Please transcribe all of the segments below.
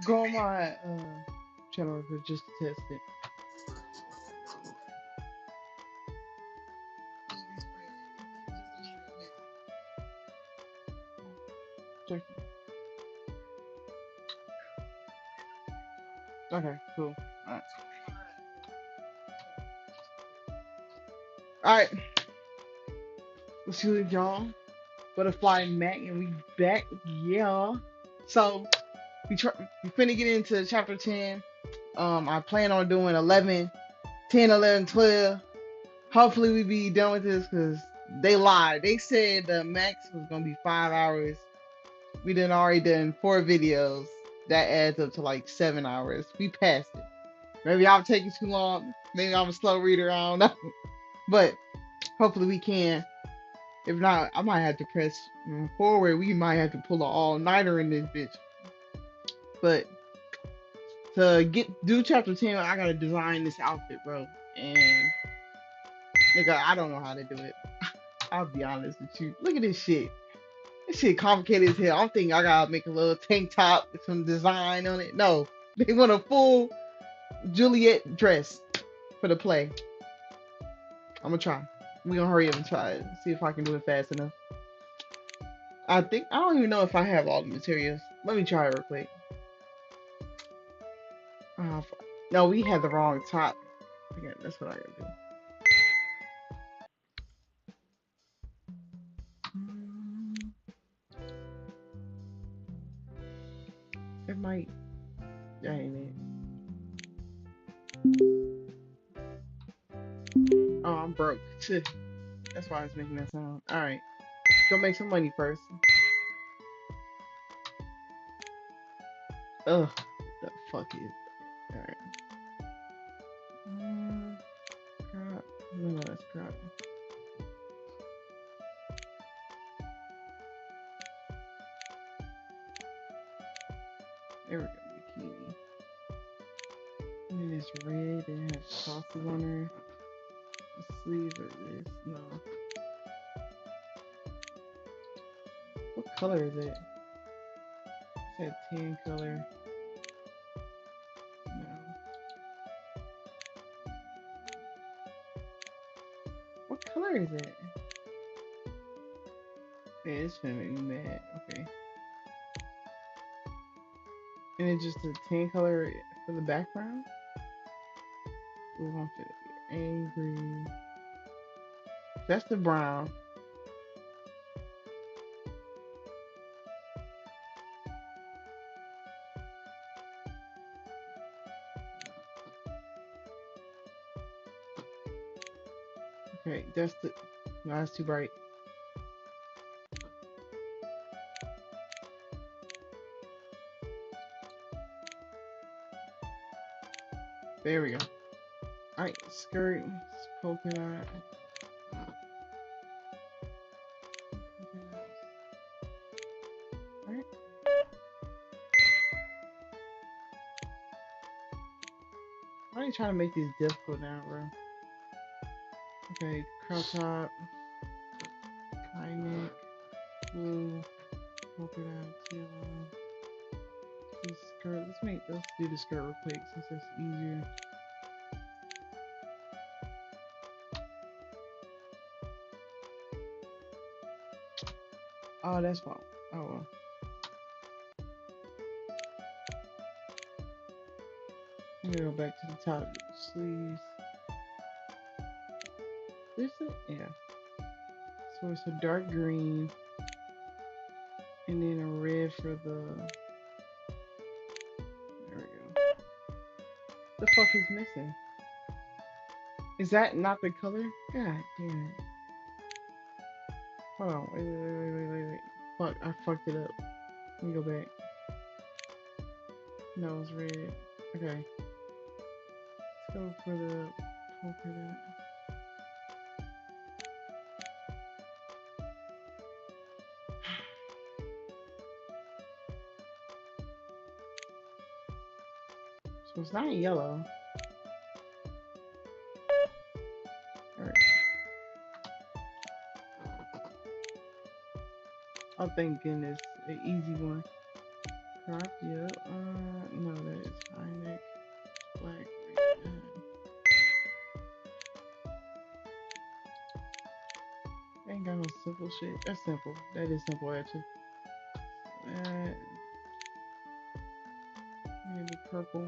Go on my channel just to test it. Check. Okay, cool. Alright. Alright, let's see it, y'all. Butterfly Mac, and we back, yeah. So we finna get into chapter 10. I plan on doing 11, 10, 11, 12. Hopefully we be done with this because they lied. They said the max was gonna be 5 hours. We done already done 4 videos. That adds up to like 7 hours. We passed it. Maybe I'm taking too long. Maybe I'm a slow reader. I don't know. But hopefully we can. If not, I might have to press forward. We might have to pull an all-nighter in this bitch. But to do chapter 10, I gotta design this outfit, bro. And nigga, I don't know how to do it. I'll be honest with you. Look at this shit. This shit complicated as hell. I'm thinking I gotta make a little tank top with some design on it. No, they want a full Juliet dress for the play. I'm gonna try. We gonna hurry up and try it. See if I can do it fast enough. I don't even know if I have all the materials. Let me try it real quick. Uh, no, we had the wrong top. Okay, that's what I gotta do. It might. That ain't it. Oh, I'm broke. That's why I was making that sound. All right, let's go make some money first. Ugh, what the fuck is? All right. Crap. No, that's crap. There we go. Bikini. And then it's red and it has sauces on her. The sleeves are this. No. What color is it? It said tan color. No. What color is it? Yeah, it's gonna make me mad. Okay. And it's just a tan color for the background? Ooh, I'm finna get angry. That's the brown. Okay, that's the. No, that's too bright. There we go. Alright, skirt, polka dot. Alright. Why are you trying to make this difficult now, bro? Okay, crop top, high neck, blue, polka dot, yellow. This skirt. Let's do the skirt real quick since that's easier. Oh, that's fine. Oh well. I'm gonna go back to the top sleeves. This is yeah. So it's a dark green and then a red for the. There we go. The fuck is missing? Is that not the color? God damn it. Hold on. Wait. Fuck, I fucked it up. Let me go back. No, it's red. Okay. Let's go for the polka dot. So it's not yellow. Alright. Oh, thank goodness. An easy one. Crop, yep. No, that is high neck, black. Ain't got no simple shit. That's simple. That is simple, actually. Maybe purple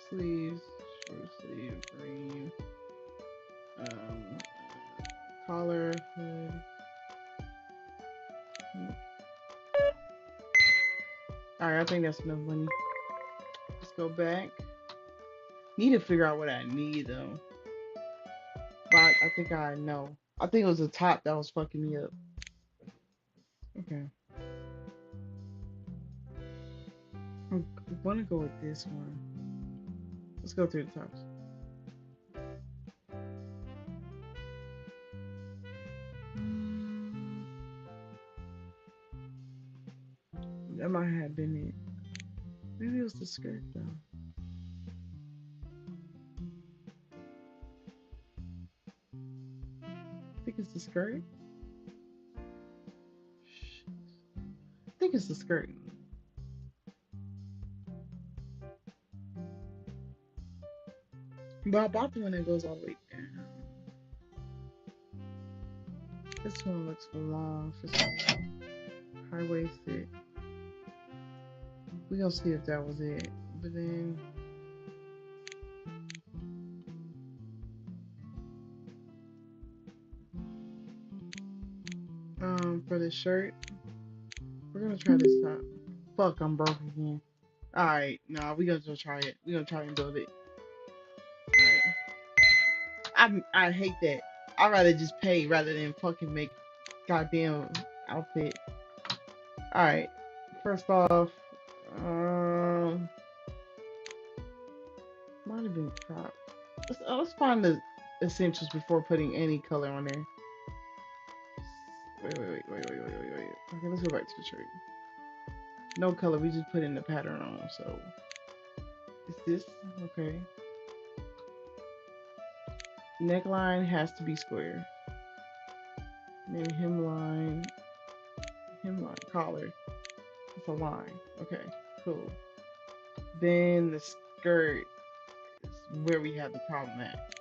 sleeves, short sleeve, green. Um, collar, hood. Alright, I think that's enough money. Let's go back. Need to figure out what I need though. But I think I know. I think it was the top that was fucking me up. Okay. I want to go with this one. Let's go through the tops. That might have been it. Maybe it was the skirt though. I think it's the skirt. I think it's the skirt. But I bought the one that goes all the way down. This one looks long for some high waisted. We gonna see if that was it. But then for the shirt, we're gonna try this top. Fuck, I'm broke again. Alright, nah, we gonna go try it. We gonna try and build it. Alright. I hate that. I'd rather just pay rather than fucking make goddamn outfit. Alright. First off, might have been cropped. Let's find the essentials before putting any color on there. Wait. Okay, let's go back to the shirt. No color, we just put in the pattern on, so. Is this? Okay. Neckline has to be square. And then hemline, collar. It's a line. Okay, cool. Then the skirt is where we have the problem at.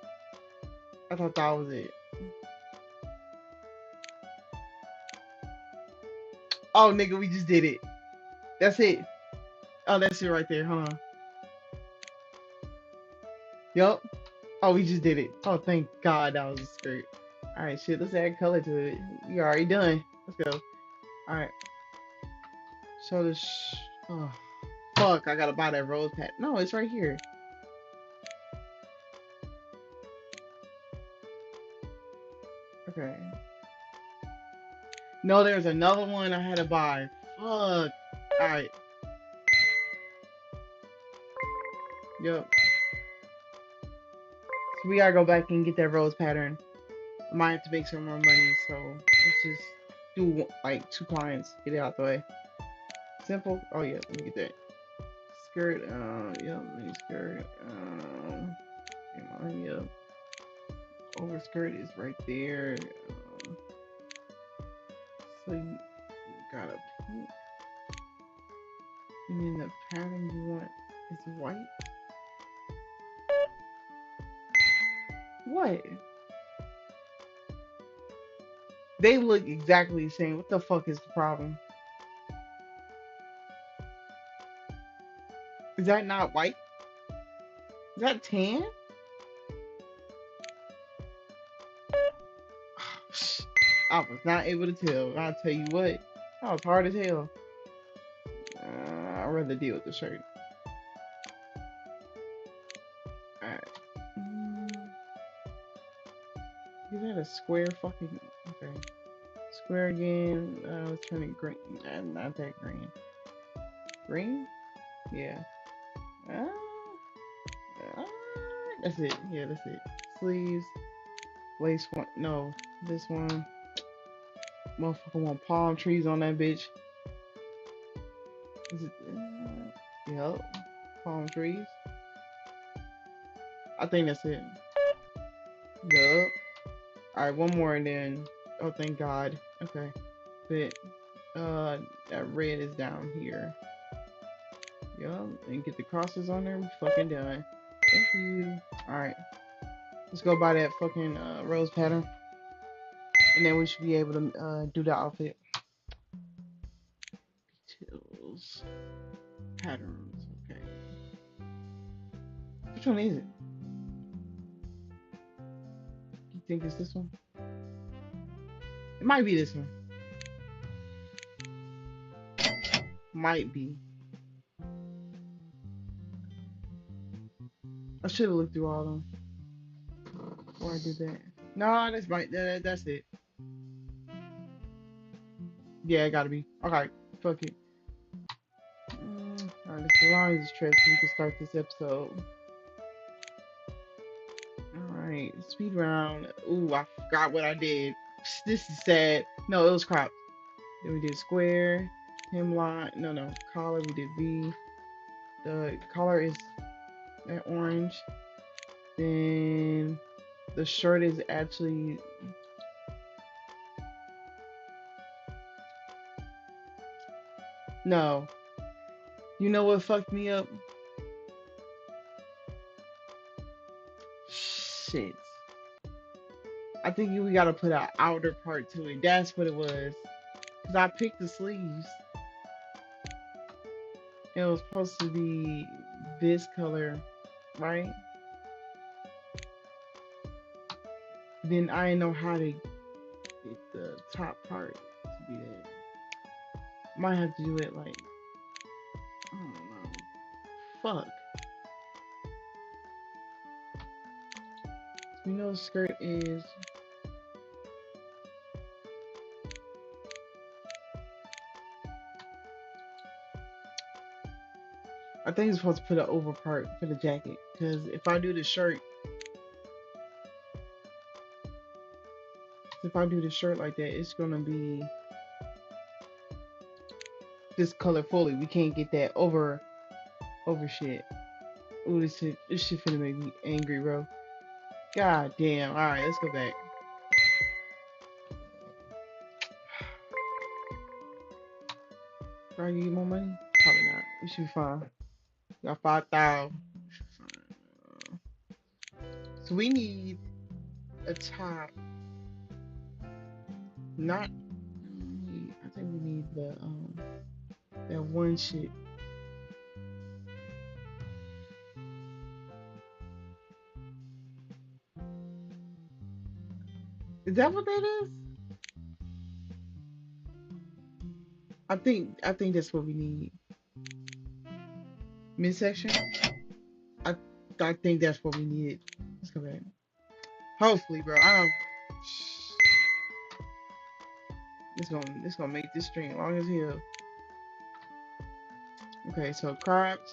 I thought that was it. Oh, nigga, we just did it. That's it. Oh, that's it right there. Hold on. Yup. Oh, we just did it. Oh, thank God that was a skirt. Alright, shit, let's add color to it. We already done. Let's go. Alright. So oh, fuck, I gotta buy that rose pad. No, it's right here. Okay. No, there's another one I had to buy. Fuck. Alright. Yep. So we gotta go back and get that rose pattern. I might have to make some more money, so let's just do like 2 clients. Get it out the way. Simple. Oh yeah, let me get that. Skirt, yep, mini skirt. Yep. Overskirt is right there. So you got a pink. And then the pattern you want is white. What? They look exactly the same. What the fuck is the problem? Is that not white? Is that tan? I was not able to tell. I'll tell you what. That was hard as hell. I'd rather deal with the shirt. Alright. Is that a square fucking... Okay. Square again. Let's turn it green. Not that green. Green? Yeah. Uh, that's it. Yeah, that's it. Sleeves. Lace one. No. This one. Motherfucker want palm trees on that bitch. Is it? Yep. Palm trees. I think that's it. Yup. Alright, one more and then. Oh, thank God. Okay. But, that red is down here. Yup, and get the crosses on there. We fucking done. Thank you. Alright, let's go buy that fucking rose pattern. And then we should be able to do the outfit. Details. Patterns. Okay. Which one is it? You think it's this one? It might be this one. Might be. I should have looked through all of them before I did that. No, that's right. That's it. Yeah, it gotta be. Okay, fuck it. Alright, let's go on this trip so we can start this episode. Alright, speed round. Ooh, I forgot what I did. This is sad. No, it was crop. Then we did square, hemline. No, collar. We did V. The collar is that orange. Then the shirt is actually no. You know what fucked me up? Shit. I think we gotta put an outer part to it. That's what it was. Cause I picked the sleeves. It was supposed to be this color, right? Then I didn't know how to get the top part to be that. Might have to do it like I don't know. Fuck. You know, the skirt is. I think it's supposed to put an over part for the jacket. Because if I do the shirt, like that, it's gonna be this color fully. We can't get that over shit. Ooh, this shit finna make me angry, bro. God damn. All right, let's go back. Do I need more money? Probably not. We should be fine. We got 5,000. So we need a top. Not. I think we need the that one shit. Is that what that is? I think that's what we need. Midsection. I I think that's what we needed. Let's go back. Hopefully, bro. I don't. This gonna make this string long as hell. Okay, so cropped,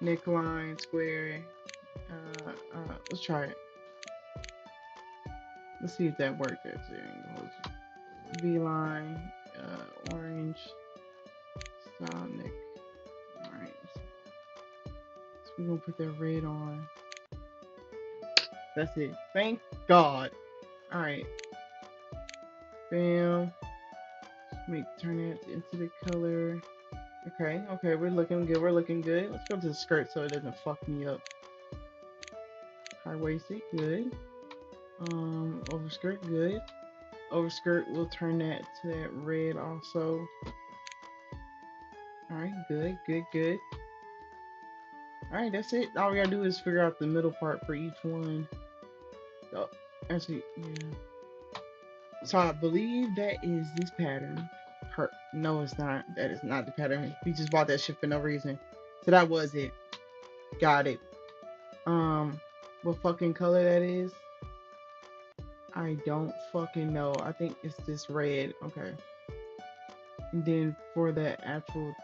neckline, square. Let's try it. Let's see if that worked. Actually, V line, orange, style neck. All right. So we're gonna put that red on. That's it. Thank God. All right. Bam. Turn it into the color. Okay, we're looking good. Let's go to the skirt so it doesn't fuck me up. High waisted, good. Overskirt, good. Overskirt, we'll turn that to that red also. Alright, good. Alright, that's it. All we gotta do is figure out the middle part for each one. Oh, actually, yeah. So I believe that is this pattern. No, it's not. That is not the pattern. We just bought that shit for no reason. So that was it. Got it. What fucking color that is? I don't fucking know. I think it's this red. Okay. And then for the actual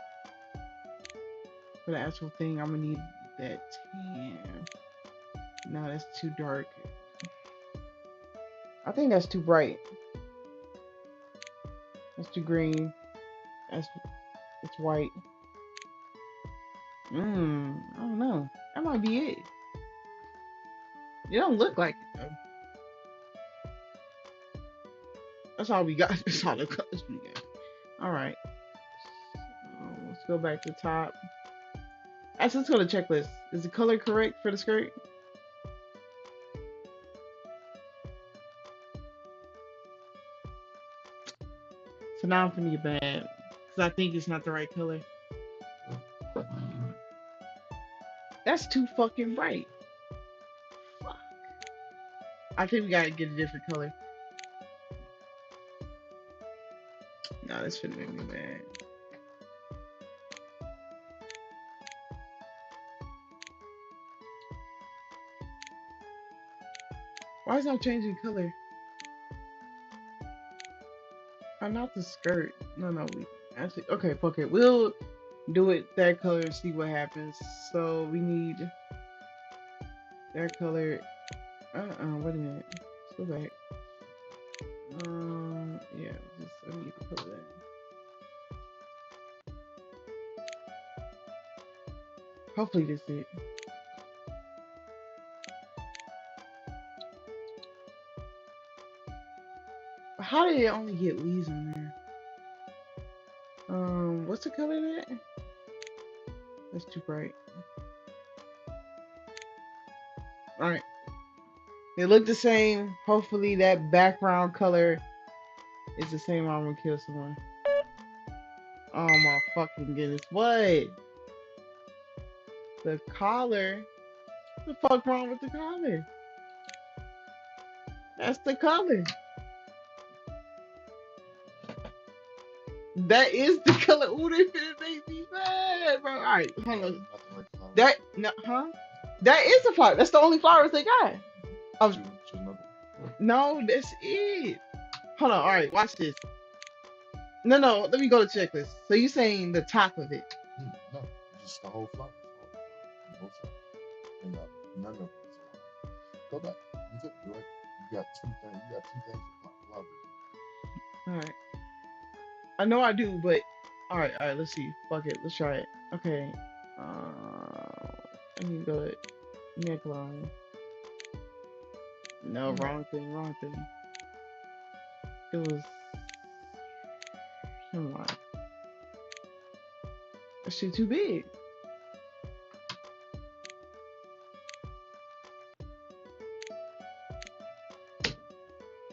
thing, I'm gonna need that tan. No, that's too dark. I think that's too bright. That's too green. It's white. I don't know. That might be it. It don't look like it though. That's all we got. That's all the colors we got. All right. So let's go back to top. Actually, let's go to checklist. Is the color correct for the skirt? So now I'm finna get bad. Because I think it's not the right color. That's too fucking bright. Fuck. I think we gotta get a different color. No, this finna make me mad. Why is it not changing color? Oh, not the skirt. No, no, we actually okay, fuck it. We'll do it that color and see what happens. So we need that color. Wait a minute. Let's go back. Yeah, just I need to color that. Hopefully this is it. How did it only get Lee's on there? What's the color of that? That's too bright. Alright. They look the same. Hopefully that background color is the same. I'm gonna kill someone. Oh my fucking goodness. What? The collar? What the fuck wrong with the collar? That's the color. That is the color. Ooh, they finna make me mad, bro. Alright, hold on. That, no, huh? That is the flower. That's the only flowers they got. No, that's it. Hold on. All right, watch this. No, no. Let me go to checklist. So you saying the top of it? No, just the whole flower. Both sides. And none of them is aligned. Go back. You took it. You got two things. You got two things of flowers. All right. I know I do, but all right, all right. Let's see. Fuck it. Let's try it. Okay. I need to go to neckline. No, wrong thing. Wrong thing. It was. Never mind. That shit too big.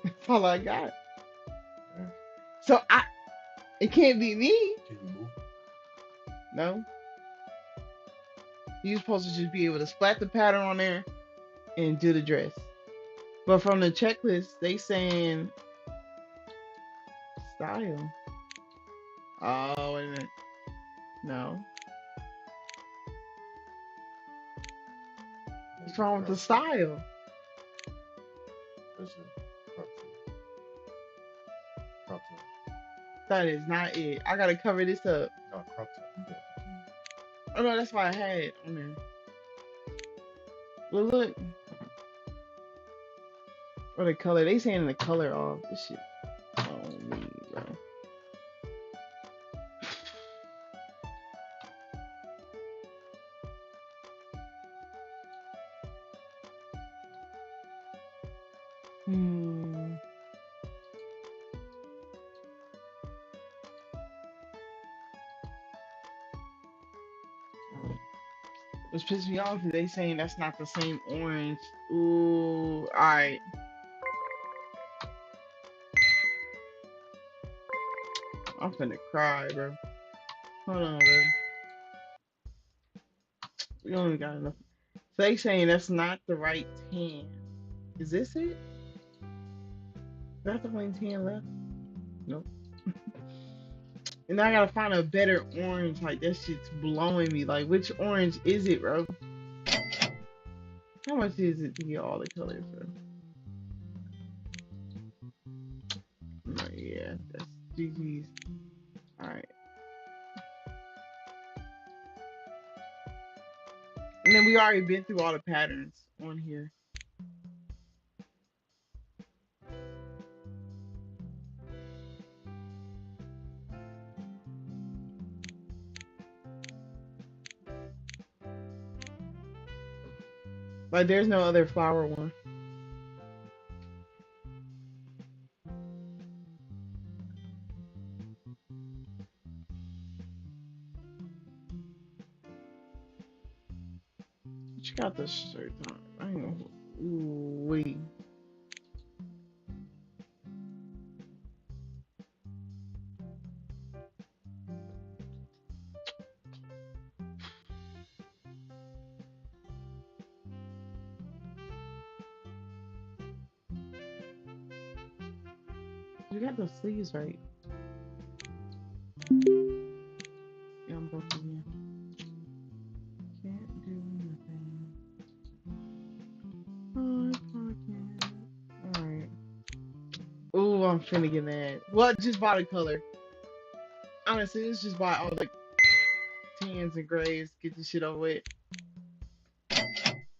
That's all I got. Yeah. So it can't be me. Can you move? No. You're supposed to just be able to splat the pattern on there and do the dress. But from the checklist, they saying style. Oh, wait a minute. No. What's wrong with the style? That's it. Crop top. That is not it. I gotta cover this up. No, crop top. You got Oh no, that's why I had it on there. Well, look. Or the color. They saying the color off. This shit. Oh me, bro. Hmm. Which pisses me off is they saying that's not the same orange. Ooh, alright. I'm finna cry, bro. Hold on, bro. We only got enough. So they saying that's not the right tan. Is this it? Is that the only tan left? Nope. And I gotta find a better orange. Like that shit's blowing me. Like which orange is it, bro? How much is it to get all the colors, bro? Oh, yeah, that's GG's. Alright. And then we already been through all the patterns on here. Like there's no other flower one. Check out the shirt on. I ain't know. Ooh, wait. You got the sleeves right. Yeah, I'm broke again. Can't do nothing. Alright. Ooh, I'm finna get mad. What? Just buy the color. Honestly, let's just buy all the tans and grays. Get this shit over with.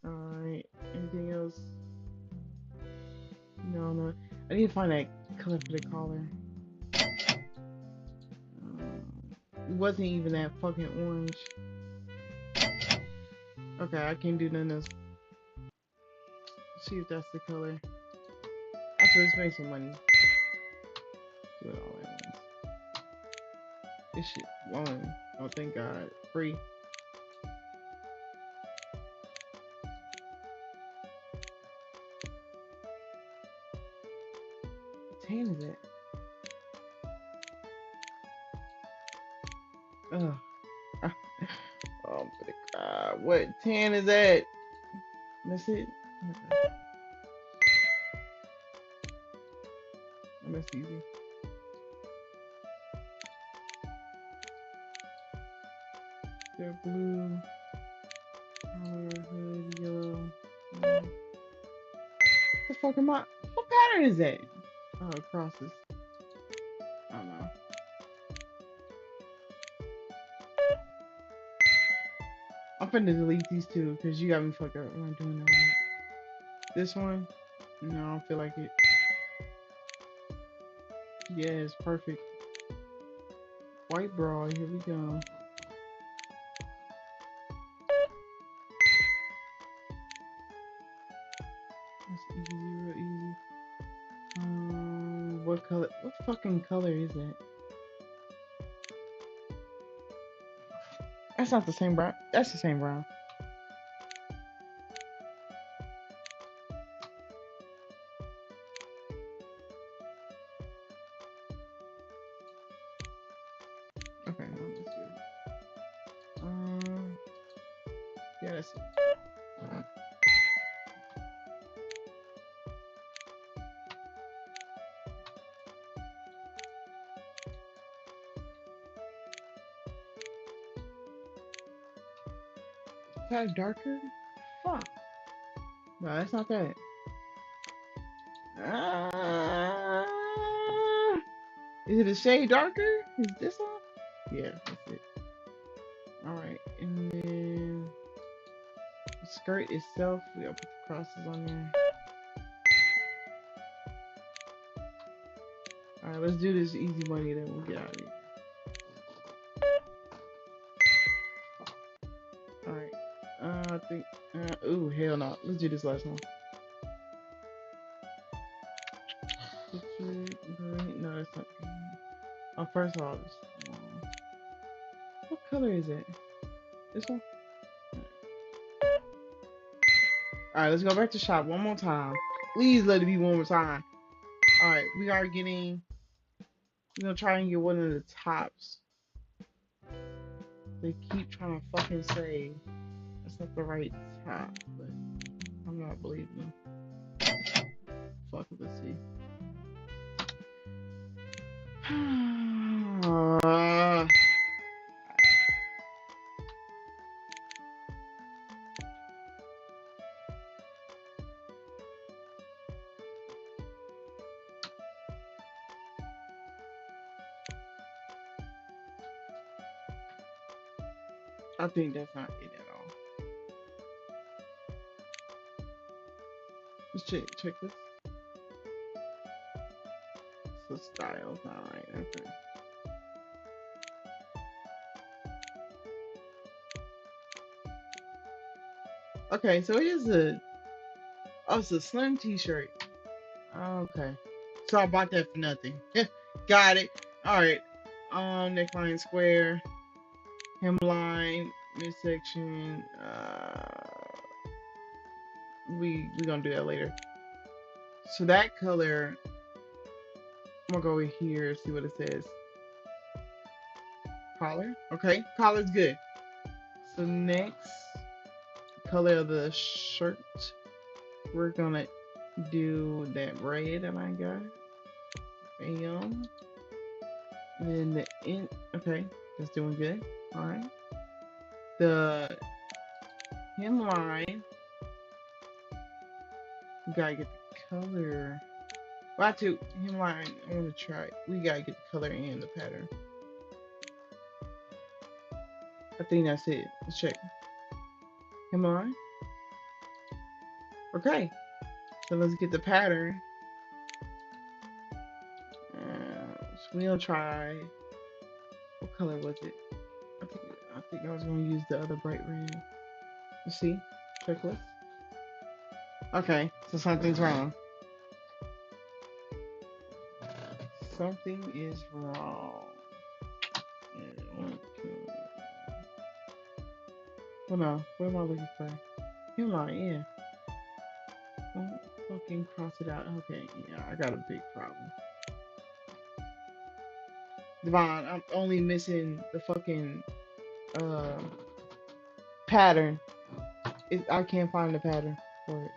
Alright. Anything else? No, no. I need to find that color for the collar. It wasn't even that fucking orange. Okay, I can't do none of this. See if that's the color. Actually, let's make some money. Do it all at once. This shit long. Oh, thank God. Free. What tan is it? Ugh. Oh, my God. What tan is that? That's it? Okay. Oh, that's easy. They're blue. Color, hood, yellow. What the fuck am I? What pattern is that? Oh, crosses. I don't know. I'm finna delete these two because you got me fucked up. I'm not doing that one. This one? No, I don't feel like it. Yeah, it's perfect. White bra, here we go. That's easy, real easy. What color? What fucking color is that? That's not the same brown. That's the same brown. Okay, no, that's good. Yeah, that's it. Is that darker? Fuck. No, that's not that. Ah, is it a shade darker? Is this one? Yeah, that's it. Alright, and then the skirt itself, we gotta put the crosses on there. Alright, let's do this easy money, then we'll get out of here. Alright, I think, ooh, hell no. Let's do this last one. No, that's not green. Oh, first of all, what color is it? This one? Alright, let's go back to shop one more time. Please let it be one more time. Alright, we are getting, we're gonna try and get one of the tops. They keep trying to fucking say that's not the right top, but I'm not believing them. Fuck it, let's see. I think that's not it at all. Let's check this. So style's not right. Okay. Okay, so it is a, oh, it's a slim t-shirt. Okay. So I bought that for nothing. Got it. Alright. Neckline square. Hemline. Midsection. we gonna do that later. So that color, I'm gonna go over here, see what it says. Collar. Okay, collar's good. So next color of the shirt, we're gonna do that red that I got. Bam. And then the in. Okay, that's doing good. All right. The hemline, we gotta get the color. Well, to hemline, I wanna try. We gotta get the color and the pattern. I think that's it. Let's check. Hemline. Okay. So let's get the pattern. So we'll try. What color was it? I think I was gonna use the other bright red. Let's see. Checklist. Okay, so something's wrong. Something is wrong. Okay. Hold on. What am I looking for? Hemline, yeah. Don't fucking cross it out. Okay, yeah, I got a big problem. Devon, I'm only missing the fucking uh pattern. I can't find the pattern for it.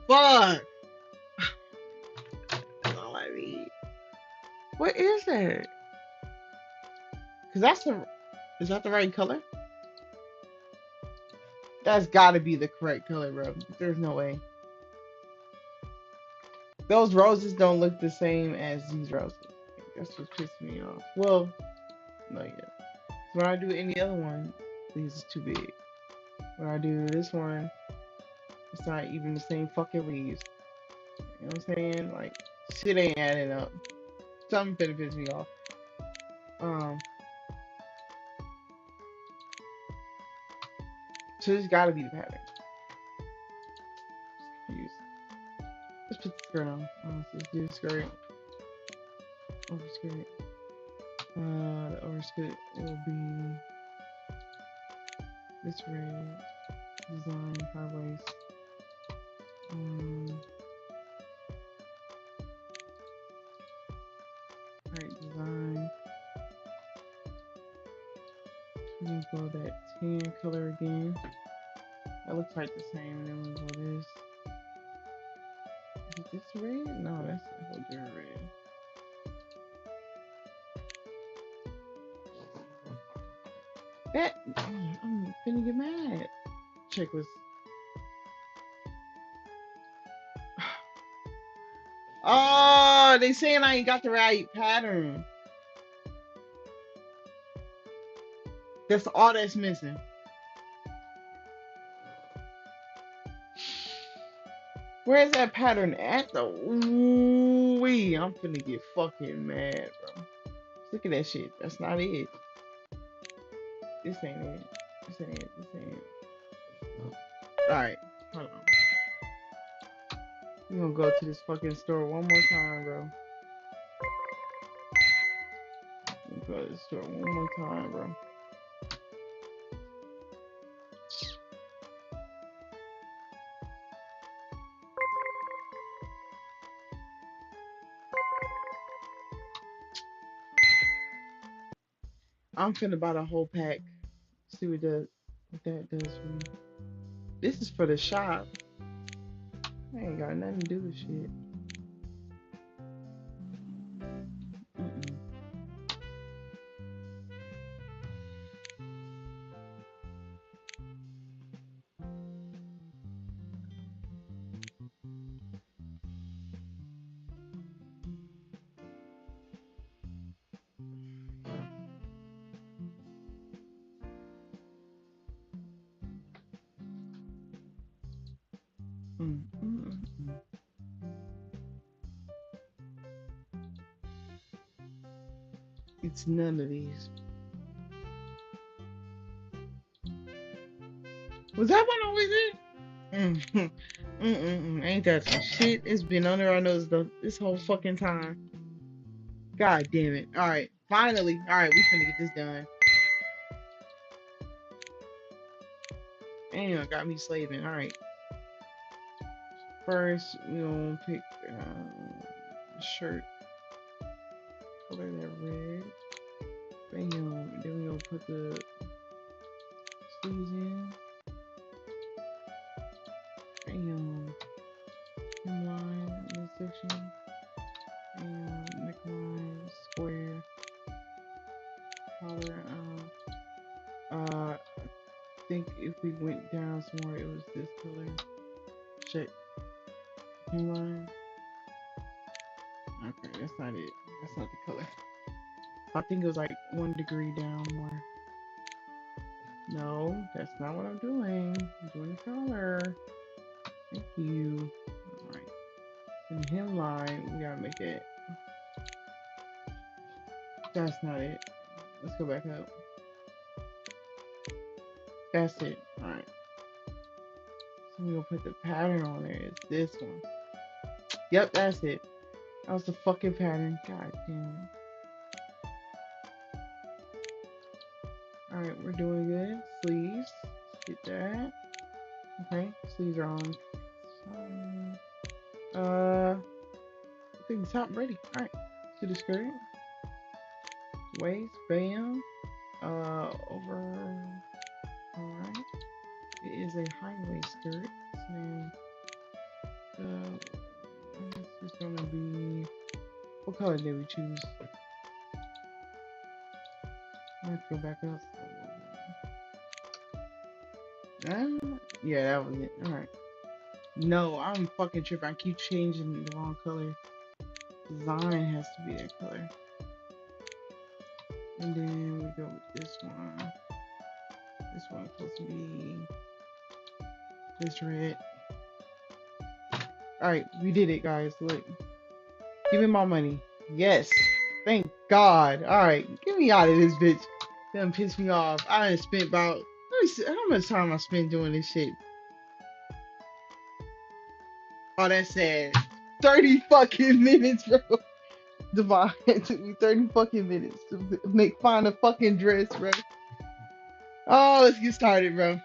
Fuck. That's all I need. What is that? Cause is that the right color? That's gotta be the correct color, bro. There's no way. Those roses don't look the same as these roses. That's what pissed me off. Well, no, yeah. When I do any other one, these is too big. When I do this one, it's not even the same fucking leaves. You know what I'm saying? Like, shit ain't adding up. Something finna piss me off. Um, so this gotta be the pattern. Confused. Let's put the skirt on. Let's do the skirt. Over skirt. The over skirt will be this red design, high waist. Right design. We're gonna go that tan color again. That looks like the same. And then we'll go this. Is this red? No, that's a whole different red. That I'm finna get mad. Checklist. Oh, they saying I ain't got the right pattern. That's all that's missing. Where's that pattern at though? Ooh wee, I'm finna get fucking mad, bro. Look at that shit. That's not it. This ain't it. This ain't it. This ain't it. Alright, hold on. We gonna go to this fucking store one more time, bro. Go to the store one more time, bro. I'm finna buy the whole pack. See what that does for me. This is for the shop. I ain't got nothing to do with shit. Mm-mm. Mm-mm-mm. It's none of these. Was that one always it? Mm-mm. Ain't that some shit? It's been under our nose this whole fucking time. God damn it. Alright, finally. Alright, we finna get this done. Damn, got me slaving. Alright. First, we gonna pick the shirt. Color that red. Bam. Then we gonna put the sleeves in. Bam. Hemline in this section. Bam. Neckline. Square. Collar. I think if we went down some more, it was this color. Check. Hemline. Okay, that's not it. That's not the color. I think it was like 1 degree down more. No, that's not what I'm doing. I'm doing the color. Thank you. Alright. And the hemline, we gotta make it. That's not it. Let's go back up. That's it. Alright. So we're gonna put the pattern on there. It's this one. Yep, that's it. That was the fucking pattern. God damn it. Alright, we're doing good. Sleeves. Let's get that. Okay, sleeves are on. I think the top ready. Alright. To the skirt. Waist. Bam. Over. Alright. It is a high waist skirt. So, this is gonna be. What color did we choose? I have to go back up. Yeah, that was it. Alright. No, I'm fucking tripping. I keep changing the wrong color. Design has to be that color. And then we go with this one. This one's supposed to be this red. Alright, we did it, guys. Look. Give me my money. Yes. Thank God. Alright, get me out of this bitch. Done piss me off. I done spent about. Let me see how much time I spent doing this shit. Oh, that's sad. 30 fucking minutes, bro. Divine. It took me 30 fucking minutes to find a fucking dress, bro. Oh, let's get started, bro.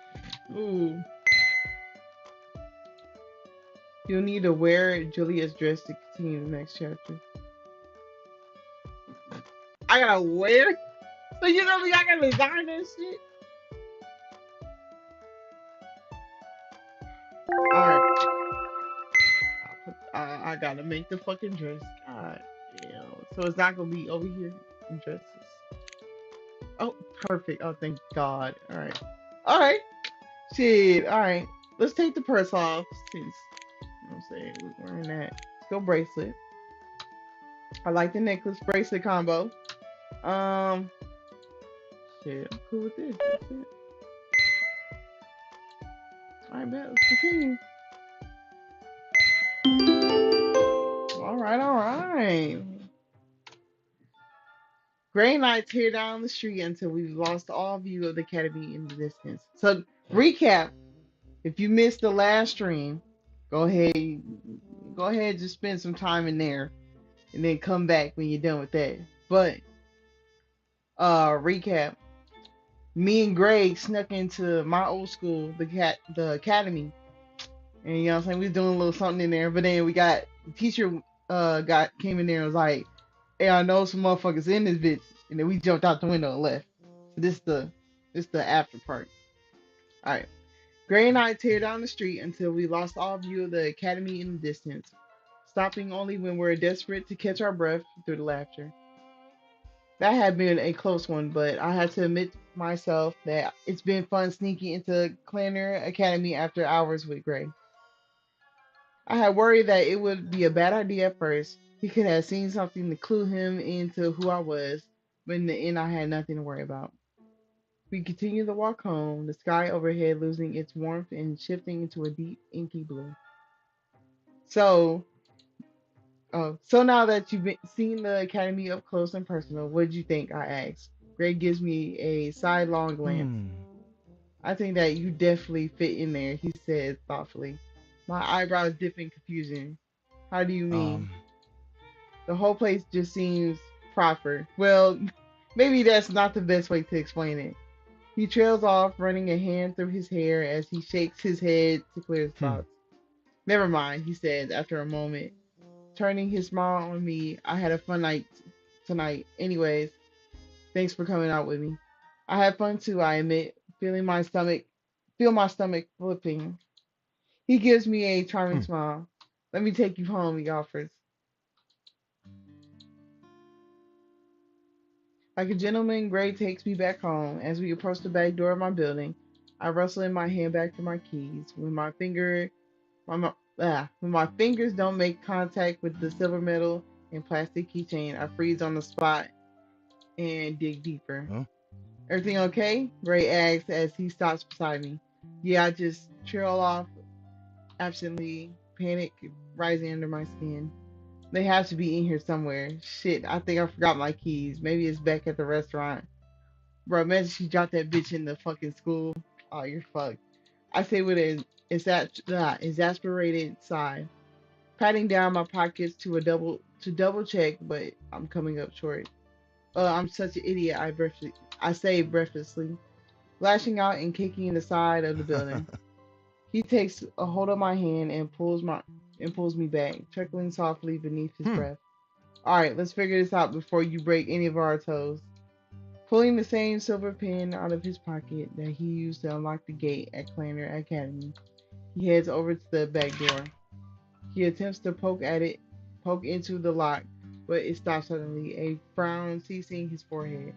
Ooh. You'll need to wear Julia's dress to continue the next chapter. I gotta wear? So you know me, I gotta design that shit? Alright. I gotta make the fucking dress. God damn. So it's not gonna be over here in dresses. Oh, perfect. Oh, thank God. Alright. Alright. Shit. Alright. Let's take the purse off since, you know what I'm saying, we're wearing that. Let's go bracelet. I like the necklace bracelet combo. Um, shit, I'm cool with this. That's it. Alright, bet. Let's continue. Alright, alright. Gray and I tear down the street until we've lost all view of the academy in the distance. So, recap. If you missed the last stream, go ahead, just spend some time in there, and then come back when you're done with that. But, recap. Me and Greg snuck into my old school, the academy, and you know what I'm saying, we was doing a little something in there. But then we got the teacher came in there and was like, "Hey, I know some motherfuckers in this bitch," and then we jumped out the window and left. So this the after part. All right. Gray and I tear down the street until we lost all view of the academy in the distance, stopping only when we're desperate to catch our breath through the laughter. That had been a close one, but I had to admit to myself that it's been fun sneaking into Clanner Academy after hours with Gray. I had worried that it would be a bad idea at first. He could have seen something to clue him into who I was, but in the end, I had nothing to worry about. We continued the walk home, the sky overhead losing its warmth and shifting into a deep, inky blue. So, so now that seen the academy up close and personal, what did you think? I asked. Greg gives me a sidelong glance. I think that you definitely fit in there, he said thoughtfully. My eyebrows dip in confusion. How do you mean? Um, The whole place just seems proper. Well, maybe that's not the best way to explain it. He trails off, running a hand through his hair as he shakes his head to clear his Hmm. thoughts. Never mind, he says after a moment, turning his smile on me. I had a fun night tonight. Anyways, thanks for coming out with me. I had fun too, I admit, feel my stomach flipping. He gives me a charming Hmm. smile. Let me take you home, he offers. Like a gentleman, Gray takes me back home. As we approach the back door of my building, I rustle in my hand back for my keys. When my fingers don't make contact with the silver metal and plastic keychain, I freeze on the spot and dig deeper. Huh? Everything okay? Gray asks as he stops beside me. Yeah, I just trail off absently, panic rising under my skin. They have to be in here somewhere. Shit, I think I forgot my keys. Maybe it's back at the restaurant. Bro, imagine she dropped that bitch in the fucking school. Oh, you're fucked. I say with an exasperated sigh, patting down my pockets to double check, but I'm coming up short. I'm such an idiot. I say breathlessly, lashing out and kicking the side of the building. He takes a hold of my hand and pulls me back, chuckling softly beneath his Hmm. breath. All right, let's figure this out before you break any of our toes. Pulling the same silver pin out of his pocket that he used to unlock the gate at Clander Academy, he heads over to the back door. He attempts to poke into the lock, but it stops suddenly, a frown seizing his forehead.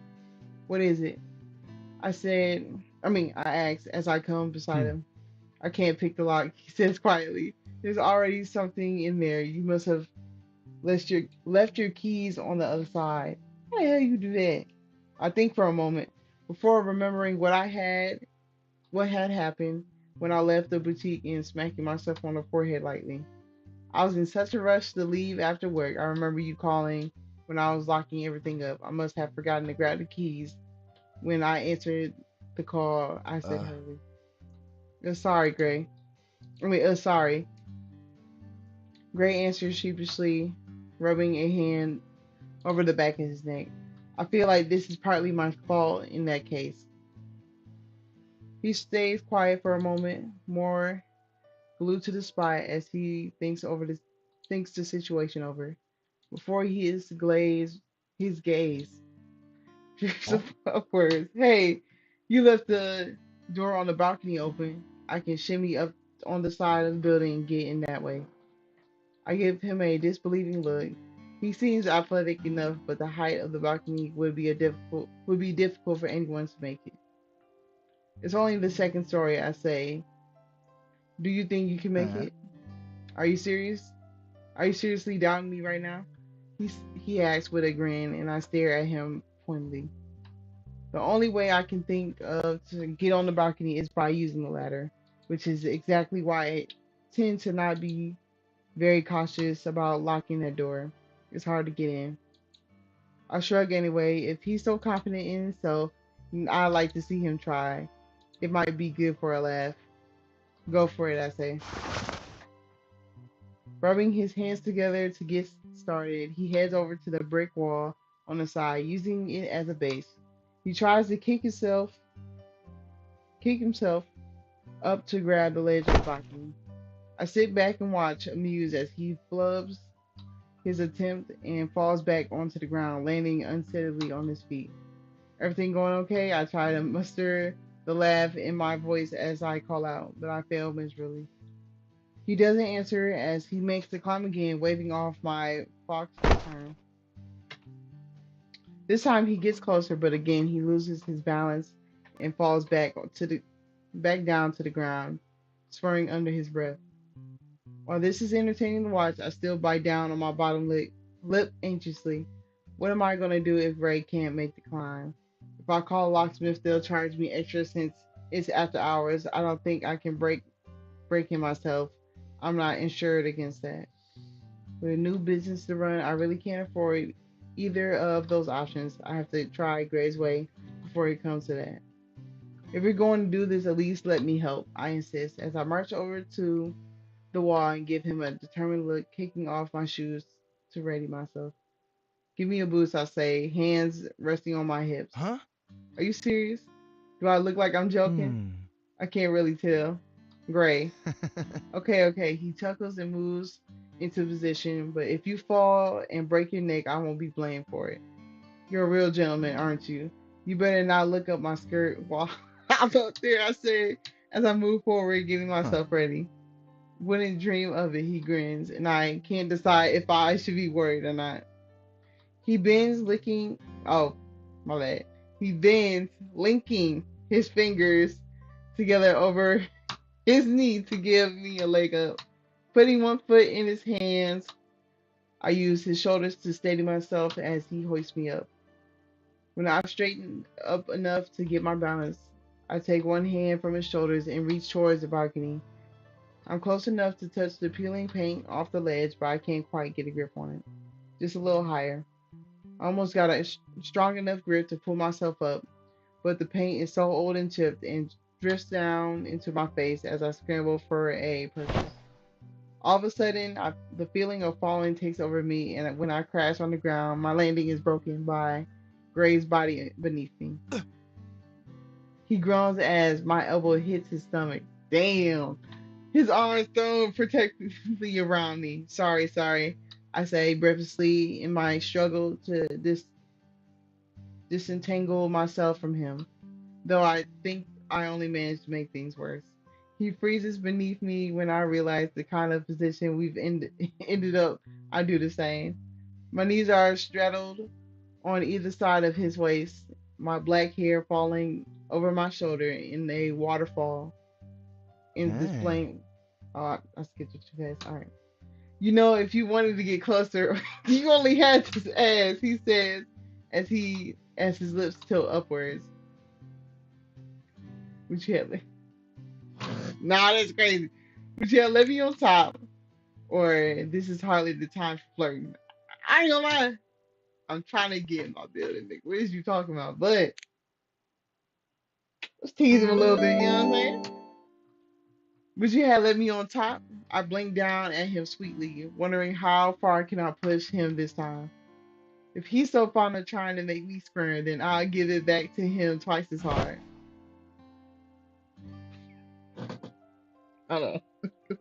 What is it? I asked as I come beside Hmm. him. I can't pick the lock, he says quietly. There's already something in there. You must have left your keys on the other side. How the hell you do that? I think for a moment before remembering what had happened when I left the boutique and smacking myself on the forehead lightly. I was in such a rush to leave after work. I remember you calling when I was locking everything up. I must have forgotten to grab the keys. When I answered the call, I said Uh. hurriedly, Sorry, Gray. Sorry. Gray answered sheepishly, rubbing a hand over the back of his neck. I feel like this is partly my fault in that case. He stays quiet for a moment, more glued to the spot as he thinks the situation over. Before his gaze drifts Huh? upwards. Hey, you left the door on the balcony open. I can shimmy up on the side of the building and get in that way. I give him a disbelieving look. He seems athletic enough, but the height of the balcony would be difficult for anyone to make it. It's only the second story, I say. Do you think you can make Uh-huh. it? Are you serious? Are you seriously doubting me right now? He asks with a grin, and I stare at him pointedly. The only way I can think of to get on the balcony is by using the ladder, which is exactly why I tend to not be very cautious about locking that door. It's hard to get in. I shrug anyway. If he's so confident in himself, I like to see him try. It might be good for a laugh. Go for it, I say. Rubbing his hands together to get started, he heads over to the brick wall on the side, using it as a base. He tries to kick himself up to grab the ledge of the balcony. I sit back and watch, amused as he flubs his attempt and falls back onto the ground, landing unsteadily on his feet. Everything going okay? I try to muster the laugh in my voice as I call out, but I fail miserably. He doesn't answer as he makes the climb again, waving off my fox return. This time he gets closer, but again he loses his balance and falls back down to the ground, swearing under his breath. While this is entertaining to watch, I still bite down on my lip anxiously. What am I gonna do if Ray can't make the climb? If I call a locksmith, they'll charge me extra since it's after hours. I don't think I can break him myself. I'm not insured against that. With a new business to run, I really can't afford either of those options. I have to try Gray's way before it comes to that. If you're going to do this, at least let me help, I insist, as I march over to the wall and give him a determined look, kicking off my shoes to ready myself. Give me a boost, I say, hands resting on my hips. Huh? Are you serious? Do I look like I'm joking? Hmm. I can't really tell. Gray. Okay, okay. He chuckles and moves into position, but if you fall and break your neck, I won't be blamed for it. You're a real gentleman, aren't you? You better not look up my skirt while I'm up there, I said, as I move forward, getting Huh. myself ready. Wouldn't dream of it, he grins, and I can't decide if I should be worried or not. He bends, licking. Oh, my bad. He bends, linking his fingers together over his knee to give me a leg up. Putting one foot in his hands, I use his shoulders to steady myself as he hoists me up. When I've straightened up enough to get my balance, I take one hand from his shoulders and reach towards the balcony. I'm close enough to touch the peeling paint off the ledge, but I can't quite get a grip on it. Just a little higher. I almost got a strong enough grip to pull myself up, but the paint is so old and chipped and drifts down into my face as I scramble for a purchase. All of a sudden, the feeling of falling takes over me, and when I crash on the ground, my landing is broken by Gray's body beneath me. He groans as my elbow hits his stomach. Damn. His arms thrown protectively around me. Sorry, sorry, I say breathlessly in my struggle to disentangle myself from him, though I think I only managed to make things worse. He freezes beneath me when I realize the kind of position we've ended up. I do the same. My knees are straddled on either side of his waist, my black hair falling over my shoulder in a waterfall in this Dang. plain. Oh, I skipped it too fast. All right. You know, if you wanted to get closer, you only had to ask, he says as his lips tilt upwards. Would you have nah, that's crazy. Would you have left me on top? Or this is hardly the time for flirting. I ain't gonna lie. I'm trying to get in my building, nigga. What is you talking about? But let's tease him a little bit, you know what I'm saying? Would you have let me on top? I blinked down at him sweetly, wondering how far can I push him this time. If he's so fond of trying to make me squirm, then I'll give it back to him twice as hard. I don't know.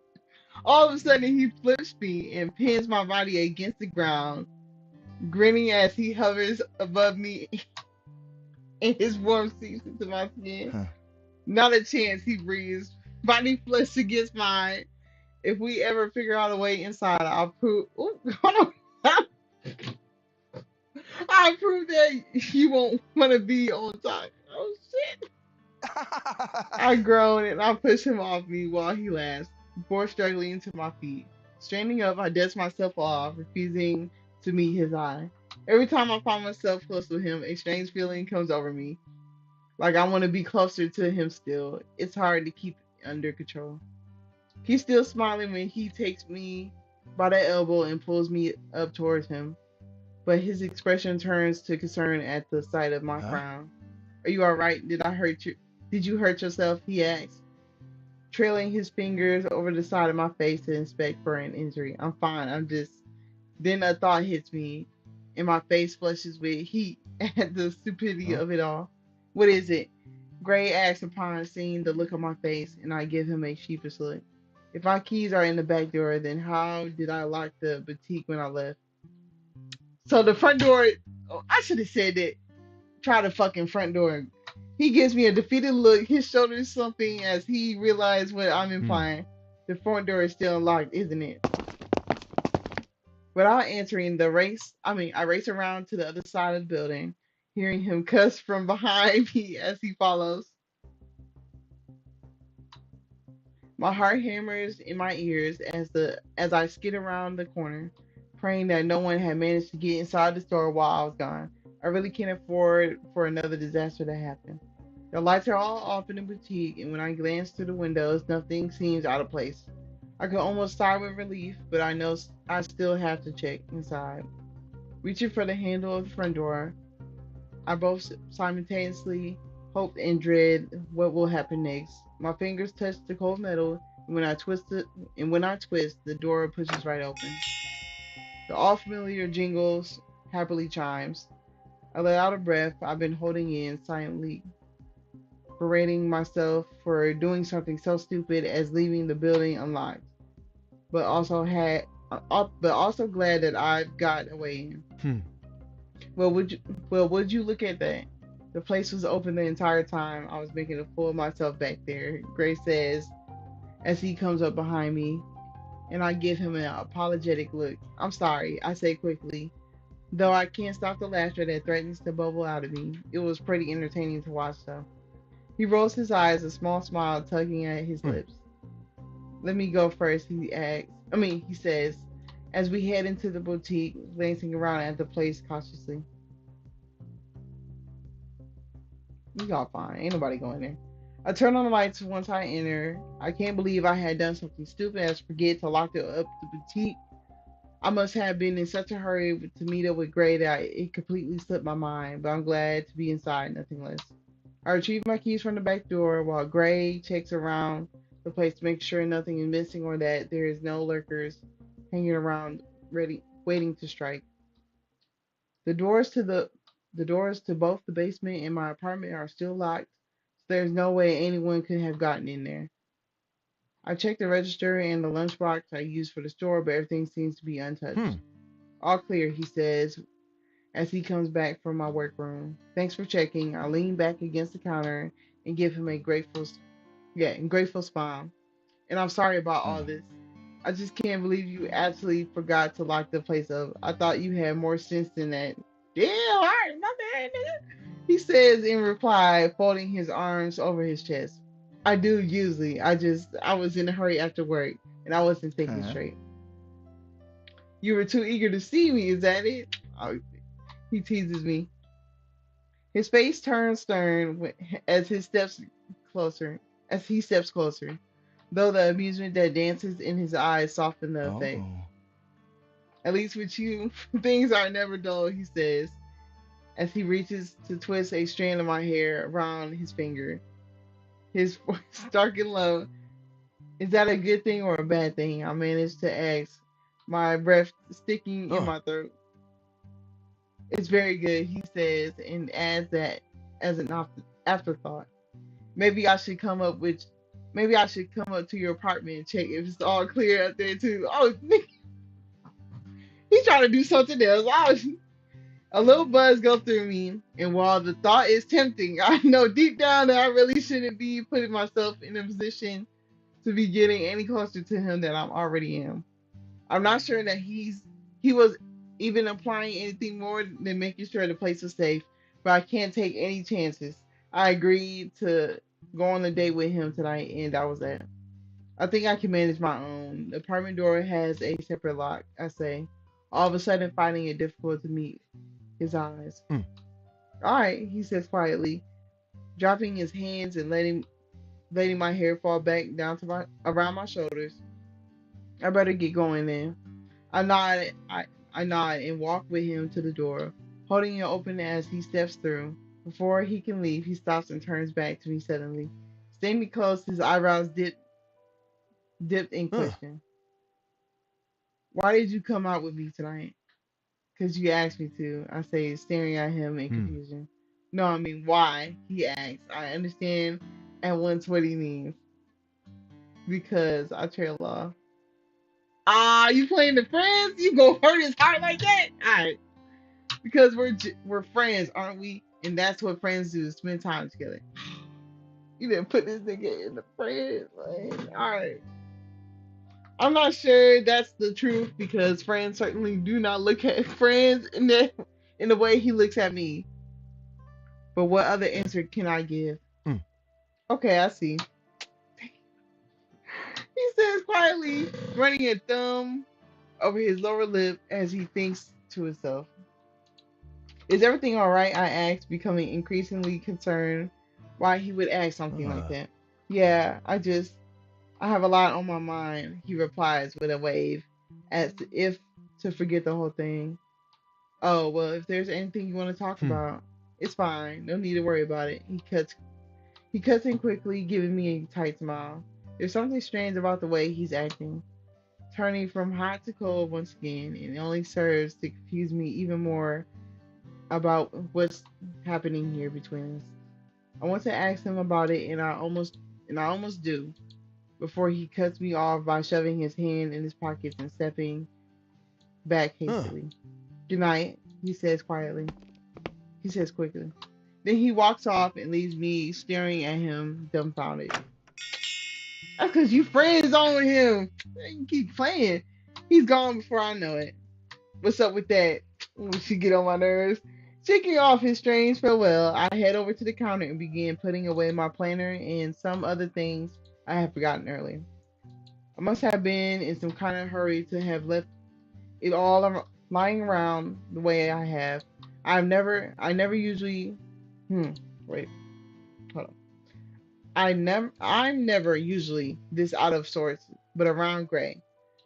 All of a sudden, he flips me and pins my body against the ground, grinning as he hovers above me and his warmth seeps into my skin. Huh. Not a chance, he breathes. Body flesh against mine. If we ever figure out a way inside, I'll prove. Ooh, hold on. I'll prove that you won't want to be on top. Oh shit! I groan and I push him off me while he laughs, before struggling into my feet. Straining up, I dust myself off, refusing to meet his eye. Every time I find myself close to him, a strange feeling comes over me. Like I want to be closer to him still. It's hard to keep under control. He's still smiling when he takes me by the elbow and pulls me up towards him, but his expression turns to concern at the sight of my Huh? frown. Are you all right? Did I hurt you? Did you hurt yourself? He asks, trailing his fingers over the side of my face to inspect for an injury. I'm fine. I'm just. Then a thought hits me, and my face flushes with heat at the stupidity Huh? of it all. What is it? Gray asks upon seeing the look on my face, and I give him a sheepish look. If my keys are in the back door, then how did I lock the boutique when I left? So the front door. Oh, I should have said that. Try the fucking front door. He gives me a defeated look, his shoulders slumping as he realizes what I'm Hmm. implying. The front door is still unlocked, isn't it? Without answering I race around to the other side of the building, hearing him cuss from behind me as he follows. My heart hammers in my ears as I skid around the corner, praying that no one had managed to get inside the store while I was gone. I really can't afford for another disaster to happen. The lights are all off in the boutique, and when I glance through the windows, nothing seems out of place. I could almost sigh with relief, but I know I still have to check inside. Reaching for the handle of the front door, I both simultaneously hope and dread what will happen next. My fingers touch the cold metal, and when I twist, the door pushes right open. The all familiar jingles. happily chimes. I let out a breath I've been holding in, silently berating myself for doing something so stupid as leaving the building unlocked, but but also glad that I got away in. Hmm. Well, would you look at that? The place was open the entire time. I was making a fool of myself back there. Gray says as he comes up behind me, and I give him an apologetic look. I'm sorry, I say quickly, though I can't stop the laughter that threatens to bubble out of me. It was pretty entertaining to watch, though. He rolls his eyes, a small smile tugging at his Hmm. lips. Let me go first, he says, as we head into the boutique, glancing around at the place cautiously. You all fine. Ain't nobody going there. I turn on the lights once I enter. I can't believe I had done something stupid as forget to lock up the boutique. I must have been in such a hurry to meet up with Gray that it completely slipped my mind, but I'm glad to be inside, nothing less. I retrieve my keys from the back door while Gray checks around the place to make sure nothing is missing or that there is no lurkers hanging around ready waiting to strike. The doors to the doors to both the basement and my apartment are still locked, so there's no way anyone could have gotten in there. I check the register and the lunchbox I used for the store, but everything seems to be Hmm. untouched. All clear, he says as he comes back from my workroom. Thanks for checking. I lean back against the counter and give him a grateful smile. And I'm sorry about all Oh. this. I just can't believe you actually forgot to lock the place up. I thought you had more sense than that. Damn, all right, my bad, nigga. He says in reply, folding his arms over his chest. I do usually. I was in a hurry after work and I wasn't thinking Uh-huh. straight. You were too eager to see me, is that it? Oh, he teases me. His face turns stern as his steps closer, as he steps closer, though the amusement that dances in his eyes soften the effect. Oh. At least with you, things are never dull, he says, as he reaches to twist a strand of my hair around his finger. His voice dark and low. Is that a good thing or a bad thing? I managed to ask, my breath sticking in Oh. my throat. It's very good, he says, and adds that as an afterthought. Maybe I should come up with, maybe I should come up to your apartment and check if it's all clear up there too. Oh, he's trying to do something else. A little buzz go through me, and while the thought is tempting, I know deep down that I really shouldn't be putting myself in a position to be getting any closer to him than I'm already am. I'm not sure that he was even applying anything more than making sure the place was safe, but I can't take any chances. I agreed to go on a date with him tonight, and that was that. I think I can manage my own. The apartment door has a separate lock, I say, all of a sudden finding it difficult to meet his eyes. Hmm. All right, he says quietly, dropping his hands and letting my hair fall back down to my around my shoulders. I better get going then. I nod, I, I nod and walk with him to the door, holding it open as he steps through. Before he can leave, he stops and turns back to me suddenly. Standing close, his eyebrows dipped in Oh. question. Why did you come out with me tonight? Because you asked me to, I say, staring at him in Hmm. confusion. No, I mean, why? He asks. I understand at once what he means. Because I trail off. Ah, you playing the friends? You go hurt his heart like that? Alright. Because we're friends, aren't we? And that's what friends do, spend time together. You didn't put this nigga in the friends. Like, alright. I'm not sure that's the truth because friends certainly do not look at friends in the way he looks at me. But what other answer can I give? Hmm. Okay, I see. He says quietly, running a thumb over his lower lip as he thinks to himself. Is everything all right? I asked, becoming increasingly concerned why he would ask something like Uh. that. Yeah, I have a lot on my mind, he replies with a wave, as if to forget the whole thing. Oh, well, if there's anything you want to talk Hmm. about, it's fine. No need to worry about it. He cuts in quickly, giving me a tight smile. There's something strange about the way he's acting. turning from hot to cold once again, and it only serves to confuse me even more about what's happening here between us. I want to ask him about it, and I almost do before he cuts me off by shoving his hand in his pockets and stepping back Huh. hastily. Good night, he says quietly. He says quickly. Then he walks off and leaves me staring at him, dumbfounded. That's because you friend zone him. You keep playing. He's gone before I know it. What's up with that? She get on my nerves. Shaking off his strange farewell, I head over to the counter and begin putting away my planner and some other things I had forgotten earlier. I must have been in some kind of hurry to have left it all lying around the way I have. I never usually, hmm, wait, hold on. I'm never usually this out of sorts, but around Gray,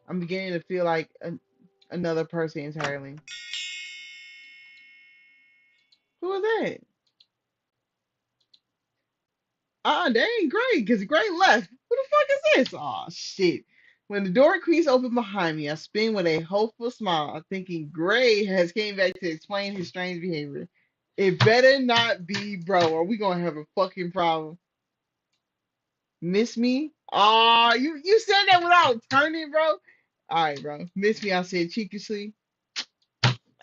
I'm beginning to feel like another person entirely. Who was that? That ain't Gray, because Gray left. Who the fuck is this? Oh shit. When the door creaks open behind me, I spin with a hopeful smile, thinking Gray has came back to explain his strange behavior. It better not be, bro, or we gonna have a fucking problem. Miss me? Ah, you said that without turning, bro. All right, bro. Miss me? I said cheekishly.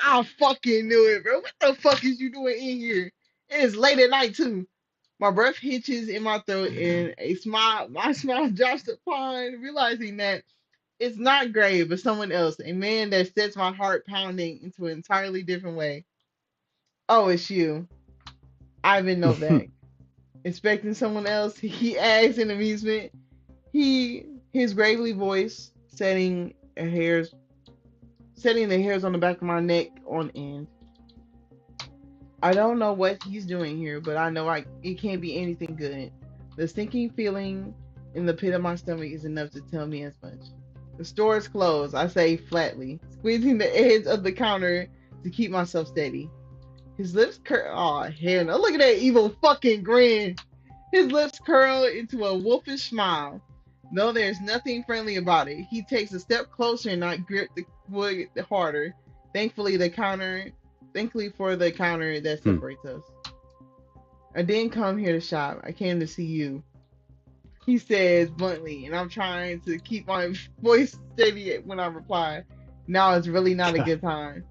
I fucking knew it, bro. What the fuck is you doing in here? It is late at night too. My breath hitches in my throat, and my smile drops upon realizing that it's not Gray, but someone else, a man that sets my heart pounding into an entirely different way. Oh, it's you, Ivan Novak. Expecting someone else, he asks in amusement. His gravely voice setting the hairs on the back of my neck on end. I don't know what he's doing here, but I know it can't be anything good. The sinking feeling in the pit of my stomach is enough to tell me as much. The store is closed, I say flatly, squeezing the edge of the counter to keep myself steady. His lips curl. Oh, hell no. Look at that evil fucking grin. His lips curl into a wolfish smile. Though there's nothing friendly about it, he takes a step closer and I grip the wood harder. Thankfully, the counter, thankfully for the counter that Hmm. separates us. I didn't come here to shop. I came to see you. He says bluntly, and I'm trying to keep my voice steady when I reply. Now it's really not a good time.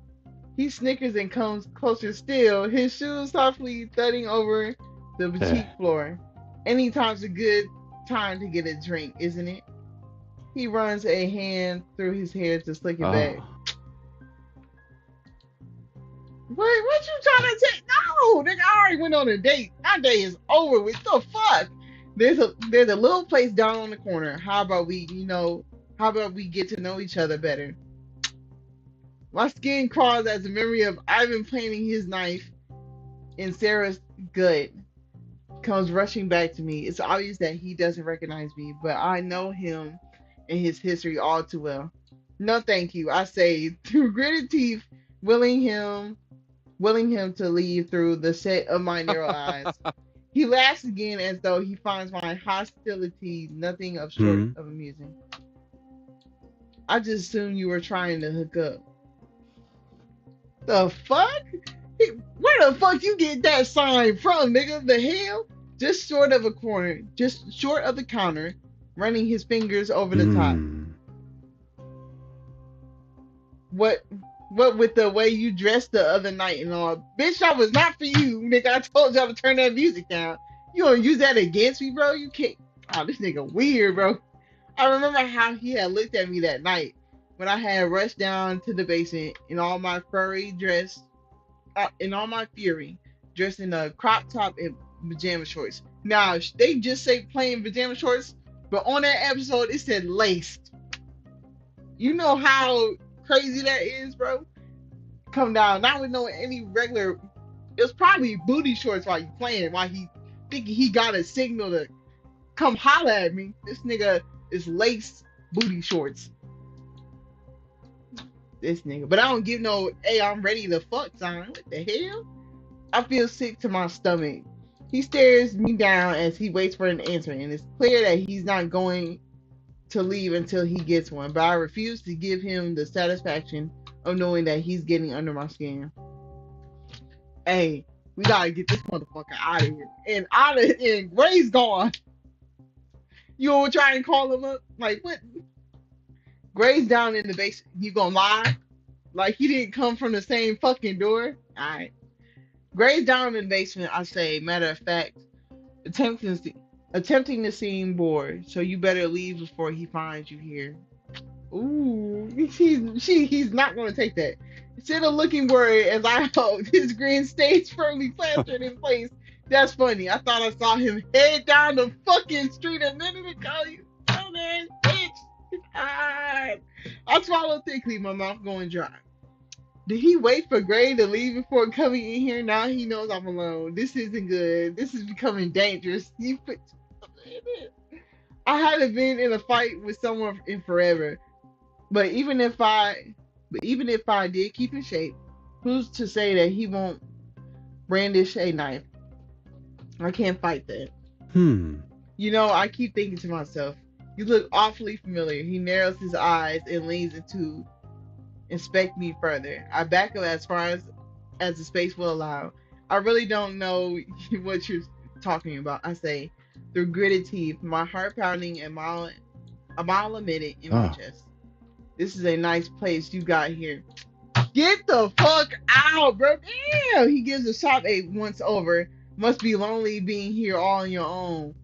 He snickers and comes closer still, his shoes softly thudding over the boutique floor. Anytime's a good time to get a drink, isn't it? He runs a hand through his hair to slick it back. Oh. What you trying to take? No, nigga, I already went on a date. My day is over with. The fuck? There's a little place down on the corner. How about we get to know each other better? My skin crawls as the memory of Ivan planting his knife in Sarah's gut comes rushing back to me. It's obvious that he doesn't recognize me, but I know him and his history all too well. No, thank you, I say through gritted teeth, willing him, willing him to leave through the set of my narrow eyes. He laughs again as though he finds my hostility nothing of short Hmm. of amusing. I just assumed you were trying to hook up. The fuck? Where the fuck you get that sign from, nigga? The hell? Just short of the counter, running his fingers over the top. Hmm. What what with the way you dressed the other night and all? Bitch, that was not for you, nigga. I told y'all to turn that music down. You gonna use that against me, bro? You can't. Oh, this nigga weird, bro. I remember how he had looked at me that night when I had rushed down to the basement in all my fury, dressed in a crop top and pajama shorts. Now they just say plain pajama shorts, but on that episode it said laced. You know how crazy that is, bro? Come down, not with no any regular. It was probably booty shorts while you playing, while he thinking he got a signal to come holler at me. This nigga is laced booty shorts. This nigga, but I don't give no. Hey, I'm ready to fuck sign. What the hell? I feel sick to my stomach. He stares me down as he waits for an answer, and it's clear that he's not going. to leave until he gets one, but I refuse to give him the satisfaction of knowing that he's getting under my skin. Hey, we gotta get this motherfucker out of here. And Gray's gone. You gonna try and call him up? Like what? Gray's down in the basement. You gonna lie? Like he didn't come from the same fucking door? Alright. Gray's down in the basement, I say, matter of fact, attempting to, attempting to seem bored, so you better leave before he finds you here. Ooh, he's not gonna take that. Instead of looking worried as I hope his grin stays firmly plastered in place. That's funny. I thought I saw him head down the fucking street a minute ago. You dumbass bitch. Ah. I swallowed thickly, my mouth going dry. Did he wait for Gray to leave before coming in here? Now he knows I'm alone. This isn't good. This is becoming dangerous. You put I haven't been in a fight with someone in forever. But even if I did keep in shape, who's to say that he won't brandish a knife? I can't fight that. Hmm. You know, I keep thinking to myself, you look awfully familiar. He narrows his eyes and leans into inspect me further. I back up as far as the space will allow. I really don't know what you're talking about. I say, through gritted teeth, my heart pounding a mile a minute in my Ah. chest. This is a nice place you got here. Get the fuck out, bro. Damn. He gives a shop a once over. Must be lonely being here all on your own.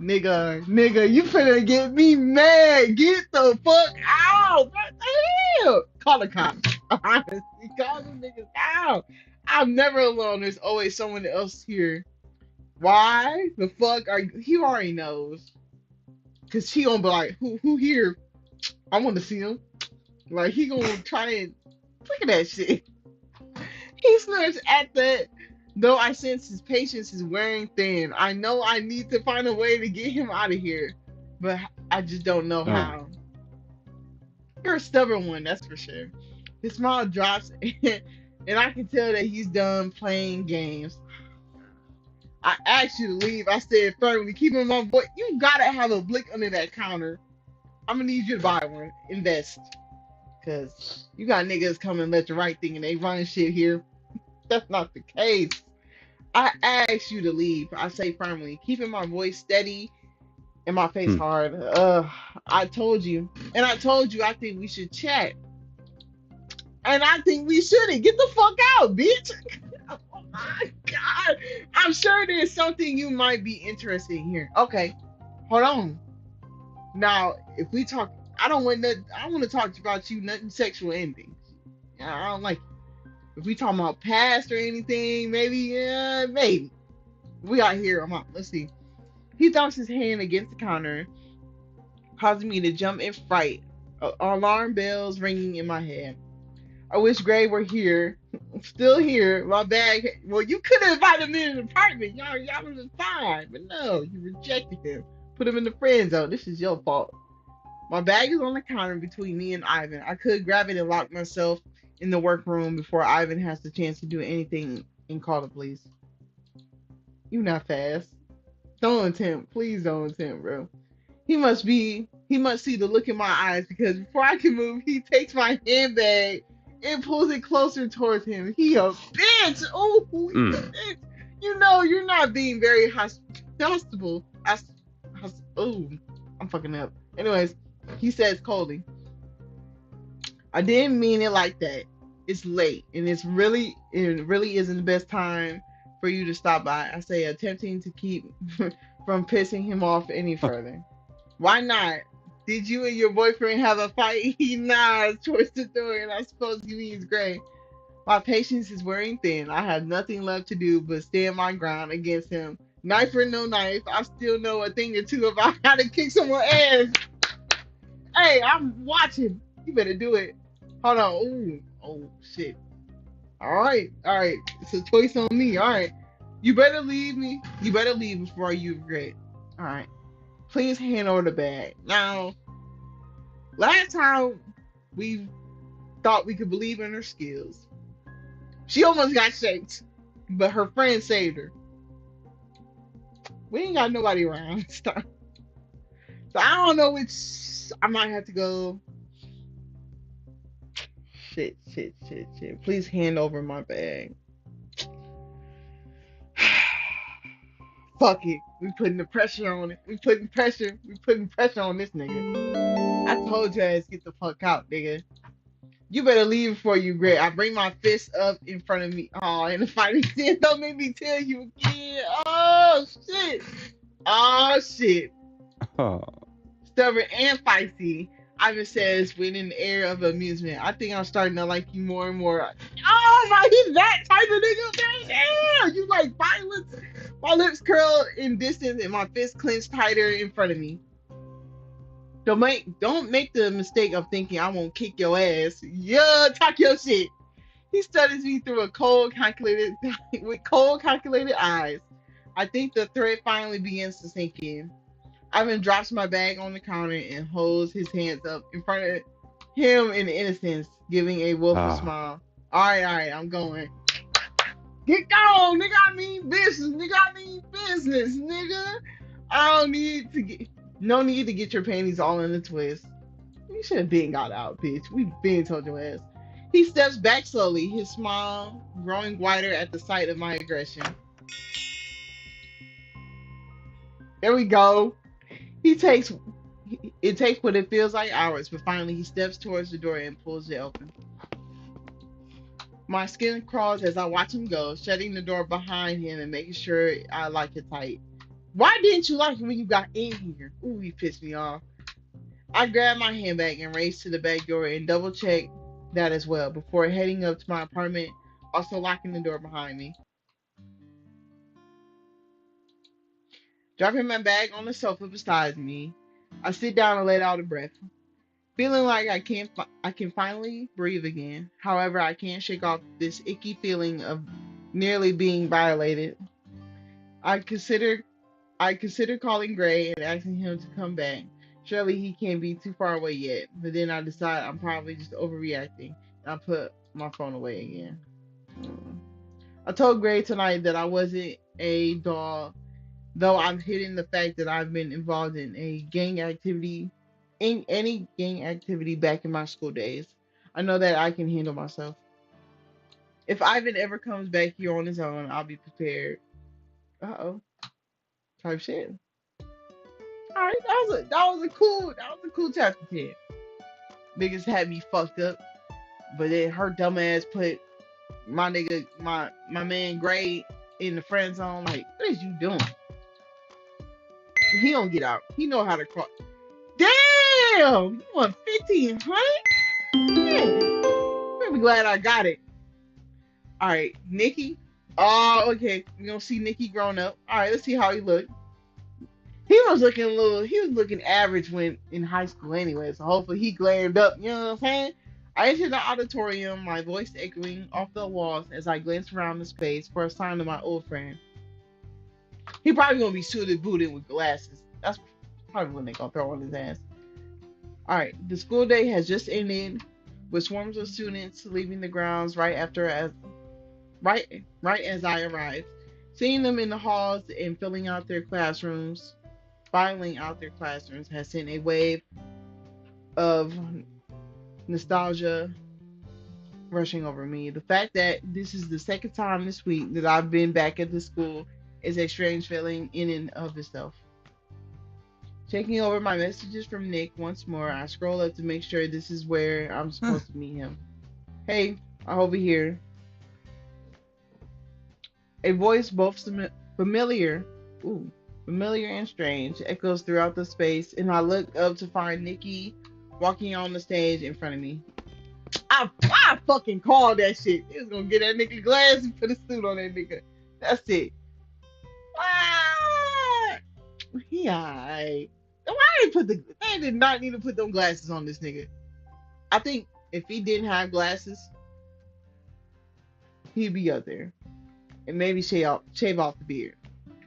Nigga, you finna get me mad. Get the fuck out. What the hell? Call the cops. Honestly, call them niggas out. I'm never alone. There's always someone else here. Why the fuck are you? He already knows. Cause she gonna be like, who here? I want to see him. Like he gonna try and look at that shit. He snorts at that. Though I sense his patience is wearing thin. I know I need to find a way to get him out of here, but I just don't know Ah. how. You're a stubborn one, that's for sure. His smile drops, and I can tell that he's done playing games. I asked you to leave. I said firmly, keeping my voice. You gotta have a blick under that counter. I'm gonna need you to buy one. Invest. Cause you got niggas coming left and right thinking they run shit here. That's not the case. I asked you to leave. I say firmly, keeping my voice steady and my face Hmm. hard. I told you. And I told you I think we should chat. And I think we shouldn't. Get the fuck out, bitch. Oh my god. I'm sure there's something you might be interested in here. Okay. Hold on. Now, if we talk I don't want nothing, I don't want to talk about you nothing sexual ending. I don't like if we talking about past or anything, maybe, yeah, maybe. We out here. I'm out. Let's see. He thumps his hand against the counter, causing me to jump in fright. Alarm bells ringing in my head. I wish Gray were here. Still here. My bag. Well, you could have invited him in an apartment. Y'all would have been fine. But no, you rejected him. Put him in the friend zone. This is your fault. My bag is on the counter between me and Ivan. I could grab it and lock myself in the workroom before Ivan has the chance to do anything and call the police. You not fast. Don't attempt. Please don't attempt, bro. He must see the look in my eyes because before I can move, he takes my handbag and pulls it closer towards him. He a bitch. Oh, he a Hmm. bitch. You know, you're not being very hospitable. Oh, I'm fucking up. Anyways, he says coldly, I didn't mean it like that. It's late and it really isn't the best time for you to stop by. I say, attempting to keep from pissing him off any further. Why not? Did you and your boyfriend have a fight? He nods towards the door, and I suppose he means Gray. My patience is wearing thin. I have nothing left to do but stand my ground against him. Knife or no knife, I still know a thing or two about how to kick someone's ass. Hey, I'm watching. You better do it. Hold on. Ooh. Oh, shit. All right. It's a choice on me. All right. You better leave me. You better leave before you regret. All right. Please hand over the bag. Now, last time we thought we could believe in her skills, she almost got shaked, but her friend saved her. We ain't got nobody around this time. So I don't know which. I might have to go. Shit, shit, shit, shit. Please hand over my bag. Fuck it. We putting the pressure on it. We putting pressure. We putting pressure on this nigga. I told your ass get the fuck out, nigga. You better leave before you regret. I bring my fist up in front of me. Oh, and the fighting scene don't make me tell you again. Oh shit. Oh shit. Oh, Stubborn and feisty. Ivan says with an air of amusement. I think I'm starting to like you more and more. Oh my, he's that type of nigga. Damn, you like violence. My lips curl in distance and my fist clenched tighter in front of me. Don't make the mistake of thinking I won't kick your ass. Yeah, talk your shit. He studies me through a cold, calculated with cold, calculated eyes. I think the threat finally begins to sink in. Ivan drops my bag on the counter and holds his hands up in front of him in innocence, giving a willful ah, smile. All right, I'm going. Get going, nigga. I mean business, nigga. I mean business, nigga. I don't need to get. No need to get your panties all in a twist. You should have been got out, bitch. We been told your ass. He steps back slowly, his smile growing wider at the sight of my aggression. There we go. He takes it takes what it feels like hours, but finally he steps towards the door and pulls it open. My skin crawls as I watch him go, shutting the door behind him and making sure I like it tight. Why didn't you like it when you got in here? Ooh, he pissed me off. I grab my handbag and race to the back door and double check that as well before heading up to my apartment, also locking the door behind me. Dropping my bag on the sofa beside me, I sit down and let out a breath, feeling like I can finally breathe again. However, I can't shake off this icky feeling of nearly being violated. I consider I consider calling Gray and asking him to come back. Surely he can't be too far away yet. But then I decide I'm probably just overreacting. And I put my phone away again. Mm. I told Gray tonight that I wasn't a dog, though I'm hiding the fact that I've been involved in any gang activity back in my school days. I know that I can handle myself. If Ivan ever comes back here on his own, I'll be prepared. Uh oh, type shit. All right, that was a cool chapter 10. Niggas had me fucked up, but then her dumb ass put my man Gray in the friend zone. Like, what is you doing? He don't get out. He know how to cross. Damn, you want 1,500? Yeah, I'm glad I got it. All right, Nikki. Oh, okay. We gonna see Nikki grown up. All right, let's see how he look. He was looking average when in high school anyway, so hopefully he glammed up, you know what I'm saying? I entered the auditorium, my voice echoing off the walls as I glanced around the space for a sign of my old friend. He probably gonna be suited booted with glasses. That's probably when they gonna throw on his ass. Alright, the school day has just ended with swarms of students leaving the grounds right as I arrived. Seeing them in the halls and filing out their classrooms has sent a wave of nostalgia rushing over me. The fact that this is the second time this week that I've been back at the school is a strange feeling in and of itself. Checking over my messages from Nick once more, I scroll up to make sure this is where I'm supposed to meet him. Hey, I'm over here. A voice both familiar, ooh, familiar and strange, echoes throughout the space, and I look up to find Nikki walking on the stage in front of me. I fucking called that shit. He was gonna get that nigga glass and put a suit on that nigga. That's it. Ah, he alright. Why they did not need to put them glasses on this nigga. I think if he didn't have glasses, he'd be up there. And maybe shave off the beard.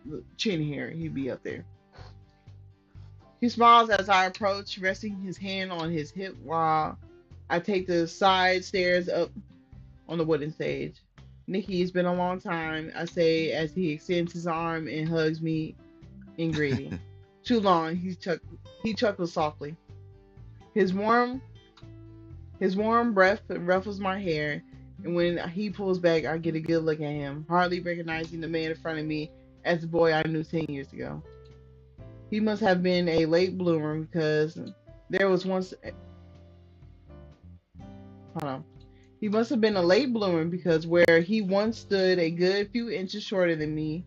The chin hair, he'd be up there. He smiles as I approach, resting his hand on his hip while I take the side stairs up on the wooden stage. Nikki, it's been a long time, I say as he extends his arm and hugs me in greeting. Too long, He chuckles softly. His warm his warm breath ruffles my hair, and when he pulls back, I get a good look at him, hardly recognizing the man in front of me as the boy I knew 10 years ago. He must have been a late bloomer because there was once. Hold on. He must have been a late bloomer because where he once stood a good few inches shorter than me,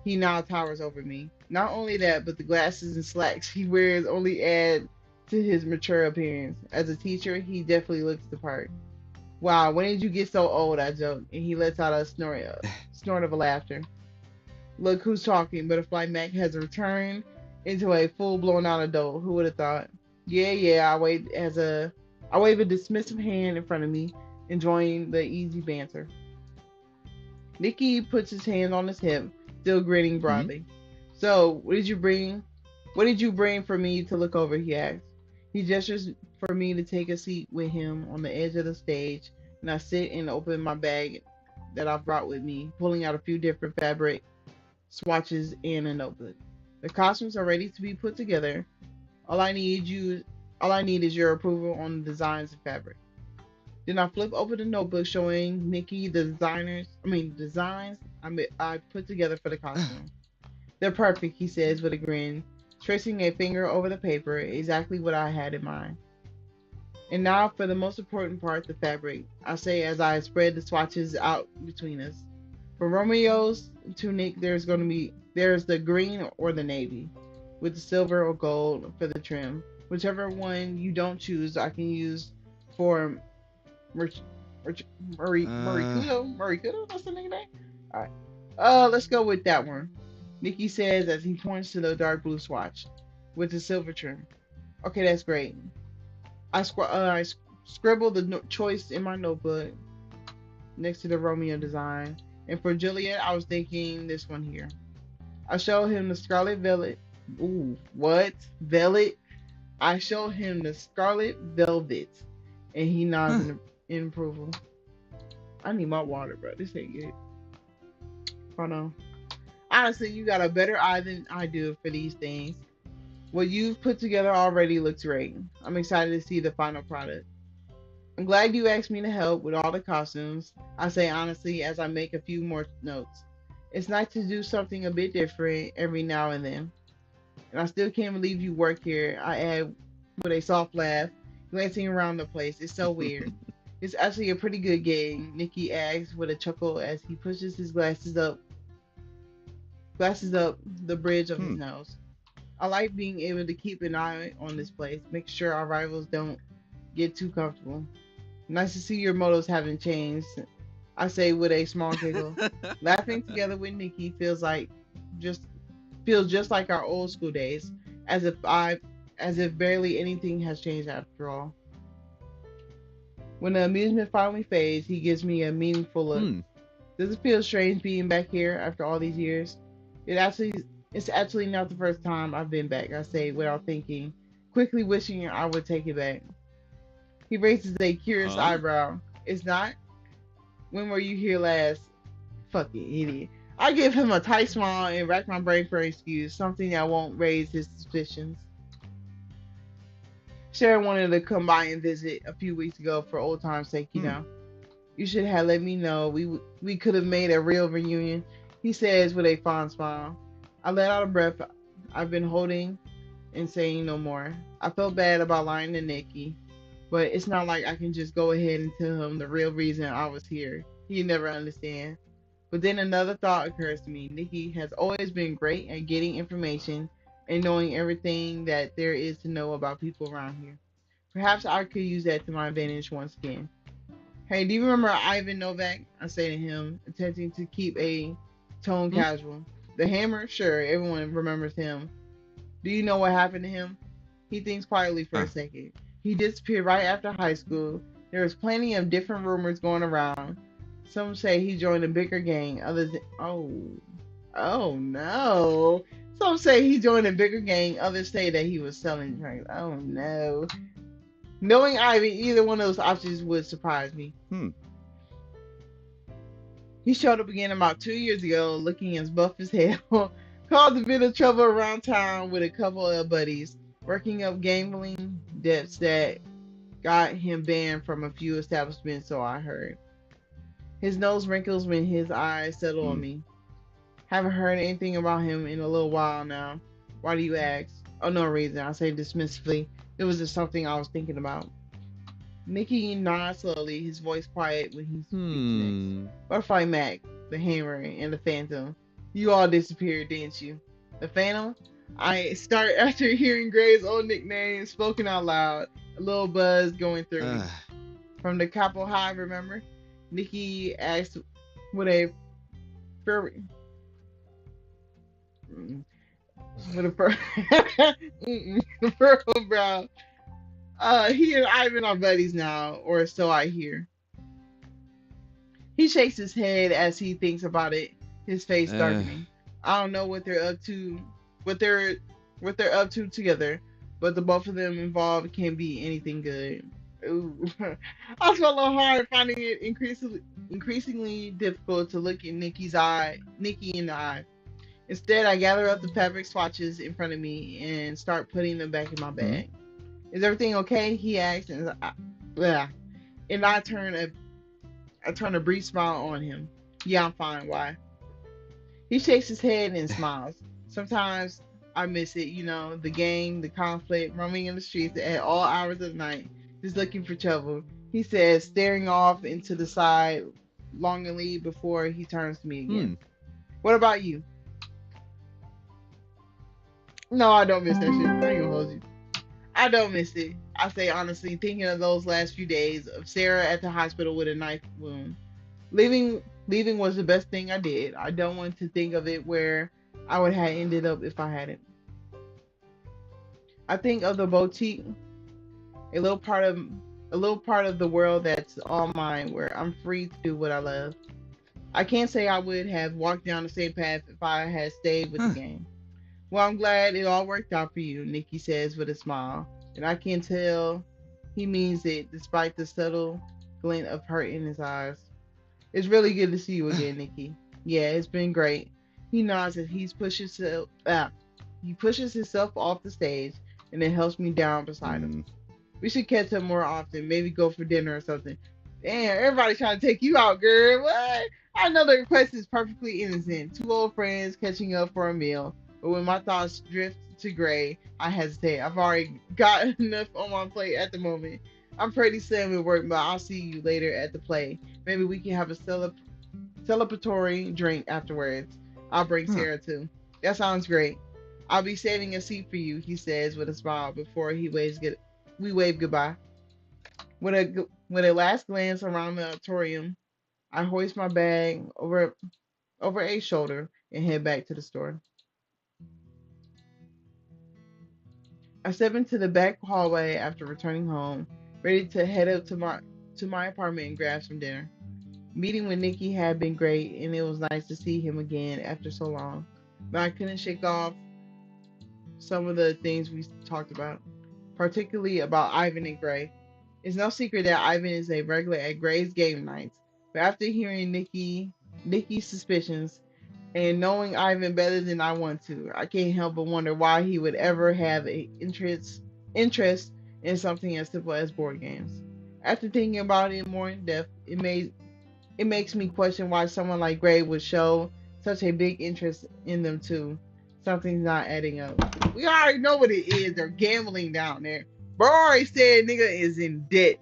he now towers over me. Not only that, but the glasses and slacks he wears only add to his mature appearance. As a teacher, he definitely looks the part. Wow, when did you get so old? I joke, and he lets out a snort of laughter. Look who's talking. Butterfly Mac has returned into a full blown out adult. Who would have thought? Yeah, yeah. I wave a dismissive hand in front of me, enjoying the easy banter. Nicky puts his hand on his hip, still grinning Hmm? broadly. So, what did you bring? What did you bring for me to look over? He asks. He gestures for me to take a seat with him on the edge of the stage, and I sit and open my bag that I've brought with me, pulling out a few different fabric swatches and a notebook. The costumes are ready to be put together. All I need you, all I need is your approval on the designs and fabric. Then I flip open the notebook showing Nikki the designs I put together for the costume. They're perfect, he says with a grin, tracing a finger over the paper, exactly what I had in mind. And now for the most important part, the fabric, I say as I spread the swatches out between us. For Romeo's tunic, there's the green or the navy, with the silver or gold for the trim. Whichever one you don't choose, I can use for Merch, Uh, Marikudo. Marikudo, that's the nickname. All right. Let's go with that one. Nikki says as he points to the dark blue swatch with the silver trim. Okay, that's great. I scribble the choice in my notebook next to the Romeo design. And for Juliet, I was thinking this one here. I show him the scarlet velvet. Ooh, what? Velvet? I show him the scarlet velvet, and he nods huh. in approval. I need my water, bro. This ain't good. Hold on. Honestly, you got a better eye than I do for these things. What you've put together already looks great. I'm excited to see the final product. I'm glad you asked me to help with all the costumes. I say honestly as I make a few more notes. It's nice to do something a bit different every now and then. And I still can't believe you work here, I add with a soft laugh, glancing around the place. It's so weird. It's actually a pretty good gig, Nikki asks with a chuckle as he pushes his glasses up the bridge of his Hmm. nose. I like being able to keep an eye on this place, make sure our rivals don't get too comfortable. Nice to see your motives haven't changed, I say with a small giggle. Laughing together with Nikki just feels just like our old school days, as if I as if barely anything has changed after all. When the amusement finally fades, he gives me a meaningful look. Hmm. Does it feel strange being back here after all these years? It actually it's actually not the first time I've been back, I say without thinking, quickly wishing I would take it back. He raises a curious Huh? eyebrow. It's not? When were you here last? Fucking idiot. I give him a tight smile and rack my brain for an excuse, something that won't raise his suspicions. Sharon wanted to come by and visit a few weeks ago for old time's sake, you Hmm. know. You should have let me know. We could have made a real reunion, he says with a fond smile. I let out a breath I've been holding and saying no more. I felt bad about lying to Nikki, but it's not like I can just go ahead and tell him the real reason I was here. He'd never understand. But then another thought occurs to me. Nikki has always been great at getting information and knowing everything that there is to know about people around here. Perhaps I could use that to my advantage once again. Hey, do you remember Ivan Novak? I say to him, attempting to keep a tone Hmm? casual. The hammer? Sure, everyone remembers him. Do you know what happened to him? He thinks quietly for a Huh. second. He disappeared right after high school. There was plenty of different rumors going around. Some say he joined a bigger gang. Oh no. Some say he joined a bigger gang. Others say that he was selling drugs. Oh no. Knowing Ivy, either one of those options would surprise me. Hmm. He showed up again about 2 years ago, looking as buff as hell. Caused a bit of trouble around town with a couple of buddies. working up gambling debts that got him banned from a few establishments, so I heard. His nose wrinkles when his eyes settle on Hmm. me. Haven't heard anything about him in a little while now. Why do you ask? Oh, no reason. I say dismissively. It was just something I was thinking about. Nicky nods slowly, his voice quiet when he speaks next. Hmm. Butterfly Mac, the Hammer, and the Phantom. You all disappeared, didn't you? The Phantom? I start after hearing Gray's old nickname spoken out loud, a little buzz going through me. Ah. From the Capo High, remember? Nikki asked with a furry, with a fur, furrowed brow. He and Ivan are buddies now, or so I hear. He shakes his head as he thinks about it, his face Uh. darkening. I don't know what they're what they're up to together, but the both of them involved can be anything good. Ooh. I felt a little hard finding it increasingly difficult to look in Nikki in the eye. Instead, I gather up the fabric swatches in front of me and start putting them back in my Hmm. bag. Is everything okay? He asks, yeah. And I turn a brief smile on him. Yeah, I'm fine. Why? He shakes his head and smiles. Sometimes I miss it, the gang, the conflict, roaming in the streets at all hours of the night, just looking for trouble. He says, staring off into the side longingly before he turns to me Hmm. again. What about you? No, I don't miss that shit. I ain't gonna hold you. I don't miss it. I say honestly, thinking of those last few days of Sarah at the hospital with a knife wound. Leaving was the best thing I did. I don't want to think of it where I would have ended up if I hadn't. I think of the boutique, a little part of a little part of the world that's all mine, where I'm free to do what I love. I can't say I would have walked down the same path if I had stayed with the Huh. game. Well, I'm glad it all worked out for you, Nikki says with a smile, and I can tell he means it despite the subtle glint of hurt in his eyes. It's really good to see you again, Nikki. Yeah, it's been great. He nods as he pushes himself off the stage and then helps me down beside him. Hmm. We should catch up more often. Maybe go for dinner or something. Damn, everybody's trying to take you out, girl. What? I know the request is perfectly innocent. Two old friends catching up for a meal. But when my thoughts drift to gray, I hesitate. I've already got enough on my plate at the moment. I'm pretty slim at work, but I'll see you later at the play. Maybe we can have a celebratory drink afterwards. I'll bring Huh. Sarah too. That sounds great. I'll be saving a seat for you, he says with a smile before we wave goodbye. With a last glance around the auditorium, I hoist my bag over a shoulder and head back to the store. I step into the back hallway after returning home, ready to head up to my apartment and grab some dinner. Meeting with Nikki had been great, and it was nice to see him again after so long. But I couldn't shake off some of the things we talked about, particularly about Ivan and Gray. It's no secret that Ivan is a regular at Gray's game nights, but after hearing Nikki's suspicions and knowing Ivan better than I want to, I can't help but wonder why he would ever have a interest in something as simple as board games. After thinking about it more in depth, it makes me question why someone like Gray would show such a big interest in them too. Something's not adding up. We already know what it is. They're gambling down there. Bro already said nigga is in debt.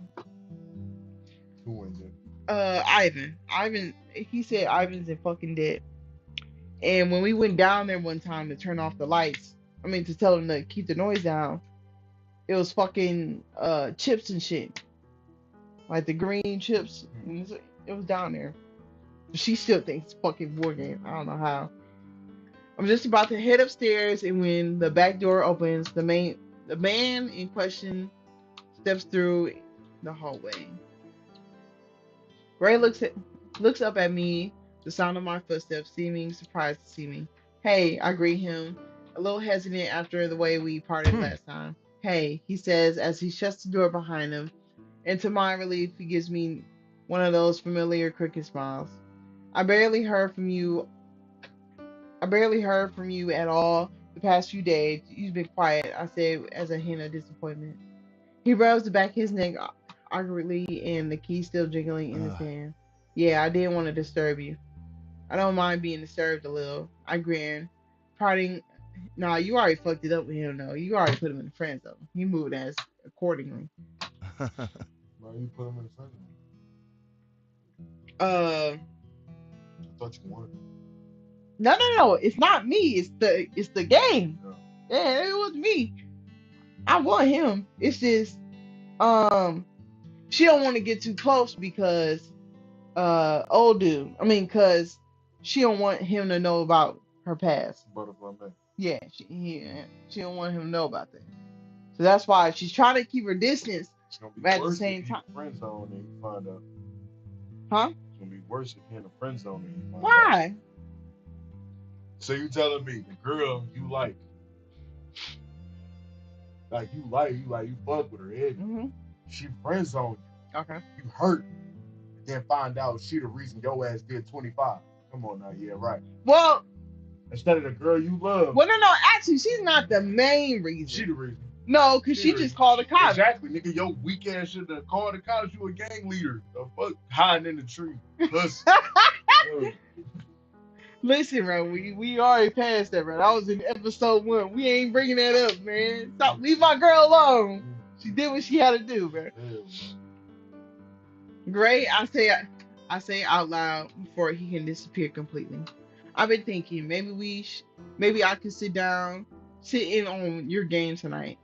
Who wins it? Ivan. He said Ivan's in fucking debt. And when we went down there one time to turn off the lights, I mean to tell them to keep the noise down, it was fucking chips and shit. Like the green chips. It was down there. She still thinks it's fucking board game. I don't know how. I'm just about to head upstairs, and when the back door opens, the man in question steps through the hallway. Ray looks up at me, the sound of my footsteps, seeming surprised to see me. Hey, I greet him, a little hesitant after the way we parted Hmm. last time. Hey, he says as he shuts the door behind him, and to my relief, he gives me one of those familiar cricket smiles. I barely heard from you I barely heard from you at all the past few days. You've been quiet, I said as a hint of disappointment. He rubs the back of his neck awkwardly and the key still jingling in his hand. Yeah, I didn't want to disturb you. I don't mind being disturbed a little. I grin. Parting. Nah, you already fucked it up with him, though. You already put him in the friend zone. He moved as accordingly. Why you put him in the front? Uh, I thought you wanted him. no. It's not me. It's the game. No. Yeah, it was me. I want him. It's just um, she don't want to get too close because old dude. I mean, cause she don't want him to know about her past. Butterfly man. Yeah, she don't want him to know about that. So that's why she's trying to keep her distance, It's gonna be but at the worse if same he in time, the friend zone and you find out. huh? It's gonna be worse if he in the friend zone and you find out. Why? So you telling me the girl you like you fuck with her head, Hmm. she friend zoned Okay. you hurt, then find out she the reason your ass did 25. Come on now, yeah, right. Well, Instead of the girl you love, no. Actually, she's not the main she reason. the reason. No, because She she the just reason. called the cops. Exactly, nigga. Your weak ass should have called the cops. You a gang leader. The fuck hiding in the tree. Plus, Listen, bro, we already passed that, bro. That was in episode 1. We ain't bringing that up, man. Stop, leave my girl alone. She did what she had to do, bro. hell, Gray, I say out loud before he can disappear completely. I've been thinking maybe I could sit in on your game tonight.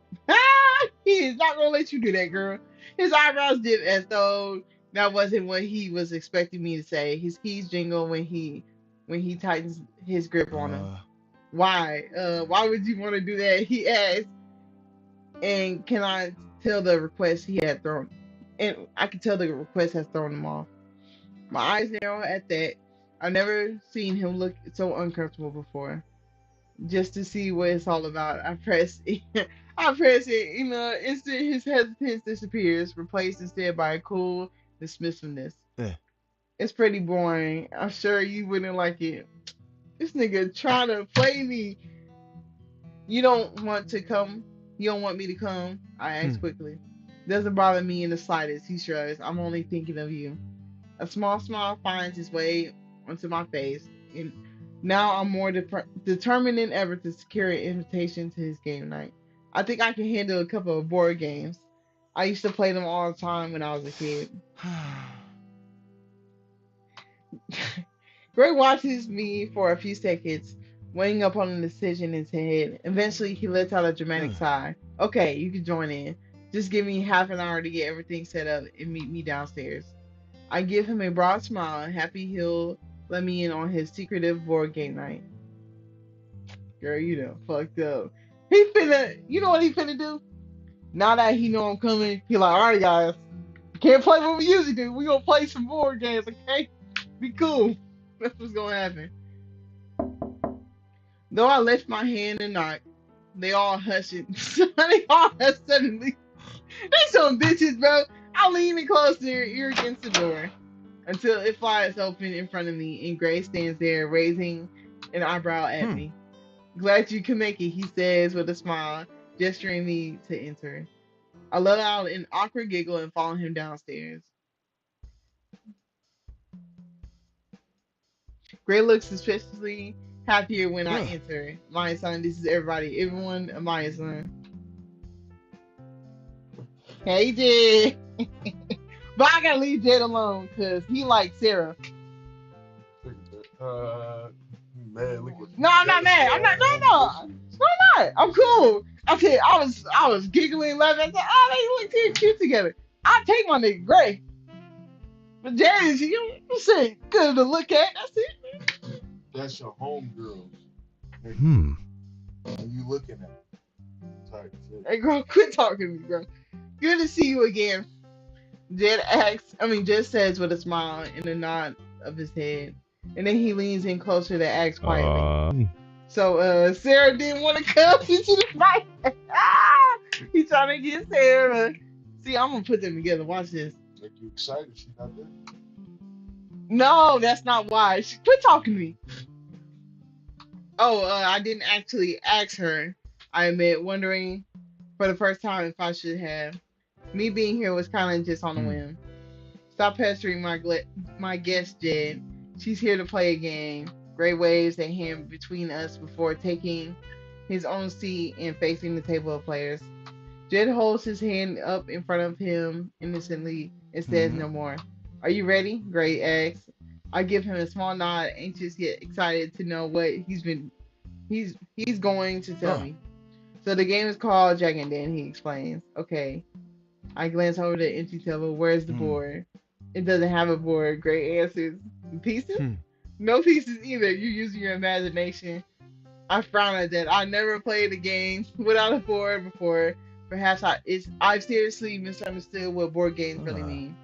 He is not gonna let you do that, girl. His eyebrows dip as though that wasn't what he was expecting me to say. His keys jingle when he tightens his grip on him. Why? Why would you want to do that? He asked, and can I tell the request he had thrown? And I can tell the request has thrown him off. My eyes narrow at that. I've never seen him look so uncomfortable before. Just to see what it's all about, I press I press it. Instant his hesitance disappears, replaced instead by a cool dismissiveness. Yeah. It's pretty boring. I'm sure you wouldn't like it. This nigga trying to play me. You don't want to come? You don't want me to come? I asked quickly. Doesn't bother me in the slightest, he shrugs. I'm only thinking of you. A small smile finds its way onto my face, and now I'm more determined than ever to secure an invitation to his game night. I think I can handle a couple of board games. I used to play them all the time when I was a kid. Gray watches me for a few seconds, weighing up on the decision in his head. Eventually, he lets out a dramatic sigh. Okay, you can join in. Just give me half an hour to get everything set up and meet me downstairs. I give him a broad smile, happy he'll let me in on his secretive board game night. Girl, you done fucked up. You know what he finna do? Now that he know I'm coming, he like, all right, guys, can't play what we usually do. We gonna play some board games, okay? Be cool. That's what's gonna happen. Though I lift my hand and knock, they all hush it. They all hush suddenly. They some bitches, bro. I lean in close to their ear against the door until it flies open in front of me, and Gray stands there, raising an eyebrow at me. Glad you can make it, he says with a smile, gesturing me to enter. I let out an awkward giggle and follow him downstairs. Gray looks suspiciously happier when I enter. My son, this is everybody. Everyone, my son. Hey, Jed. But I gotta leave Jed alone because he likes Sarah. Man, look at No, I'm not mad. I'm not. No. I'm not. I'm cool. I was giggling, laughing. I said, oh, they look too cute together. I take my nigga Gray. But Jed is you say good to look at. That's it. That's your homegirls. Hmm. And you looking at type shit. Hey, girl, quit talking to me, bro. Good to see you again. Jed says with a smile and a nod of his head. And then he leans in closer to ask quietly. So, Sarah didn't want to come into the fight. He's trying to get Sarah. See, I'm going to put them together. Watch this. Like you excited she's not there? No, that's not why. Quit talking to me. Oh, I didn't actually ask her. I admit, wondering for the first time if I should have. Me being here was kind of just on a Hmm. whim. Stop pestering my guest, Jed. She's here to play a game. Gray waves a hand between us before taking his own seat and facing the table of players. Jed holds his hand up in front of him innocently and says Hmm. no more. Are you ready? Gray asks. I give him a small nod, anxious yet excited to know what he's going to tell Oh. me. So the game is called Jack and Dan, he explains. Okay. I glance over the empty table. Where's the Hmm. board? It doesn't have a board. Gray answers. Pieces? Hmm. No pieces either. You're using your imagination. I frown at that. I never played a game without a board before. Perhaps I've seriously misunderstood what board games really Ah. mean.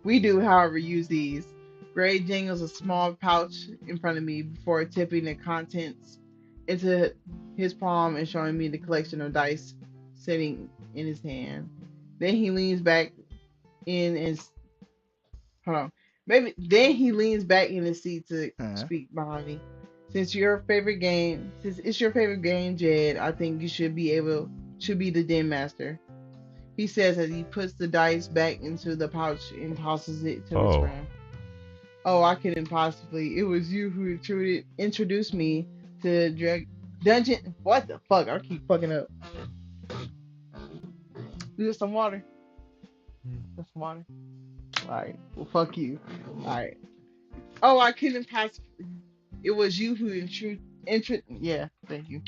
We do, however, use these. Gray jingles a small pouch in front of me before tipping the contents into his palm and showing me the collection of dice sitting in his hand. Then he leans back in and hold on. Maybe then he leans back in his seat to Uh. speak behind me. Since it's your favorite game, Jed, I think you should be the den master. He says as he puts the dice back into the pouch and tosses it to his Oh. friend. Oh, I couldn't possibly. It was you who introduced me to Dungeon. What the fuck? I keep fucking up. Do some water. Get some water. Alright. Well, fuck you. Alright. Oh, I couldn't possibly. It was you who Yeah, thank you.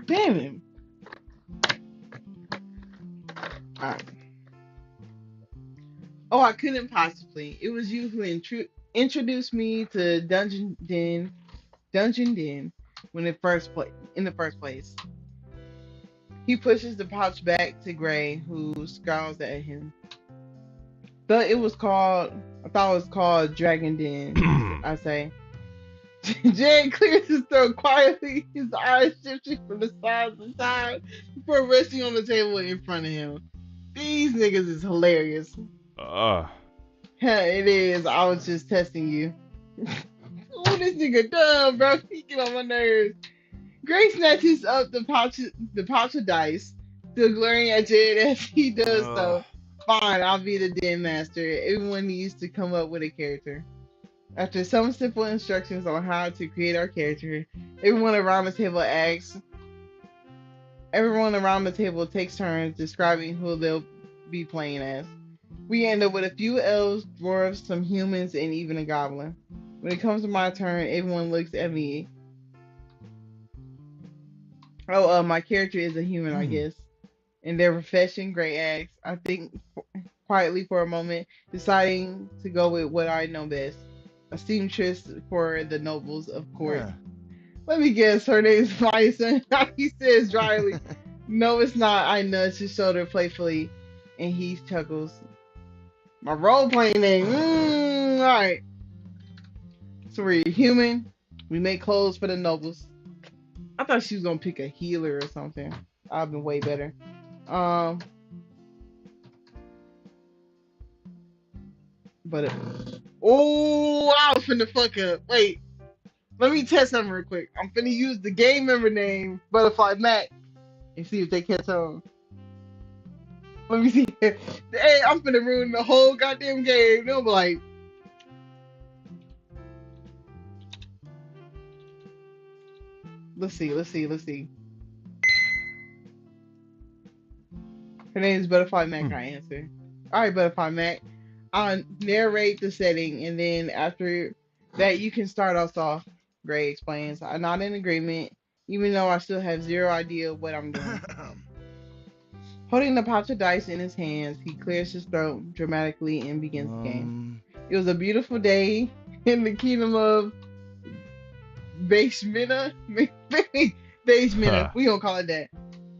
Damn it. Alright. Oh, I couldn't possibly. It was you who introduced me to Dungeon Den, in the first place. He pushes the pouch back to Gray, who scowls at him. I thought it was called Dragon Den. I say. Jay clears his throat quietly, his eyes shifting from the side to side before resting on the table in front of him. These niggas is hilarious. Ah. Hell, it is. I was just testing you. Oh, this nigga dumb, bro. He get on my nerves. Gray snatches up the pouch of dice, still glaring at Jed as he does Uh. so. Fine, I'll be the den master. Everyone needs to come up with a character. After some simple instructions on how to create our character, everyone around the table asks. Everyone around the table takes turns describing who they'll be playing as. We end up with a few elves, dwarves, some humans, and even a goblin. When it comes to my turn, everyone looks at me. Oh, my character is a human, I Hmm. guess. In their profession, Gray asks. I think quietly for a moment, deciding to go with what I know best. A seamstress for the nobles of court. Huh. Let me guess, her name's Maya. He says dryly. No, it's not. I nudge his shoulder playfully, and he chuckles. My role playing name. Alright. So we're human. We make clothes for the nobles. I thought she was gonna pick a healer or something. I've been way better. Um, but oh, I was finna fuck up. Wait, let me test something real quick. I'm finna use the game member name Butterfly Mac and see if they catch on. Let me see. Hey, I'm finna ruin the whole goddamn game. They'll be like, let's see. Her name is Butterfly Mac. Hmm. I answer. All right, Butterfly Mac. I'll narrate the setting, and then after that, you can start us off. Gray explains. I'm not in agreement, even though I still have zero idea what I'm doing. Holding the pouch of dice in his hands, he clears his throat dramatically and begins the game. um. It was a beautiful day in the kingdom of Basemina. Basemina. Huh. We gonna call it that.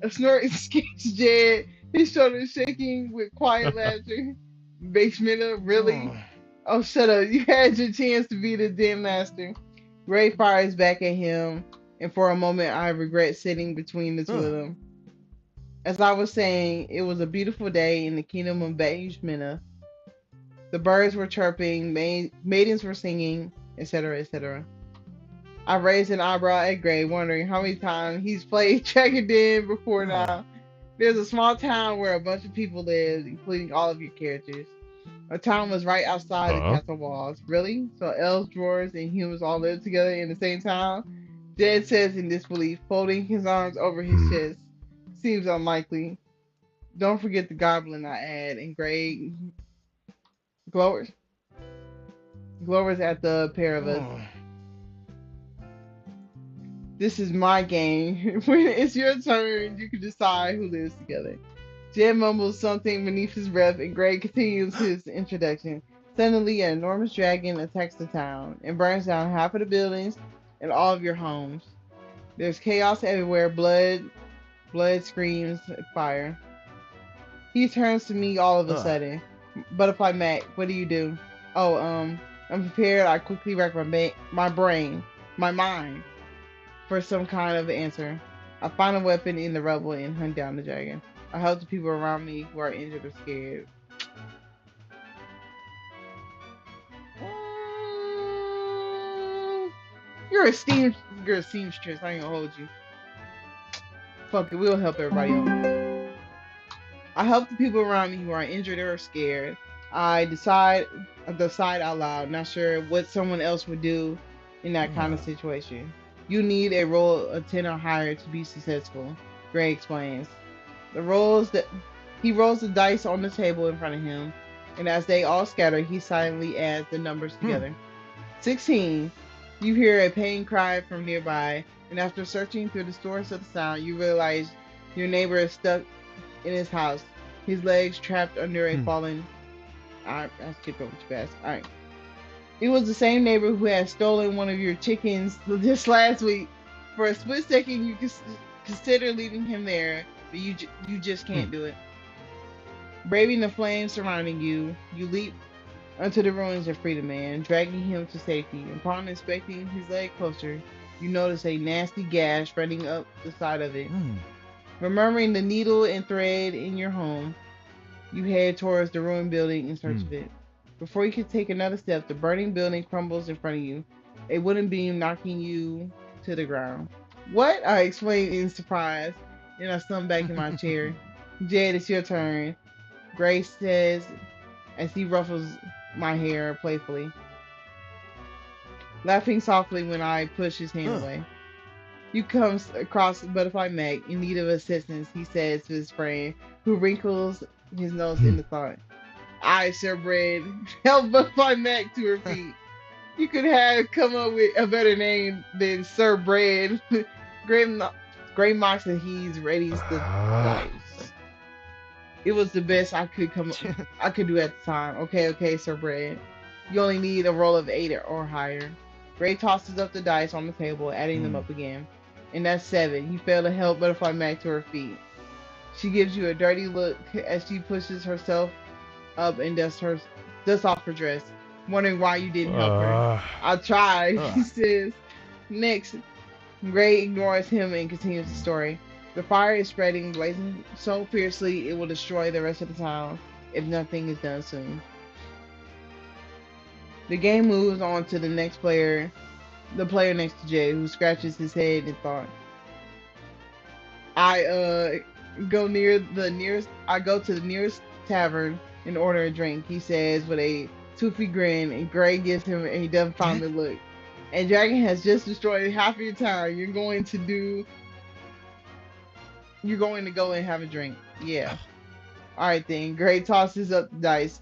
A snort escapes Jed, his shoulders shaking with quiet laughter. Basement, really? Oh. Oh, shut up. You had your chance to be the den master. Ray fires back at him, and for a moment I regret sitting between the two Huh. of them. As I was saying, it was a beautiful day in the kingdom of Baishmina. The birds were chirping, maidens were singing, etc., etc. I raised an eyebrow at Gray, wondering how many times he's played Check It In before Huh. now. There's a small town where a bunch of people live, including all of your characters. Our town was right outside the Huh? castle walls. Really? So elves, dwarves, and humans all live together in the same town? Jed says in disbelief, folding his arms over his Hmm. chest. Seems unlikely. Don't forget the goblin I add, and Gray glowers at the pair of us. Oh. This is my game. When it's your turn, you can decide who lives together. Jed mumbles something beneath his breath, and Gray continues his introduction. Suddenly, an enormous dragon attacks the town and burns down half of the buildings and all of your homes. There's chaos everywhere, blood screams, fire. He turns to me all of a Huh. sudden. Butterfly Mac, what do you do? Oh, I'm prepared. I quickly rack my brain, my mind, for some kind of answer. I find a weapon in the rubble and hunt down the dragon. I help the people around me who are injured or scared. Mm, You're a steam, you're a seamstress. I ain't gonna hold you. Fuck it, we'll help everybody else. I help the people around me who are injured or scared. I decide out loud, not sure what someone else would do in that kind of Huh. situation. You need a roll of 10 or higher to be successful, Gray explains. The rolls that he rolls the dice on the table in front of him, and as they all scatter, he silently adds the numbers Hmm. together. 16. You hear a pain cry from nearby, and after searching through the source of the sound, you realize your neighbor is stuck in his house, his legs trapped under a Hmm. fallen. I skipped over too fast. All right. It was the same neighbor who had stolen one of your chickens just last week. For a split second, you consider leaving him there, but you just Hmm. can't do it. Braving the flames surrounding you, you leap onto the ruins of Freedom Man, dragging him to safety. Upon inspecting his leg closer, you notice a nasty gash running up the side of it. Hmm. Remembering the needle and thread in your home, you head towards the ruined building in search Hmm. of it. Before you can take another step, the burning building crumbles in front of you, a wooden beam knocking you to the ground. What? I exclaimed in surprise, and I slumped back in my chair. Jed, it's your turn. Grace says as he ruffles my hair playfully, laughing softly when I push his hand Huh. away. You come across Butterfly Mac in need of assistance, he says to his friend, who wrinkles his nose in Hmm. the thought. I, Sir Bread, help Butterfly Mac to her feet. You could have come up with a better name than Sir Bread. Gray, Gray mocks and he's readies the Ah. dice. It was the best I could do at the time. Okay, okay, Sir Bread. You only need a roll of 8 or higher. Gray tosses up the dice on the table, adding them Hmm. up again. And that's 7. You fail to help Butterfly Mac to her feet. She gives you a dirty look as she pushes herself up and dusts off her dress, wondering why you didn't help her. Ah. I tried, he Huh. says. Next, Gray ignores him and continues the story. The fire is spreading, blazing so fiercely it will destroy the rest of the town if nothing is done soon. The game moves on to the player next to Jay, who scratches his head in thought. I go to the nearest tavern and order a drink, he says with a toothy grin, and Gray gives him a dumbfounded look. And Dragon has just destroyed half of your town. You're going to go and have a drink. Yeah. Alright then. Gray tosses up the dice.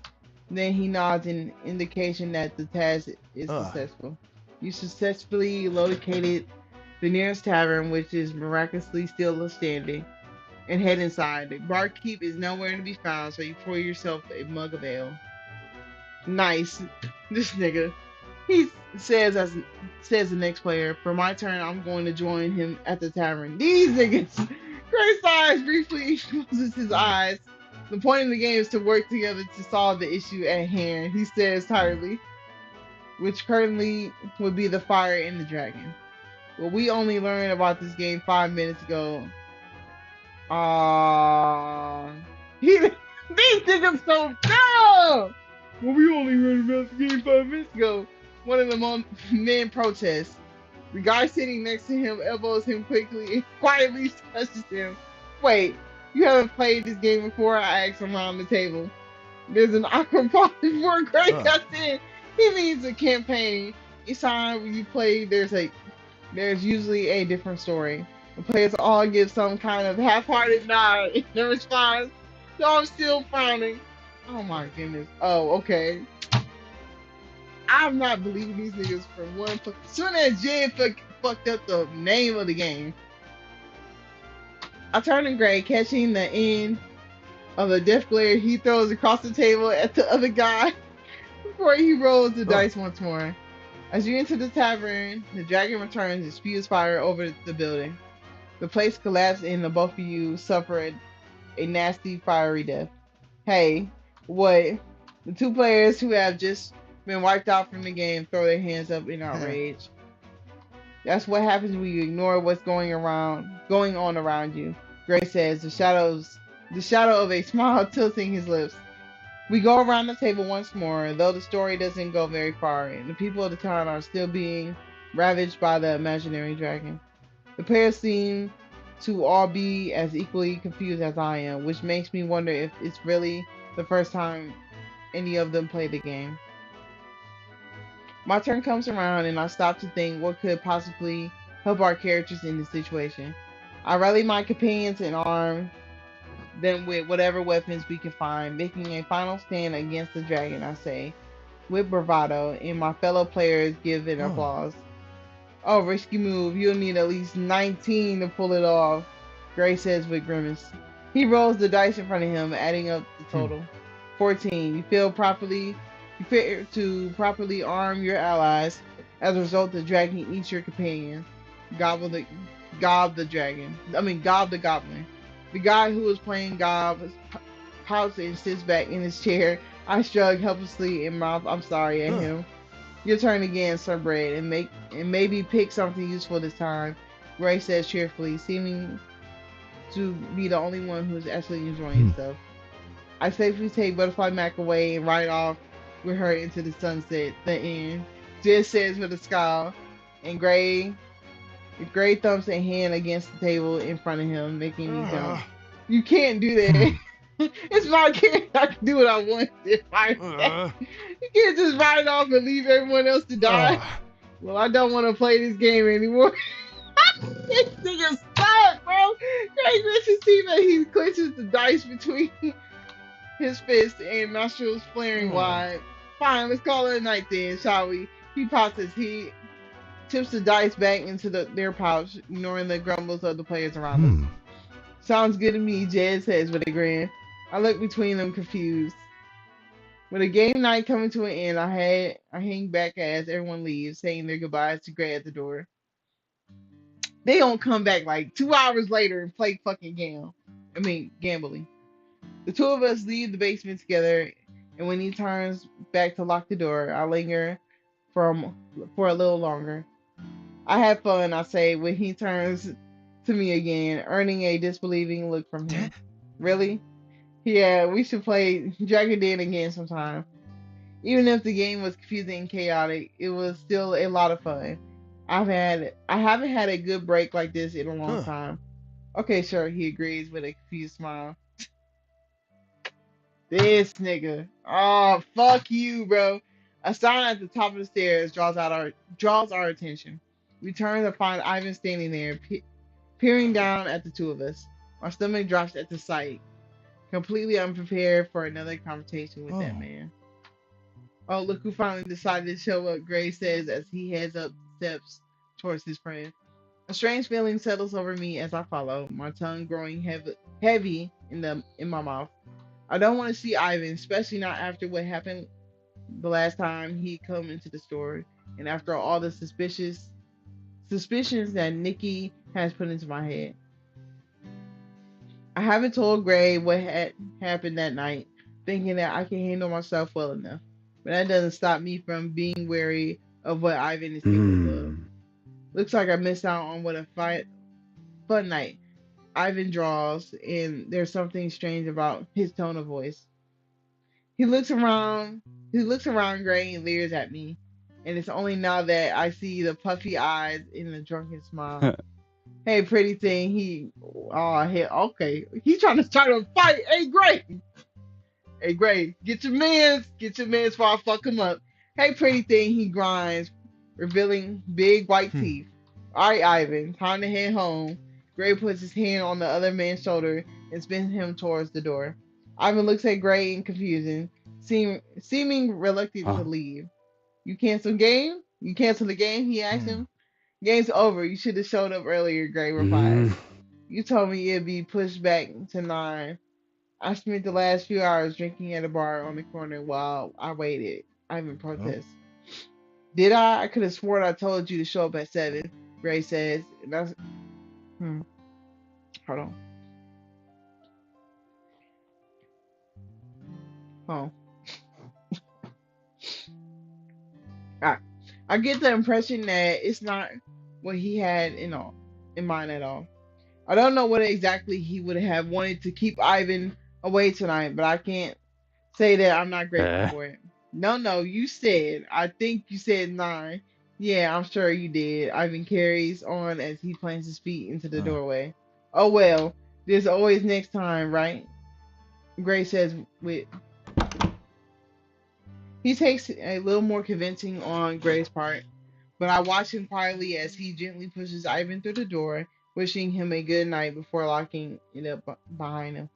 Then he nods in indication that the task is Huh. successful. You successfully located the nearest tavern, which is miraculously still standing, and head inside. The barkeep is nowhere to be found, so you pour yourself a mug of ale. Nice. This nigga. He says as says the next player, for my turn, I'm going to join him at the tavern. These niggas. Gray sighs briefly, closes his Hmm. eyes. The point of the game is to work together to solve the issue at hand, he says tiredly, which currently would be the fire and the dragon. Well, we only learned about this game 5 minutes ago. Uh he these niggas so dumb. Well, we only learned about the game 5 minutes ago. One of the men protests. The guy sitting next to him elbows him quickly and quietly touches him. Wait, you haven't played this game before? I asked around the table. There's an awkward pause before Gray Huh. cuts in. He means a campaign. Each time you play, there's usually a different story. The players all give some kind of half-hearted nod in their response. So I'm still frowning. Oh my goodness. Oh, okay. I'm not believing these niggas for one. Soon as Jed fucked up the name of the game, I turn to Gray, catching the end of the death glare he throws across the table at the other guy before he rolls the Huh. dice once more. As you enter the tavern, the dragon returns and spews fire over the building. The place collapses and the both of you suffer a nasty fiery death. Hey, what? The two players who have just been wiped out from the game throw their hands up in outrage. That's what happens when you ignore what's going on around you. Gray says, the shadow of a smile tilting his lips. We go around the table once more, though the story doesn't go very far, and the people of the town are still being ravaged by the imaginary dragon. The players seem to all be as equally confused as I am, which makes me wonder if it's really the first time any of them play the game. My turn comes around and I stop to think what could possibly help our characters in this situation. I rally my companions and arm them with whatever weapons we can find, making a final stand against the dragon, I say, with bravado, and my fellow players give it Huh. applause. Oh, risky move. You'll need at least 19 to pull it off, Gray says with grimace. He rolls the dice in front of him, adding up the Hmm. total. 14. You fail to properly arm your allies. As a result, the dragon eats your companion. Gobble the gob the dragon. I mean gob the goblin. The guy who was playing gob pouts and sits back in his chair. I shrug helplessly and mouth I'm sorry at Huh. him. Your turn again, Sir Bread, and maybe pick something useful this time, Gray says cheerfully, seeming to be the only one who is actually enjoying Hmm. himself. I safely take Butterfly Mac away and ride off with her into the sunset, the end. Jed says with a scowl, and Gray thumps a hand against the table in front of him, making me jump. Uh, You can't do hmm. that. It's my character. I can do what I want if I say. Uh, You can't just ride off and leave everyone else to die. uh, Well, I don't want to play this game anymore. This nigga stuck, bro. Craig Richards see that he clenches the dice between his fists and nostrils flaring uh, wide. Fine, let's call it a night then, shall we? He pops his heat, tips the dice back into their pouch, ignoring the grumbles of the players around us. hmm. Sounds good to me, Jed says with a grin. I look between them confused. With a game night coming to an end, I hang back as everyone leaves, saying their goodbyes to Gray at the door. They don't come back like 2 hours later and play fucking gambling. The two of us leave the basement together, and when he turns back to lock the door, I linger for for a little longer. I had fun, I say, when he turns to me again, earning a disbelieving look from Dad? him. Really? Yeah, we should play Dragon Den again sometime. Even if the game was confusing and chaotic, it was still a lot of fun. I haven't had a good break like this in a long Huh. time. Okay, sure, he agrees with a confused smile. This nigga. Oh, fuck you, bro. A sign at the top of the stairs draws our attention. We turn to find Ivan standing there, peering down at the two of us. My stomach drops at the sight, completely unprepared for another confrontation with that Oh. man. Oh, look who finally decided to show up, Gray says as he heads up the steps towards his friend. A strange feeling settles over me as I follow, my tongue growing heavy in my mouth. I don't want to see Ivan, especially not after what happened the last time he come into the store, and after all the suspicions that Nikki has put into my head. I haven't told Gray what had happened that night, thinking that I can handle myself well enough. But that doesn't stop me from being wary of what Ivan is capable of. Mm. Looks like I missed out on what a fun night Ivan draws, and there's something strange about his tone of voice. He looks around. He looks around Gray and leers at me, and it's only now that I see the puffy eyes and the drunken smile. Hey, pretty thing. Oh, hell, okay. He's trying to fight. Hey, Gray. Hey, Gray, get your mans before I fuck him up. Hey, pretty thing. He grinds, revealing big white Hmm. teeth. All right, Ivan, time to head home. Gray puts his hand on the other man's shoulder and spins him towards the door. Ivan looks at Gray in confusion, seeming reluctant to Huh? leave. You cancel game? You cancel the game? He asked Hmm. him. Game's over. You should have showed up earlier, Gray replies. Mm. You told me it'd be pushed back to 9. I spent the last few hours drinking at a bar on the corner while I waited. Ivan Oh. protests. Did I? I could have sworn I told you to show up at 7, Gray says. And that's, hmm, hold on. Oh. I get the impression that it's not what he had in mind at all. I don't know what exactly he would have wanted to keep Ivan away tonight, but I can't say that I'm not grateful Eh. for it. No, no, you said. I think you said 9. Yeah, I'm sure you did. Ivan carries on as he plants his feet into the Huh. doorway. Oh well, there's always next time, right? Gray says with he takes a little more convincing on Gray's part, but I watch him quietly as he gently pushes Ivan through the door, wishing him a good night before locking it up behind him.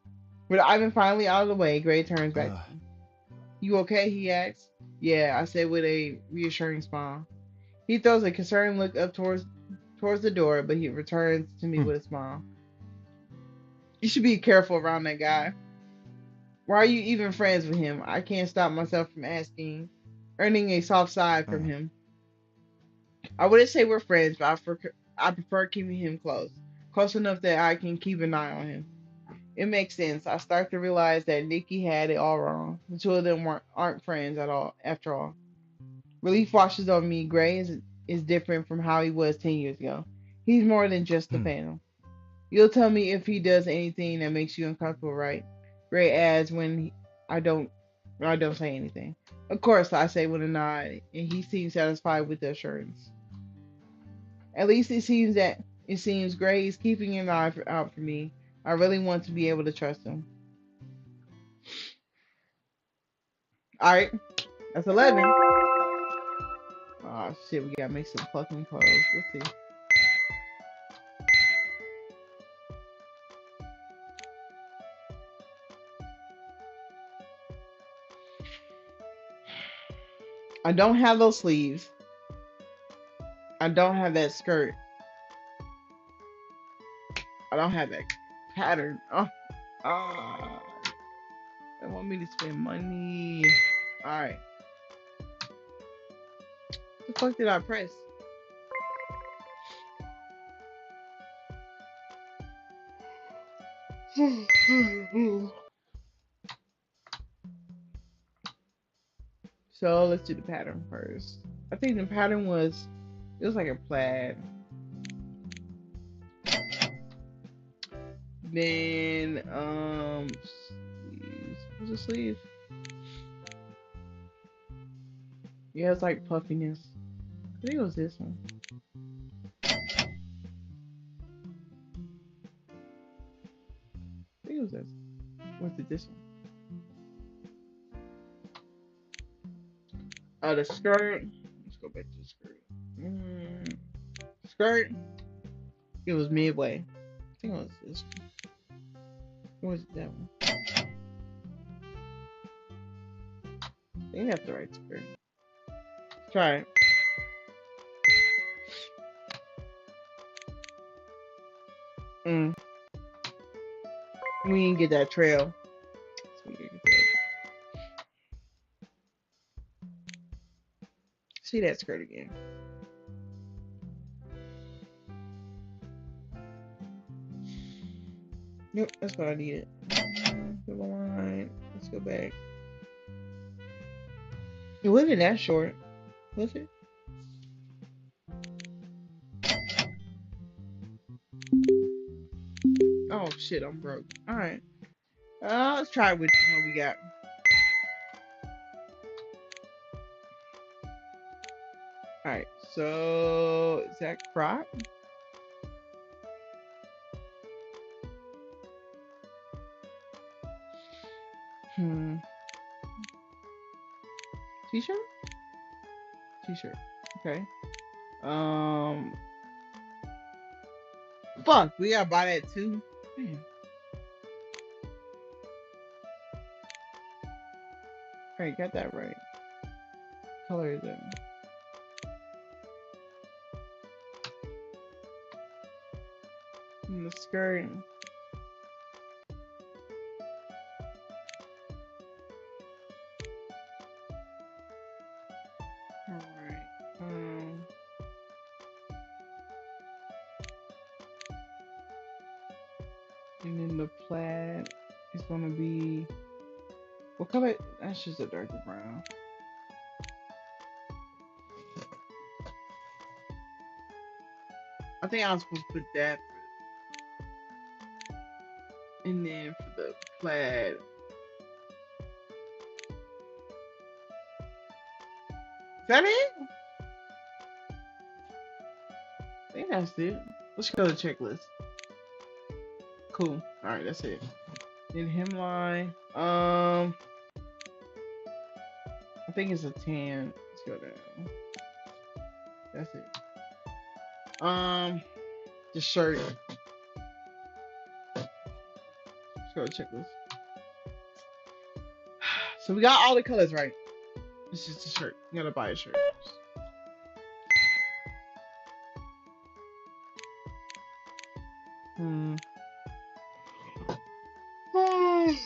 With Ivan finally out of the way, Gray turns back Uh, to me. You okay? He asks. Yeah, I said with a reassuring smile. He throws a concerned look up towards the door, but he returns to me hmm. with a smile. You should be careful around that guy. Why are you even friends with him? I can't stop myself from asking, earning a soft side from Uh, him. I wouldn't say we're friends, but I prefer keeping him close enough that I can keep an eye on him. It makes sense. I start to realize that Nikki had it all wrong. The two of them aren't friends at all, after all. Relief washes on me. Gray is different from how he was 10 years ago. He's more than just a hmm. panel. You'll tell me if he does anything that makes you uncomfortable, right? Gray adds I don't I don't say anything. Of course, I say with a nod, and he seems satisfied with the assurance. At least it seems Gray is keeping an eye out for me. I really want to be able to trust him. All right, that's 11. Oh shit, we gotta make some fucking clothes. Let's see. I don't have those sleeves. I don't have that skirt. I don't have that pattern. Oh, ah, they want me to spend money. All right, what the fuck did I press? So let's do the pattern first. I think the pattern was it was like a plaid. Then sleeves. What's the sleeve? Yeah, it's like puffiness. I think it was this one. I think it was this. What's it this one? Oh, the skirt. Let's go back to the skirt. Mm, skirt. It was midway. I think it was this one. Or was it that one? I think that's the right skirt. Let's try it. Mm. We didn't get that trail. So we didn't get that. See that skirt again. Nope, that's what I needed. Double line. Let's go back. It wasn't that short, was it? Oh shit, I'm broke. All right. Let's try with what we got. All right. So is that crop? Hmm. T-shirt. T-shirt. Okay. Um. Fuck. We gotta buy that too. Man. All right. Got that right. Color is it? The skirt. All right. And then the plaid is gonna be what color? That's just a darker brown. I think I was supposed to put that, and then for the plaid, is that it? I think that's it. Let's go to the checklist. Cool. All right, that's it. Then hemline. I think it's a tan. Let's go down. That's it. The shirt. Let's go to checklist. So we got all the colors right. It's just a shirt. You gotta buy a shirt. Hmm. Oh,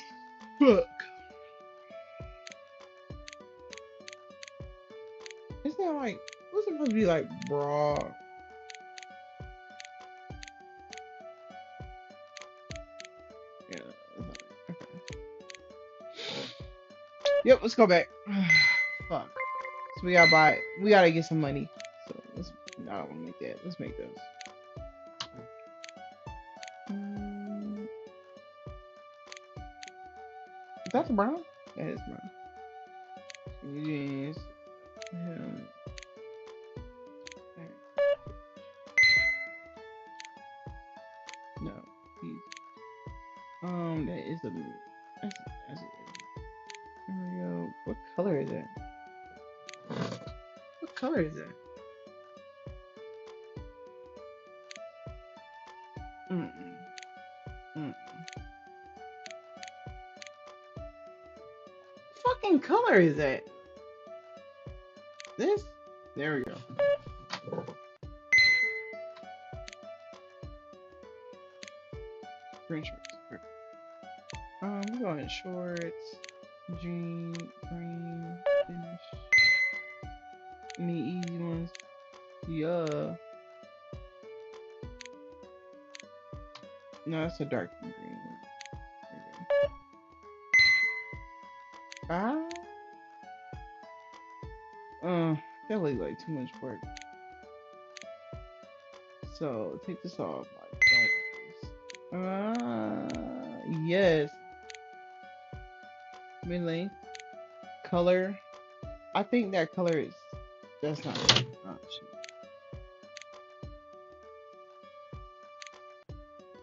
fuck. Isn't that like what's it supposed to be like bra? Yeah. Okay. Yep. Let's go back. Fuck. So we gotta buy. We gotta get some money. So let's. I don't want to make that. Let's make those. Is that the brown? That is brown. Jeans. Um, no. He's. That is a. That's there we go. What color is it? What color is it? Mm-mm. Mm-mm. Fucking color is that? This? There we go. Green shorts. Perfect. We're going shorts, jean, green, finish. Any easy ones? Yeah. No, that's a dark green. There we go. That looks like too much work. So take this off. I don't want this. Yes. Mid length. Color. I think that color is. That's not. Oh shit.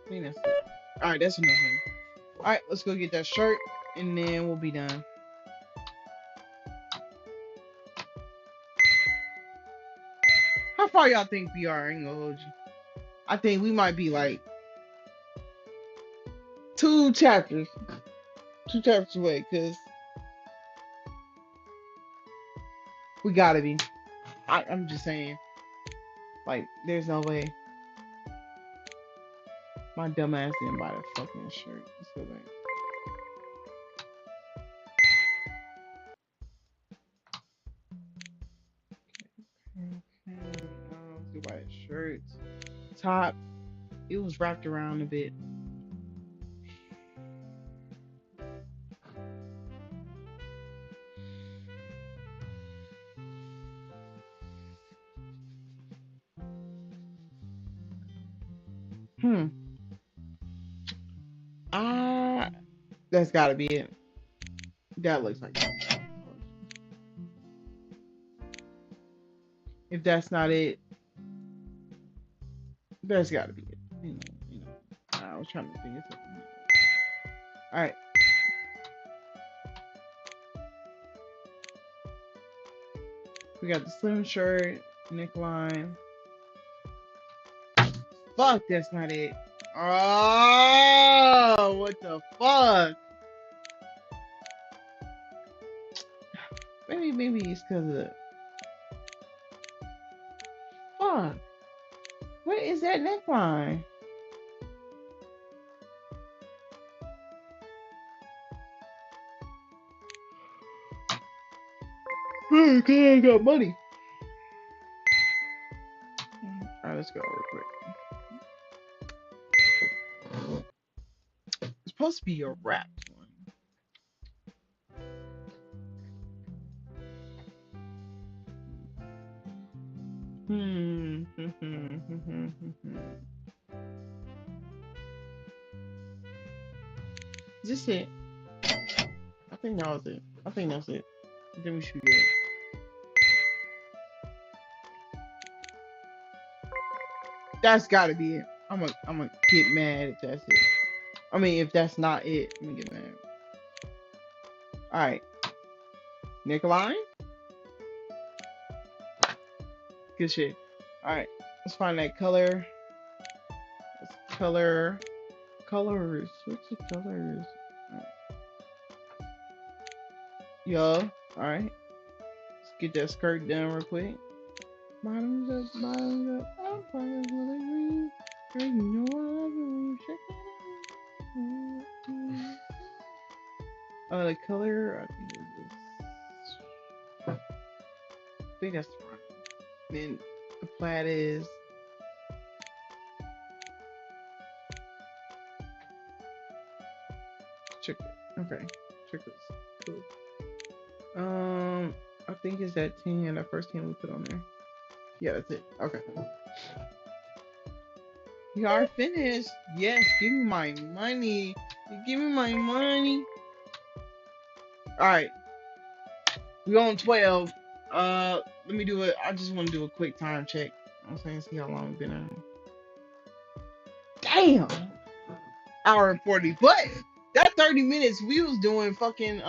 I think that's it. All right, that's enough. Honey. All right, let's go get that shirt, and then we'll be done. How far y'all think we are? I ain't gonna hold you. I think we might be like two chapters, two chapters away, cause we gotta be. I'm just saying, like, there's no way my dumb ass didn't buy the fucking shirt. Let's go back. Let's go buy a shirt. Top, it was wrapped around a bit. Hmm. Ah, that's gotta be it. That looks like it. If that's not it, that's gotta be it. You know. I was trying to think of something. All right. We got the slim shirt, neckline. Fuck, that's not it. Oh, what the fuck? Maybe it's because of the fuck. What is that neckline? Okay, I got money. All right, let's go real quick. It's supposed to be a wrapped one. Is this it? I think that was it. I think that's it. Then we should get it. That's gotta be it. I'm gonna get mad if that's it. I mean, if that's not it, I'm gonna get mad. All right, neckline. Good shit. All right, let's find that color. Let's colors. What's the colors? Yeah. All right. Let's get that skirt done real quick. Bottoms up, bottoms up. I'm fine with a green. Girl, you know I love it when you shake it. The color, I think is this. I think that's the front. Then the plaid is chicken. Okay, chickens. Cool. I think it's that 10, that first 10 we put on there. Yeah, that's it. Okay. You are finished. Yes, give me my money. Give me my money. Alright. We on 12. Let me do it. I just want to do a quick time check. I'm saying, see how long we've been on. Damn! Hour and 40. But that 30 minutes we was doing fucking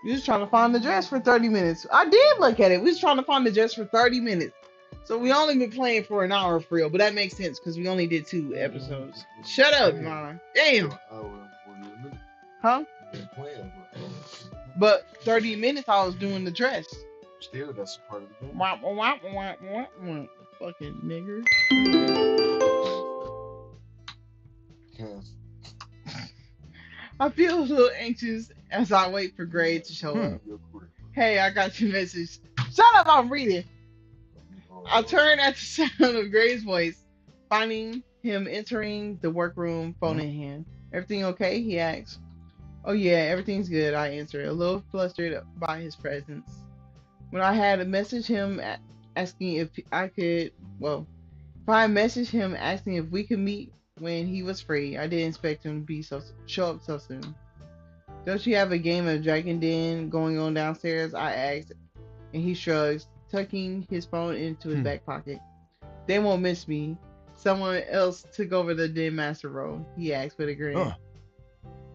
we was trying to find the dress for 30 minutes. I did look at it. We was trying to find the dress for 30 minutes. So we only been playing for an hour for real, but that makes sense because we only did 2 episodes. Shut up, man. Damn. Huh? But 30 minutes I was doing the dress. Still, that's part of the game. Fucking nigger. Yes. I feel a little anxious as I wait for Gray to show up. Hey, I got your message. Shut up, I'm reading. I turned at the sound of Gray's voice, finding him entering the workroom, phone in hand. Everything okay? He asked. Oh yeah, everything's good, I answered, a little flustered by his presence. When I had messaged him asking if I could, well, if I messaged him asking if we could meet when he was free, I didn't expect him to show up so soon. Don't you have a game of Dragon Den going on downstairs? I asked, and he shrugs, tucking his phone into his back pocket. They won't miss me. Someone else took over the Den Master role, he asked with a grin.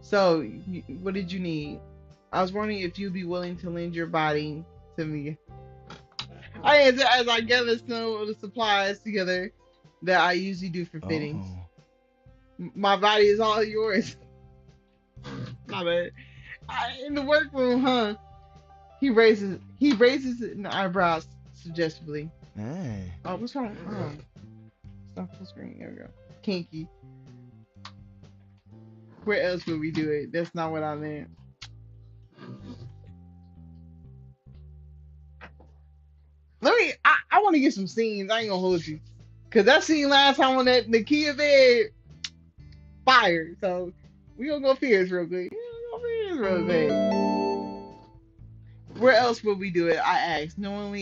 So, what did you need? I was wondering if you'd be willing to lend your body to me. I answered as I gathered some of the supplies together that I usually do for fittings. My body is all yours. My bad. In the workroom, huh? He raises an eyebrows suggestively. Hey. Oh, what's wrong? Oh, stop full screen. There we go. Kinky. Where else would we do it? That's not what I meant. I want to get some scenes. I ain't gonna hold you. Cause that scene last time on that Nakia bed, fire. So we gonna go Fierce real quick. Where else would we do it? I asked, knowing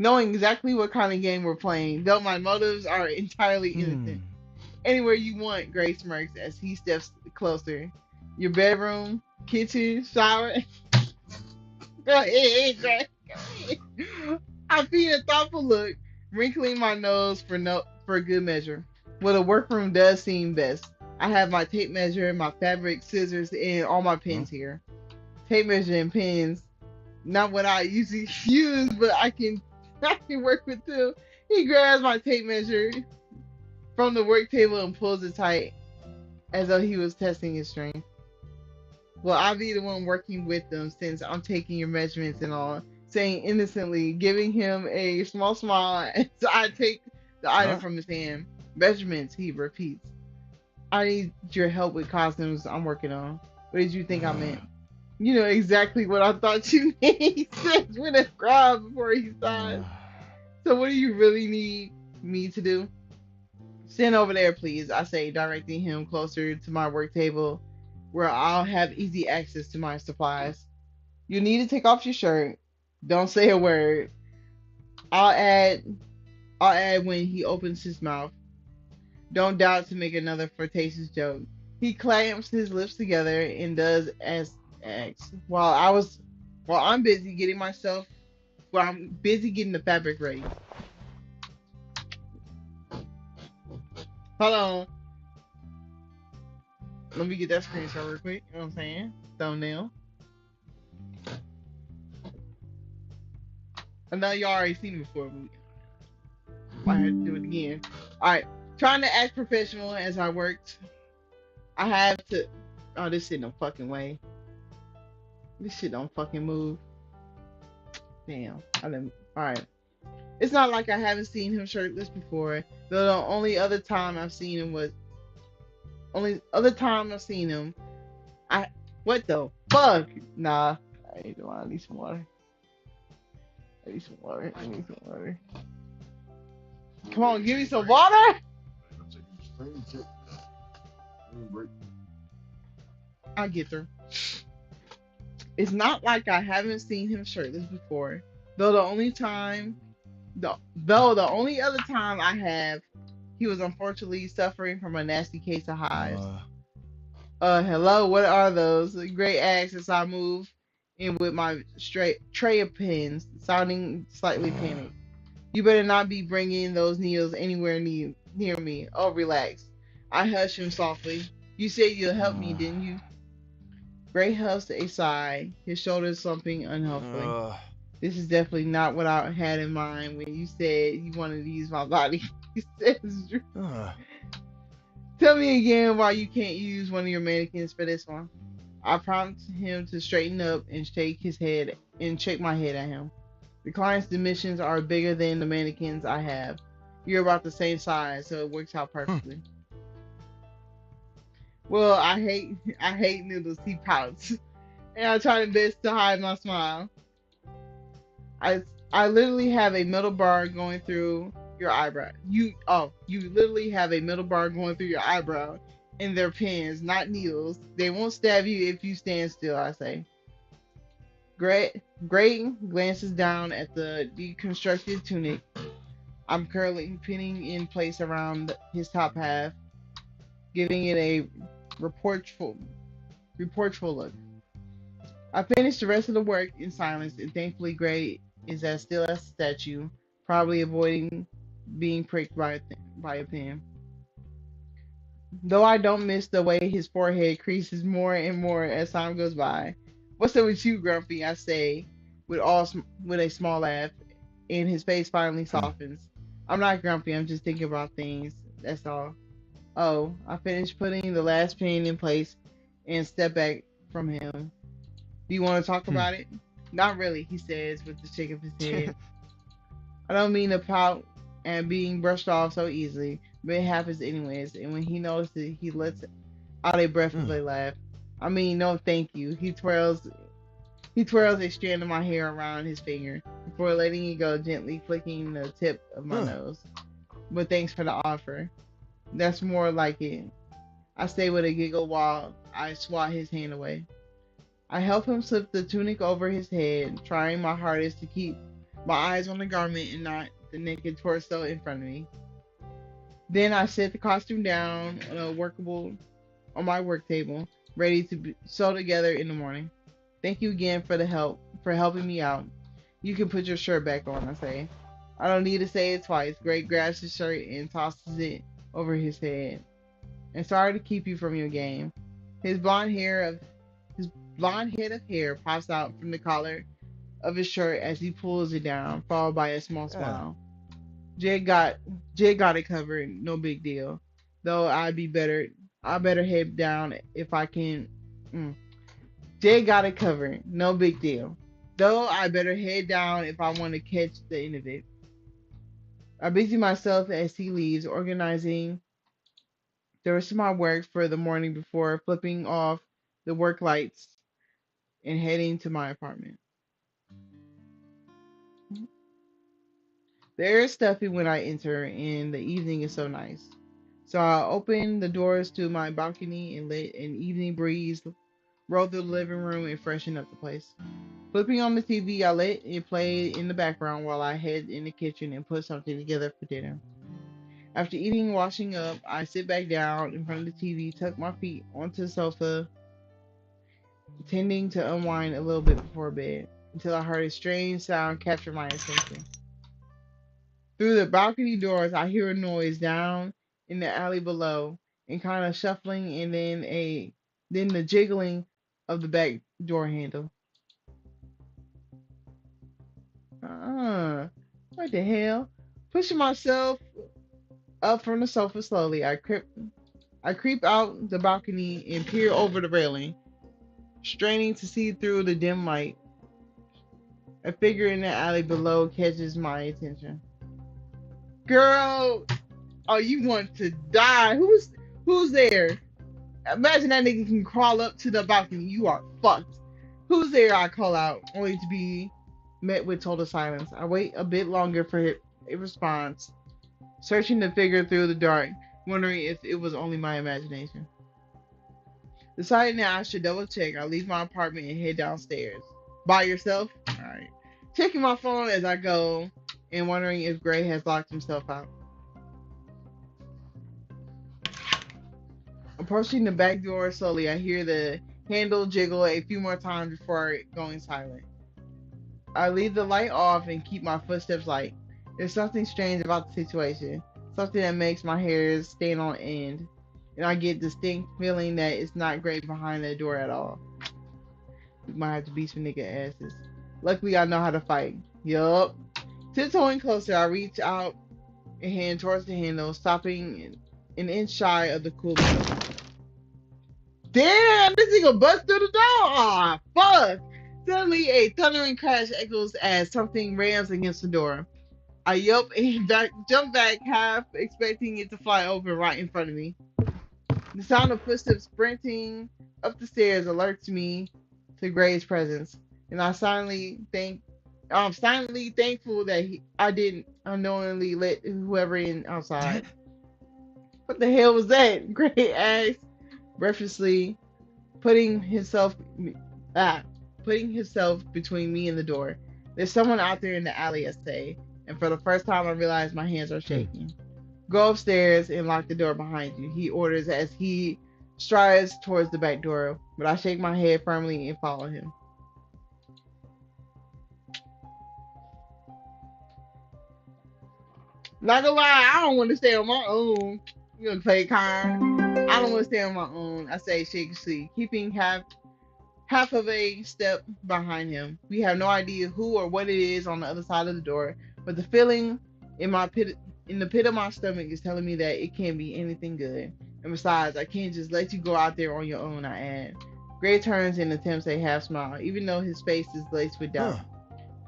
knowing exactly what kind of game we're playing, though my motives are entirely innocent. Anywhere you want, Gray smirks as he steps closer. Your bedroom, kitchen, shower. Go ahead, Gray. Go ahead. I feed a thoughtful look, wrinkling my nose for good measure. Well, the workroom does seem best. I have my tape measure, my fabric, scissors, and all my Huh? pens here. Tape measure and pens, not what I usually use, but I can work with too. He grabs my tape measure from the work table and pulls it tight as though he was testing his strength. Well, I'll be the one working with them since I'm taking your measurements and all, saying innocently, giving him a small smile as I take the item Huh? from his hand. Measurements, he repeats. I need your help with costumes I'm working on. What did you think I meant? You know exactly what I thought you meant. He says with a crowd before he sighed. So what do you really need me to do? Stand over there, please, I say, directing him closer to my work table where I'll have easy access to my supplies. You need to take off your shirt. Don't say a word. I'll add I'll add when he opens his mouth. Don't doubt to make another flirtatious joke. He clamps his lips together and does as asked. While I'm busy getting myself while I'm busy getting the fabric ready. Hold on. Let me get that screenshot real quick. You know what I'm saying? Thumbnail. I know y'all already seen it before, but I had to do it again. Alright. Trying to act professional as I worked. I have to. Oh, this shit don't fucking way. This shit don't fucking move. Damn. I didn't. Alright. It's not like I haven't seen him shirtless before. Though the only other time I've seen him. I what the fuck? Nah. I need some water. I need some water. I need some water. Come on, give me some water. I'll get there. It's not like I haven't seen him shirtless before. Though the only other time I have, he was unfortunately suffering from a nasty case of hives. Hello, what are those? Great asks as I move in with my straight tray of pens, sounding slightly panicked. You better not be bringing those needles anywhere near me. Oh, relax. I hush him softly. You said you'll help me, didn't you? Gray huffs a sigh, his shoulders slumping unhelpfully. This is definitely not what I had in mind when you said you wanted to use my body. He says, tell me again why you can't use one of your mannequins for this one. I prompt him to straighten up and shake my head at him. The client's dimensions are bigger than the mannequins I have. You're about the same size, so it works out perfectly. Well, I hate noodles. He pouts, and I try my best to hide my smile. I I literally have a middle bar going through your eyebrow. You literally have a middle bar going through your eyebrow, and they're pins, not needles. They won't stab you if you stand still. I say. Gray glances down at the deconstructed tunic I'm currently pinning in place around his top half, giving it a reproachful, reproachful look. I finished the rest of the work in silence, and thankfully Gray is as still as a statue, probably avoiding being pricked by a pin. Though I don't miss the way his forehead creases more and more as time goes by. What's up with you, Grumpy? I say, with a small laugh, and his face finally softens. I'm not grumpy. I'm just thinking about things. That's all. Oh, I finished putting the last pin in place and step back from him. Do you want to talk about it? Not really, he says with a shake of his head. I don't mean to pout and being brushed off so easily, but it happens anyways. And when he notices, he lets out a breath of a laugh. I mean, no, thank you. He twirls a strand of my hair around his finger before letting it go, gently flicking the tip of my nose. But thanks for the offer. That's more like it. I say with a giggle while I swat his hand away. I help him slip the tunic over his head, trying my hardest to keep my eyes on the garment and not the naked torso in front of me. Then I set the costume down on a workable on my work table, ready to be sew together in the morning. Thank you again for helping me out. You can put your shirt back on, I say. I don't need to say it twice. Greg grabs his shirt and tosses it over his head. And sorry to keep you from your game. His blonde hair of his blonde head of hair pops out from the collar of his shirt as he pulls it down, followed by a small Yeah. smile. Jay got Jay got it covered, no big deal. Though I better head down if I can. Mm. Jay got it covered, no big deal. Though I better head down if I want to catch the end of it. I busy myself as he leaves, organizing the rest of my work for the morning before flipping off the work lights and heading to my apartment. The air is stuffy when I enter, and the evening is so nice. So I open the doors to my balcony and let an evening breeze roll through the living room and freshen up the place. Flipping on the TV, I let it play in the background while I head in the kitchen and put something together for dinner. After eating and washing up, I sit back down in front of the TV, tuck my feet onto the sofa, tending to unwind a little bit before bed, until I heard a strange sound capture my attention. Through the balcony doors, I hear a noise down in the alley below, and kind of shuffling, and then the jiggling of the back door handle. What the hell? Pushing myself up from the sofa slowly, I creep out the balcony and peer over the railing, straining to see through the dim light. A figure in the alley below catches my attention. Girl, oh, you want to die? Who's there? Imagine that nigga can crawl up to the balcony. You are fucked. Who's there? I call out, only to be met with total silence. I wait a bit longer for a response, searching the figure through the dark, wondering if it was only my imagination. Deciding that I should double check, I leave my apartment and head downstairs. By yourself? Alright. Checking my phone as I go and wondering if Gray has locked himself out. Approaching the back door slowly, I hear the handle jiggle a few more times before going silent. I leave the light off and keep my footsteps light. There's something strange about the situation, something that makes my hairs stand on end, and I get distinct feeling that it's not great behind the door at all. We might have to beat some nigga asses. Luckily, I know how to fight. Yup. Tiptoeing closer, I reach out a hand towards the handle, stopping an inch shy of the cool metal. Damn, this nigga bust through the door. Ah, fuck. Suddenly, a thundering crash echoes as something rams against the door. I yelp and jump back, half expecting it to fly open right in front of me. The sound of footsteps sprinting up the stairs alerts me to Gray's presence, and I'm silently thankful that I didn't unknowingly let whoever in outside. What the hell was that? Gray asked breathlessly, putting himself ah, putting himself between me and the door. There's someone out there in the alley, I say, and for the first time I realize my hands are shaking. Go upstairs and lock the door behind you, he orders as he strides towards the back door, but I shake my head firmly and follow him. Not gonna lie, I don't want to stay on my own. You gonna play kind? I don't want to stay on my own, I say shakily, keeping half of a step behind him. We have no idea who or what it is on the other side of the door, but the feeling in my pit in the pit of my stomach is telling me that it can't be anything good. And besides, I can't just let you go out there on your own, I add. Gray turns and attempts a half smile, even though his face is laced with doubt.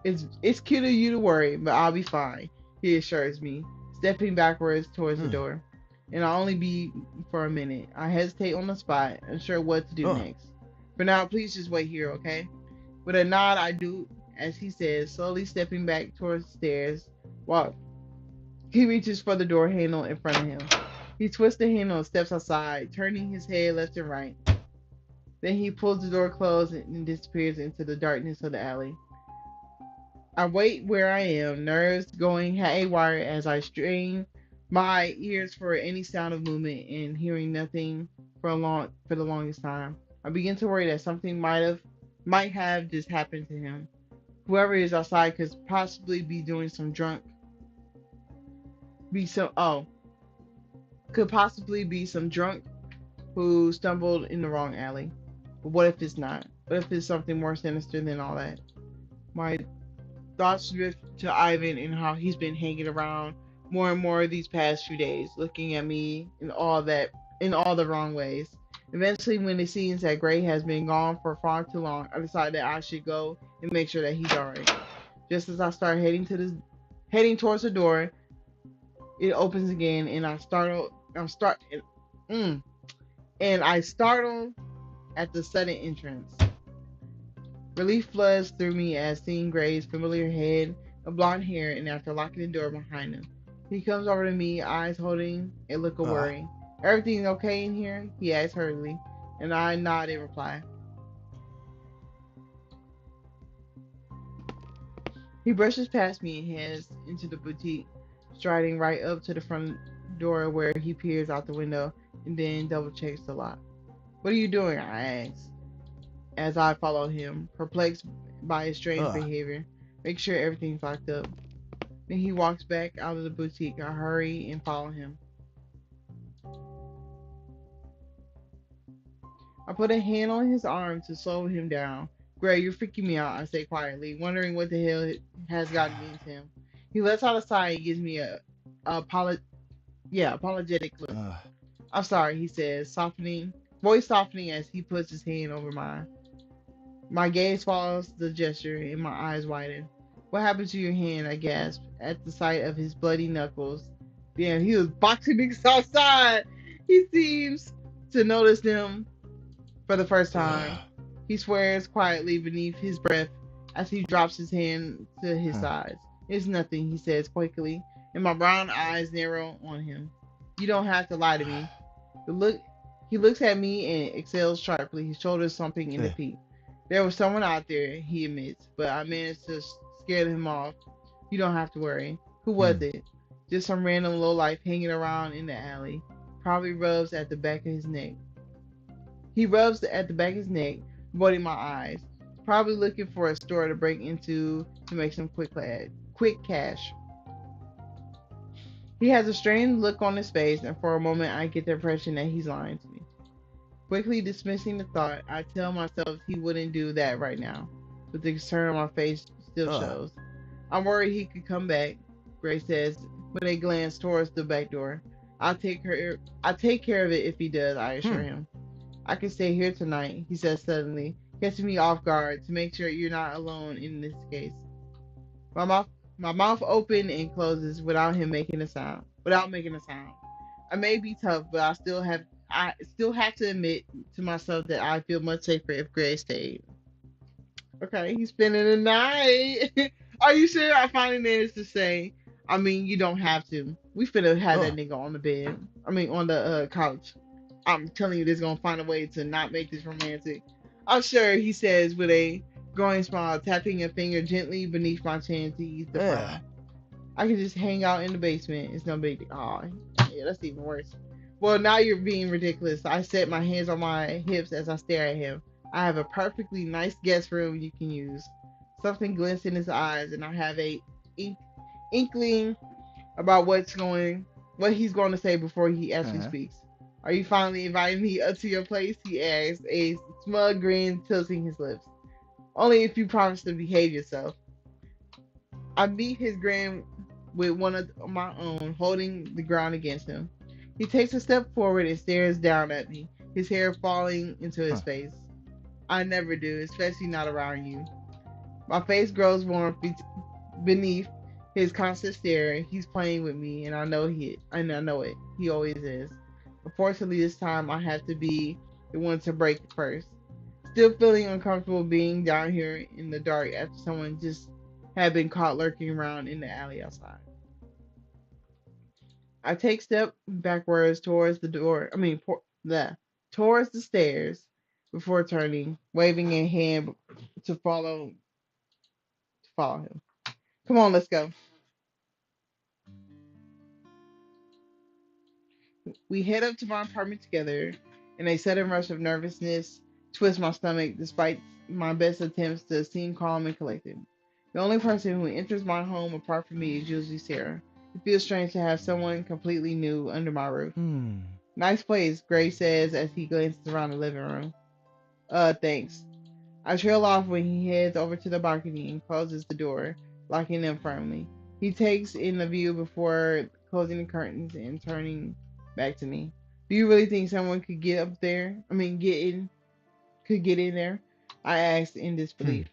It's cute of you to worry, but I'll be fine, he assures me, stepping backwards towards the door. And I'll only be for a minute. I hesitate on the spot, unsure what to do next. For now, please just wait here, okay? With a nod, I do as he says, slowly stepping back towards the stairs while he reaches for the door handle in front of him. He twists the handle and steps outside, turning his head left and right. Then he pulls the door closed and disappears into the darkness of the alley. I wait where I am, nerves going haywire as I strain my ears for any sound of movement and hearing nothing for the longest time. I begin to worry that something might have just happened to him. Whoever is outside be some oh could possibly be some drunk who stumbled in the wrong alley. But what if it's not? What if it's something more sinister than all that? My thoughts drift to Ivan and how he's been hanging around more and more these past few days, looking at me in all the wrong ways. Eventually, when it seems that Gray has been gone for far too long, I decide that I should go and make sure that he's alright. Just as I start heading towards the door, it opens again, and mm, I startle at the sudden entrance. Relief floods through me as seeing Gray's familiar head and blonde hair, and after locking the door behind him, he comes over to me, eyes holding a look of worry. Everything okay in here? He asks hurriedly, and I nod in reply. He brushes past me and heads into the boutique, striding right up to the front door where he peers out the window and then double checks the lock. What are you doing? I ask as I follow him, perplexed by his strange behavior. Make sure everything's locked up. Then he walks back out of the boutique. I hurry and follow him. I put a hand on his arm to slow him down. Gray, you're freaking me out, I say quietly, wondering what the hell has gotten into him. He lets out a sigh and gives me a apologetic look. I'm sorry, he says, voice softening as he puts his hand over mine. My gaze follows the gesture and my eyes widen. What happened to your hand? I gasp at the sight of his bloody knuckles. Damn, he was boxing niggas outside. He seems to notice them for the first time. He swears quietly beneath his breath as he drops his hand to his sides. It's nothing, he says quickly, and my brown eyes narrow on him. You don't have to lie to me. He looks at me and exhales sharply, his shoulders slumping in a peak. There was someone out there, he admits, but I managed to scare him off. You don't have to worry. Who was it? Just some random lowlife hanging around in the alley. Probably rubs at the back of his neck. He rubs at the back of his neck, avoiding my eyes. Probably looking for a store to break into to make some quick cash. He has a strange look on his face, and for a moment I get the impression that he's lying to me. Quickly dismissing the thought, I tell myself he wouldn't do that right now, but the concern on my face still shows. I'm worried he could come back, Gray says, with a glance towards the back door. I'll take care of it if he does, I assure him. I can stay here tonight, he says suddenly, catching me off guard to make sure you're not alone in this case. My mouth open and closes without making a sound. I may be tough, but I still have to admit to myself that I feel much safer if Gray stayed. Okay, he's spending the night. Are you sure? I finally managed to say. I mean, you don't have to. We finna have that nigga on the bed. I mean, on the couch. I'm telling you, this gonna find a way to not make this romantic. I'm sure, he says with a growing smile, tapping a finger gently beneath my chin to ease the frown. I can just hang out in the basement. It's no big deal. Oh, yeah, that's even worse. Well, now you're being ridiculous. I set my hands on my hips as I stare at him. I have a perfectly nice guest room you can use. Something glints in his eyes, and I have a inkling about what he's going to say before he actually speaks. Are you finally inviting me up to your place? He asks, a smug grin tilting his lips. Only if you promise to behave yourself. I meet his grin with one of my own, holding the ground against him. He takes a step forward and stares down at me, his hair falling into his face. I never do, especially not around you. My face grows warm beneath his constant stare. He's playing with me, and I know it. He always is. Unfortunately, this time I have to be the one to break it first. Still feeling uncomfortable being down here in the dark after someone just had been caught lurking around in the alley outside. I take step backwards towards the door. Towards the stairs before turning, waving a hand to follow him. Come on, let's go. We head up to my apartment together, and a sudden rush of nervousness twists my stomach despite my best attempts to seem calm and collected. The only person who enters my home apart from me is usually Sarah. It feels strange to have someone completely new under my roof. Hmm. Nice place, Gray says as he glances around the living room. Thanks. I trail off when he heads over to the balcony and closes the door, locking them firmly. He takes in the view before closing the curtains and turning back to me. Do you really think someone could get up there? I mean, could get in there? I asked in Hmm. disbelief.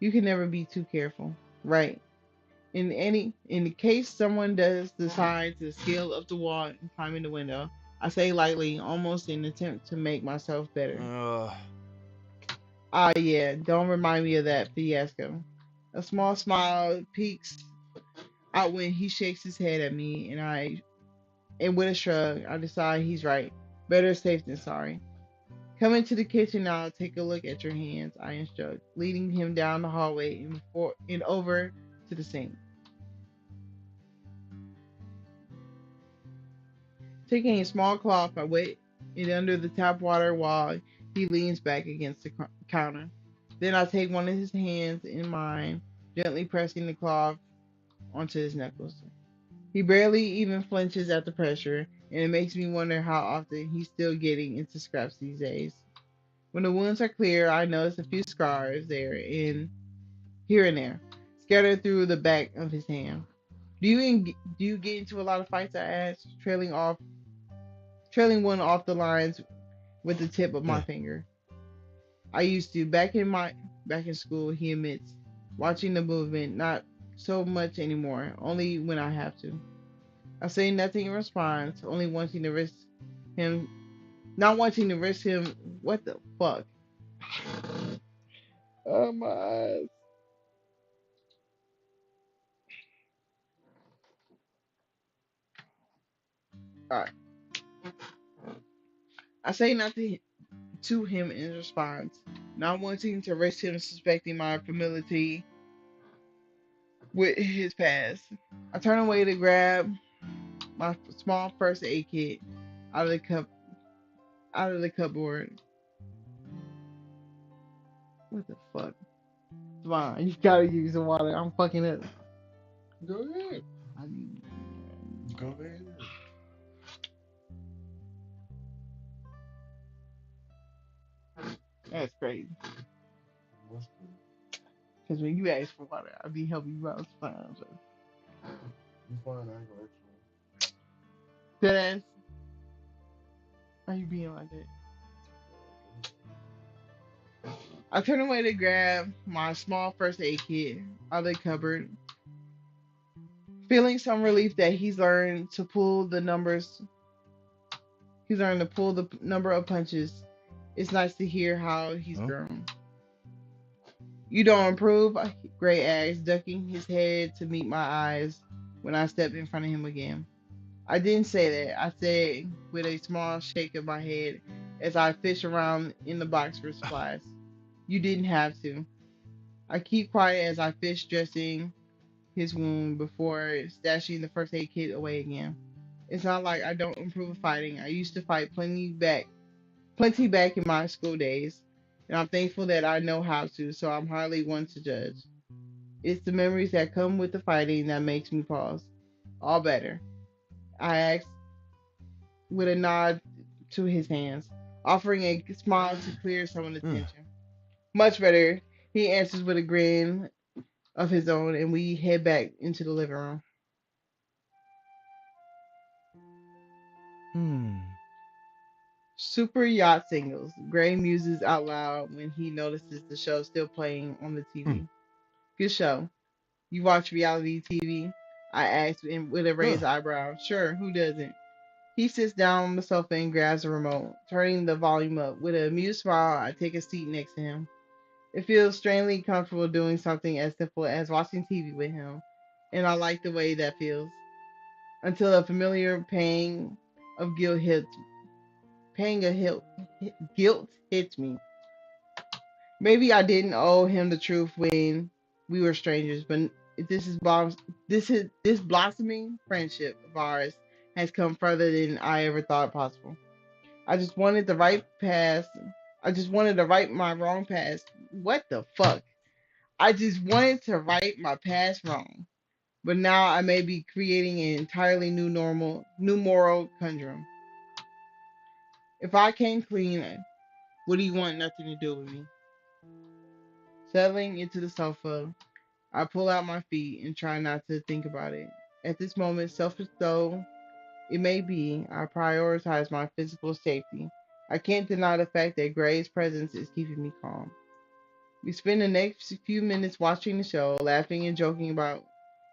You can never be too careful, right? In the case someone does decide to scale up the wall and climb in the window, I say lightly, almost in an attempt to make myself better. Uh. Ah, yeah, don't remind me of that fiasco. A small smile peeks out when he shakes his head at me, and with a shrug, I decide he's right. Better safe than sorry. Come into the kitchen now, take a look at your hands, I instruct, leading him down the hallway and over to the sink. Taking a small cloth, I wet it under the tap water while he leans back against the counter. Then I take one of his hands in mine, gently pressing the cloth onto his knuckles. He barely even flinches at the pressure, and it makes me wonder how often he's still getting into scraps these days. When the wounds are clear, I notice a few scars there and here and there, scattered through the back of his hand. Do you get into a lot of fights? I asked, trailing one off the lines with the tip of my Huh. finger. I used to back in school. He admits, watching the movement, not so much anymore, only when I have to. I say nothing in response, only wanting to risk him, not wanting to risk him. What the fuck? Oh my eyes. All right. I say nothing to him in response, not wanting to risk him suspecting my familiarity with his past. I turn away to grab my small first aid kit out of the cup out of the cupboard. What the fuck? Fine, you gotta use the water. I'm fucking up. Go ahead. I need- Go ahead. That's crazy. What's good? Because when you ask for water, I'll be helping you out. It's fine. So. You fine? I ain't gonna extra. Deadass, why you being like that? I turn away to grab my small first aid kit out of the cupboard, feeling some relief that he's learned to pull the number of punches. It's nice to hear how he's Huh? grown. You don't improve? Gray asked, ducking his head to meet my eyes when I stepped in front of him again. I didn't say that. I said with a small shake of my head as I fish around in the box for supplies. You didn't have to. I keep quiet as I fish dressing his wound before stashing the first aid kit away again. It's not like I don't improve fighting. I used to fight plenty back in my school days, and I'm thankful that I know how to, so I'm hardly one to judge. It's the memories that come with the fighting that makes me pause. All better. I asked with a nod to his hands, offering a smile to clear some of the Huh. tension. Much better, he answers with a grin of his own, and we head back into the living room. Hmm. Super Yacht Singles. Gray muses out loud when he notices the show still playing on the Hmm. TV. Good show. You watch reality TV? I asked with a Huh. raised eyebrow. Sure, who doesn't? He sits down on the sofa and grabs the remote, turning the volume up. With an amused smile, I take a seat next to him. It feels strangely comfortable doing something as simple as watching TV with him, and I like the way that feels. Until a familiar of guilt hits, pang of guilt hits me. Maybe I didn't owe him the truth when we were strangers, but this blossoming friendship of ours has come further than I ever thought possible. I just wanted the right past. I just wanted to right my wrong past. What the fuck? I just wanted to right my past wrong. But now I may be creating an entirely new moral conundrum. If I came clean, what do you want nothing to do with me? Settling into the sofa, I pull out my feet and try not to think about it. At this moment, selfish though it may be, I prioritize my physical safety. I can't deny the fact that Gray's presence is keeping me calm. We spend the next few minutes watching the show, laughing and joking about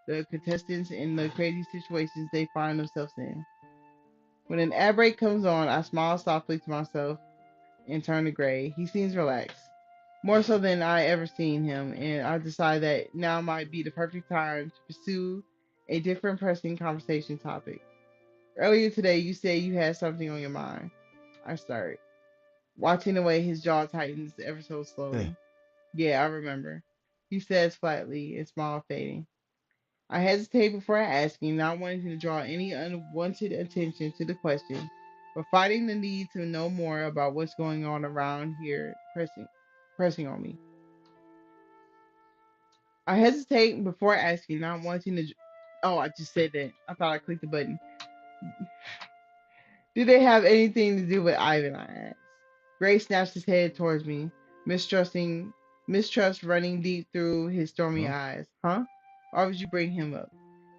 the contestants and the crazy situations they find themselves in. When an ad break comes on, I smile softly to myself and turn to Gray. He seems relaxed, more so than I ever seen him, and I decide that now might be the perfect time to pursue a different pressing conversation topic. Earlier today, you said you had something on your mind. I start, watching the way his jaw tightens ever so Eh. slowly. Yeah, I remember. He says flatly, his smile fading. I hesitate before asking, not wanting to draw any unwanted attention to the question, but fighting the need to know more about what's going on around here, pressing on me. I hesitate before asking, not wanting to. Oh, I just said that. I thought I clicked the button. Do they have anything to do with Ivan? I asked. Gray snatched his head towards me, mistrusting mistrust running deep through his stormy Huh? eyes. Huh? Why would you bring him up?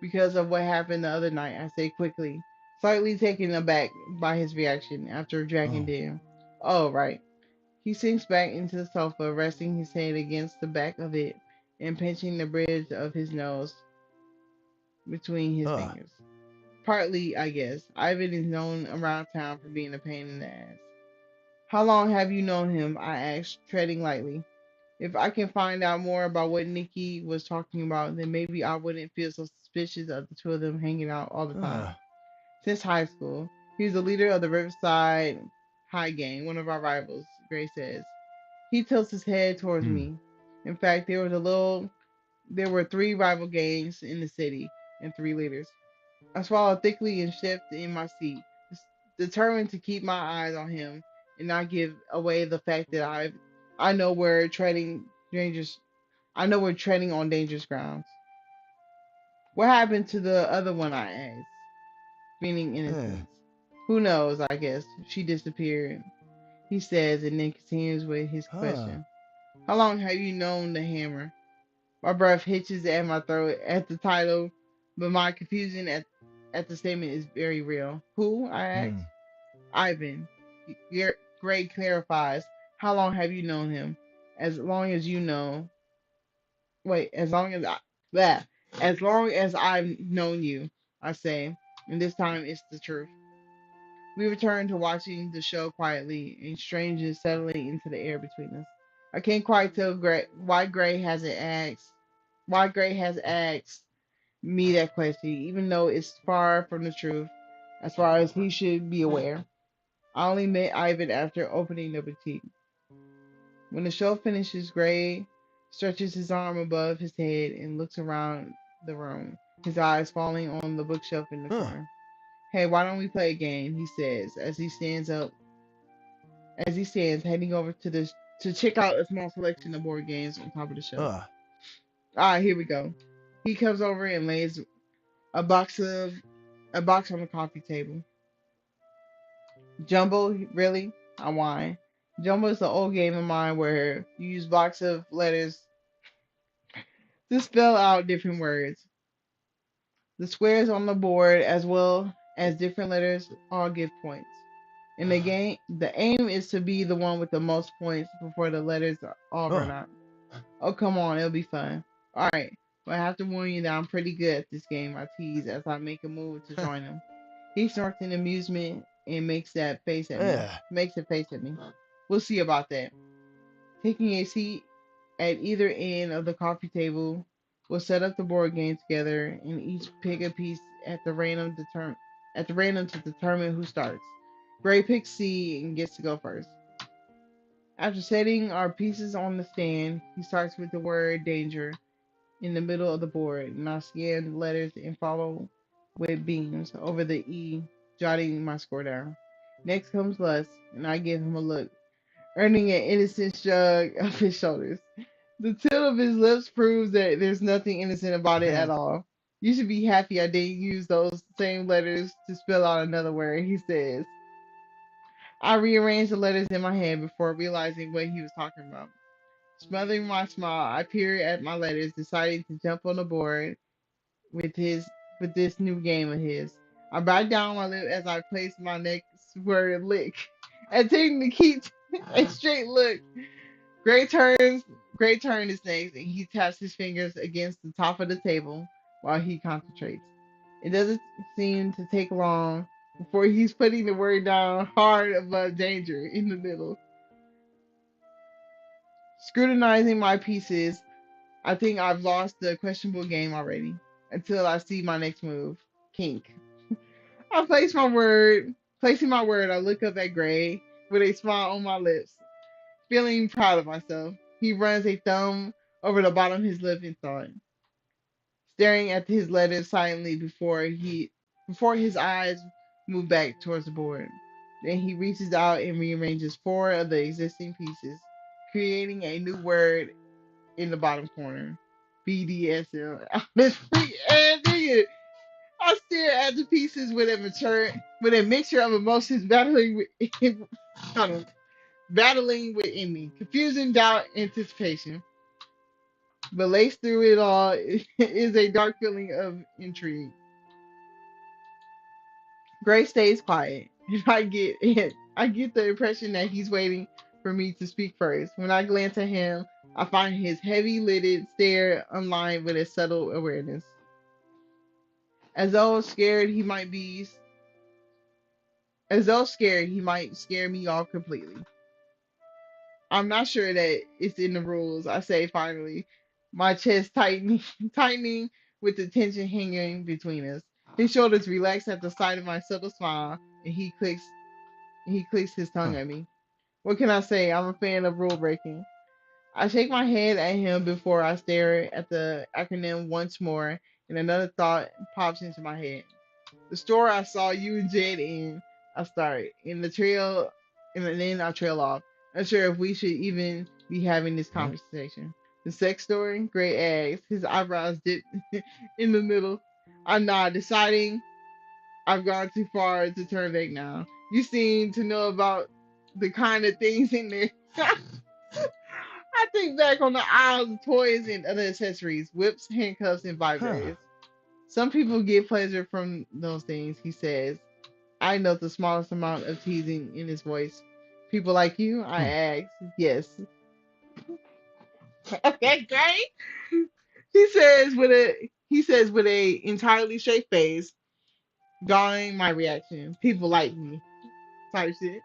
Because of what happened the other night, I say quickly, slightly taken aback by his reaction after dragging Oh. down. Oh, right. He sinks back into the sofa, resting his head against the back of it and pinching the bridge of his nose between his Huh. fingers. Partly, I guess, Ivan is known around town for being a pain in the ass. How long have you known him? I asked, treading lightly. If I can find out more about what Nikki was talking about, then maybe I wouldn't feel so suspicious of the two of them hanging out all the time. Huh. Since high school, he was the leader of the Riverside High Gang, one of our rivals, Gray says. He tilts his head towards Hmm. me. In fact, there were three rival gangs in the city and three leaders. I swallowed thickly and shifted in my seat, determined to keep my eyes on him and not give away the fact that I know we're treading dangerous. I know we're treading on dangerous grounds. What happened to the other one? I asked, feigning Eh. innocence. Who knows? I guess she disappeared. He says, and then continues with his Huh. question. How long have you known the Hammer? My breath hitches at my throat at the title, but my confusion at the statement is very real. Who? I Hmm. asked. Ivan. Gray clarifies. How long have you known him? As long as you know. Wait, that. As long as I've known you, I say, and this time it's the truth. We return to watching the show quietly, and strangeness settling into the air between us. I can't quite tell why Gray has asked me that question, even though it's far from the truth, as far as he should be aware. I only met Ivan after opening the boutique. When the show finishes, Gray stretches his arm above his head and looks around the room, his eyes falling on the bookshelf in the Huh. corner. Hey, why don't we play a game? He says as he stands heading over to check out a small selection of board games on top of the shelf. Huh. Here we go. He comes over and lays a box of a box on the coffee table. Jumbo, really? I whine. Jumbo is the old game of mine where you use blocks of letters to spell out different words. The squares on the board, as well as different letters, all give points. In the game, the aim is to be the one with the most points before the letters all run Huh. out. Oh, come on, it'll be fun. Alright, but I have to warn you that I'm pretty good at this game, I tease as I make a move to join him. He snorts in amusement and Eh. makes a face at me. We'll see about that. Taking a seat at either end of the coffee table, we'll set up the board game together and each pick a piece at the random to determine who starts. Gray picks C and gets to go first. After setting our pieces on the stand, he starts with the word danger. in the middle of the board, and I scan the letters and follow with beams over the E, jotting my score down. Next comes Lust, and I give him a look, earning an innocent shrug of his shoulders. The tilt of his lips proves that there's nothing innocent about it at all. You should be happy I didn't use those same letters to spell out another word, he says. I rearranged the letters in my head before realizing what he was talking about. Smothering my smile, I peered at my letters, deciding to jump on the board with his with this new game of his. I bite down my lip as I place my next word lick. Attempting to keep a straight look. Great turns Great turn is next, and he taps his fingers against the top of the table while he concentrates. It doesn't seem to take long before he's putting the word down hard above danger in the middle. Scrutinizing my pieces, I think I've lost the questionable game already until I see my next move. Kink. I place my word. Placing my word, I look up at Gray with a smile on my lips, feeling proud of myself. He runs a thumb over the bottom of his lip in thought, staring at his letters silently before his eyes move back towards the board. Then he reaches out and rearranges four of the existing pieces, creating a new word in the bottom corner. BDSM. This free ass nigga. I stare at the pieces with a mixture of emotions hold on, battling within me, confusion, doubt, anticipation. But laced through it all is a dark feeling of intrigue. Gray stays quiet, and I get the impression that he's waiting for me to speak first. When I glance at him, I find his heavy-lidded stare unlined with a subtle awareness, as though scared he might be, as though scared he might scare me off completely. I'm not sure that it's in the rules. I say finally, my chest tightening, tightening with the tension hanging between us. His shoulders relax at the sight of my subtle smile, and he clicks his tongue at me. What can I say? I'm a fan of rule breaking. I shake my head at him before I stare at the acronym once more, and another thought pops into my head. The store I saw you and Jed in, I start, and then I trail off. Unsure if we should even be having this Hmm? conversation. The sex story, Gray asks, his eyebrows dip in the middle. I nod, deciding I've gone too far to turn back now. You seem to know about the kind of things in there. I think back on the aisles of toys and other accessories, whips, handcuffs, and Huh. vibrators. Some people get pleasure from those things, he says. I note the smallest amount of teasing in his voice. People like you? I Hmm. ask. Yes. Okay, great. He says with a entirely straight face, drawing my reaction. People like me. Type shit.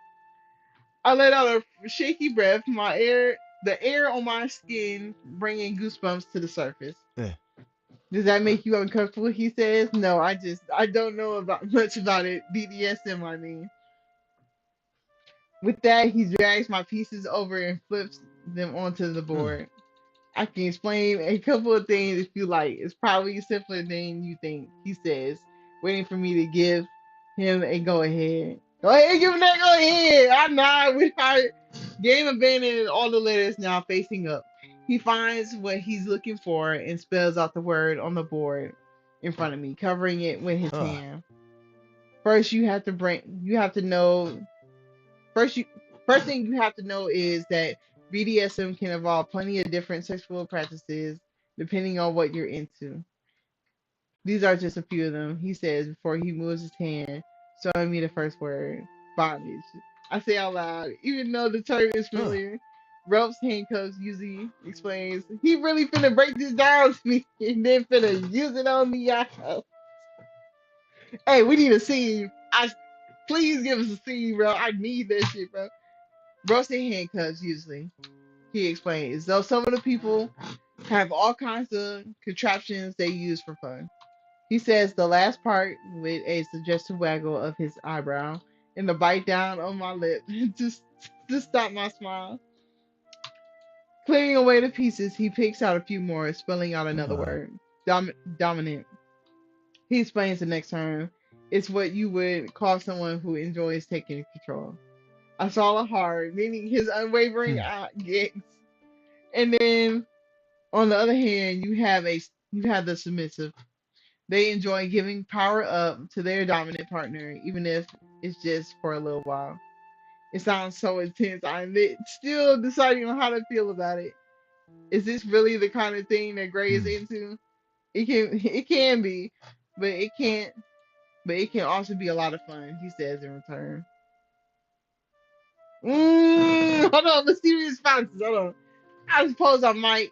I let out a shaky breath, the air on my skin bringing goosebumps to the surface. Yeah. Does that make you uncomfortable? He says. No, I don't know about much about it. BDSM, I mean. With that, he drags my pieces over and flips them onto the Hmm. board. I can explain a couple of things if you like. It's probably simpler than you think, he says, waiting for me to give him a go ahead. Go ahead, give him that go ahead. I nod with our game abandoned and all the letters now facing up. He finds what he's looking for and spells out the word on the board in front of me, covering it with his Huh. hand. First, you have to know First, you first thing you have to know is that BDSM can involve plenty of different sexual practices depending on what you're into. These are just a few of them, he says before he moves his hand, showing me the first word, bondage. I say out loud, even though the term is Huh. familiar. Ropes, handcuffs, usually explains. He really finna break this down to me and then finna use it on me. Hey, we need a scene. Please give us a scene, bro. I need that shit, bro. Ropes and handcuffs usually. He explained, as though some of the people have all kinds of contraptions they use for fun. He says the last part with a suggestive waggle of his eyebrow and a bite down on my lip just to stop my smile. Clearing away the pieces, he picks out a few more, spelling out another Uh, word. Dominant. He explains the next term. It's what you would call someone who enjoys taking control. I saw a heart, meaning his unwavering hmm. gaze. And then on the other hand, you have the submissive. They enjoy giving power up to their dominant partner, even if it's just for a little while. It sounds so intense. I'm still deciding on how to feel about it. Is this really the kind of thing that Gray is Hmm. into? It can be, but it can also be a lot of fun, he says in return. Hold on, let's see the responses. Hold on. I suppose I might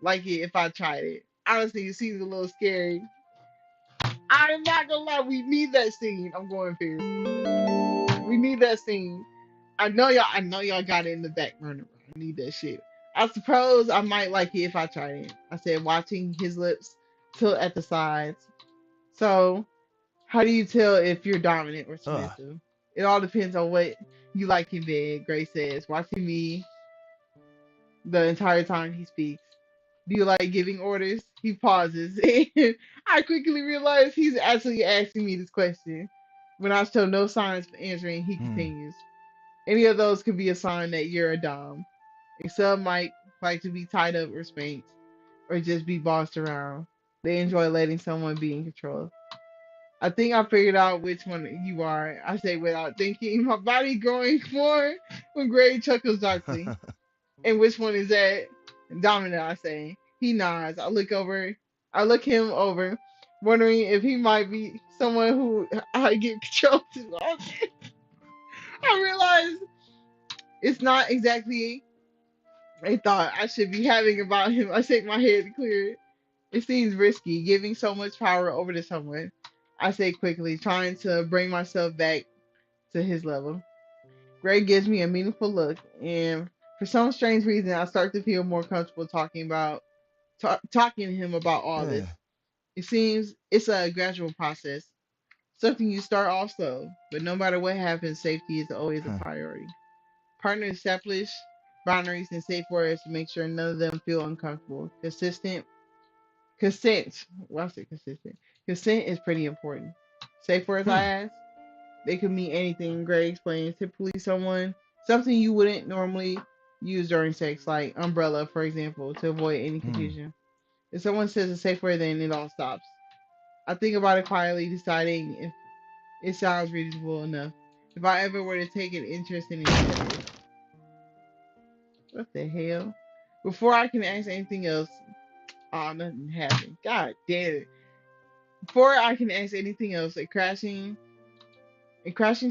like it if I tried it. Honestly, it seems a little scary. I'm not gonna lie, we need that scene. I'm going fierce. We need that scene. I know y'all got it in the back burner. I need that shit. I suppose I might like it if I tried it. I said, watching his lips tilt at the sides. So, how do you tell if you're dominant or Uh, submissive? It all depends on what you like in bed, Grace says, watching me the entire time he speaks. Do you like giving orders? He pauses, and I quickly realize he's actually asking me this question. When I show no signs of answering, he hmm. continues. Any of those could be a sign that you're a dom. And some might like to be tied up or spanked, or just be bossed around. They enjoy letting someone be in control. I think I figured out which one you are, I say without thinking, my body growing more when Gray chuckles darkly. And which one is that? Domino, I say. He nods. I look him over, wondering if he might be someone who I get control to. I realize it's not exactly a thought I should be having about him. I shake my head to clear it. It seems risky, giving so much power over to someone. I say quickly, trying to bring myself back to his level. Greg gives me a meaningful look, and for some strange reason, I start to feel more comfortable talking to him about all this. Yeah. It seems it's a gradual process, something you start off slow, but no matter what happens, safety is always a Huh. priority. Partners establish boundaries and safe words to make sure none of them feel uncomfortable. Consent. Well, I say consistent. Consent is pretty important. Safe words, I Hmm. ask. They could mean anything. Gray explains. Typically, something you wouldn't normally use during sex, like umbrella, for example, to avoid any Hmm. confusion. If someone says a safe word, then it all stops. I think about it quietly, deciding if it sounds reasonable enough. If I ever were to take an interest in any of this, what the hell? Before I can ask anything else, oh, nothing happened. God damn it. Before I can ask anything else, a crashing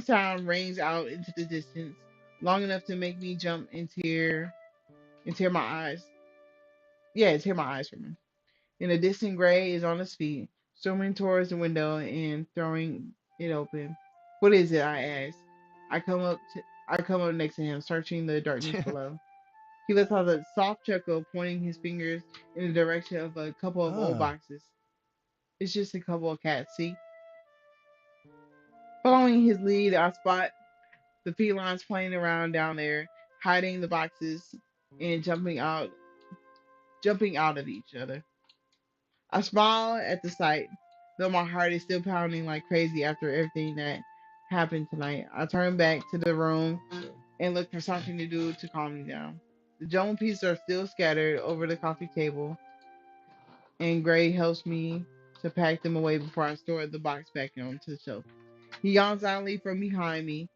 sound rings out into the distance, long enough to make me jump and tear my eyes. Yeah, tear my eyes from him. In a distant Gray is on his feet, storming towards the window and throwing it open. What is it? I ask. I come up next to him, searching the darkness below. He lets out a soft chuckle, pointing his fingers in the direction of a couple of old Ah. boxes. It's just a couple of cats, see? Following his lead, I spot the felines playing around down there, hiding the boxes and jumping out at each other. I smile at the sight, though my heart is still pounding like crazy after everything that happened tonight. I turn back to the room and look for something to do to calm me down. The jumble pieces are still scattered over the coffee table, and Gray helps me to pack them away before I store the box back onto the shelf. He yawns loudly from behind me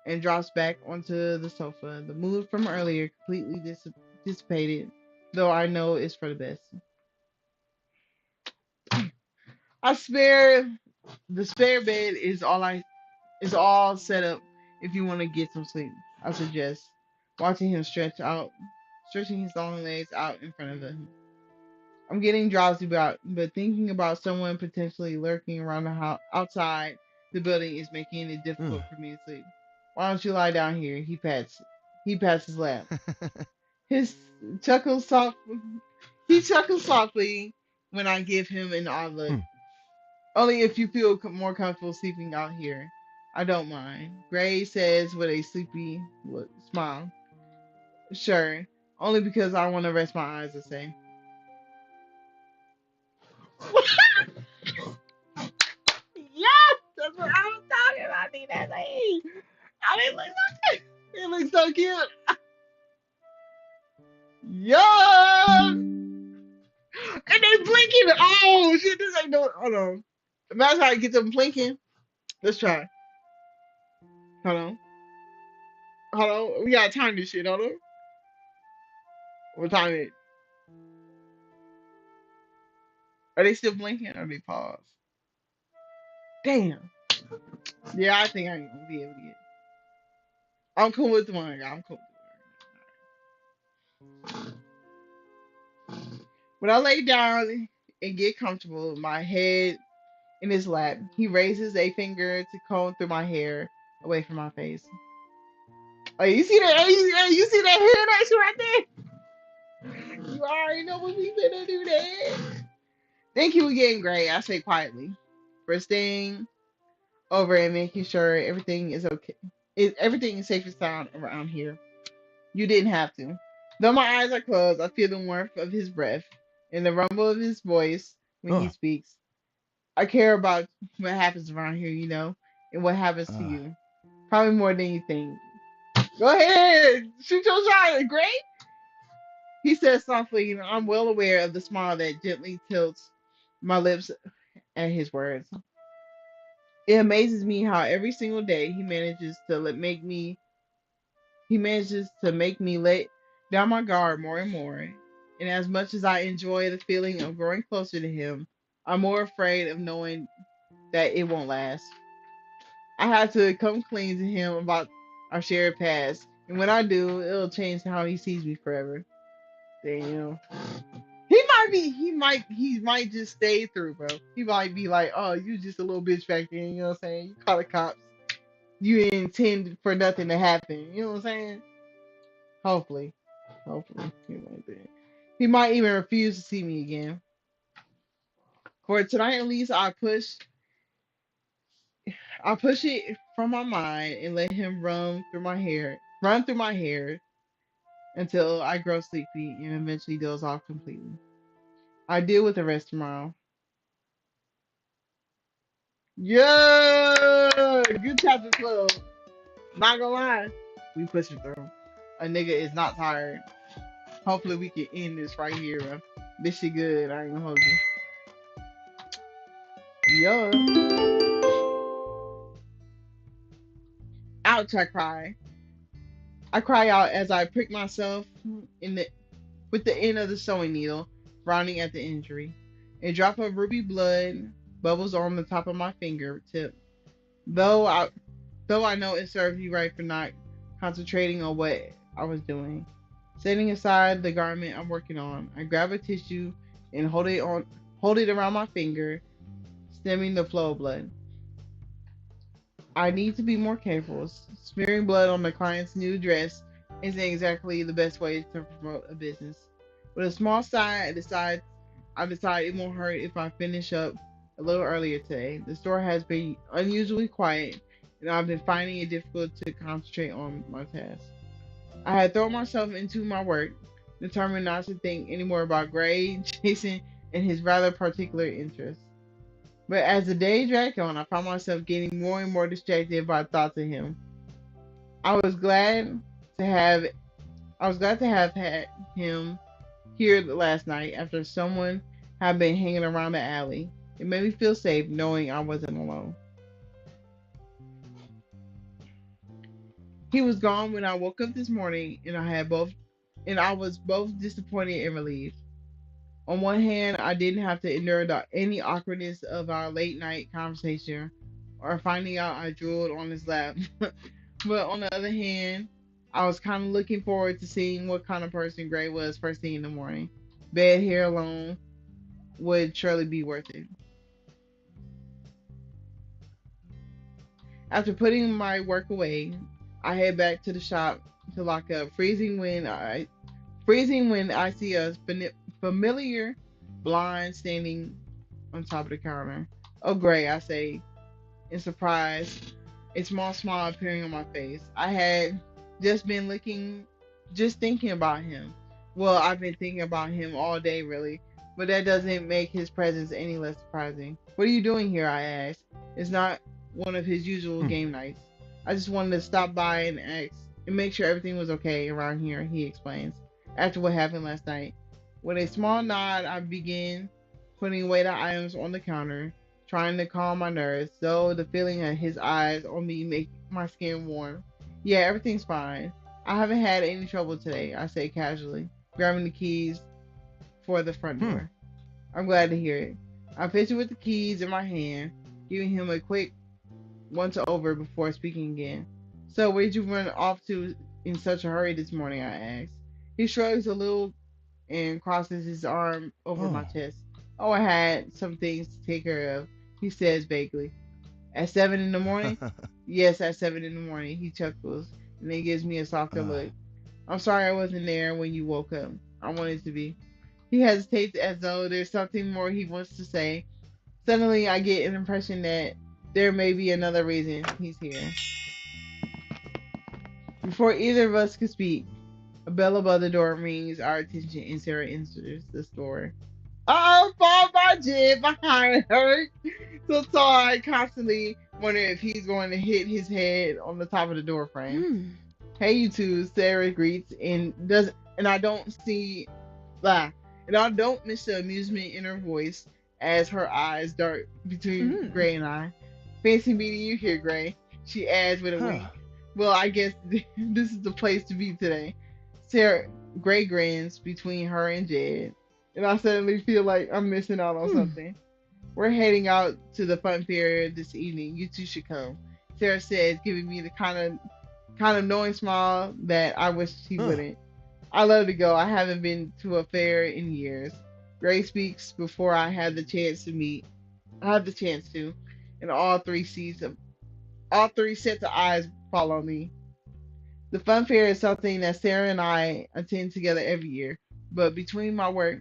and drops back onto the sofa. The mood from earlier completely dissipated, though I know it's for the best. I spare the spare bed is all set up if you want to get some sleep. I suggest watching him stretching his long legs out in front of him. I'm getting drowsy but thinking about someone potentially lurking around the house outside the building is making it Hmm. difficult for me to sleep. Why don't you lie down here? He pats his lap. His chuckles soft he chuckles softly when I give him an odd look. Hmm. Only if you feel more comfortable sleeping out here. I don't mind. Gray says with a sleepy smile. Sure. Only because I want to rest my eyes and say, yes, that's what I was talking about. I think that's it. I didn't look so cute. It looks so cute. Yes! And they blinking. Oh, shit, this ain't no. Hold on. Imagine how I get them blinking. Let's try. Hold on. Hold on. We gotta time this shit. Hold on. What time it? Are they still blinking or they pause? Damn. Yeah, I think I ain't gonna be able to get. I'm cool with one. I'm cool with one. When I lay down and get comfortable, my head in his lap, he raises a finger to comb through my hair away from my face. Oh, you see that? You see that hair action right there? You already know what we finna do that. Thank you again, Gray. I say quietly, for staying over and making sure everything is okay. Everything is safe and sound around here. You didn't have to. Though my eyes are closed, I feel the warmth of his breath and the rumble of his voice when he Uh, speaks. I care about what happens around here, and what happens to uh, you. Probably more than you think. Go ahead, shoot your shot, Gray. He says softly, and I'm well aware of the smile that gently tilts my lips at his words. It amazes me how every single day he manages to make me let down my guard more and more. And as much as I enjoy the feeling of growing closer to him, I'm more afraid of knowing that it won't last. I have to come clean to him about our shared past, and when I do, it'll change how he sees me forever. Damn. He might just stay through, bro. He might be like, oh, you just a little bitch back then, you know what I'm saying? You call the cops. You didn't intend for nothing to happen. You know what I'm saying? Hopefully. Hopefully. He might even refuse to see me again. For tonight at least I push it from my mind and let him run through my hair until I grow sleepy and eventually doze off completely. I deal with the rest tomorrow. Yeah, good chapter 12. Not gonna lie, we pushing through. A nigga is not tired. Hopefully we can end this right here, bro. This shit good. I ain't gonna hold you. Yeah. Ouch! I cry. I cry out as I prick myself in the with the end of the sewing needle, rounding at the injury. A drop of ruby blood bubbles on the top of my fingertip. Though I though I know it served you right for not concentrating on what I was doing. Setting aside the garment I'm working on, I grab a tissue and hold it around my finger, stemming the flow of blood. I need to be more careful. Smearing blood on the client's new dress isn't exactly the best way to promote a business. With a small sigh, I decide it won't hurt if I finish up a little earlier today. The store has been unusually quiet, and I've been finding it difficult to concentrate on my task. I had thrown myself into my work, determined not to think anymore about Gray, Jason, and his rather particular interests. But as the day dragged on, I found myself getting more and more distracted by thoughts of him. I was glad to have I was glad to have had him here last night after someone had been hanging around the alley. It made me feel safe knowing I wasn't alone. He was gone when I woke up this morning and I was both disappointed and relieved. On one hand, I didn't have to endure any awkwardness of our late night conversation or finding out I drooled on his lap. But on the other hand, I was kind of looking forward to seeing what kind of person Gray was first thing in the morning. Bed here alone would surely be worth it. After putting my work away, I head back to the shop to lock up, freezing when I see a familiar blind standing on top of the counter. Oh, Gray, I say in surprise, a small smile appearing on my face. I had just been just thinking about him. Well, I've been thinking about him all day, really, but that doesn't make his presence any less surprising. What are you doing here? I asked. It's not one of his usual Hmm. game nights. I just wanted to stop by and ask and make sure everything was okay around here, he explains, after what happened last night. With a small nod, I begin putting away the items on the counter, trying to calm my nerves, though the feeling of his eyes on me make my skin warm. Yeah, everything's fine. I haven't had any trouble today, I say casually, grabbing the keys for the front Hmm. door. I'm glad to hear it. I picture with the keys in my hand, giving him a quick once over before speaking again. So, where'd you run off to in such a hurry this morning? I asked. He shrugs a little and crosses his arm over my Oh. chest. Oh, I had some things to take care of, he says vaguely. At 7 in the morning? Yes, at 7 in the morning, he chuckles and then gives me a softer uh, look. I'm sorry I wasn't there when you woke up. I wanted to be. He hesitates as though there's something more he wants to say. Suddenly, I get an impression that there may be another reason he's here. Before either of us could speak, a bell above the door rings our attention and Sarah enters the store. Oh, fall my jib behind her. So tall, I constantly wonder if he's going to hit his head on the top of the door frame. Hmm. Hey, you two, Sarah greets and I don't see blah. And I don't miss the amusement in her voice as her eyes dart between Hmm. Gray and I. Fancy meeting you here, Gray, she adds with a huh. wink. Well, I guess this is the place to be today. Sarah Gray grins between her and Jed, and I suddenly feel like I'm missing out on Hmm. something. We're heading out to the fun fair this evening. You two should come. Sarah says, giving me the kind of knowing smile that I wish she Huh. wouldn't. I love to go. I haven't been to a fair in years. Gray speaks before I had the chance to meet. I had the chance to, and all three sets of eyes follow me. The fun fair is something that Sarah and I attend together every year, but between my work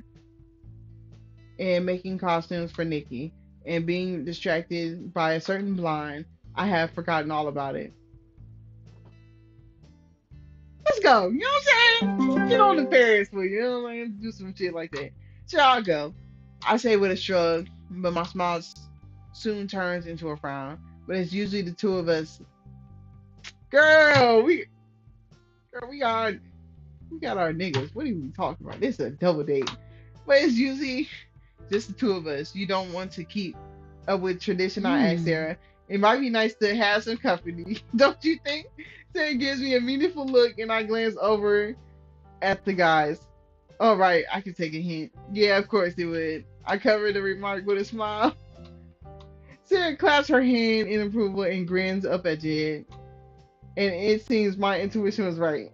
and making costumes for Nikki and being distracted by a certain blind, I have forgotten all about it. Let's go. You know what I'm saying? Get on the Ferris wheel. You know what I'm saying? Do some shit like that. Sure, I'll go. I say with a shrug, but my smile soon turns into a frown. But it's usually the two of us. Girl, we got our niggas. What are we talking about? This is a double date. But it's usually just the two of us. You don't want to keep up with tradition, I asked Hmm. Sarah. It might be nice to have some company, don't you think? Sarah gives me a meaningful look, and I glance over at the guys. All right, I can take a hint. Yeah, of course it would. I covered the remark with a smile. Sarah claps her hand in approval and grins up at Jed. And it seems my intuition was right.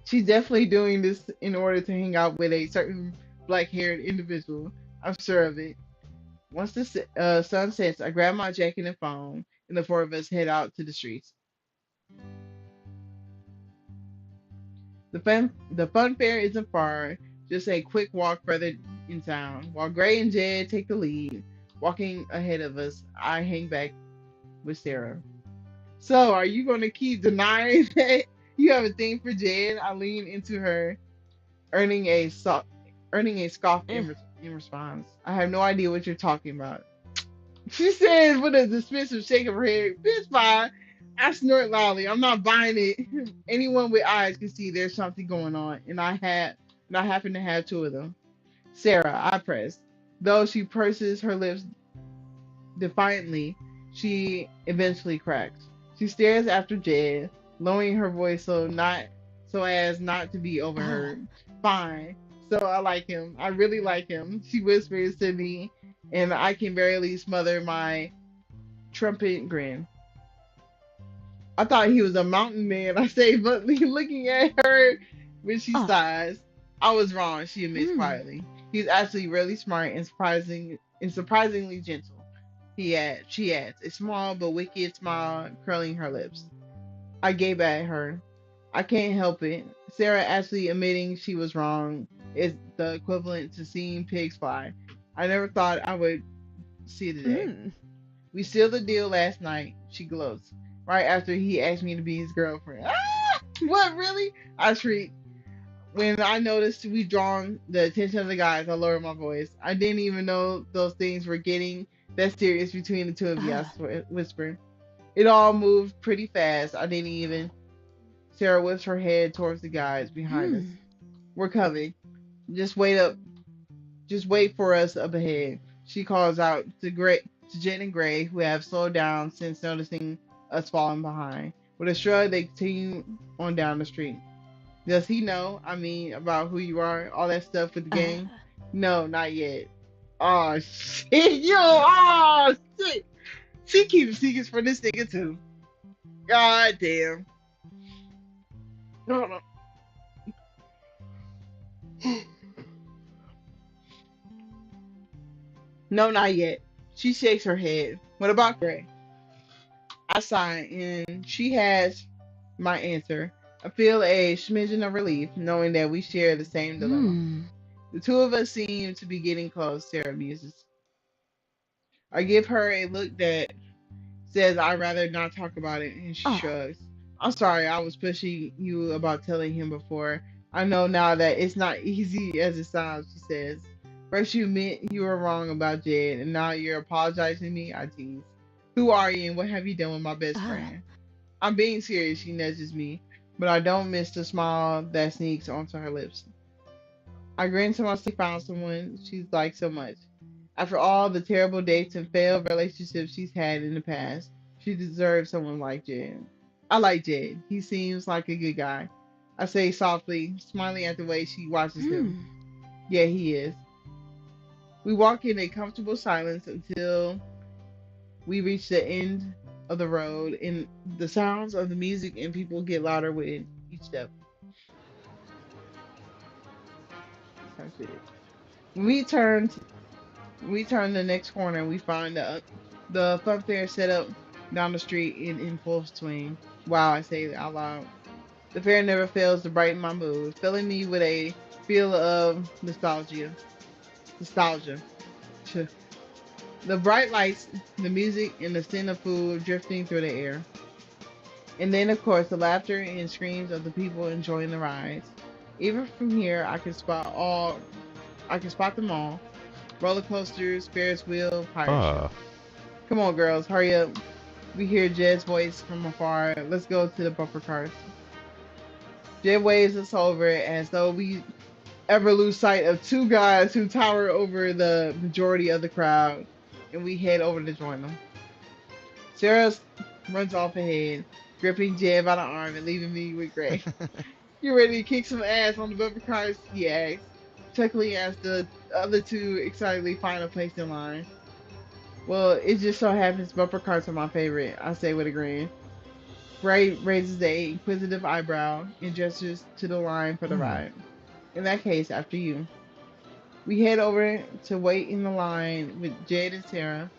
She's definitely doing this in order to hang out with a certain black haired individual. I'm sure of it. Once the sun sets, I grab my jacket and phone, and the four of us head out to the streets. The fun fair isn't far, just a quick walk further in town. While Gray and Jed take the lead, walking ahead of us, I hang back with Sarah. So, are you going to keep denying that you have a thing for Jed? I lean into her, earning a so- earning a scoff Mm. in response. I have no idea what you're talking about. She says with a dismissive shake of her head, "It's fine." I snort loudly. I'm not buying it. Anyone with eyes can see there's something going on, and I happen to have two of them. Sarah, I press. Though she purses her lips defiantly, she eventually cracks. She stares after Jed, lowering her voice so as not to be Oh. overheard. Fine. So I like him. I really like him. She whispers to me, and I can barely smother my trumpet grin. I thought he was a mountain man, I say, but looking at her when she Oh. sighs. I was wrong, she admits Hmm. quietly. He's actually really smart and surprisingly gentle. She adds, a small but wicked smile curling her lips. I gape at her. I can't help it. Sarah actually admitting she was wrong is the equivalent to seeing pigs fly. I never thought I would see the day. Hmm. We sealed the deal last night, she gloats, right after he asked me to be his girlfriend. Ah! What, really? I shriek. When I noticed we drawn the attention of the guys, I lowered my voice. I didn't even know those things were getting that serious between the two of you, I whispered. It all moved pretty fast. I didn't even. Sarah whips her head towards the guys behind us. We're coming. Just wait up. Just wait for us up ahead. She calls out to Jen and Gray, who have slowed down since noticing us falling behind. With a shrug, they continue on down the street. Does he know? I mean, about who you are, all that stuff with the gang? No, not yet. Oh shit, yo, oh shit. She keeps secrets for this nigga too. God damn. No, no. No, not yet. She shakes her head. What about Gray? I sigh, and she has my answer. I feel a smidgen of relief knowing that we share the same dilemma. The two of us seem to be getting close, Sarah muses. I give her a look that says I'd rather not talk about it, and she shrugs. I'm sorry I was pushing you about telling him before. I know now that it's not easy as it sounds, she says. First you admit you were wrong about Jed, and now you're apologizing to me, I tease. Who are you and what have you done with my best friend? I'm being serious, she nudges me, but I don't miss the smile that sneaks onto her lips. I grin to myself found someone she's liked so much. After all the terrible dates and failed relationships she's had in the past, she deserves someone like Jed. I like Jed. He seems like a good guy. I say softly, smiling at the way she watches him. Yeah, he is. We walk in a comfortable silence until we reach the end of the road, and the sounds of the music and people get louder with each step. That's it. When we turn the next corner and we find the fun fair set up down the street in full swing. Wow, I say it out loud. The fair never fails to brighten my mood, filling me with a feel of nostalgia. Nostalgia. The bright lights, the music, and the scent of food drifting through the air. And then, of course, the laughter and screams of the people enjoying the rides. Even from here, I can spot them all. Roller coasters, Ferris wheel, pirate ship. Come on, girls, hurry up. We hear Jed's voice from afar. Let's go to the bumper cars. Jed waves us over as though we ever lose sight of two guys who tower over the majority of the crowd, and we head over to join them. Sarah runs off ahead, gripping Jed by the arm and leaving me with Gray. You ready to kick some ass on the bumper cars? He asks, chuckling as the other two excitedly find a place in line. Well, it just so happens bumper cars are my favorite, I say with a grin. Gray raises a inquisitive eyebrow and gestures to the line for the ride. In that case, after you. We head over to wait in the line with Jade and Sarah,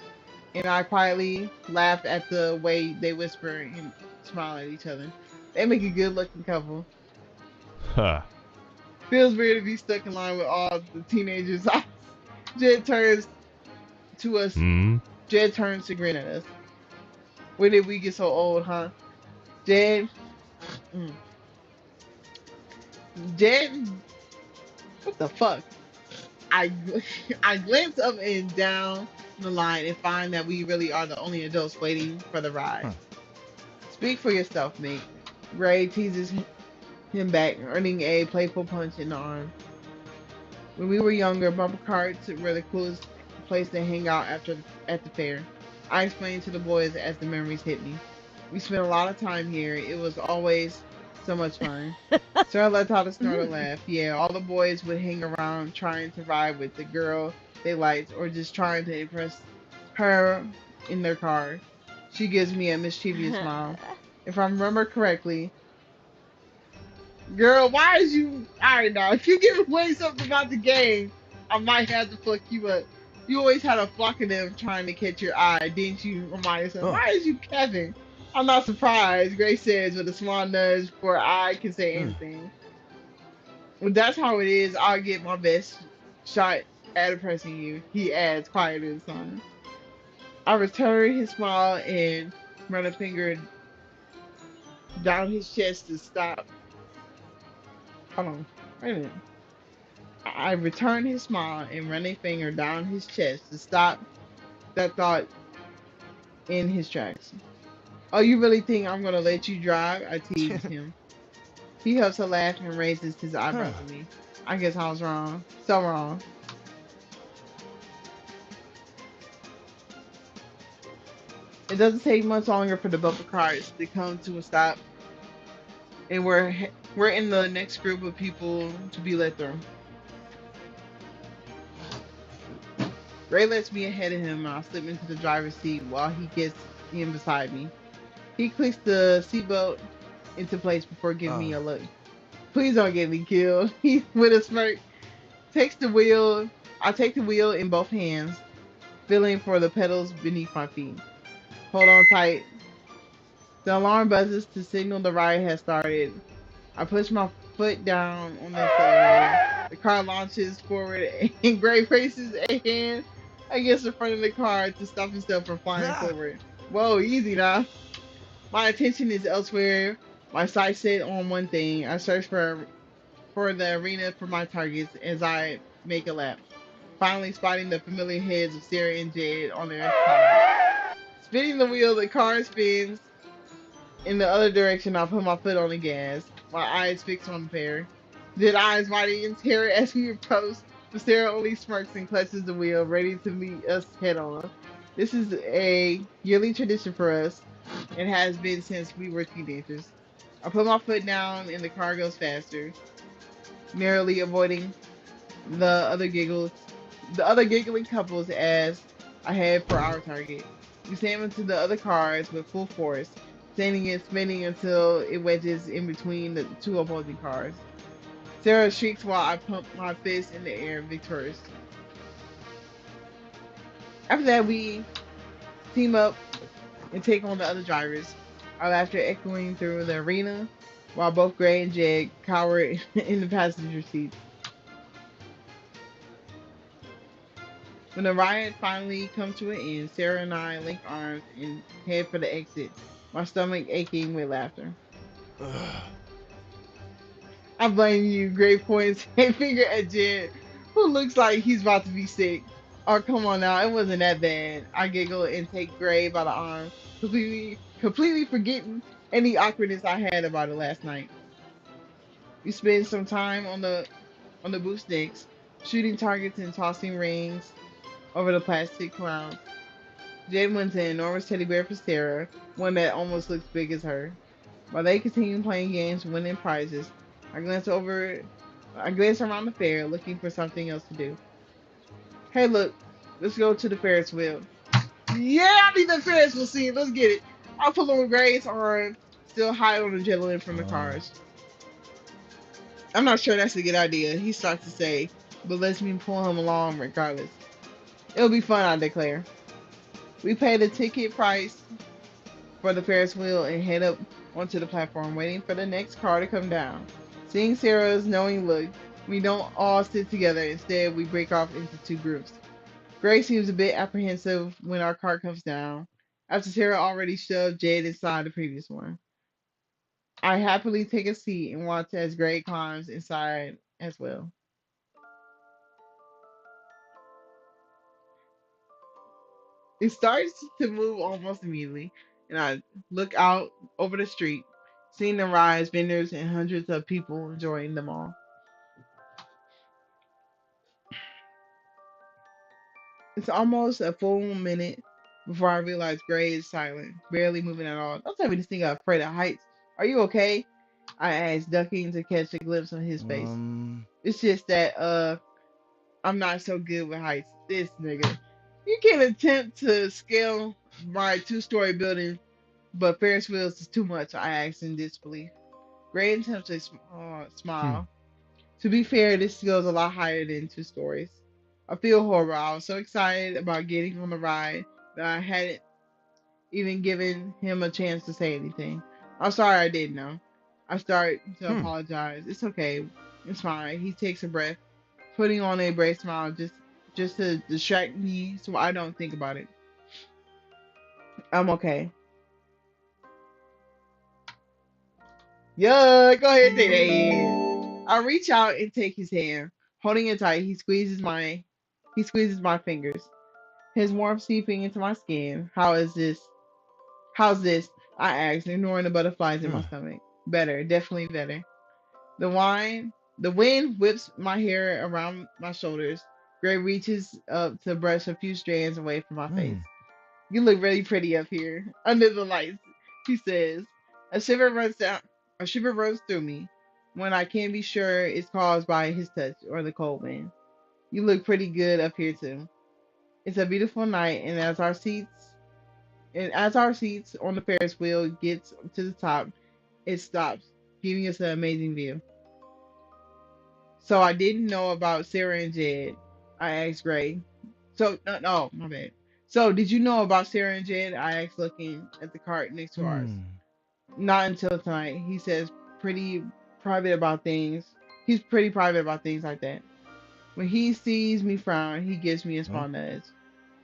and I quietly laugh at the way they whisper and smile at each other. They make a good looking couple. Feels weird to be stuck in line with all the teenagers. Jed turns to us. Jed turns to grin at us. When did we get so old, huh? Jed, mm, Jed, what the fuck? I I glance up and down the line and find that we really are the only adults waiting for the ride. Speak for yourself, mate. Ray teases him back, earning a playful punch in the arm. When we were younger, bumper carts were the coolest place to hang out at the fair. I explained to the boys as the memories hit me. We spent a lot of time here. It was always so much fun. Sarah let out a snort and laugh. Yeah, all the boys would hang around trying to ride with the girl they liked or just trying to impress her in their car. She gives me a mischievous smile. If I remember correctly, girl, why is you alright now? If you give away something about the game, I might have to fuck you up. You always had a flock of them trying to catch your eye, didn't you? Remind yourself. Why is you Kevin? I'm not surprised, Grace says with a small nudge before I can say anything. Well, that's how it is. I'll get my best shot at impressing you, he adds quietly in silence. I return his smile and run a finger down his chest to stop. Hold on. Wait a minute. I returned his smile and ran a finger down his chest to stop that thought in his tracks. Oh, you really think I'm gonna let you drive? I teased him. He helps her laugh and raises his Huh. eyebrows at me. I guess I was wrong. So wrong. It doesn't take much longer for the bumper cars to come to a stop, and we're in the next group of people to be let through. Ray lets me ahead of him, and I slip into the driver's seat while he gets in beside me. He clicks the seatbelt into place before giving Uh, me a look. Please don't get me killed. He, with a smirk, takes the wheel. I take the wheel in both hands, feeling for the pedals beneath my feet. Hold on tight. The alarm buzzes to signal the ride has started. I push my foot down on the accelerator. The car launches forward and Gray races a hand against the front of the car to stop himself from flying ah, forward. Whoa, easy now. My attention is elsewhere. My sights set on one thing. I search for the arena for my targets as I make a lap, finally spotting the familiar heads of Sarah and Jed on their side. Spinning the wheel, the car spins in the other direction. I put my foot on the gas, my eyes fixed on the pair. Jed eyes mighty in terror as we approach, but Sarah only smirks and clutches the wheel, ready to meet us head on. This is a yearly tradition for us and has been since we were teenagers. I put my foot down and the car goes faster, narrowly avoiding the other giggles, the other giggling couples as I head for our target. We slam into the other cars with full force, sending it spinning until it wedges in between the two opposing cars. Sarah shrieks while I pump my fist in the air, victorious. After that, we team up and take on the other drivers, our laughter echoing through the arena, while both Gray and Jed cower in the passenger seats. When the riot finally comes to an end, Sarah and I link arms and head for the exit, my stomach aching with laughter. ugh. I blame you, Gray points a finger at Jed, who looks like he's about to be sick. Oh, come on now, it wasn't that bad. I giggle and take Gray by the arm, completely forgetting any awkwardness I had about it last night. We spend some time on the booth sticks, shooting targets and tossing rings over the plastic clowns. Jade wins an enormous teddy bear for Sarah, one that almost looks big as her. While they continue playing games, winning prizes, I glance over, I glance around the fair, looking for something else to do. Hey, look, let's go to the Ferris wheel. Yeah, I need the Ferris wheel scene. Let's get it. I pull on Gray's arm, still high on adrenaline from the Uh, cars. I'm not sure that's a good idea, he starts to say, but lets me pull him along regardless. It'll be fun, I declare. We pay the ticket price for the Ferris wheel and head up onto the platform, waiting for the next car to come down. Seeing Sarah's knowing look, we don't all sit together. Instead, we break off into two groups. Gray seems a bit apprehensive when our car comes down, after Sarah already shoved Jade inside the previous one. I happily take a seat and watch as Gray climbs inside as well. It starts to move almost immediately, and I look out over the street, seeing the rides, vendors, and hundreds of people enjoying them all. It's almost a full minute before I realize Gray is silent, barely moving at all. Don't tell me this thing got afraid of heights. Are you okay? I asked, ducking to catch a glimpse of his face. Um, It's just that I'm not so good with heights. This nigga. You can attempt to scale my two-story building, but Ferris wheels is too much, I asked in disbelief. Gray attempts a hmm. smile. To be fair, this goes a lot higher than two stories. I feel horrible. I was so excited about getting on the ride that I hadn't even given him a chance to say anything. I'm sorry I didn't know. I start to Hmm. apologize. It's okay. It's fine. He takes a breath, putting on a brave smile just to distract me so I don't think about it. I'm okay. Yeah, go ahead, take that. I reach out and take his hand. Holding it tight, he squeezes my fingers. His warmth seeping into my skin. How's this? I asked, ignoring the butterflies in my stomach. Better, definitely better. The wind whips my hair around my shoulders. Gray reaches up to brush a few strands away from my face. You look really pretty up here, under the lights, she says. A shiver runs down, a shiver runs through me when I can't be sure it's caused by his touch or the cold wind. You look pretty good up here too. It's a beautiful night, and as our seats on the Ferris wheel gets to the top, it stops, giving us an amazing view. So I didn't know about Sarah and Jed. I asked Gray. So no, my bad. So did you know about Sarah and Jed? I asked, looking at the cart next to ours. Not until tonight. He says pretty private about things. He's pretty private about things like that. When he sees me frown, he gives me a small nudge.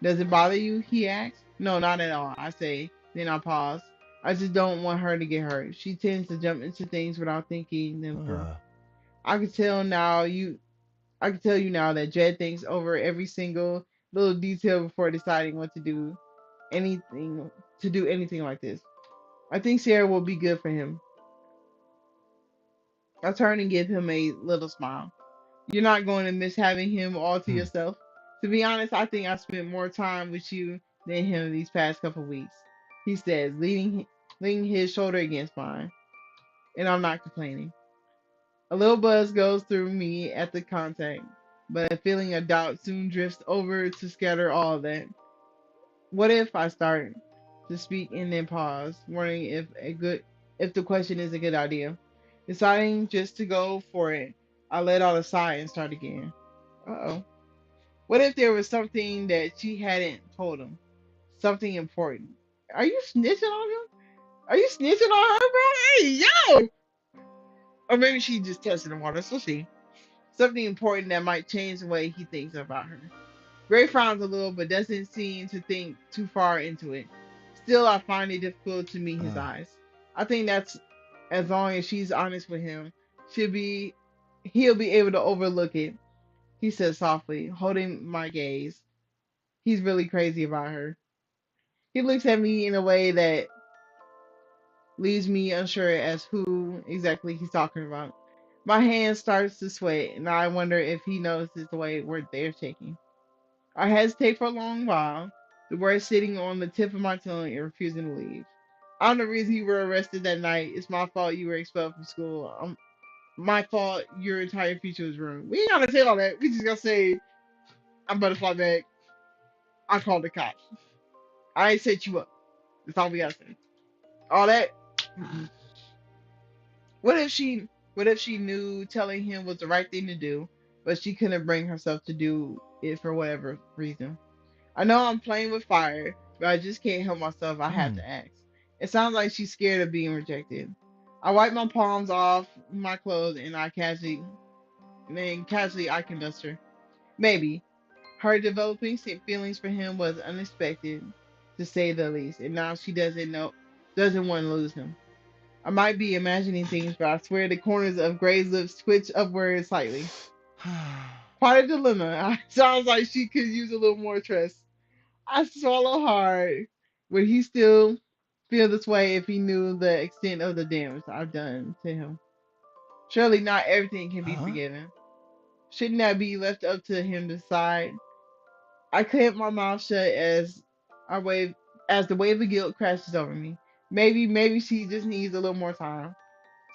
Does it bother you? He asks. No, not at all, I say. Then I pause. I just don't want her to get hurt. She tends to jump into things without thinking them through. I can tell now you I can tell you now that Jed thinks over every single little detail before deciding what anything to do anything like this. I think Sarah will be good for him. I turn and give him a little smile. You're not going to miss having him all to yourself. To be honest, I think I spent more time with you than him these past couple weeks. He says, leaning his shoulder against mine, and I'm not complaining. A little buzz goes through me at the contact, but a feeling of doubt soon drifts over to scatter all of that. What if I start to speak and then pause, wondering if the question is a good idea. Deciding just to go for it, I let out a sigh and start again. Uh-oh. What if there was something that she hadn't told him? Something important. Are you snitching on him? Are you snitching on her, bro? Hey, yo! Or maybe she just tested the water. So see. Something important that might change the way he thinks about her. Gray frowns a little, but doesn't seem to think too far into it. Still, I find it difficult to meet his eyes. I think that's as long as she's honest with him, she'll be he'll be able to overlook it, he says softly, holding my gaze. He's really crazy about her. He looks at me in a way that leaves me unsure as who exactly he's talking about. My hand starts to sweat, and I wonder if he notices the way they're shaking. I hesitate for a long while, the words sitting on the tip of my tongue and refusing to leave. I'm the reason you were arrested that night. It's my fault you were expelled from school. My fault your entire future was ruined. We ain't gotta say all that. We just gotta say, I'm butterfly bag. I called the cops. I ain't set you up. That's all we gotta say. All that. Mm-mm. What if she knew telling him was the right thing to do, but she couldn't bring herself to do it for whatever reason? I know I'm playing with fire, but I just can't help myself. I have to ask. It sounds like she's scared of being rejected. I wipe my palms off my clothes and then casually I can dust her. Maybe. Her developing feelings for him was unexpected, to say the least, and now she doesn't want to lose him. I might be imagining things, but I swear the corners of Gray's lips twitch upward slightly. Quite a dilemma. Sounds like she could use a little more trust. I swallow hard. Would he still feel this way if he knew the extent of the damage I've done to him? Surely not everything can be forgiven. Shouldn't that be left up to him to decide? I clench my mouth shut I wave as the wave of guilt crashes over me. Maybe she just needs a little more time.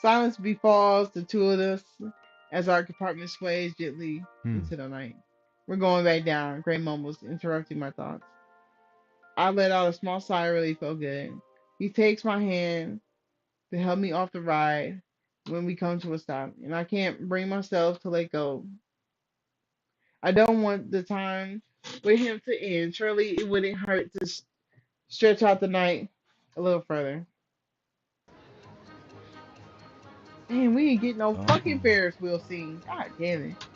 Silence befalls the two of us as our compartment sways gently into the night. We're going back down, Gray mumbles, interrupting my thoughts. I let out a small sigh of relief. Felt good. He takes my hand to help me off the ride when we come to a stop, and I can't bring myself to let go. I don't want the time with him to end. Surely it wouldn't hurt to stretch out the night a little further. Man, we ain't getting no fucking Ferris wheel scene. God damn it.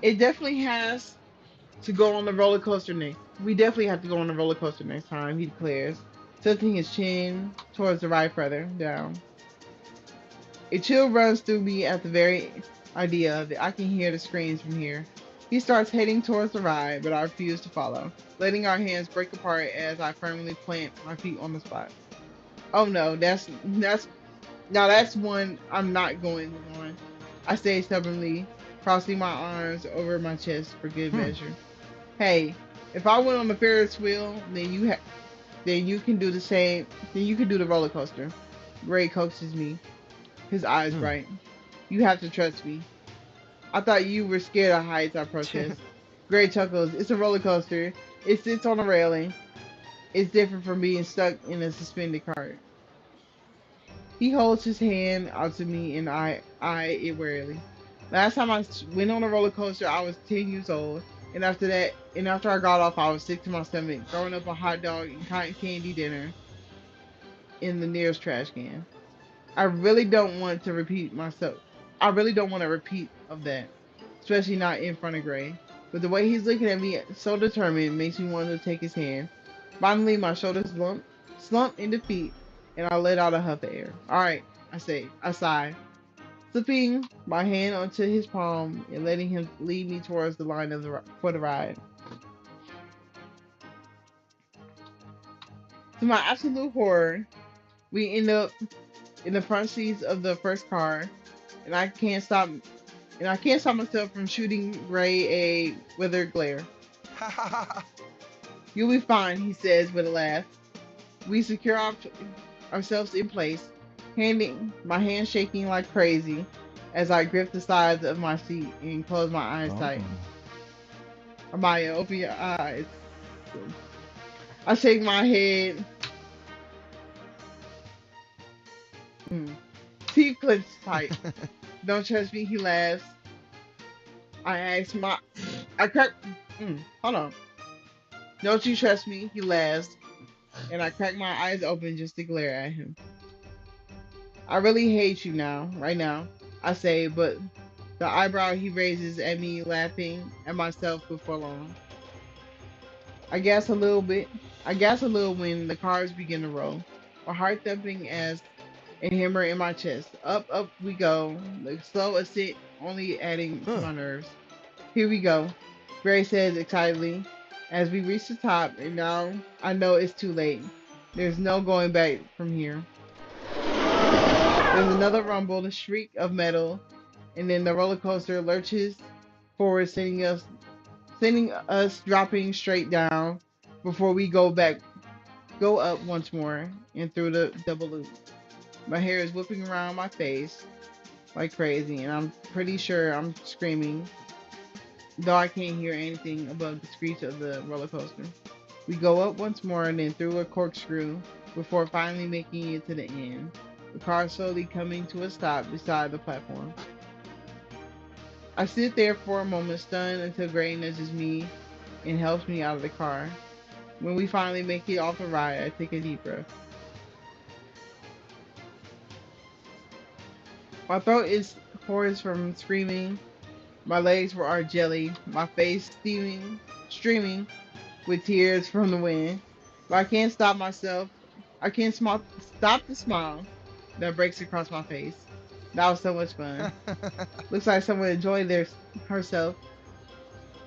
It definitely has to go on the roller coaster next. We definitely have to go on the roller coaster next time, he declares, tilting his chin towards the ride further down. A chill runs through me at the very idea that I can hear the screams from here. He starts heading towards the ride, but I refuse to follow, letting our hands break apart as I firmly plant my feet on the spot. Oh no, that's one I'm not going on. I say stubbornly, crossing my arms over my chest for good Hmm. measure. Hey, if I went on the Ferris wheel, then you can do the same. Then you can do the roller coaster. Gray coaxes me, his eyes Hmm. bright. You have to trust me. I thought you were scared of heights, I protest. Gray chuckles. It's a roller coaster. It sits on a railing. It's different from being stuck in a suspended cart. He holds his hand out to me and I eye it warily. Last time went on a roller coaster, I was 10 years old. And after I got off, I was sick to my stomach, throwing up a hot dog and cotton candy dinner in the nearest trash can. I really don't want to repeat myself. I really don't want to repeat of that, especially not in front of Gray. But the way he's looking at me, so determined, makes me want to take his hand. Finally, my shoulders slump in defeat, and I let out a huff of air. All right, I sigh, slipping my hand onto his palm and letting him lead me towards the line for the ride. To my absolute horror, we end up in the front seats of the first car, and I can't stop myself from shooting Gray a withered glare. You'll be fine, he says with a laugh. We secure ourselves in place, handing my hand shaking like crazy as I grip the sides of my seat and close my eyes Oh. tight. Amaya, open your eyes. I shake my head. Mm. Teeth clenched tight. Don't trust me, he laughs. I ask my I crack hold on. Don't you trust me? He laughs, and I crack my eyes open just to glare at him. I really hate you now, right now, I say, but the eyebrow he raises at me, laughing at myself before long. I gas a little bit. I gas a little when the cars begin to roll, my heart thumping as a hammer in my chest. Up we go, the slow ascent only adding to Huh. my nerves. Here we go, Gray says excitedly, as we reach the top, and now I know it's too late. There's no going back from here. There's another rumble, the shriek of metal, and then the roller coaster lurches forward, sending us dropping straight down before we go up once more and through the double loop. My hair is whipping around my face like crazy, and I'm pretty sure I'm screaming, though I can't hear anything above the screech of the roller coaster. We go up once more and then through a corkscrew before finally making it to the end. The car slowly coming to a stop beside the platform. I sit there for a moment, stunned, until Gray nudges me and helps me out of the car. When we finally make it off the ride, I take a deep breath. My throat is hoarse from screaming. My legs are jelly. My face streaming with tears from the wind. But I can't stop myself. I can't stop the smile that breaks across my face. That was so much fun. Looks like someone enjoyed herself.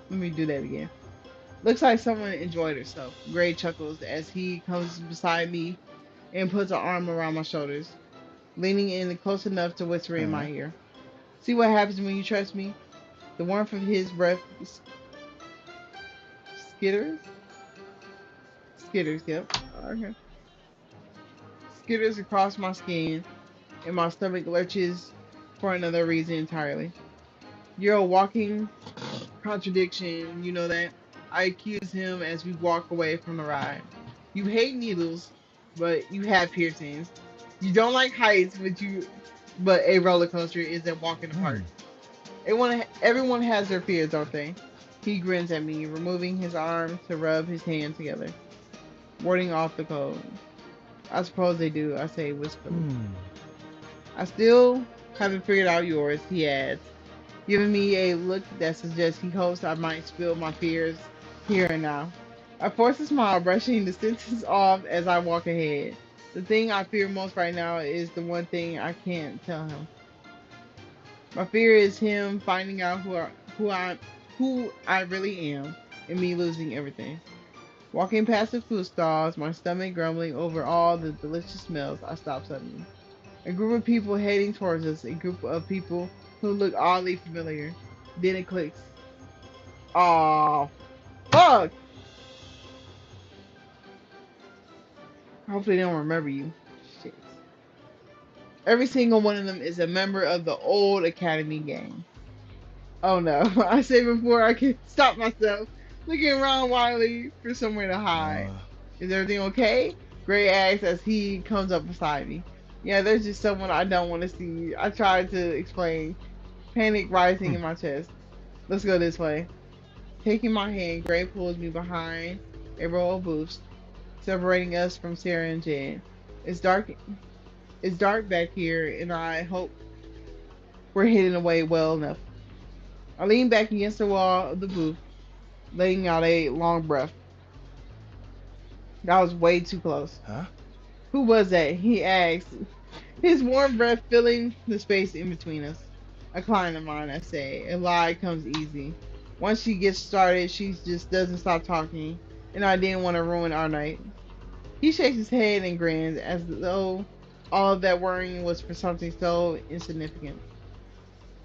Let me do that again. Looks like someone enjoyed herself. Gray chuckles as he comes beside me and puts an arm around my shoulders, leaning in close enough to whisper in Uh-huh. my ear. See what happens when you trust me? The warmth of his breath skitters? Skitters, yep. Okay. Skitters across my skin, and my stomach lurches for another reason entirely. You're a walking contradiction, you know that? I accuse him as we walk away from the ride. You hate needles, but you have piercings. You don't like heights, but a roller coaster is a walk in the Hmm. park. Everyone has their fears, don't they? He grins at me, removing his arm to rub his hand together, warding off the cold. I suppose they do, I say wistfully. Hmm. I still haven't figured out yours, he adds, giving me a look that suggests he hopes I might spill my fears here and now. I force a smile, brushing the sentence off as I walk ahead. The thing I fear most right now is the one thing I can't tell him. My fear is him finding out who I really am and me losing everything. Walking past the food stalls, my stomach grumbling over all the delicious smells, I stop suddenly. A group of people heading towards us, a group of people who look oddly familiar. Then it clicks. Oh, fuck! Hopefully they don't remember you. Shit. Every single one of them is a member of the old Academy gang. Oh no, I say before I can stop myself, looking around wildly for somewhere to hide. Uh, Is everything okay? Gray asks as he comes up beside me. Yeah, there's just someone I don't want to see. I tried to explain, panic rising hmm. in my chest. Let's go this way. Taking my hand, Gray pulls me behind a row of booths, separating us from Sarah and Jen. It's dark. It's dark back here, and I hope we're hidden away well enough. I lean back against the wall of the booth, letting out a long breath. That was way too close. Huh? Who was that? He asked, his warm breath filling the space in between us. A client of mine, I say. A lie comes easy. Once she gets started, she just doesn't stop talking, and I didn't want to ruin our night. He shakes his head and grins as though all of that worrying was for something so insignificant.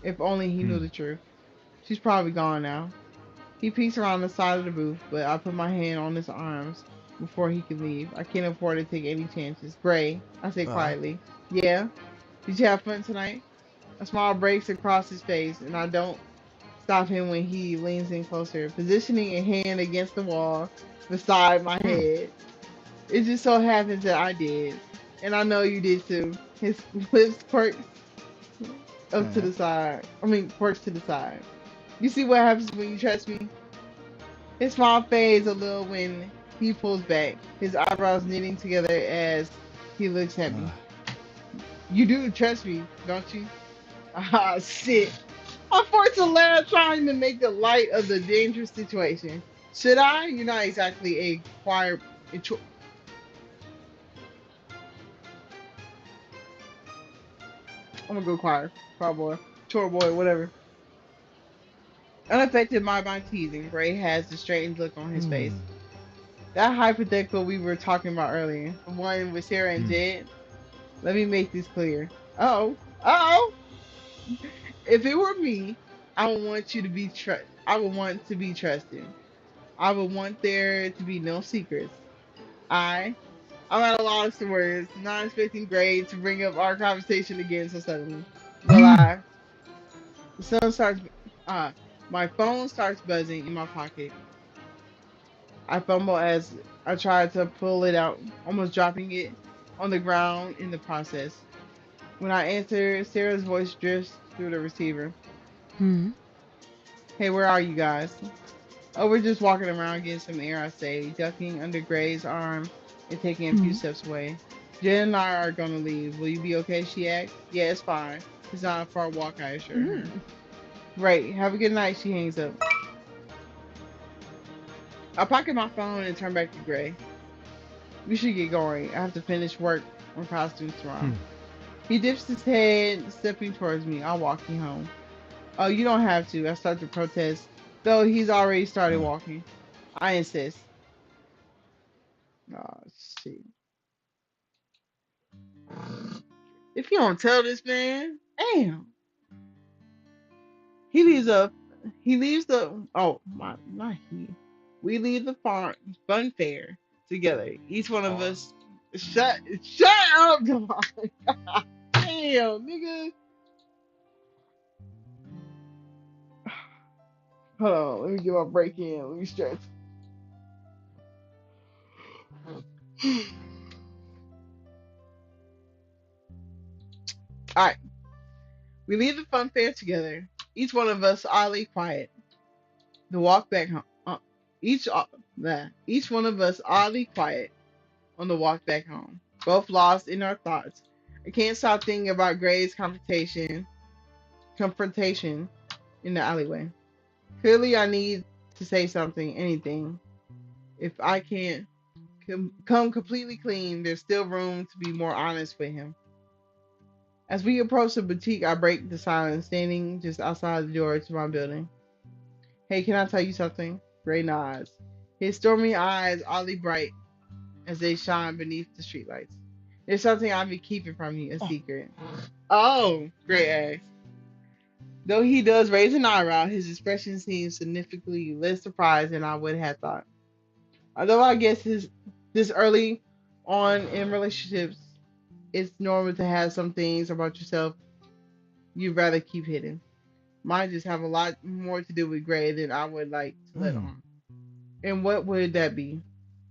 If only he knew Hmm. the truth. She's probably gone now. He peeks around the side of the booth, but I put my hand on his arms before he can leave. I can't afford to take any chances. Gray, I say Uh, quietly. Yeah? Did you have fun tonight? A smile breaks across his face, and I don't stop him when he leans in closer, positioning a hand against the wall beside my hmm. head. It just so happens that I did. And I know you did too. His lips quirks up to Uh, the side. I mean, quirks to the side. You see what happens when you trust me? His smile fades a little when he pulls back, his eyebrows knitting together as he looks at uh, me. You do trust me, don't you? Ah, shit. I'm forced to laugh, trying to make the light of the dangerous situation. Should I? You're not exactly a choir. I'm gonna go choir boy, chore boy, whatever. Unaffected by my teasing, Gray has the straightened look on his hmm. face. That hypothetical we were talking about earlier, the one with Sarah and Hmm. Jed. Let me make this clear. Oh, if it were me, I would want you to be I would want to be trusted. I would want there to be no secrets. I I'm at a loss for words, not expecting Gray to bring up our conversation again so suddenly. Will I? The sun starts. Uh, my phone starts buzzing in my pocket. I fumble as I try to pull it out, almost dropping it on the ground in the process. When I answer, Sarah's voice drifts through the receiver. Hmm. Hey, where are you guys? Oh, we're just walking around getting some air, I say, ducking under Gray's arm and taking a few Hmm. steps away. Jen and I are going to leave. Will you be okay? She asks. Yeah, it's fine. It's not a far walk, I assure her. Hmm. Great. Have a good night. She hangs up. I pocket my phone and turn back to Gray. We should get going. I have to finish work on costumes tomorrow. Hmm. He dips his head, stepping towards me. I'll walk you home. Oh, you don't have to. I start to protest, though he's already started Uh, walking. I insist. Oh, shit. If you don't tell this man, damn. He leaves a he leaves the oh my not he. We leave the fun fair together. Each one of Far. us shut up, Devon. Damn, nigga. Hold on, let me get my break in. Let me stretch. Alright. We leave the fun fair together. Each one of us oddly quiet. The walk back home. Each one of us oddly quiet on the walk back home, both lost in our thoughts. I can't stop thinking about Gray's confrontation in the alleyway. Clearly, I need to say something, anything. If I can't come completely clean, there's still room to be more honest with him. As we approach the boutique, I break the silence, standing just outside the door to my building. Hey, can I tell you something? Gray nods. His stormy eyes oddly bright as they shine beneath the streetlights. There's something I've been keeping from you, a secret. Oh, Gray asks. Though he does raise an eyebrow, his expression seems significantly less surprised than I would have thought. Although I guess this early on in relationships, it's normal to have some things about yourself you'd rather keep hidden. Mine just have a lot more to do with Gray than I would like to let Mm. on. And what would that be?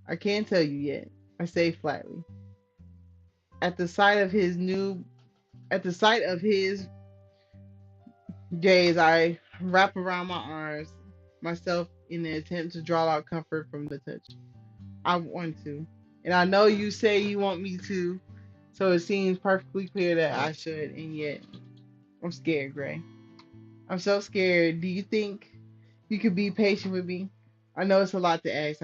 I can't tell you yet. I say flatly. At the sight of his new, at the sight of his gaze, I wrap around my arms myself in an attempt to draw out comfort from the touch. I want to, and I know you say you want me to, so it seems perfectly clear that I should, and yet I'm scared, Gray. I'm so scared. Do you think you could be patient with me? I know it's a lot to ask.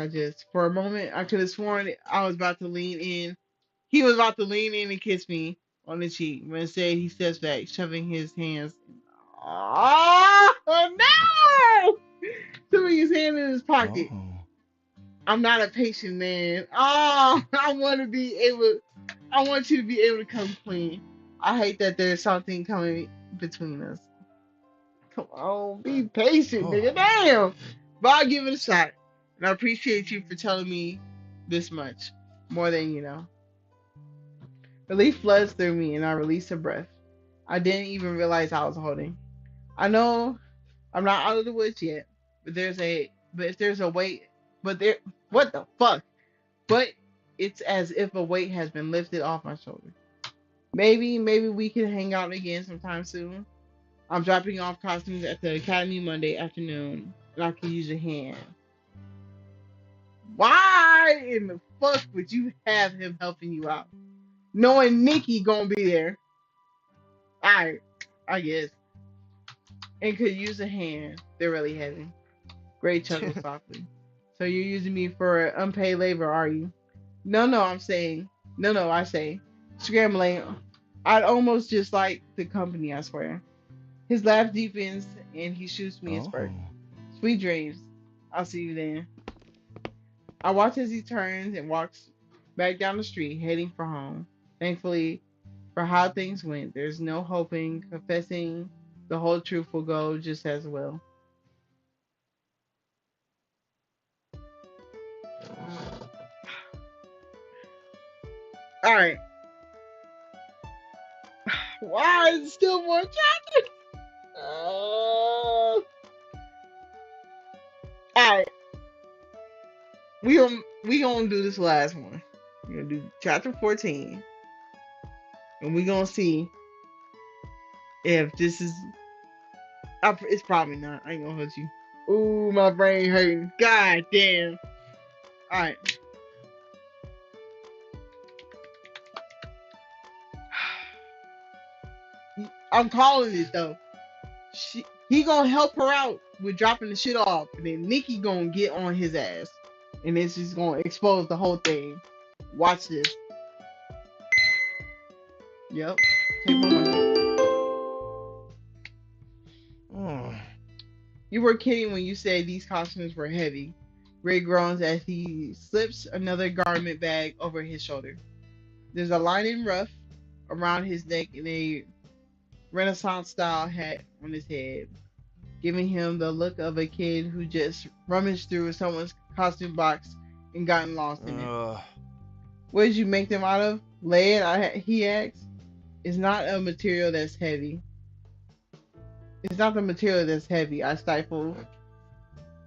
For a moment, I could have sworn I was about to lean in. He was about to lean in and kiss me on the cheek, but instead he steps back, shoving his hands. Oh no! Shoving his hand in his pocket. Oh. I'm not a patient man. Oh, I want to be able. I want you to be able to come clean. I hate that there's something coming between us. Come on, be patient, Oh. nigga. Damn. But I'll give it a shot. And I appreciate you for telling me this much. More than you know. Relief floods through me and I release a breath. I didn't even realize I was holding. I know I'm not out of the woods yet, but if there's a weight, but there, what the fuck? But it's as if a weight has been lifted off my shoulder. Maybe we can hang out again sometime soon. I'm dropping off costumes at the academy Monday afternoon, and I can use your hand. Why in the fuck would you have him helping you out? Knowing Nikki gonna be there. I guess. And could use a hand. They're really heavy. Gray chuckles softly. So you're using me for unpaid labor, are you? No, I'm saying. No, I say. Scrambling. I'd almost just like the company, I swear. His laugh deepens and he shoots me a Oh. spark. Sweet dreams. I'll see you then. I watch as he turns and walks back down the street, heading for home. Thankfully, for how things went, there's no hoping, confessing the whole truth will go just as well. Alright. Why is it still more chapters? Alright. We gonna do this last one. We're gonna do chapter 14. And we're gonna see if this is it's probably not. I ain't gonna hurt you. Ooh, my brain hurting. God damn. Alright. I'm calling it though. He gonna help her out with dropping the shit off, and then Nikki gonna get on his ass, and it's just gonna expose the whole thing. Watch this. Yep. Take 100. Oh. You were kidding when you said these costumes were heavy. Ray groans as he slips another garment bag over his shoulder. There's a lining ruff around his neck and a Renaissance style hat on his head, giving him the look of a kid who just rummaged through someone's costume box and gotten lost in it. What did you make them out of? Lead? He asks. It's not a material that's heavy. It's not the material that's heavy. I stifle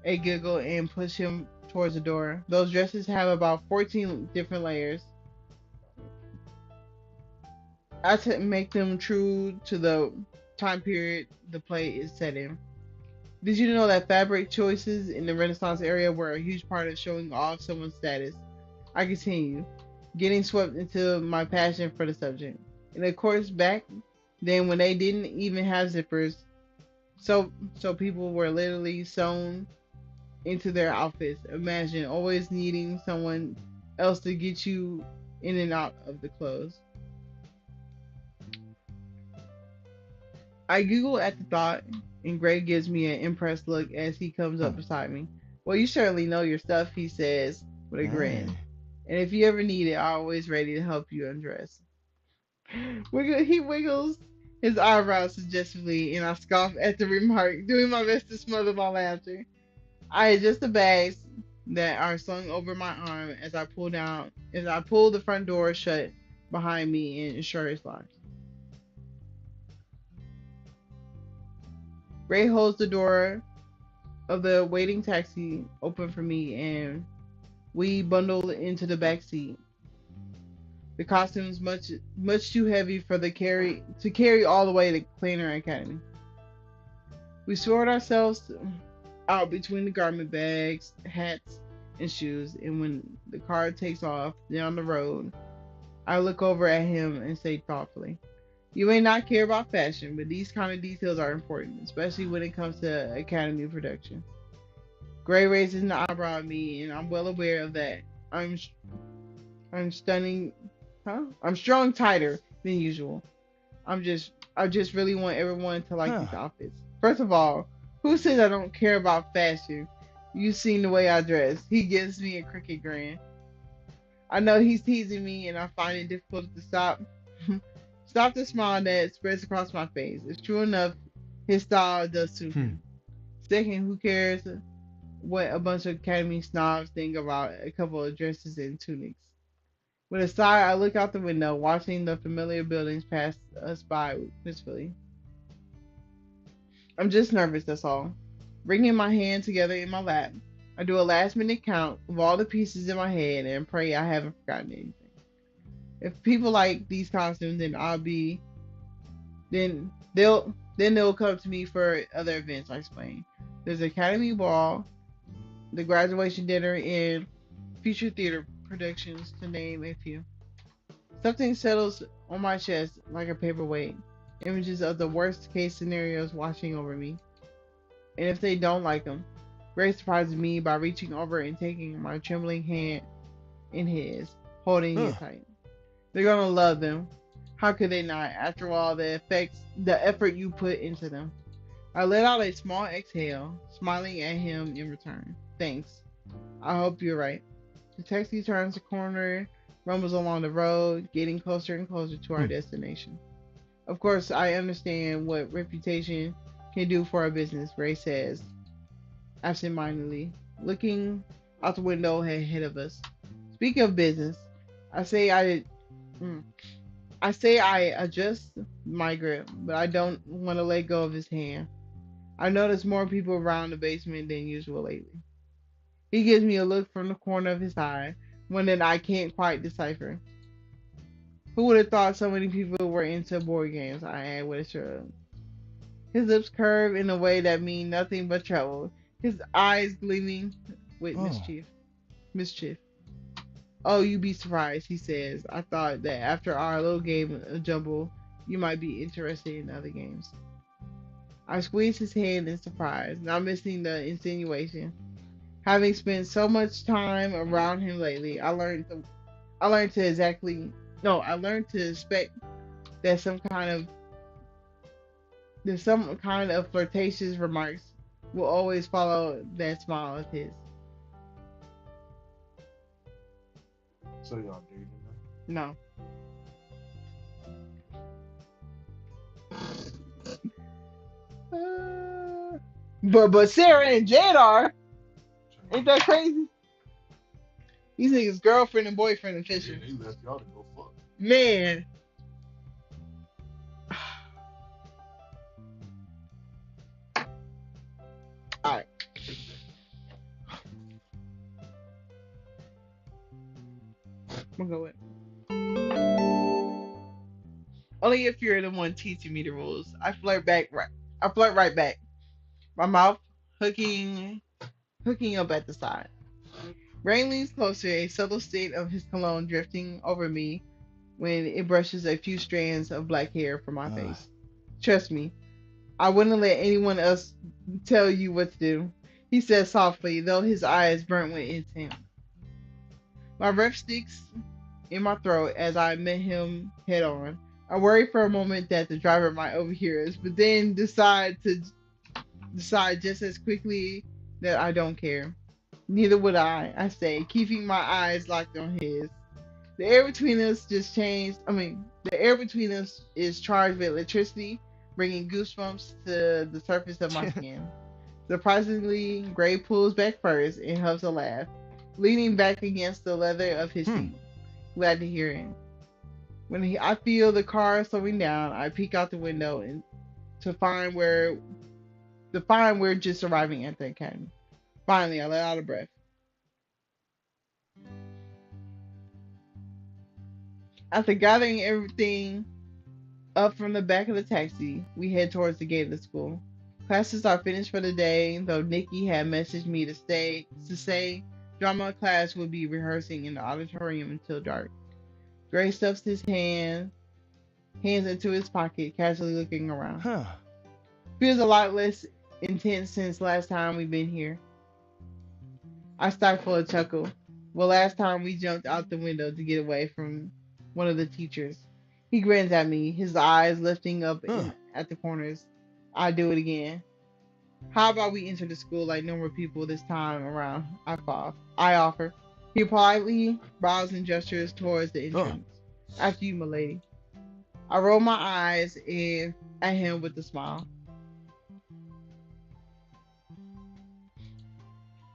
a giggle and push him towards the door. Those dresses have about 14 different layers. Make them true to the time period the play is set in. Did you know that fabric choices in the Renaissance era were a huge part of showing off someone's status? I continue, getting swept into my passion for the subject. And of course, back then when they didn't even have zippers, so people were literally sewn into their outfits. Imagine always needing someone else to get you in and out of the clothes. I giggle at the thought, and Greg gives me an impressed look as he comes Huh. up beside me. Well, you certainly know your stuff, he says with a grin. Hey. And if you ever need it, I'm always ready to help you undress. He wiggles his eyebrows suggestively, and I scoff at the remark, doing my best to smother my laughter. I adjust the bags that are slung over my arm as I pull the front door shut behind me and ensure it's locked. Ray holds the door of the waiting taxi open for me, and we bundle into the back seat. The costume's much too heavy for the carry all the way to Cleaner Academy. We sort ourselves out between the garment bags, hats, and shoes, and when the car takes off down the road, I look over at him and say thoughtfully, "You may not care about fashion, but these kind of details are important, especially when it comes to Academy production." Gray raises an eyebrow at me, and I'm well aware of that. I'm I'm stunning, huh? I'm strung tighter than usual. I just really want everyone to like Huh. these outfits. First of all, who says I don't care about fashion? You seen the way I dress. He gives me a crooked grin. I know he's teasing me, and I find it difficult to stop the smile that spreads across my face. It's true enough, his style does suit Hmm. me. Second, who cares what a bunch of Academy snobs think about a couple of dresses and tunics? With a sigh, I look out the window, watching the familiar buildings pass us by wistfully. I'm just nervous, that's all. Wringing my hand together in my lap, I do a last minute count of all the pieces in my head and pray I haven't forgotten anything. If people like these costumes, then they'll come to me for other events, I explain. There's Academy Ball, the graduation dinner, and future theater productions, to name a few. Something settles on my chest like a paperweight, images of the worst case scenarios washing over me. And if they don't like them, Grace surprises me by reaching over and taking my trembling hand in his, holding Huh. it tight. They're gonna love them. How could they not? After all, the effort you put into them. I let out a small exhale, smiling at him in return. Thanks. I hope you're right. The taxi turns the corner, rumbles along the road, getting closer and closer to our Hmm. destination. Of course, I understand what reputation can do for a business, Ray says, absentmindedly, looking out the window ahead of us. Speaking of business, I say I, mm, I say I adjust my grip, but I don't want to let go of his hand. I notice more people around the basement than usual lately. He gives me a look from the corner of his eye, one that I can't quite decipher. Who would have thought so many people were into board games? I add with a shrug. His lips curve in a way that means nothing but trouble, his eyes gleaming with Oh. mischief. "Oh, you'd be surprised," he says. "I thought that after our little game of Jumble, you might be interested in other games." I squeeze his hand in surprise, not missing the insinuation. Having spent so much time around him lately, I learned to exactly no, I learned to expect that some kind of flirtatious remarks will always follow that smile of his. So y'all dating No. Uh, but Sarah and Jade are. now? Ain't that crazy? These niggas girlfriend and boyfriend Yeah, official. they left y'all to go fuck. Man. Alright, I'm gonna go with. Only if you're the one teaching me the rules. I flirt right back. My mouth hooking hooking up at the side. Rain leans closer, a subtle state of his cologne drifting over me when it brushes a few strands of black hair from my Uh. face. Trust me, I wouldn't let anyone else tell you what to do, he said softly, though his eyes burnt with intent. My breath sticks in my throat as I met him head on. I worry for a moment that the driver might overhear us, but then decide just as quickly that I don't care. Neither would I say, keeping my eyes locked on his. The air between us just changed. The air between us is charged with electricity, bringing goosebumps to the surface of my skin. Surprisingly, Gray pulls back first and huffs a laugh, leaning back against the leather of his Hmm. seat. Glad to hear it. I feel the car slowing down, I peek out the window and to find where to find we're just arriving at the academy. Finally, I let out a breath. After gathering everything up from the back of the taxi, we head towards the gate of the school. Classes are finished for the day, though Nikki had messaged me to say drama class would be rehearsing in the auditorium until dark. Gray stuffs his hands into his pocket, casually looking around. Huh. Feels a lot less intense since last time we've been here. I stifle a chuckle. Well, last time we jumped out the window to get away from one of the teachers. He grins at me, his eyes lifting up Huh. in at the corners. I do it again. How about we enter the school like normal people this time around? I offer. He politely bows and gestures towards the Oh. entrance. After you, milady. I roll my eyes at him with a smile.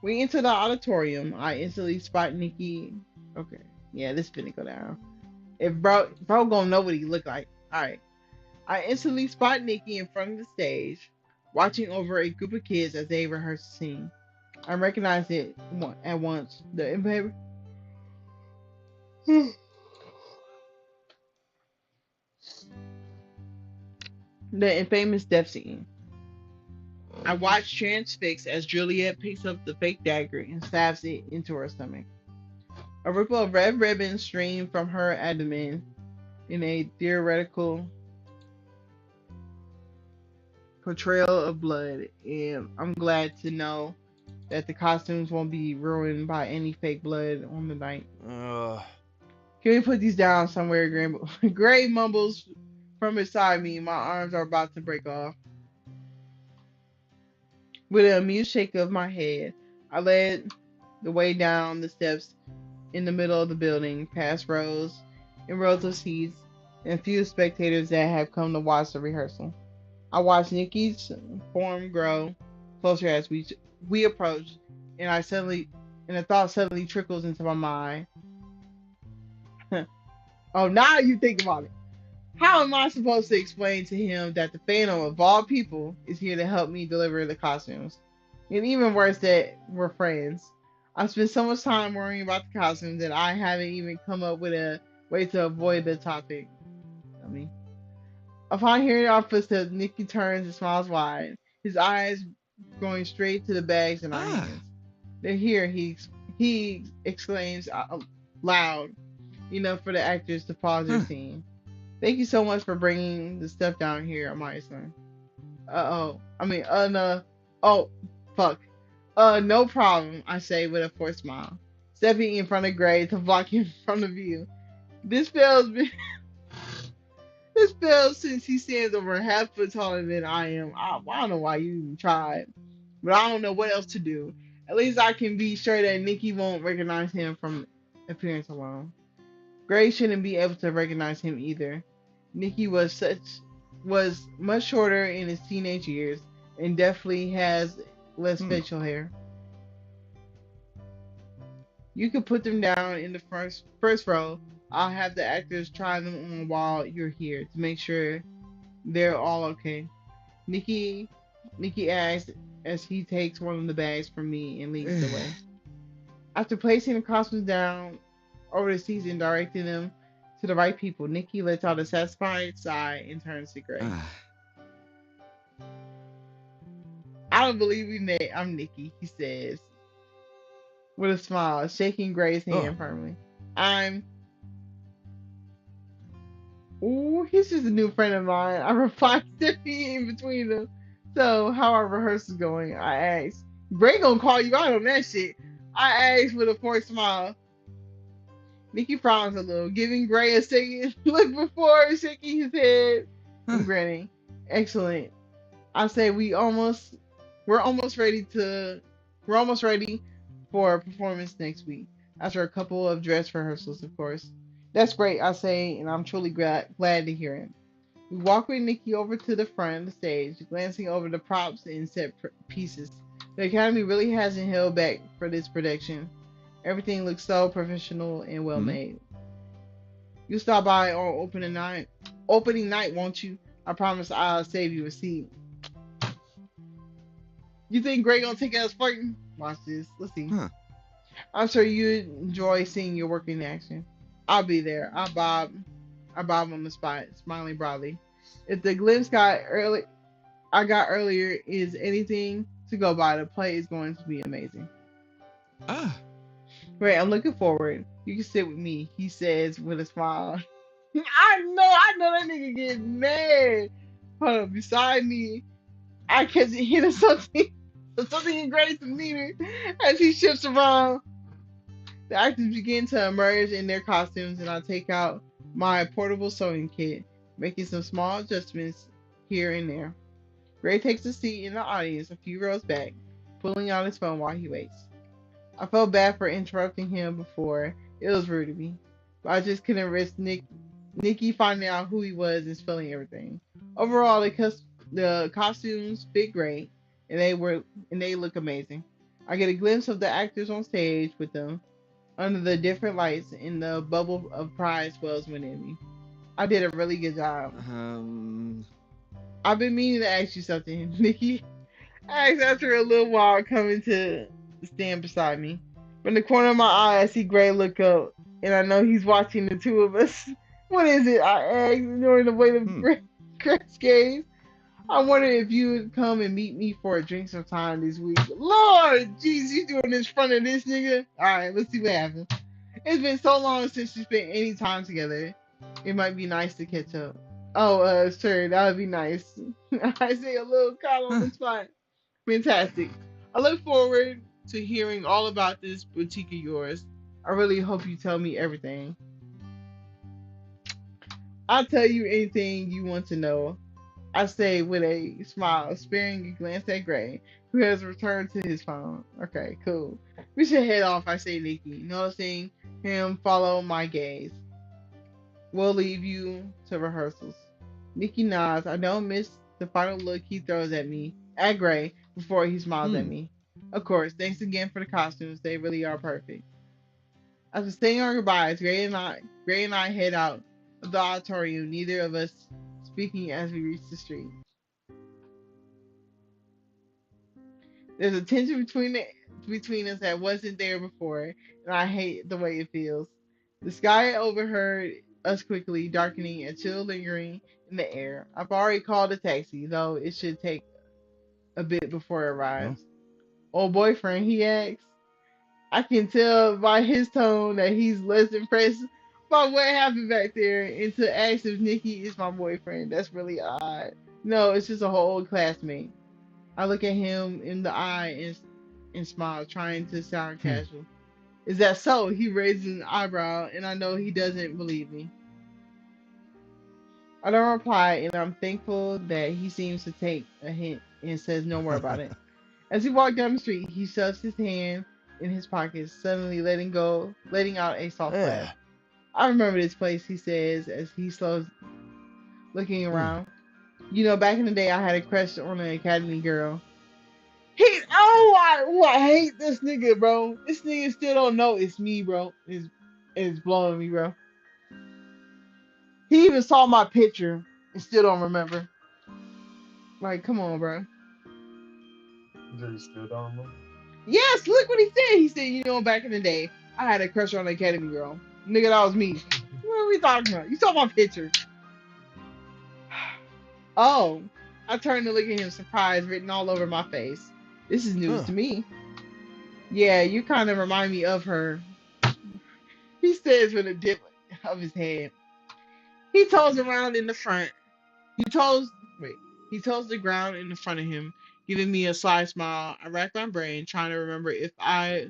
We enter the auditorium. I instantly spot Nikki. Okay, yeah, this finna go down. If bro gonna know what he look like. All right. I instantly spot Nikki in front of the stage, watching over a group of kids as they rehearse the scene. I recognize it at once. The infamous death scene. I watch transfixed as Juliet picks up the fake dagger and stabs it into her stomach. A ripple of red ribbon streams from her abdomen in a theoretical portrayal of blood, and I'm glad to know that the costumes won't be ruined by any fake blood on the night. Uh. Can we put these down somewhere, Gray? Gray mumbles from beside me. My arms are about to break off. With an amused shake of my head, I led the way down the steps in the middle of the building, past rows and rows of seats and few spectators that have come to watch the rehearsal. I watched Nikki's form grow closer as we approach, and a thought suddenly trickles into my mind. Oh, now you think about it. How am I supposed to explain to him that the Phantom of all people is here to help me deliver the costumes? And even worse, that we're friends. I've spent so much time worrying about the costumes that I haven't even come up with a way to avoid the topic. I mean, upon hearing our footsteps, Nicky turns and smiles wide, his eyes going straight to the bags in our Ah. hands. They're here, he exclaims loud, enough for the actors to pause their Huh. scene. Thank you so much for bringing the stuff down here, Amaya-san. Oh. No. Oh, fuck. No problem, I say with a forced smile, stepping in front of Gray to block him from the view. This spell's been this spell since he stands over half foot taller than I am. I don't know why you even tried, but I don't know what else to do. At least I can be sure that Nikki won't recognize him from appearance alone. Gray shouldn't be able to recognize him either. Nikki was much shorter in his teenage years and definitely has less Hmm. facial hair. You can put them down in the first row. I'll have the actors try them on while you're here to make sure they're all okay. Nikki Nikki asks as he takes one of the bags from me and leads the way. After placing the costumes down over the seats and directing them to the right people, Nikki lets out a satisfied sigh and turns to Gray. Ah. I don't believe we met. I'm Nikki, he says with a smile, shaking Gray's Oh. hand firmly. I'm. Ooh, he's just a new friend of mine. I reply, stepping in between them. So, how our rehearsals going? I asked. Gray gonna call you out on that shit. I asked with a forced smile. Nikki frowns a little, giving Gray a second look before shaking his head Huh. and grinning. Excellent. I say we're almost ready to, we're almost ready for a performance next week. After a couple of dress rehearsals, of course. That's great, I say, and I'm truly glad to hear it. We walk with Nikki over to the front of the stage, glancing over the props and set pieces. The Academy really hasn't held back for this production. Everything looks so professional and well Hmm. made. You stop by on opening night, won't you? I promise I'll save you a seat. You think Greg gonna take us fighting? Watch this. Let's see. Huh. I'm sure you enjoy seeing your work in action. I'll be there. I bob on the spot, smiling broadly. If the glimpse I got earlier is anything to go by, the play is going to be amazing. Ah. Great, I'm looking forward. You can sit with me, he says with a smile. I know that nigga get mad. Hold up, beside me, I catch a hit of something, something in Grace's demeanor as he shifts around. The actors begin to emerge in their costumes, and I take out my portable sewing kit, making some small adjustments here and there. Gray takes a seat in the audience a few rows back, pulling out his phone while he waits. I felt bad for interrupting him before. It was rude of me. But I just couldn't risk Nikki finding out who he was and spilling everything. Overall, the costumes fit great, and they look amazing. I get a glimpse of the actors on stage with them under the different lights, and the bubble of pride swells within me. I did a really good job. Um. I've been meaning to ask you something, Nikki. I asked after a little while, coming to stand beside me. From the corner of my eye, I see Gray look up, and I know he's watching the two of us. What is it? I asked, ignoring the weight of Hmm. Gray's gaze. I wonder if you would come and meet me for a drink sometime this week. Lord, jeez, you doing this in front of this nigga? All right, let's see what happens. It's been so long since we spent any time together. It might be nice to catch up. Oh, sure, that would be nice. I say a little call on Huh. the spot. Fantastic. I look forward to hearing all about this boutique of yours. I really hope you tell me everything. I'll tell you anything you want to know. I say with a smile, sparing a glance at Gray, who has returned to his phone. Okay, cool. We should head off, I say Nikki, noticing him follow my gaze. We'll leave you to rehearsals. Nikki nods. I don't miss the final look he throws at Gray, before he smiles at Hmm. me. Of course, thanks again for the costumes. They really are perfect. After saying our goodbyes, Gray and I head out of the auditorium, neither of us speaking as we reach the street. There's a tension between us that wasn't there before, and I hate the way it feels. The sky overhead us quickly, darkening, a chill lingering in the air. I've already called a taxi, though it should take a bit before it Well. arrives. Old boyfriend, he asks. I can tell by his tone that he's less impressed by what happened back there, and to ask if Nikki is my boyfriend, that's really odd. No, it's just a whole old classmate. I look at him in the eye and smile, trying to sound Hmm. casual. Is that so? He raises an eyebrow, and I know he doesn't believe me. I don't reply, and I'm thankful that he seems to take a hint and says no more about it. As he walks down the street, he shoves his hand in his pocket, suddenly letting out a soft laugh. Yeah. I remember this place, he says as he slows looking Huh. around. You know, back in the day, I had a crush on an academy girl. I hate this nigga, bro. This nigga still don't know it's me, bro. It's blowing me, bro. He even saw my picture and still don't remember. Like, come on, bro. You still don't remember? Yes, look what he said. He said, you know, back in the day, I had a crush on an academy girl. Nigga, that was me. What are we talking about? You saw my picture. Oh, I turned to look at him, surprise written all over my face. This is news Huh. to me. Yeah, you kind of remind me of her. He says with a dip of his head. He toes around in the front. He toes, wait, he toes the ground in the front of him, giving me a sly smile. I rack my brain, trying to remember if I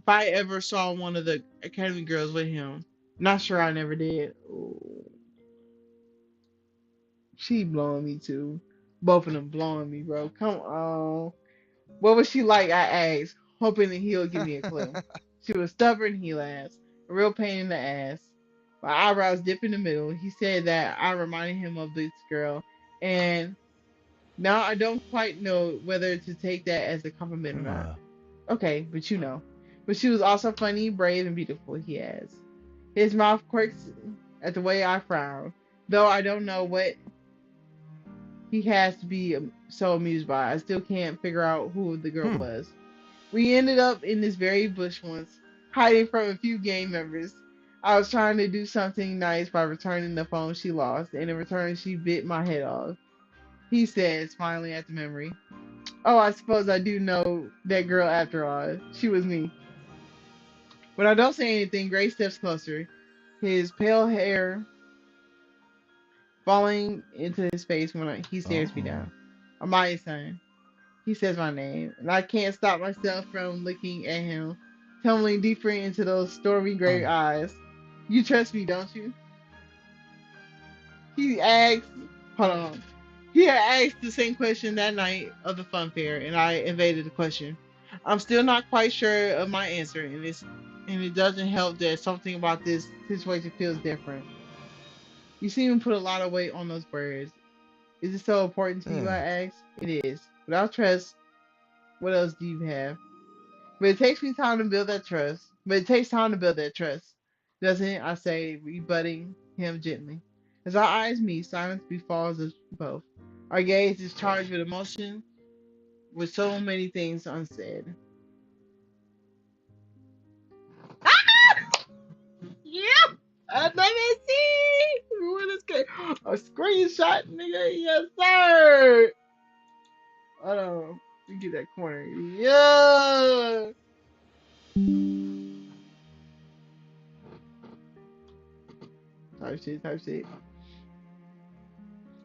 if I ever saw one of the Academy girls with him. Not sure, I never did. Ooh, she blowing me too. Both of them blowing me, bro. Come on. What was she like? I asked, hoping that he'll give me a clue. She was stubborn, he laughs. A real pain in the ass. My eyebrows dip in the middle. He said that I reminded him of this girl, and now I don't quite know whether to take that as a compliment or not. Uh, Okay, but you know. But she was also funny, brave, and beautiful, he adds. His mouth quirks at the way I frown, though I don't know what he has to be so amused by. I still can't figure out who the girl hmm. was. We ended up in this very bush once, hiding from a few gang members. I was trying to do something nice by returning the phone she lost, and in return, she bit my head off. He said, smiling at the memory. Oh, I suppose I do know that girl after all. She was me. When I don't say anything, Gray steps closer, his pale hair falling into his face when he stares me Oh. down. Amaya's son. He says my name, and I can't stop myself from looking at him, tumbling deeper into those stormy gray Um. eyes. You trust me, don't you? He asks, hold on. He had asked the same question that night of the fun fair, and I evaded the question. I'm still not quite sure of my answer, and it doesn't help that something about this situation feels different. You seem to put a lot of weight on those words. Is it so important to you? I Eh. asked. It is. Without trust, what else do you have? But it takes me time to build that trust. But it takes time to build that trust, doesn't it? I say, rebutting him gently. As our eyes meet, silence befalls us both. Our gaze is charged with emotion, with so many things unsaid. Ah! Yep! Another scene! What is good? A screenshot, nigga. Yes, sir! Hold on. Let me get that corner. Yeah! Type shit, type shit.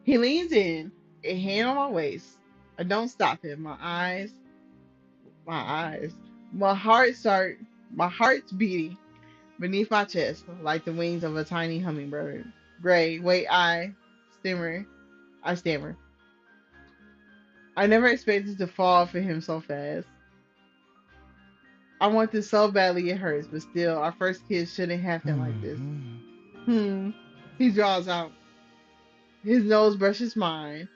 He leans in, a hand on my waist. I don't stop him. My eyes, my heart's beating beneath my chest like the wings of a tiny hummingbird. Gray, wait, I stammer. I never expected to fall for him so fast. I want this so badly it hurts, but still, our first kiss shouldn't happen like this. Hmm. Hmm. He draws out. His nose brushes mine,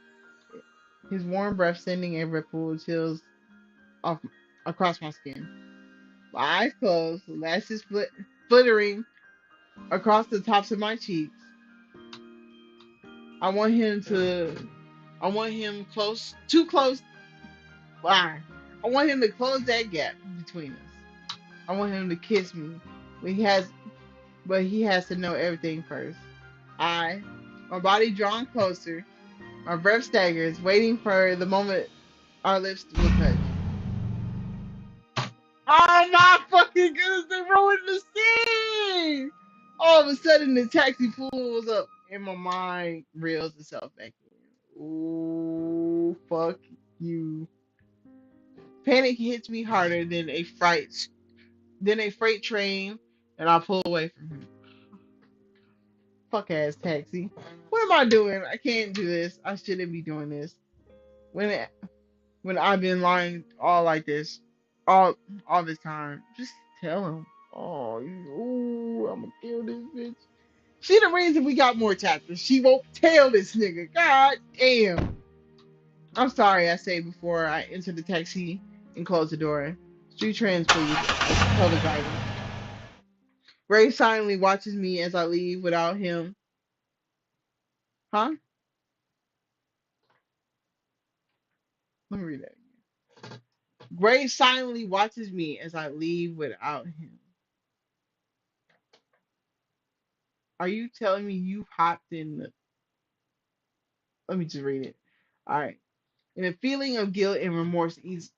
his warm breath sending a ripple of chills off across my skin. My eyes closed, lashes flittering across the tops of my cheeks. I want him to. I want him close, too close. Ah, I want him to close that gap between us. I want him to kiss me, but he has to know everything first. I, my body drawn closer, my breath staggers, waiting for the moment our lips will touch. Oh my fucking goodness, they ruined the scene! All of a sudden, the taxi pulls up, and my mind reels itself back in. Ooh, fuck you. Panic hits me harder than a freight train, and I pull away from him. Fuck ass taxi. What am I doing? I can't do this. I shouldn't be doing this. When it, when I've been lying all like this, all all this time, just tell him. Oh, ooh, I'm gonna kill this bitch. She the reason we got more chapters. She won't tell this nigga. God damn. I'm sorry, I say before I enter the taxi and close the door. Street trends, please. I tell the driver. Ray silently watches me as I leave without him. Huh? Let me read that. Ray silently watches me as I leave without him. Are you telling me you hopped in the. Let me just read it. Alright. And a feeling of guilt and remorse eats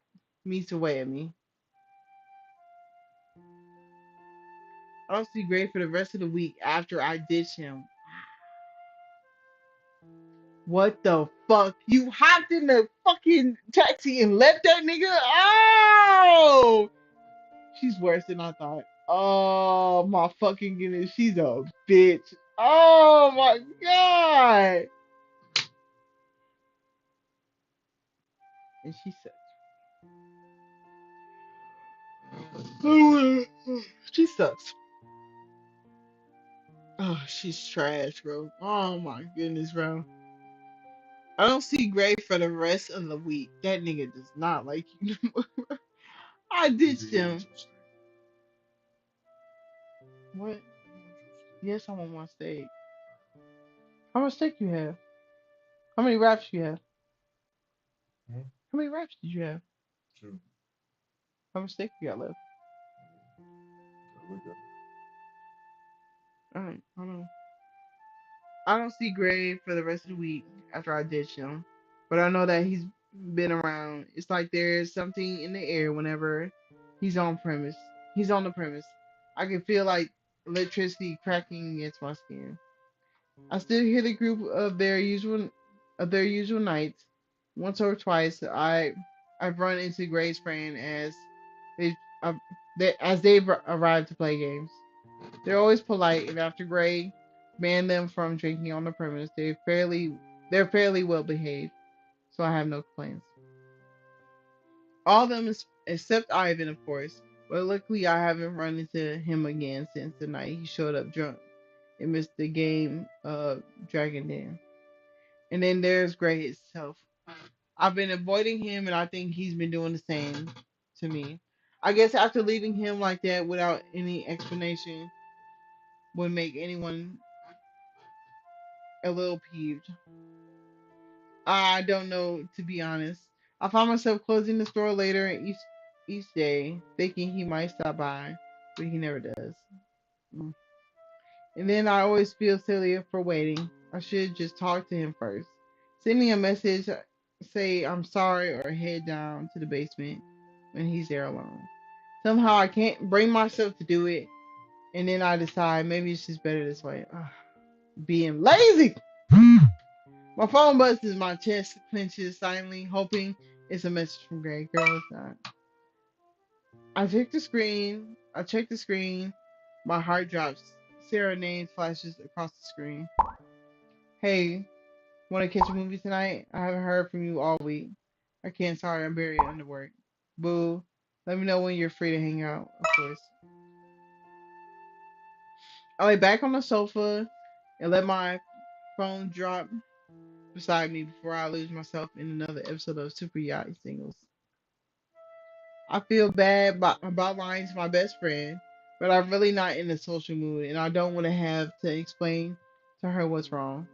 away at me. I don't see Gray for the rest of the week after I ditch him. What the fuck? You hopped in the fucking taxi and left that nigga? Oh! She's worse than I thought. Oh my fucking goodness, she's a bitch. Oh my god. And she sucks. She sucks. Oh, she's trash, bro. Oh my goodness, bro. I don't see Gray for the rest of the week. That nigga does not like you. I Is ditched he on him. your state? What? He on your state? Yes, I'm on my stage. How much steak you have? How many wraps you have? Hmm? How many wraps did you have? True. How much steak you got left? Look at Alright, I don't know. I don't see Gray for the rest of the week after I ditch him, but I know that he's been around. It's like there's something in the air whenever he's on premise. He's on the premise. I can feel like electricity cracking against my skin. I still hear the group of their usual nights. Once or twice, I've run into Gray's friend they, uh, as they've arrived to play games. They're always polite, and after Gray banned them from drinking on the premise, they're fairly well behaved, so I have no complaints. All of them except Ivan, of course. But luckily, I haven't run into him again since the night he showed up drunk and missed the game of Dragon Den. And then there's Gray itself. I've been avoiding him, and I think he's been doing the same to me. I guess after leaving him like that without any explanation would make anyone a little peeved. I don't know, to be honest. I find myself closing the store later each day, thinking he might stop by, but he never does. Mm. And then I always feel silly for waiting. I should just talk to him first. Sending a message, say I'm sorry, or head down to the basement when he's there alone. Somehow I can't bring myself to do it, and then I decide maybe it's just better this way. Ugh, being lazy. My phone buzzes, my chest clenches silently, hoping it's a message from Greg. Girl, it's not. I check the screen. My heart drops. Sarah's name flashes across the screen. Hey, want to catch a movie tonight? I haven't heard from you all week. I can't, sorry, I'm very underworked. Boo. Let me know when you're free to hang out, of course. I lay back on the sofa and let my phone drop beside me before I lose myself in another episode of Super Yacht Singles. I feel bad about lying to my best friend, but I'm really not in a social mood, and I don't want to have to explain to her what's wrong.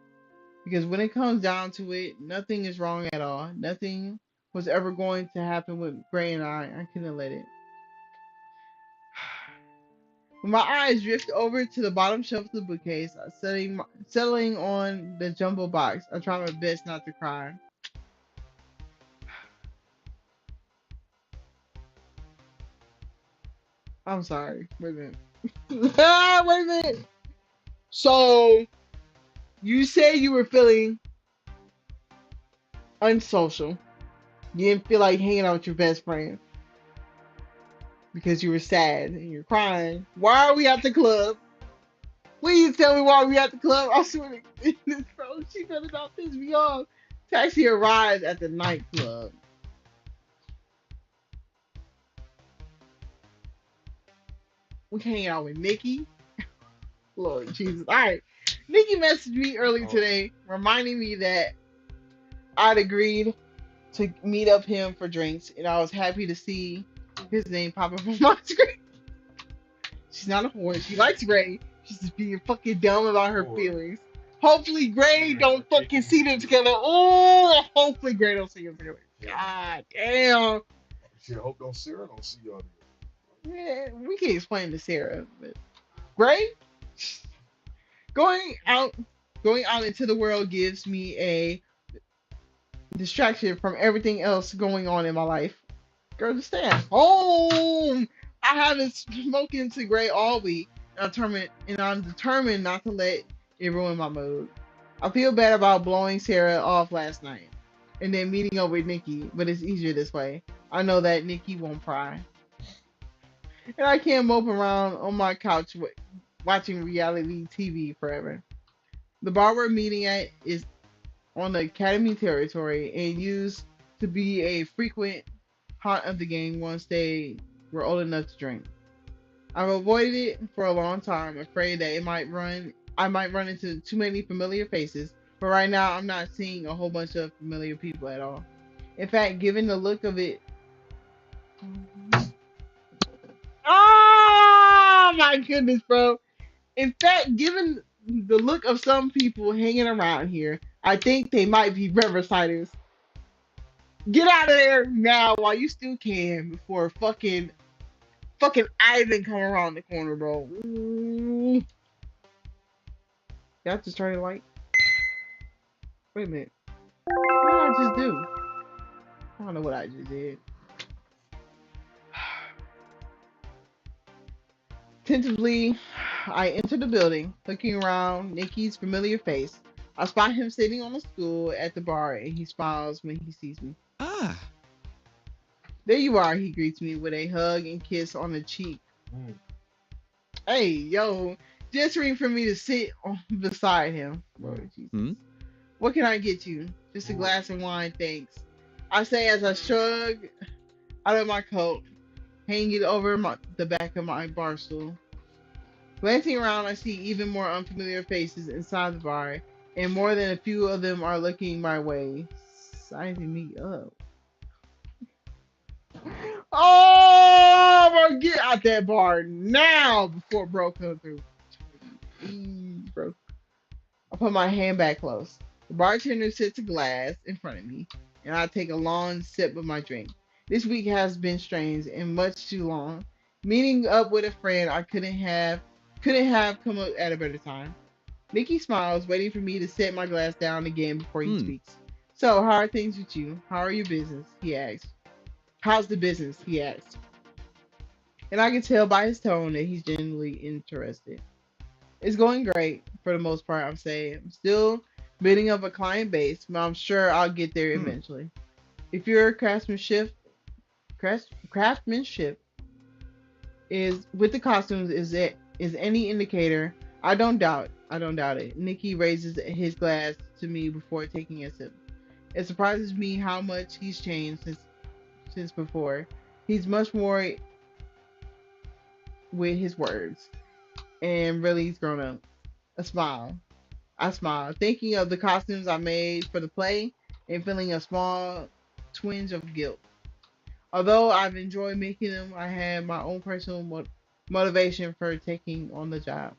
Because when it comes down to it, nothing is wrong at all. Nothing was ever going to happen with Gray and I. I couldn't let it. When my eyes drift over to the bottom shelf of the bookcase, settling on the jumbo box, I try my best not to cry. I'm sorry. Wait a minute. Wait a minute. So you say you were feeling unsocial. You didn't feel like hanging out with your best friend because you were sad and you're crying. Why are we at the club? Please tell me why we at the club. I swear to goodness, bro. She better not piss me off. Taxi arrives at the nightclub. We hanging out with Nikki. Lord Jesus. Alright. Nikki messaged me early Oh, today, reminding me that I'd agreed to meet up him for drinks, and I was happy to see cool. his name pop up on my screen. She's not a whore. She likes Gray. She's just being fucking dumb about her Or feelings. Hopefully Gray yeah, don't fucking see them together. Oh, hopefully Gray don't see them together. yeah. God damn. Shit, hope don't Sarah don't see y'all Yeah, we can explain to Sarah, but Gray going out, going out into the world gives me a distraction from everything else going on in my life. Girl, just stay at home. I haven't spoken to Gray all week. I'm determined not to let it ruin my mood. I feel bad about blowing Sarah off last night and then meeting up with Nikki, but it's easier this way. I know that Nikki won't pry. and I can't mope around on my couch watching reality TV forever. The bar we're meeting at is on the Academy territory and used to be a frequent haunt of the gang once they were old enough to drink. I've avoided it for a long time, afraid that I might run into too many familiar faces, but right now I'm not seeing a whole bunch of familiar people at all. In fact, given the look of it, oh my goodness, bro. In fact, given the look of some people hanging around here, I think they might be Riversiders. Get out of there now while you still can before fucking Ivan come around the corner, bro. Ooh. Y'all just turn the light. Wait a minute. What did I just do? I don't know what I just did. Tentatively, I enter the building, looking around Nikki's familiar face. I spot him sitting on a stool at the bar, and he smiles when he sees me. Ah. There you are, he greets me with a hug and kiss on the cheek. Mm. Hey, yo, gesturing for me to sit beside him. Lord Jesus. Hmm. What can I get you? Just a glass of wine, thanks. I say as I shrug out of my coat, hang it over the back of my bar stool. Glancing around, I see even more unfamiliar faces inside the bar, and more than a few of them are looking my way, sizing me up. Oh, bro, get out that bar now before bro comes through. Bro. I put my hand back close. The bartender sets a glass in front of me, and I take a long sip of my drink. This week has been strange and much too long. Meeting up with a friend I couldn't have come up at a better time. Nikki smiles, waiting for me to set my glass down again before he Hmm. speaks. So, how are things with you? How are your business? He asks. How's the business? He asks. And I can tell by his tone that he's genuinely interested. It's going great for the most part, I'm saying. I'm still building up a client base, but I'm sure I'll get there Hmm. eventually. If your craftsmanship is with the costumes is any indicator, I don't doubt it. Nikki raises his glass to me before taking a sip. It surprises me how much he's changed since before. He's much more with his words and really he's grown up. A smile. I smile, thinking of the costumes I made for the play and feeling a small twinge of guilt. Although I've enjoyed making them, I had my own personal motivation for taking on the job.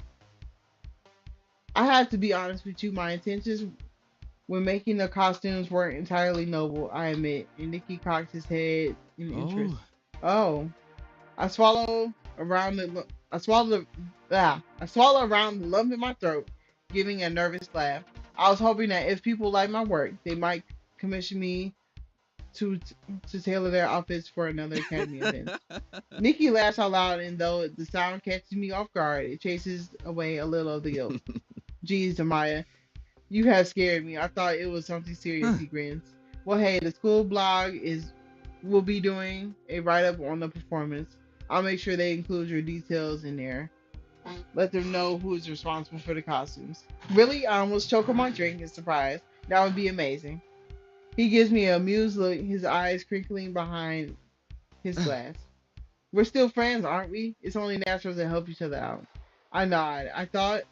I have to be honest with you, my intentions when making the costumes weren't entirely noble, I admit. And Nicky cocks his head in interest. Oh. Oh, I swallow around the I swallow around the lump in my throat, giving a nervous laugh. I was hoping that if people like my work, they might commission me to to tailor their outfits for another academy event. Nikki laughs out loud, and though the sound catches me off guard, it chases away a little of the guilt. Geez, Amaya, you have scared me. I thought it was something serious, Huh. he grins. Well, hey, the school blog is will be doing a write up on the performance. I'll make sure they include your details in there. Let them know who is responsible for the costumes. Really? I almost choke on my drink in surprise. That would be amazing. He gives me a amused look, his eyes crinkling behind his glass. We're still friends, aren't we? It's only natural to help each other out. I nod. I thought,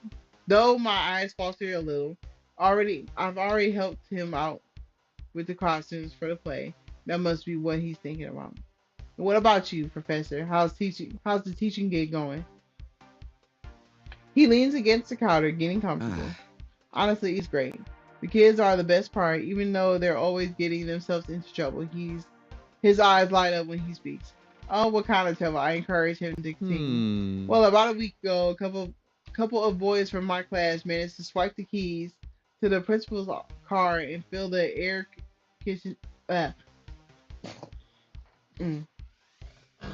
though my eyes falter a little, I've already helped him out with the costumes for the play. That must be what he's thinking about. What about you, Professor? How's the teaching gig going? He leans against the counter, getting comfortable. Ah. Honestly, it's great. The kids are the best part, even though they're always getting themselves into trouble. His eyes light up when he speaks. Oh, what kind of trouble? I encourage him to continue. Hmm. Well, about a week ago, a couple of boys from my class managed to swipe the keys to the principal's car and fill the air kitchen. Uh, mm, uh,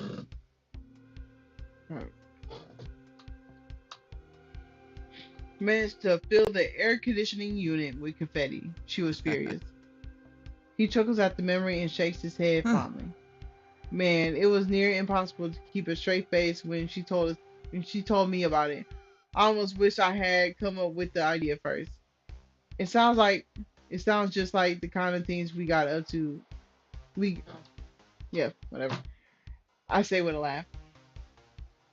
Managed to fill the air conditioning unit with confetti. She was furious. He chuckles at the memory and shakes his head Huh. fondly. Man, it was near impossible to keep a straight face when she told me about it. I almost wish I had come up with the idea first. It sounds like it sounds just like the kind of things we got up to. We yeah, whatever. I say with a laugh.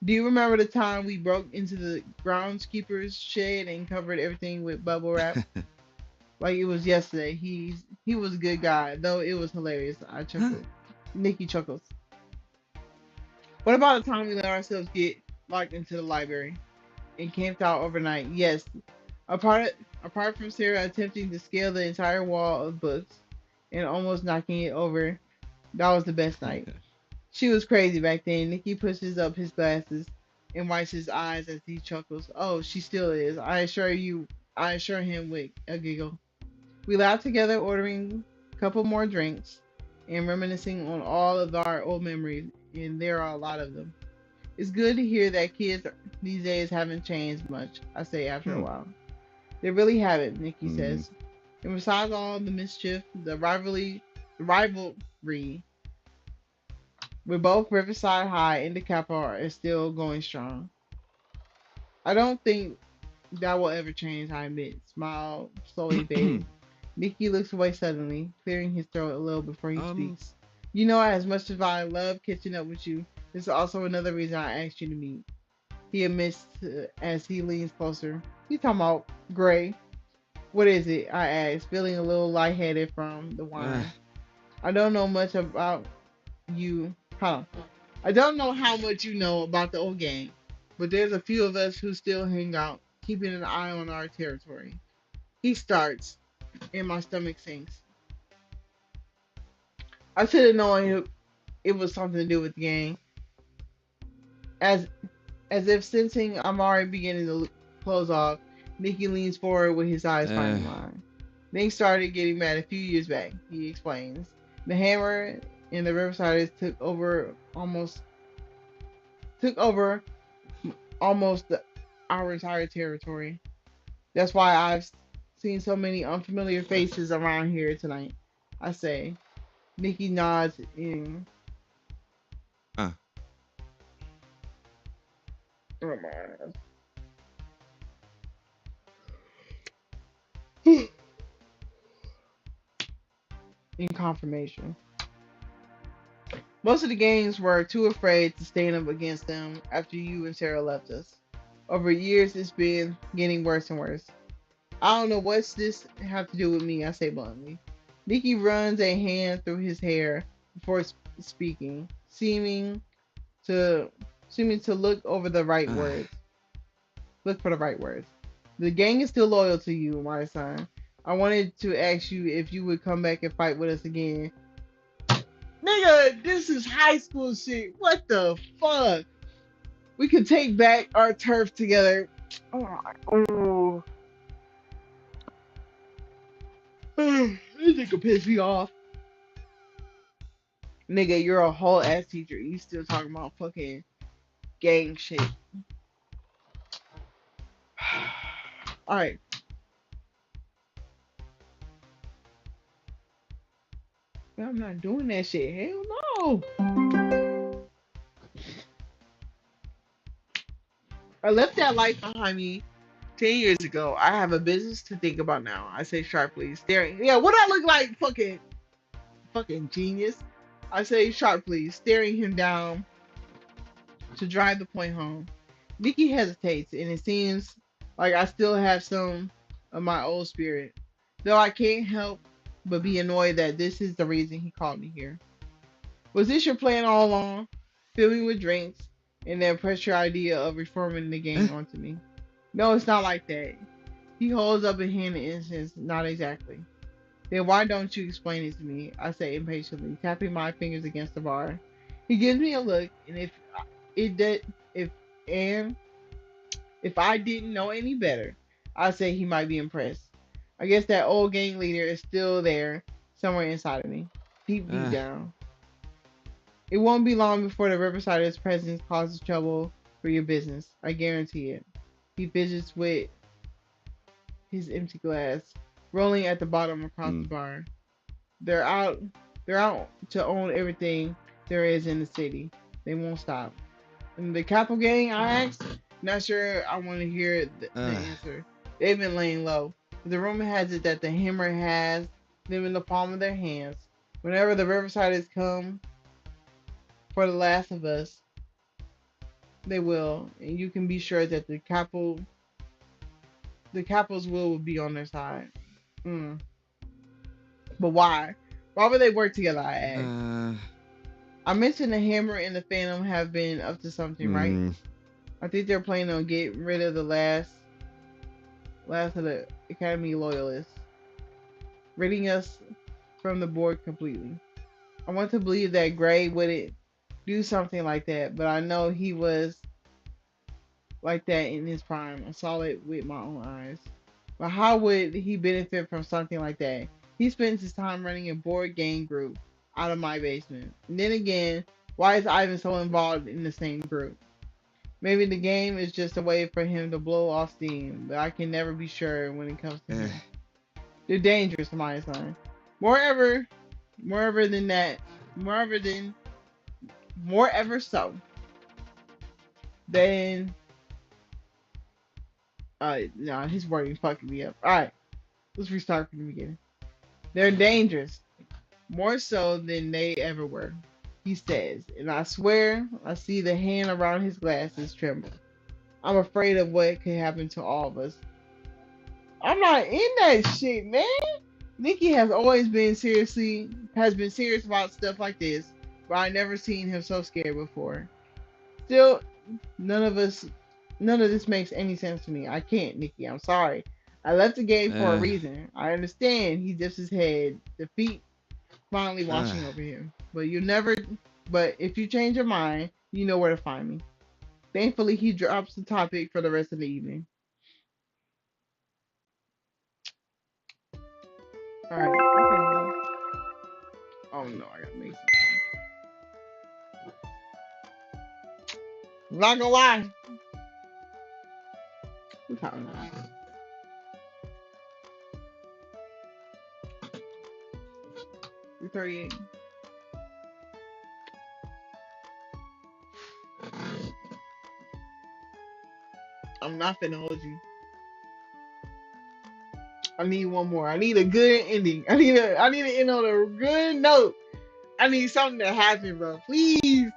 Do you remember the time we broke into the groundskeeper's shed and covered everything with bubble wrap? Like it was yesterday. He was a good guy, though it was hilarious. I Huh? chuckled. Nikki chuckles. What about the time we let ourselves get locked into the library and camped out overnight? Yes. Apart apart from Sarah attempting to scale the entire wall of books and almost knocking it over, that was the best night. She was crazy back then. Nikki pushes up his glasses and wipes his eyes as he chuckles. Oh, she still is. I assure him with a giggle. We laughed together, ordering a couple more drinks and reminiscing on all of our old memories, and there are a lot of them. It's good to hear that kids these days haven't changed much, I say after a Hmm. while. They really haven't, Nikki Hmm. says. And besides all the mischief, the rivalry with both Riverside High and DeKalb is still going strong. I don't think that will ever change, I admit. Smile slowly faded. Nikki looks away suddenly, clearing his throat a little before he um. speaks. You know, as much as I love catching up with you, this is also another reason I asked you to meet. He admits as he leans closer. He's talking about Gray. What is it? I asked, feeling a little lightheaded from the Uh, wine. I don't know much about you. Huh. I don't know how much you know about the old gang, but there's a few of us who still hang out, keeping an eye on our territory. He starts, and my stomach sinks. I should have known it was something to do with the gang, as as if sensing I'm already beginning to close off. Nicky leans forward with his eyes uh, finding mine. Things started getting bad a few years back, he explains. The Hammer and the Riversiders took over almost our entire territory. That's why I've seen so many unfamiliar faces around here tonight. I say. Nikki nods uh, in confirmation. Most of the gangs were too afraid to stand up against them after you and Sarah left us. Over years, it's been getting worse and worse. I don't know what's this have to do with me, I say bluntly. Nikki runs a hand through his hair before speaking, to seeming to uh, look for the right words. The gang is still loyal to you, my son. I wanted to ask you if you would come back and fight with us again. Nigga, this is high school shit. What the fuck? We could take back our turf together. Oh, oh. This nigga piss me off. Nigga, you're a whole ass teacher. You still talking about fucking gang shit. Alright. I'm not doing that shit. Hell no. I left that life behind me 10 years ago. I have a business to think about now. I say sharply, staring. Yeah, what I look like? Fucking genius. I say sharply, staring him down to drive the point home. Nikki hesitates, and it seems like I still have some of my old spirit. Though I can't help but be annoyed that this is the reason he called me here. Was this your plan all along? Fill me with drinks and then press your idea of reforming the uh, gang onto me. No, it's not like that. He holds up a hand in instance, not exactly. Then why don't you explain it to me? I say impatiently, tapping my fingers against the bar. He gives me a look, and it did, if and if I didn't know any better, I'd say he might be impressed. I guess that old gang leader is still there, somewhere inside of me, deep uh, down. It won't be long before the Riverside's presence causes trouble for your business. I guarantee it. He fidgets with his empty glass, rolling at the bottom across the mm, bar. They're out they're out to own everything there is in the city. They won't stop. And the Capital Gang, I asked, not sure I want to hear the Uh, answer. They've been laying low. The rumor has it that the Hammer has them in the palm of their hands. Whenever the Riversiders come for the last of us, they will. And you can be sure that the Capitol's will be on their side. Mm. But why? Why would they work together, I asked. uh, I mentioned the Hammer and the Phantom have been up to something, right? hmm. I think they're planning on getting rid of the last of the Academy loyalists, ridding us from the board completely. I want to believe that Gray wouldn't do something like that, but I know he was like that in his prime. I saw it with my own eyes. But how would he benefit from something like that? He spends his time running a board game group out of my basement. And then again, why is Ivan so involved in the same group? Maybe the game is just a way for him to blow off steam, but I can never be sure when it comes to Eh, him. They're dangerous, my son. Moreover, moreover than that, moreover than, moreover so, then, no, his wording fucking me up. Alright, let's restart from the beginning. They're dangerous, more so than they ever were, he says, and I swear I see the hand around his glasses tremble. I'm afraid of what could happen to all of us. I'm not in that shit, man. Nikki has been serious about stuff like this, but I never seen him so scared before. Still, none of us, none of this makes any sense to me. I can't, Nikki. I'm sorry. I left the game for a uh, reason. I understand he dips his head, defeat finally uh, washing over him. But you never. But if you change your mind, you know where to find me. Thankfully, he drops the topic for the rest of the evening. All right. Okay. Oh no, I gotta make some. I'm not gonna lie. What time is it? 3:38. I'm not finna hold you. I need one more. I need a good ending. I need to end on a good note. I need something to happen, bro. Please.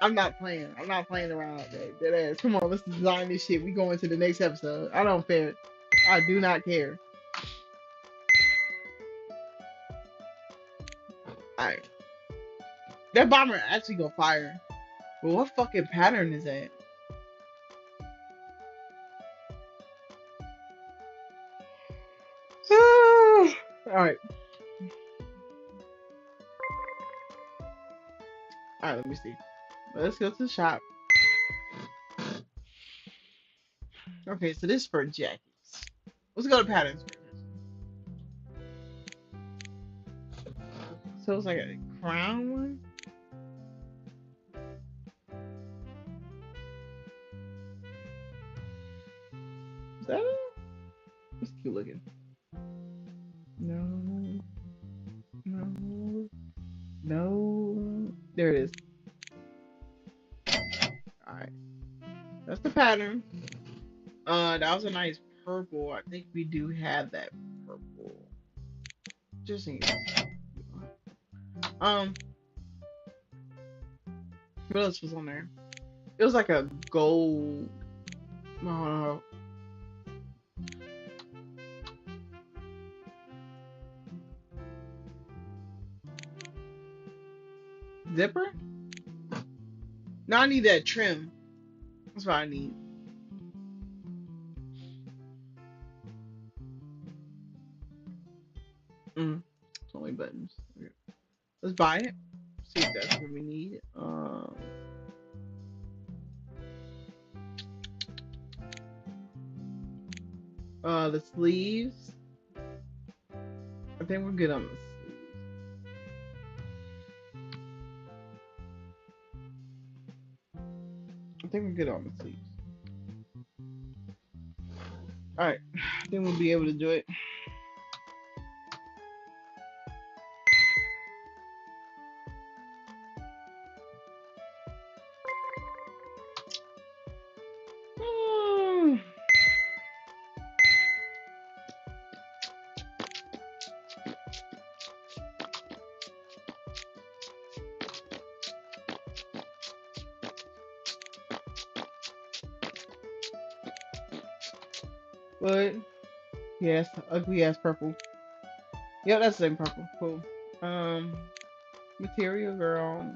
I'm not playing. I'm not playing around. That ass. Come on, let's design this shit. We going to the next episode. I don't care. I do not care. Alright. That bomber actually gonna fire. But what fucking pattern is that? Alright. Alright, let me see. Let's go to the shop. Okay, so this is for jackets. Let's go to patterns. So it's like a crown one? Is that it? It's cute looking. No, no, no. There it is. Alright. That's the pattern. That was a nice purple. I think we do have that purple. Just in case. Um, what else was on there? It was like a gold. No, zipper? No, I need that trim. That's what I need. It's only buttons. Okay. Let's buy it. See if that's what we need. The sleeves. I think we're good on the sleeves. I think we're good on the sleeves. All right. I think we'll be able to do it. But yes, ugly ass purple. Yep, that's the same purple. Cool. Um, Material girl.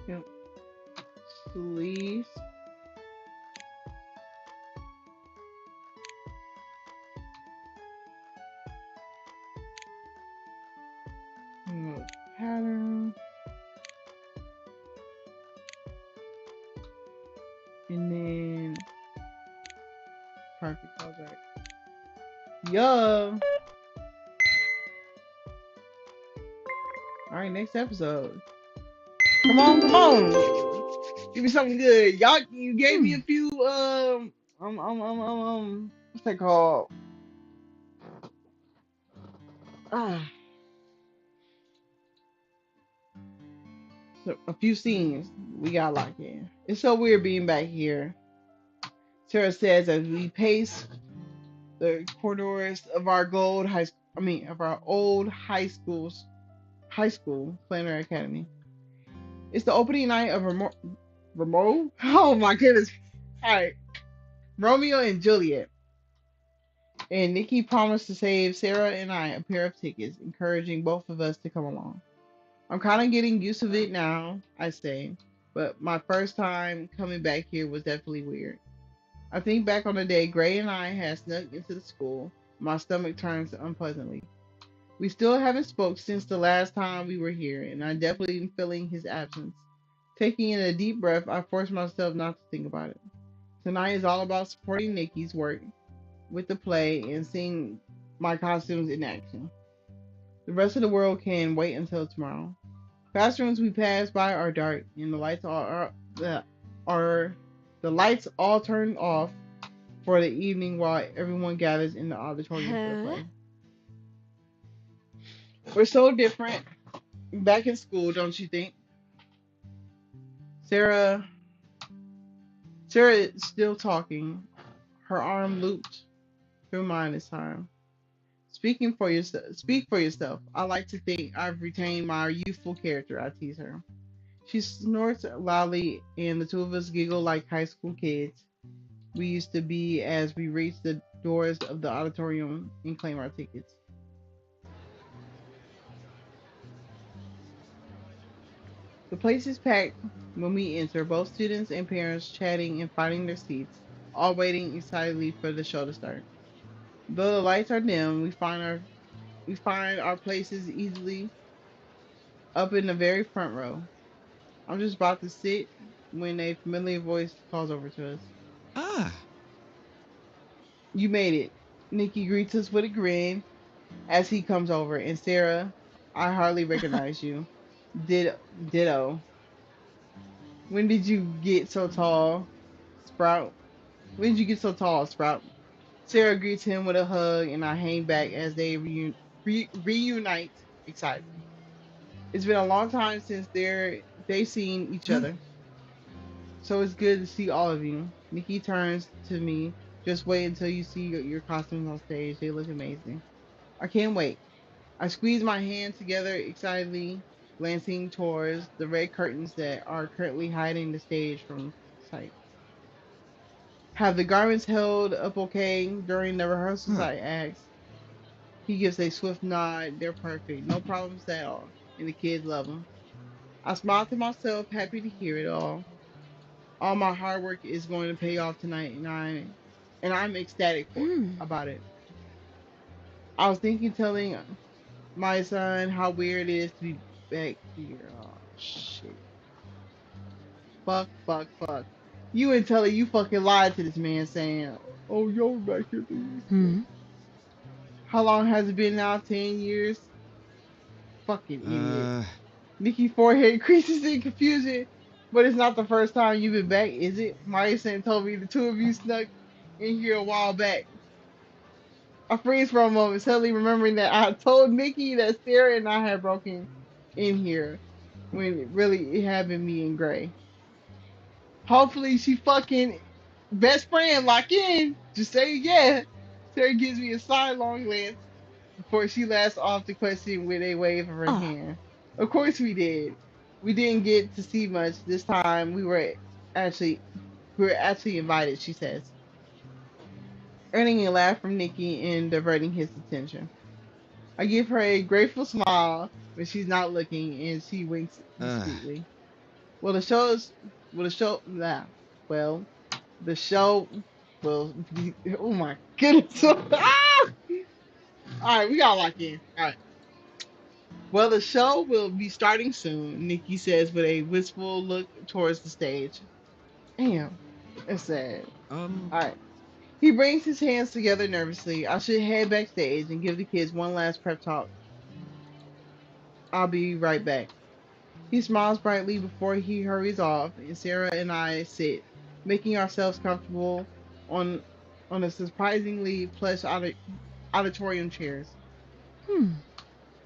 Yep. Sleeves. Pattern. And then perfect. I was right. Yeah. All right, next episode. Come on, come on. Give me something good. Y'all, you gave me a Hmm. few. What's that called? Ah, so a few scenes we got locked in. It's so weird being back here. Sarah says as we pace the corridors of our gold high school. I mean, of our old high school planner academy. It's the opening night of Remo. Oh my goodness! All right, Romeo and Juliet. And Nikki promised to save Sarah and I a pair of tickets, encouraging both of us to come along. I'm kind of getting used to it now, I say, but my first time coming back here was definitely weird. I think back on the day Gray and I had snuck into the school, my stomach turns unpleasantly. We still haven't spoke since the last time we were here, and I definitely am feeling his absence. Taking in a deep breath, I force myself not to think about it. Tonight is all about supporting Nikki's work with the play and seeing my costumes in action. The rest of the world can wait until tomorrow. Classrooms we pass by are dark, and are the lights all turned off for the evening while everyone gathers in the auditorium for the Huh? play. We're so different back in school, don't you think? Sarah, Sarah is still talking, her arm looped through mine this time. Speak for yourself. I like to think I've retained my youthful character, I tease her. She snorts loudly, and the two of us giggle like high school kids we used to be as we reach the doors of the auditorium and claim our tickets. The place is packed when we enter, both students and parents chatting and finding their seats, all waiting excitedly for the show to start. Though the lights are dim, we find our places easily up in the very front row. I'm just about to sit when a familiar voice calls over to us. Ah. You made it. Nikki greets us with a grin as he comes over, and Sarah, I hardly recognize you. Ditto. When did you get so tall, Sprout? When did you get so tall, Sprout? Sarah greets him with a hug, and I hang back as they reunite excitedly. It's been a long time since they've seen each Huh? other, so it's good to see all of you. Nikki turns to me. Just wait until you see your costumes on stage. They look amazing. I can't wait. I squeeze my hands together excitedly, glancing towards the red curtains that are currently hiding the stage from sight. Have the garments held up okay during the rehearsals? Huh. I ask. He gives a swift nod. They're perfect. No problems at all. And the kids love them. I smile to myself, happy to hear it all. All my hard work is going to pay off tonight, and I'm ecstatic Hmm. about it. I was thinking telling my son how weird it is to be back here. Oh shit. Fuck, fuck, fuck. You and Telly, you fucking lied to this man saying, oh, you're back here. Hmm. How long has it been now? 10 years? Fucking idiot. Uh. Nikki's forehead creases in confusion, but it's not the first time you've been back, is it? Marissa told me the two of you snuck in here a while back. I freeze for a moment, suddenly remembering that I told Nikki that Sarah and I had broken in here when really it had been me and Gray. Hopefully she fucking best friend lock in. Just say yeah. Sarah gives me a sidelong glance before she laughs off the question with a wave of her Oh. hand. Of course we did. We didn't get to see much this time. Actually we were actually invited, she says, earning a laugh from Nikki and diverting his attention. I give her a grateful smile when she's not looking, and she winks Ah. discreetly. Well, the show is, well, the show, nah, well, the show will be, oh my goodness. Ah! All right, we got to lock in. All right. Well, the show will be starting soon, Nikki says with a wistful look towards the stage. Damn, that's sad. Um. All right. He brings his hands together nervously. I should head backstage and give the kids one last prep talk. I'll be right back. He smiles brightly before he hurries off, and Sarah and I sit, making ourselves comfortable on on a surprisingly plush auditorium chairs. Hmm.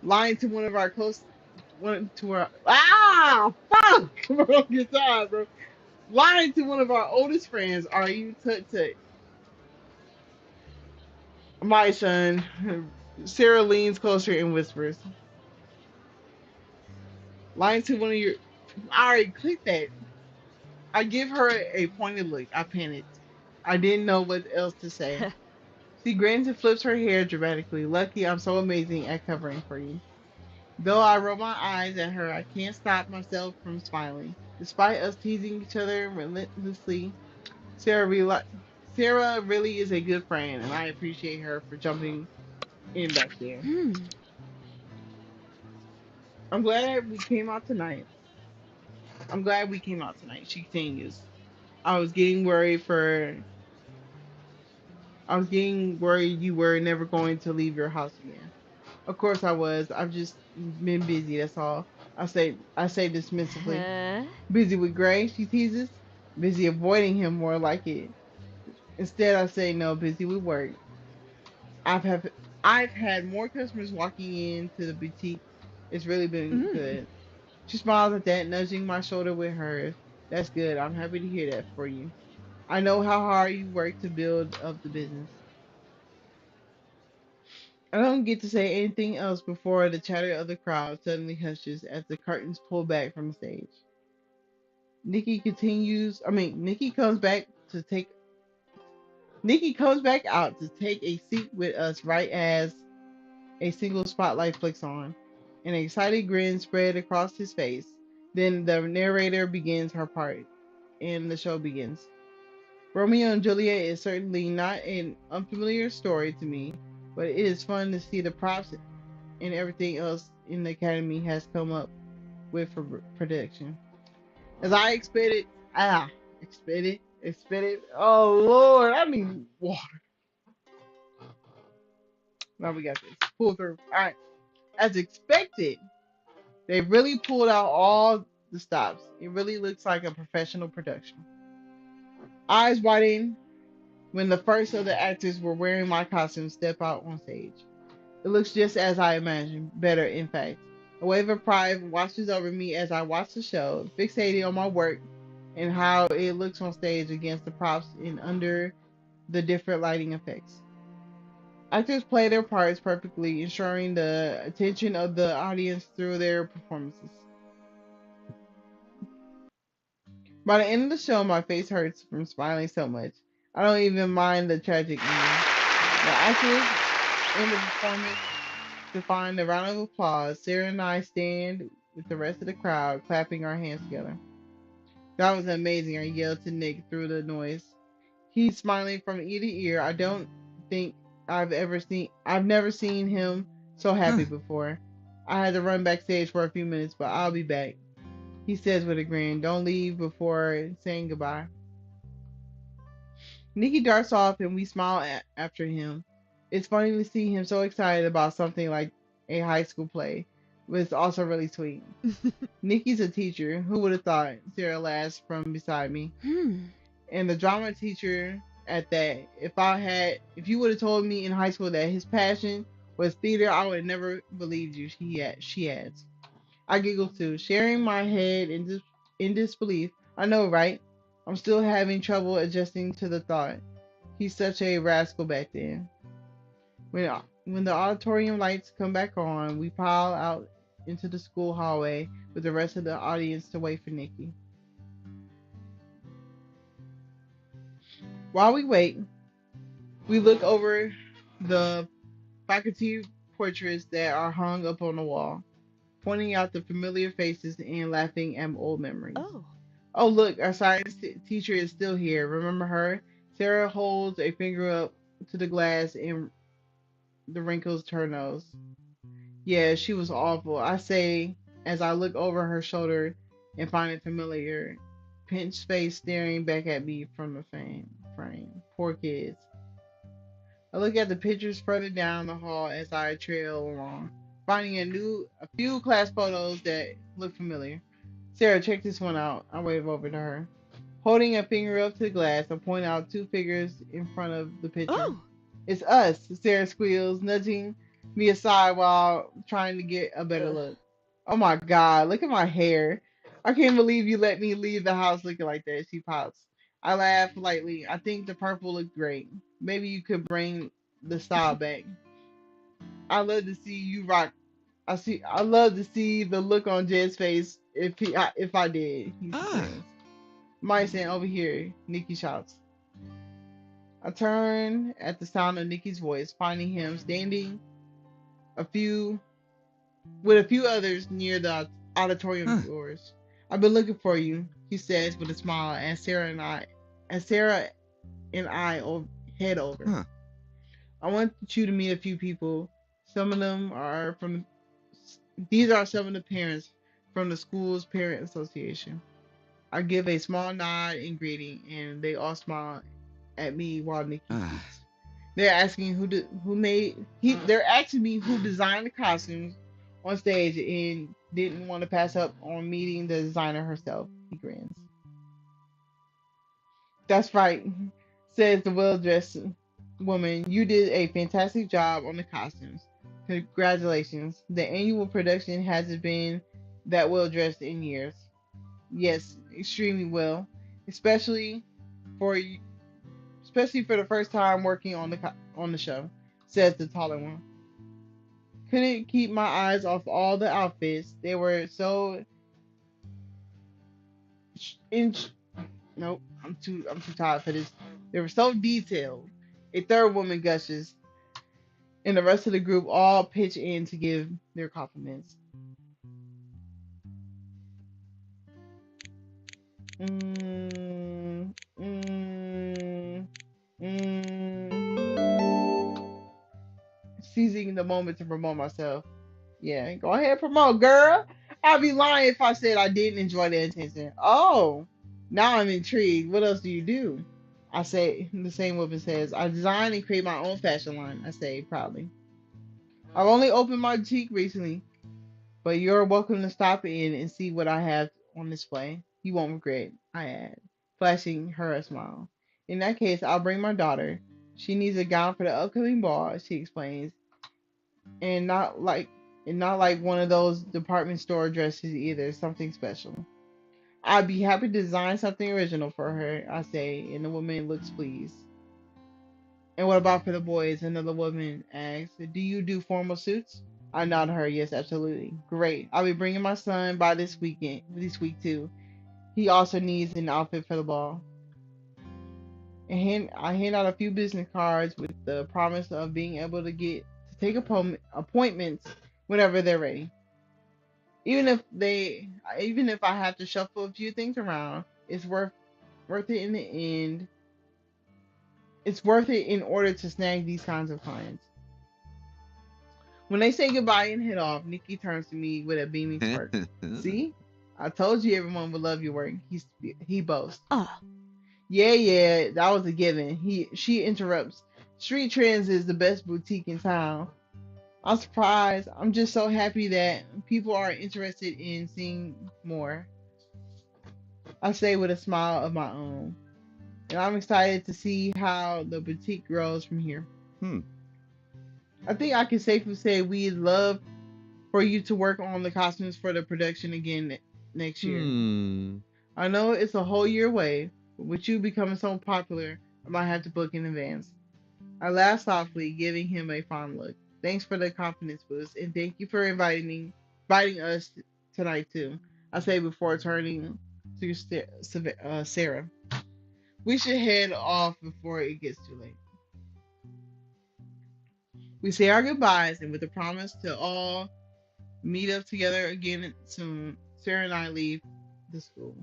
Lying to one to our fuck bro, guitar, bro. Lying to one of our oldest friends. Are you tut tut? My son. Sarah leans closer and whispers. Lying to one of your. I already clicked that. I give her a pointed look. I panicked. I didn't know what else to say. She grins and flips her hair dramatically. Lucky I'm so amazing at covering for you. Though I roll my eyes at her, I can't stop myself from smiling. Despite us teasing each other relentlessly, Sarah, reali- Sarah really is a good friend, and I appreciate her for jumping in back there. Hmm. I'm glad we came out tonight. I'm glad we came out tonight. She continues. I was getting worried for I was getting worried you were never going to leave your house again. Of course I was. I've just been busy, that's all. I say dismissively. Huh? Busy with Gray, she teases. Busy avoiding him more like it. Instead I say no, busy with work. I've have I've had more customers walking into the boutique. It's really been Hmm. good. She smiles at that, nudging my shoulder with hers. That's good. I'm happy to hear that for you. I know how hard you work to build up the business. I don't get to say anything else before the chatter of the crowd suddenly hushes as the curtains pull back from the stage. Nikki comes back to take Nikki comes back out to take a seat with us right as a single spotlight flicks on. An excited grin spread across his face. Then the narrator begins her part, and the show begins. Romeo and Juliet is certainly not an unfamiliar story to me, but it is fun to see the props and everything else in the Academy has come up with for production. As I expected. Oh Lord, I need water. Now we got this. Pull through. All right. As expected, they really pulled out all the stops. It really looks like a professional production. Eyes widen when the first of the actors were wearing my costume step out on stage. It looks just as I imagined, better in fact. A wave of pride washes over me as I watch the show, fixated on my work and how it looks on stage against the props and under the different lighting effects. Actors play their parts perfectly, ensuring the attention of the audience through their performances. By the end of the show, my face hurts from smiling so much. I don't even mind the tragic ending. The actors in the performance to find a round of applause. Sarah and I stand with the rest of the crowd, clapping our hands together. That was amazing, I yelled to Nick through the noise. He's smiling from ear to ear. I don't think I've never seen him so Huh. happy before. I had to run backstage for a few minutes, but I'll be back. He says with a grin. Don't leave before saying goodbye. Nikki darts off and we smile after him. It's funny to see him so excited about something like a high school play, but it's also really sweet. Nikki's a teacher. Who would have thought? Sarah laughs from beside me. Hmm. And the drama teacher at that. If you would have told me in high school that his passion was theater, I would have never believed you. She adds. I giggle too, sharing my head in disbelief. I know, right? I'm still having trouble adjusting to the thought. He's such a rascal back then. When the auditorium lights come back on, we pile out into the school hallway with the rest of the audience to wait for Nikki. While we wait, we look over the faculty portraits that are hung up on the wall, pointing out the familiar faces and laughing at old memories. Oh. Oh, look, our science teacher is still here. Remember her? Sarah holds a finger up to the glass and the wrinkles to her nose. Yeah, she was awful, I say as I look over her shoulder and find it familiar. Pinched face staring back at me from the frame. Poor kids. I look at the pictures further down the hall as I trail along, finding a few class photos that look familiar. Sarah, check this one out. I wave over to her. Holding a finger up to the glass, I point out two figures in front of the picture. Oh. It's us, Sarah squeals, nudging me aside while trying to get a better Uh, look. Oh my god, look at my hair. I can't believe you let me leave the house looking like that, she pouts. I laugh lightly. I think the purple looked great. Maybe you could bring the style back. I love to see you rock. I love to see the look on Jed's face if I did. He Ah. grins. Myson over here, Nikki shouts. I turn at the sound of Nikki's voice, finding him standing a few with a few others near the auditorium Huh. doors. I've been looking for you, he says with a smile as Sarah and I head over. Huh. I want you to meet a few people. Some of them are from these are some of the parents from the school's parent association. I give a small nod in greeting, and they all smile at me while Nikki Ah. speaks. They're asking who made he. They're asking me who designed the costumes on stage and didn't want to pass up on meeting the designer herself. He grins. That's right, says the well-dressed woman. You did a fantastic job on the costumes. Congratulations. The annual production hasn't been that well dressed in years. Yes, extremely well, especially for especially for the first time working on the show, says the taller one. Couldn't keep my eyes off all the outfits. They were so in. Nope, I'm too tired for this. They were so detailed. A third woman gushes, and the rest of the group all pitch in to give their compliments. Mm, mm, mm. Seizing the moment to promote myself. Yeah, go ahead, promote, girl. I'd be lying if I said I didn't enjoy the attention. Oh, now I'm intrigued. What else do you do? I say, the same woman says, I design and create my own fashion line, I say proudly. I've only opened my boutique recently, but you're welcome to stop in and see what I have on display. You won't regret, I add, flashing her a smile. In that case, I'll bring my daughter. She needs a gown for the upcoming ball, she explains, and not like one of those department store dresses either, something special. I'd be happy to design something original for her, I say, and the woman looks pleased. And what about for the boys? Another woman asks. Do you do formal suits? I nod her, yes, absolutely. Great. I'll be bringing my son by this week too. He also needs an outfit for the ball. I hand out a few business cards with the promise of being able to take appointments whenever they're ready. Even if they, even if I have to shuffle a few things around, worth it in the end. It's worth it in order to snag these kinds of clients. When they say goodbye and head off, Nikki turns to me with a beaming smirk. See, I told you everyone would love your work. He boasts. ah. Yeah, yeah, that was a given. She interrupts. Street Trends is the best boutique in town. I'm surprised. I'm just so happy that people are interested in seeing more. I say with a smile of my own. And I'm excited to see how the boutique grows from here. Hmm. I think I can safely say we'd love for you to work on the costumes for the production again next year. Hmm. I know it's a whole year away, but with you becoming so popular, I might have to book in advance. I laugh softly, giving him a fond look. Thanks for the confidence boost, and thank you for inviting me. biting us tonight too. I say before turning to Sarah. We should head off before it gets too late. We say our goodbyes and with a promise to all meet up together again soon. Sarah and I leave the school.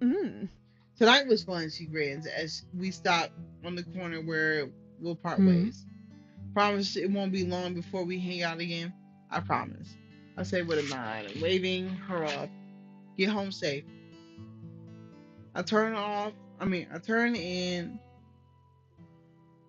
Mm. Tonight was fun, she grins as we stop on the corner where we'll part Hmm. ways. Promise it won't be long before we hang out again. I promise. I say with a nod and waving her off. Get home safe. I turn off. I turn in.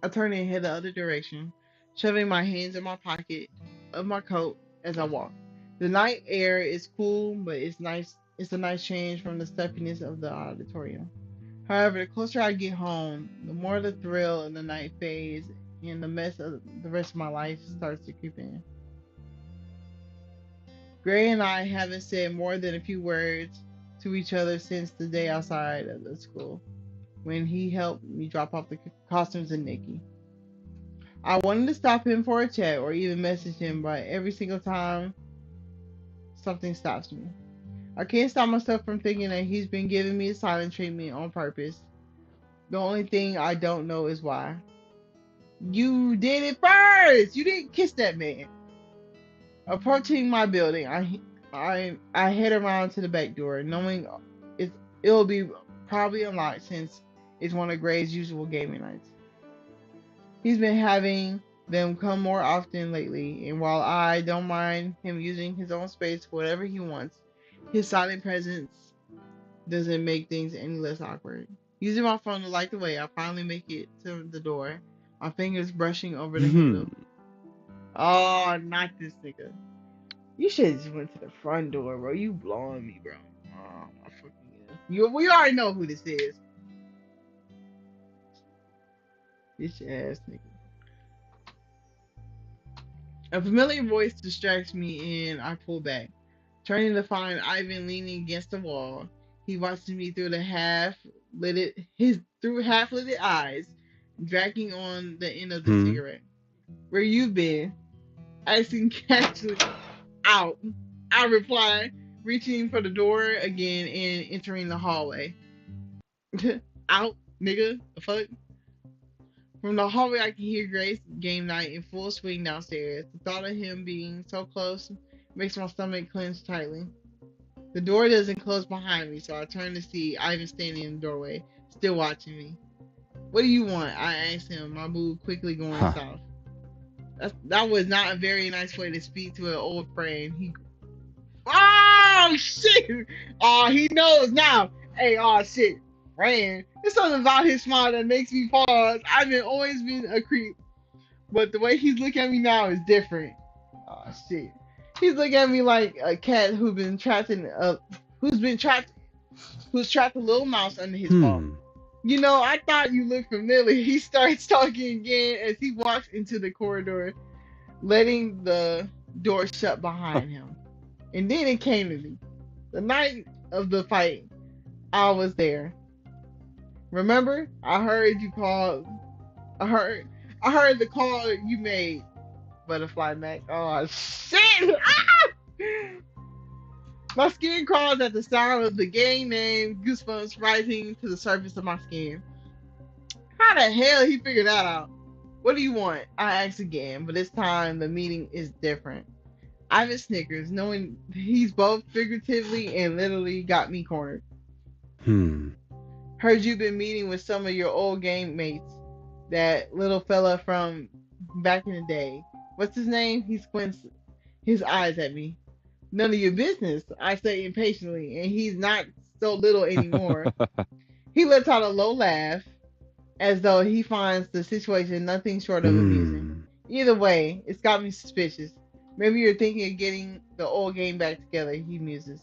I turn and head the other direction, shoving my hands in my pocket of my coat as I walk. The night air is cool, but it's nice. It's a nice change from the stuffiness of the auditorium. However, the closer I get home, the more the thrill of the night fades and the mess of the rest of my life starts to creep in. Gray and I haven't said more than a few words to each other since the day outside of the school when he helped me drop off the costumes and Nikki. I wanted to stop him for a chat or even message him, but every single time something stops me. I can't stop myself from thinking that he's been giving me a silent treatment on purpose. The only thing I don't know is why. You did it first. You didn't kiss that man. Approaching my building, I head around to the back door, knowing it'll be probably unlocked since it's one of Gray's usual gaming nights. He's been having them come more often lately, and while I don't mind him using his own space for whatever he wants, his silent presence doesn't make things any less awkward. Using my phone to light the way, I finally make it to the door, my fingers brushing over the Hmm. handle. Oh, not this nigga. You should have just went to the front door, bro. You blowing me, bro. Oh my fucking god. We already know who this is. Bitch ass nigga. A familiar voice distracts me and I pull back. Turning to find Ivan leaning against the wall. He watches me through the half lidded eyes, dragging on the end of the Hmm. cigarette. Where you been? Asking casually out. I reply, reaching for the door again and entering the hallway. Out, nigga. The fuck? From the hallway, I can hear Grace game night in full swing downstairs. The thought of him being so close makes my stomach clench tightly. The door doesn't close behind me, so I turn to see Ivan standing in the doorway, still watching me. What do you want? I asked him, my mood quickly going Ha. south. That was not a very nice way to speak to an old friend. Oh shit! Oh, he knows now. Hey, oh shit, Rand. There's something about his smile that makes me pause. I've always been a creep, but the way he's looking at me now is different. Oh shit. He's looking at me like a cat who's trapped a little mouse under his paw. Hmm. You know, I thought you looked familiar. He starts talking again as he walks into the corridor, letting the door shut Ha. behind him. And then it came to me. The night of the fight, I was there. Remember? I heard you call. I heard. I heard the call you made, Butterfly Mac. Oh shit! Ah! My skin crawls at the sound of the game name, goosebumps rising to the surface of my skin. How the hell he figured that out? What do you want? I ask again, but this time the meaning is different. Ivan snickers, knowing he's both figuratively and literally got me cornered. Hmm. Heard you've been meeting with some of your old game mates. That little fella from back in the day. What's his name? He squints his eyes at me. None of your business, I say impatiently, and he's not so little anymore. He lets out a low laugh, as though he finds the situation nothing short of amusing. Hmm. Either way, it's got me suspicious. Maybe you're thinking of getting the old game back together, he muses.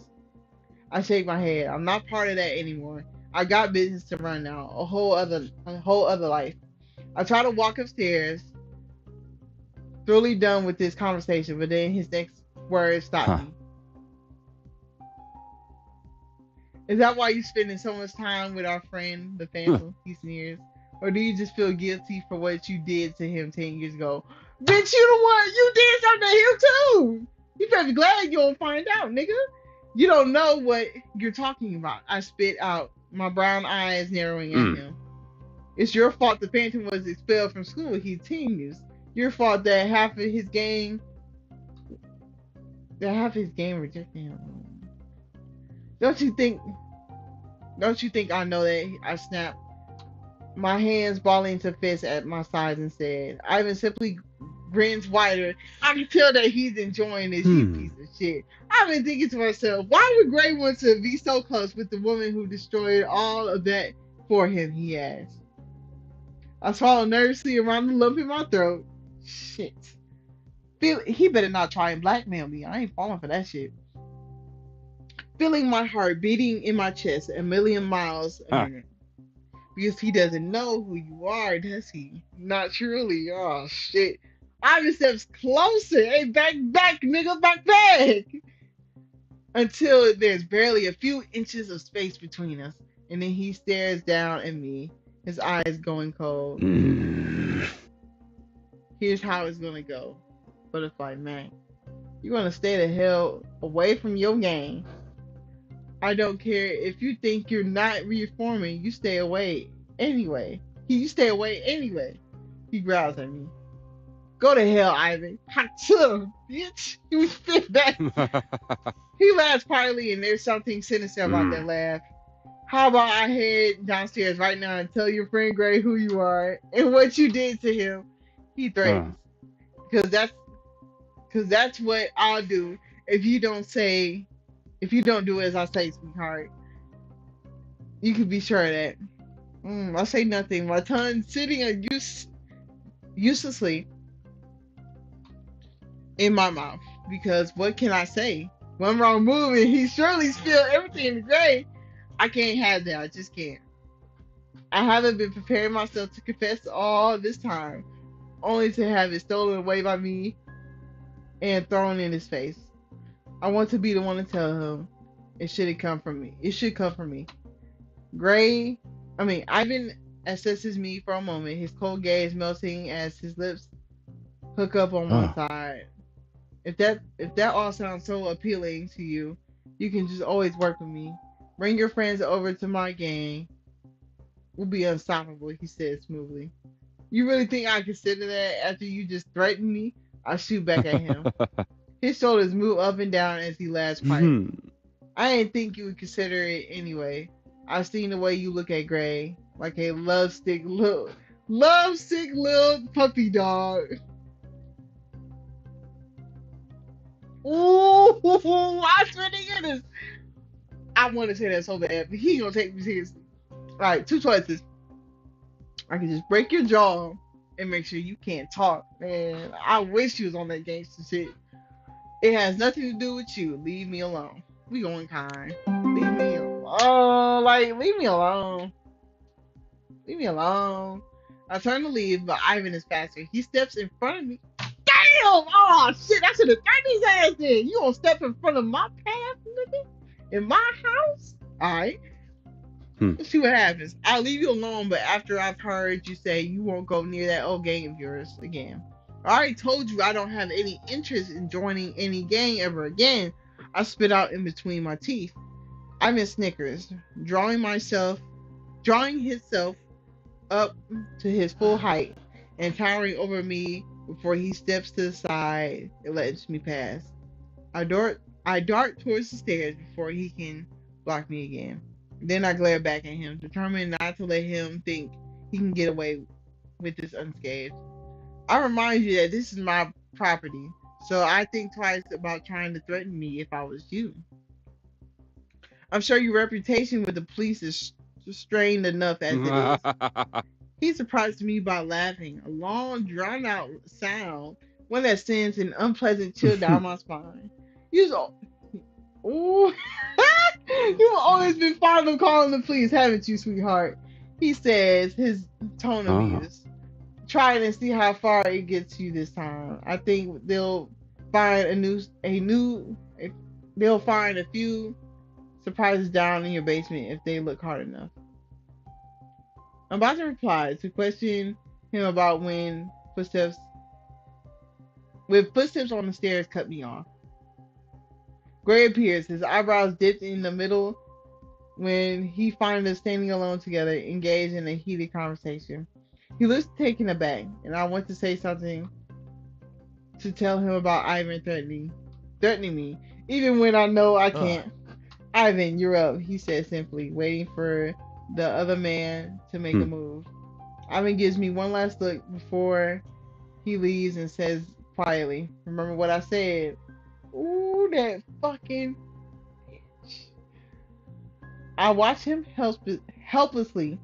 I shake my head. I'm not part of that anymore. I got business to run now, a whole other life. I try to walk upstairs, thoroughly done with this conversation, but then his next words stop Ha. me. Is that why you spending so much time with our friend, the Huh. Phantom? He sneers. Or do you just feel guilty for what you did to him 10 years ago? Bitch, you the one. You did something to him too. You better be glad you don't find out, nigga. You don't know what you're talking about. I spit out, my brown eyes narrowing at Mm. him. It's your fault the Phantom was expelled from school. He continues. Your fault that half his game rejected him. Don't you think? Don't you think I know that? I snapped, my hands balling into fists at my sides and said, Ivan simply grins wider. I can tell that he's enjoying this, you Hmm. piece of shit. I've been thinking to myself, why would Gray want to be so close with the woman who destroyed all of that for him, he asked. I swallowed nervously around the lump in my throat. Shit. He better not try and blackmail me. I ain't falling for that shit. Feeling my heart beating in my chest a million miles a Ah. minute. Because he doesn't know who you are, does he? Not truly. Oh shit. Ivan steps closer. Hey, back, nigga, back. Until there's barely a few inches of space between us. And then he stares down at me, his eyes going cold. Mm. Here's how it's gonna go. Butterfly Mac. You're gonna stay the hell away from your game. I don't care if you think you're not reforming, you stay away anyway. You stay away anyway. He growls at me. Go to hell, Ivan. Hachoo, bitch. You spit back. He laughs quietly, and there's something sinister about that Mm. laugh. How about I head downstairs right now and tell your friend Gray who you are and what you did to him? He Ah. threatens. Because that's what I'll do if you don't do as I say, sweetheart. You can be sure of that. I say nothing. My tongue sitting uselessly in my mouth. Because what can I say? One wrong move and he surely spilled everything in the grave. I can't have that. I just can't. I haven't been preparing myself to confess all this time, only to have it stolen away by me and thrown in his face. I want to be the one to tell him it should come from me. It should come from me. Ivan assesses me for a moment, his cold gaze melting as his lips hook up on one Ah. side. If that all sounds so appealing to you, you can just always work with me. Bring your friends over to my gang. We'll be unstoppable, he said smoothly. You really think I consider that after you just threatened me? I shoot back at him. His shoulders move up and down as he laughs quietly. Hmm. I didn't think you would consider it anyway. I've seen the way you look at Gray, like a lovesick little puppy dog. Ooh, I swear to goodness. I want to say that so bad, but he gonna take me seriously. All right, two choices. I can just break your jaw and make sure you can't talk. Man, I wish you was on that gangster shit. It has nothing to do with you. Leave me alone. We going kind. Leave me alone. Like, leave me alone. Leave me alone. I turn to leave, but Ivan is faster. He steps in front of me. Damn! Oh shit! I should have thrown his ass in. You gonna step in front of my path, nigga? In my house? All right. Hmm. Let's see what happens. I'll leave you alone, but after I've heard you say you won't go near that old gang of yours again. I already told you I don't have any interest in joining any gang ever again. I spit out in between my teeth. Ivan snickers, drawing himself up to his full height and towering over me before he steps to the side and lets me pass. I dart towards the stairs before he can block me again. Then I glare back at him, determined not to let him think he can get away with this unscathed. I remind you that this is my property, so I think twice about trying to threaten me if I was you. I'm sure your reputation with the police is strained enough as it is. He surprised me by laughing, a long, drawn out sound, one that sends an unpleasant chill down my spine. You've, ooh, you've always been fond of calling the police, haven't you, sweetheart? He says, his tone Ah. amused. Try it and see how far it gets you this time. I think find they'll find a few surprises down in your basement if they look hard enough. I'm about to reply to question him about when footsteps with footsteps on the stairs cut me off. Gray appears, his eyebrows dipped in the middle when he finds us standing alone together, engaged in a heated conversation. He looks taken aback, and I want to say something to tell him about Ivan threatening me, even when I know I Ugh. can't. Ivan, you're up, he said simply, waiting for the other man to make a Hmm. move. Ivan gives me one last look before he leaves and says quietly, remember what I said? Ooh, that fucking bitch. I watch him helplessly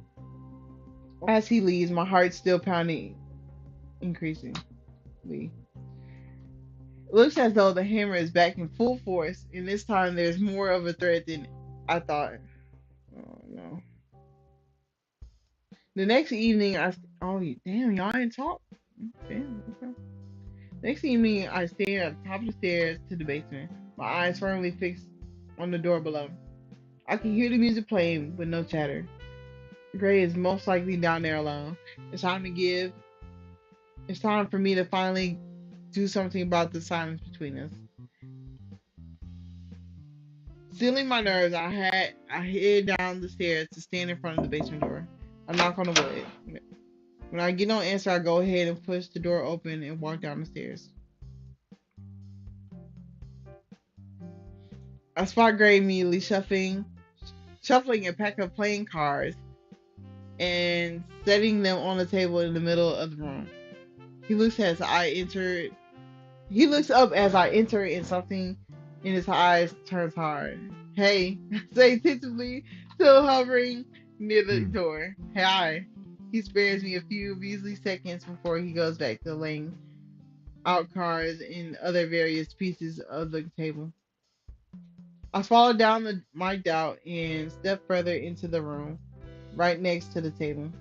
as he leaves, my heart still pounding increasingly. It looks as though the hammer is back in full force, and this time there's more of a threat than I thought. Oh no. The next evening, oh damn, y'all ain't talk. Damn. Okay. Next evening, I stand at the top of the stairs to the basement, my eyes firmly fixed on the door below. I can hear the music playing, but no chatter. Gray is most likely down there alone. It's time to give. It's time for me to finally do something about the silence between us. Sealing my nerves, I head down the stairs to stand in front of the basement door. I knock on the wood. When I get no answer, I go ahead and push the door open and walk down the stairs. I spot Gray immediately shuffling a pack of playing cards and setting them on the table in the middle of the room. He looks as I enter. He looks up as I enter, and something in his eyes turns hard. Hey, I say tentatively, still hovering near the Hmm. door. Hi. He spares me a few measly seconds before he goes back to laying out cards and other various pieces of the table. I swallow down my doubt and step further into the room, right next to the table.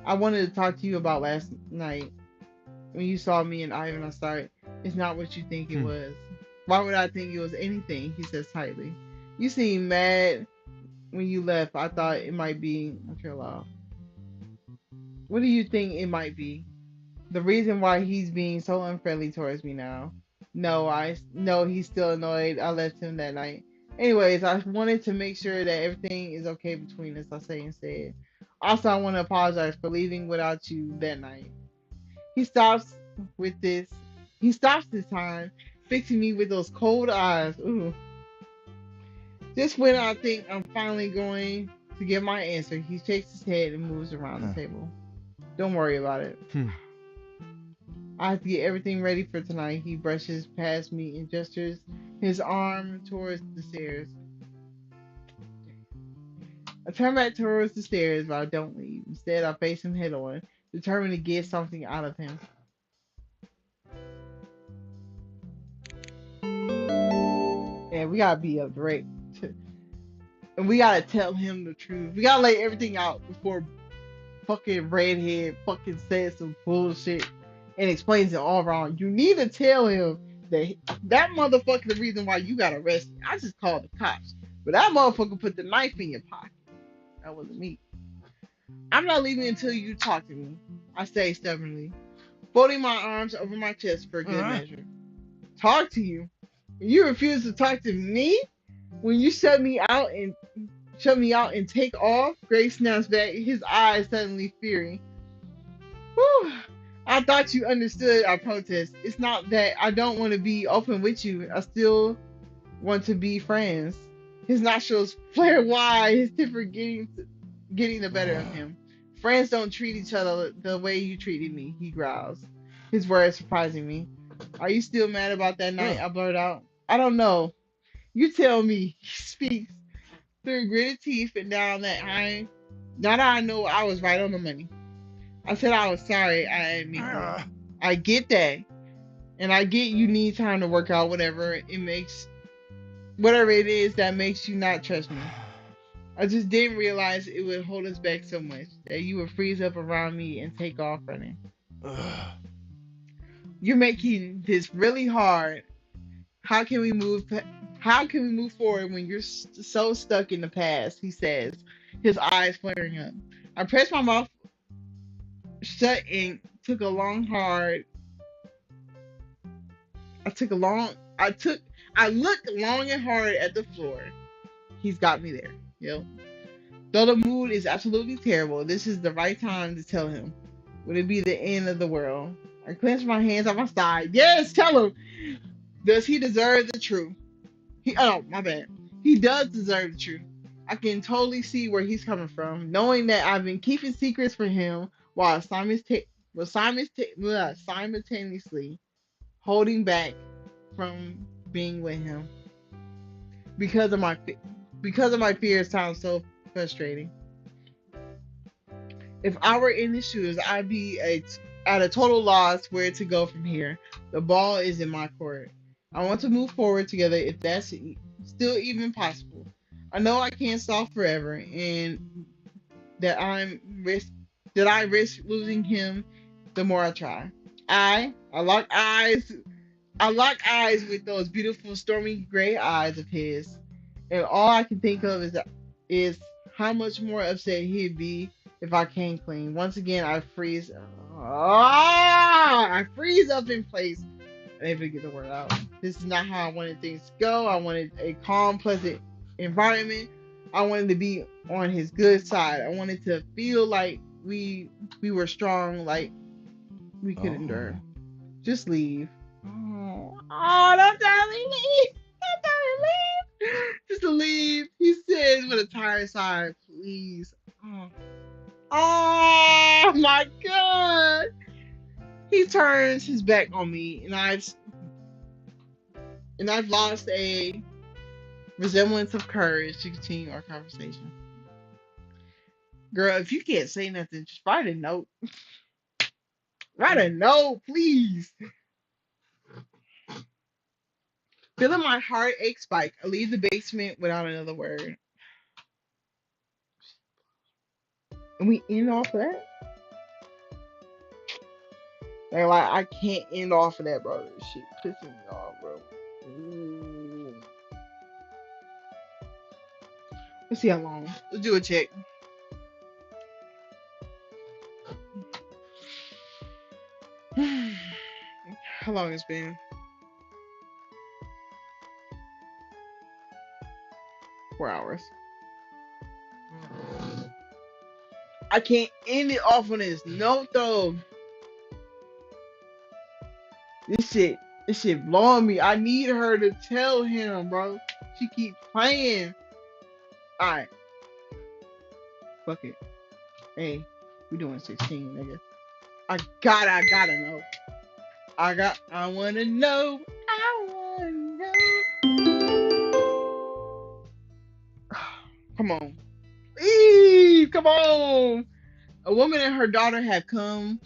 I wanted to talk to you about last night when you saw me and Ivan. I started. It's not what you think it Hmm. was. Why would I think it was anything? He says tightly. You seemed mad when you left. I thought it might be. I feel off. What do you think it might be? The reason why he's being so unfriendly towards me now. No, I know he's still annoyed. I left him that night. Anyways, I wanted to make sure that everything is okay between us, I say instead. Also, I want to apologize for leaving without you that night. He stops with this. He stops this time, fixing me with those cold eyes. Ooh. Just when I think I'm finally going to get my answer, he shakes his head and moves around the Huh. table. Don't worry about it. Hmm. I have to get everything ready for tonight. He brushes past me and gestures his arm towards the stairs. I turn back towards the stairs, but I don't leave. Instead, I face him head on, determined to get something out of him. And we gotta be up direct. And we gotta tell him the truth. We gotta lay everything out before fucking redhead fucking says some bullshit and explains it all wrong. You need to tell him that that motherfucker the reason why you got arrested. I just called the cops. But that motherfucker put the knife in your pocket. That wasn't me. I'm not leaving until you talk to me. I say stubbornly, folding my arms over my chest for good measure. Talk to you? You refuse to talk to me when you shut me out and take off. Gray snaps back, his eyes suddenly fiery. Whew. I thought you understood our protest. It's not that I don't want to be open with you. I still want to be friends. His nostrils flare wide, his temper getting the better of him. Friends don't treat each other the way you treated me, he growls, his words surprising me. Are you still mad about that night? Ugh. I blurt out. I don't know. You tell me. He speaks through gritted teeth and now that I know I was right on the money. I said I was sorry, I admit this. Ah. I get that. And I get you need time to work out whatever it is that makes you not trust me. I just didn't realize it would hold us back so much that you would freeze up around me and take off running. Ugh. You're making this really hard. How can we move? How can we move forward when you're so stuck in the past? He says, his eyes flaring up. I pressed my mouth shut and took a long, hard I took I looked long and hard at the floor. He's got me there. Yep. Though the mood is absolutely terrible, this is the right time to tell him. Would it be the end of the world? I clench my hands on my side. Yes, tell him. Does he deserve the truth? Oh, my bad. He does deserve the truth. I can totally see where he's coming from, knowing that I've been keeping secrets from him while simultaneously holding back from being with him because of my fears. Sounds so frustrating. If I were in his shoes, I'd be at a total loss where to go from here. The ball is in my court. I want to move forward together if that's still even possible. I know I can't stop forever, and that I risk losing him the more I try. I lock eyes. I lock eyes with those beautiful stormy gray eyes of his, and all I can think of is how much more upset he'd be if I came clean. Once again, I freeze. I freeze up in place, unable to get the word out. This is not how I wanted things to go. I wanted a calm, pleasant environment. I wanted to be on his good side. I wanted to feel like we were strong, like we could Oh, endure. Just leave. Oh, don't tell me leave. Don't tell me leave. Just to leave. He says with a tired sigh, please. Oh. Oh my God. He turns his back on me, and I've lost a resemblance of courage to continue our conversation. Girl, if you can't say nothing, just write a note. Write a note, please. Feeling my heart ache spike, I leave the basement without another word. And we end off of that? Like I can't end off of that, bro. This shit pissing me off, bro. Ooh. Let's see how long. Let's do a check. How long it's been? 4 hours. I can't end it off on this note though. This shit blowing me. I need her to tell him, bro. She keep playing. Alright, fuck it. Hey, we doing 16, nigga. I gotta know. I wanna know. I wanna know. Come on. Please, come on. A woman and her daughter have come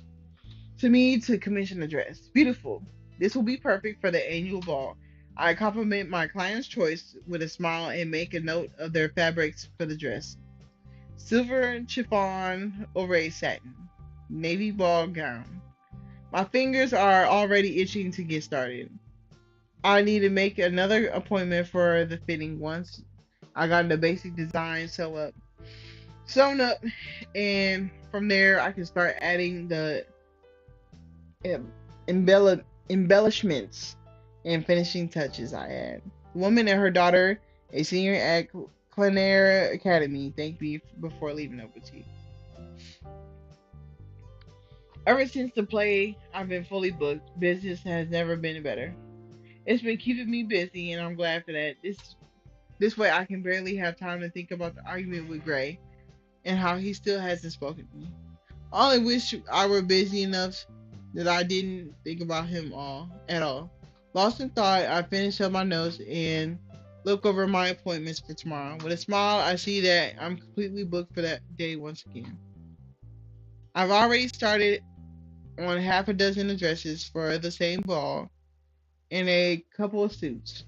to me to commission a dress. Beautiful. This will be perfect for the annual ball. I compliment my client's choice with a smile and make a note of their fabrics for the dress. Silver chiffon over a satin. Navy ball gown. My fingers are already itching to get started. I need to make another appointment for the fitting once I got the basic design sewn up, and from there I can start adding the embellishments and finishing touches I add. The woman and her daughter, a senior at Clanair Academy, thanked me before leaving the boutique. Ever since the play, I've been fully booked. Business has never been better. It's been keeping me busy, and I'm glad for that. This way, I can barely have time to think about the argument with Gray and how he still hasn't spoken to me. I only wish I were busy enough that I didn't think about him at all. Lost in thought, I finish up my notes and look over my appointments for tomorrow. With a smile, I see that I'm completely booked for that day once again. I've already started on half a dozen addresses for the same ball and a couple of suits.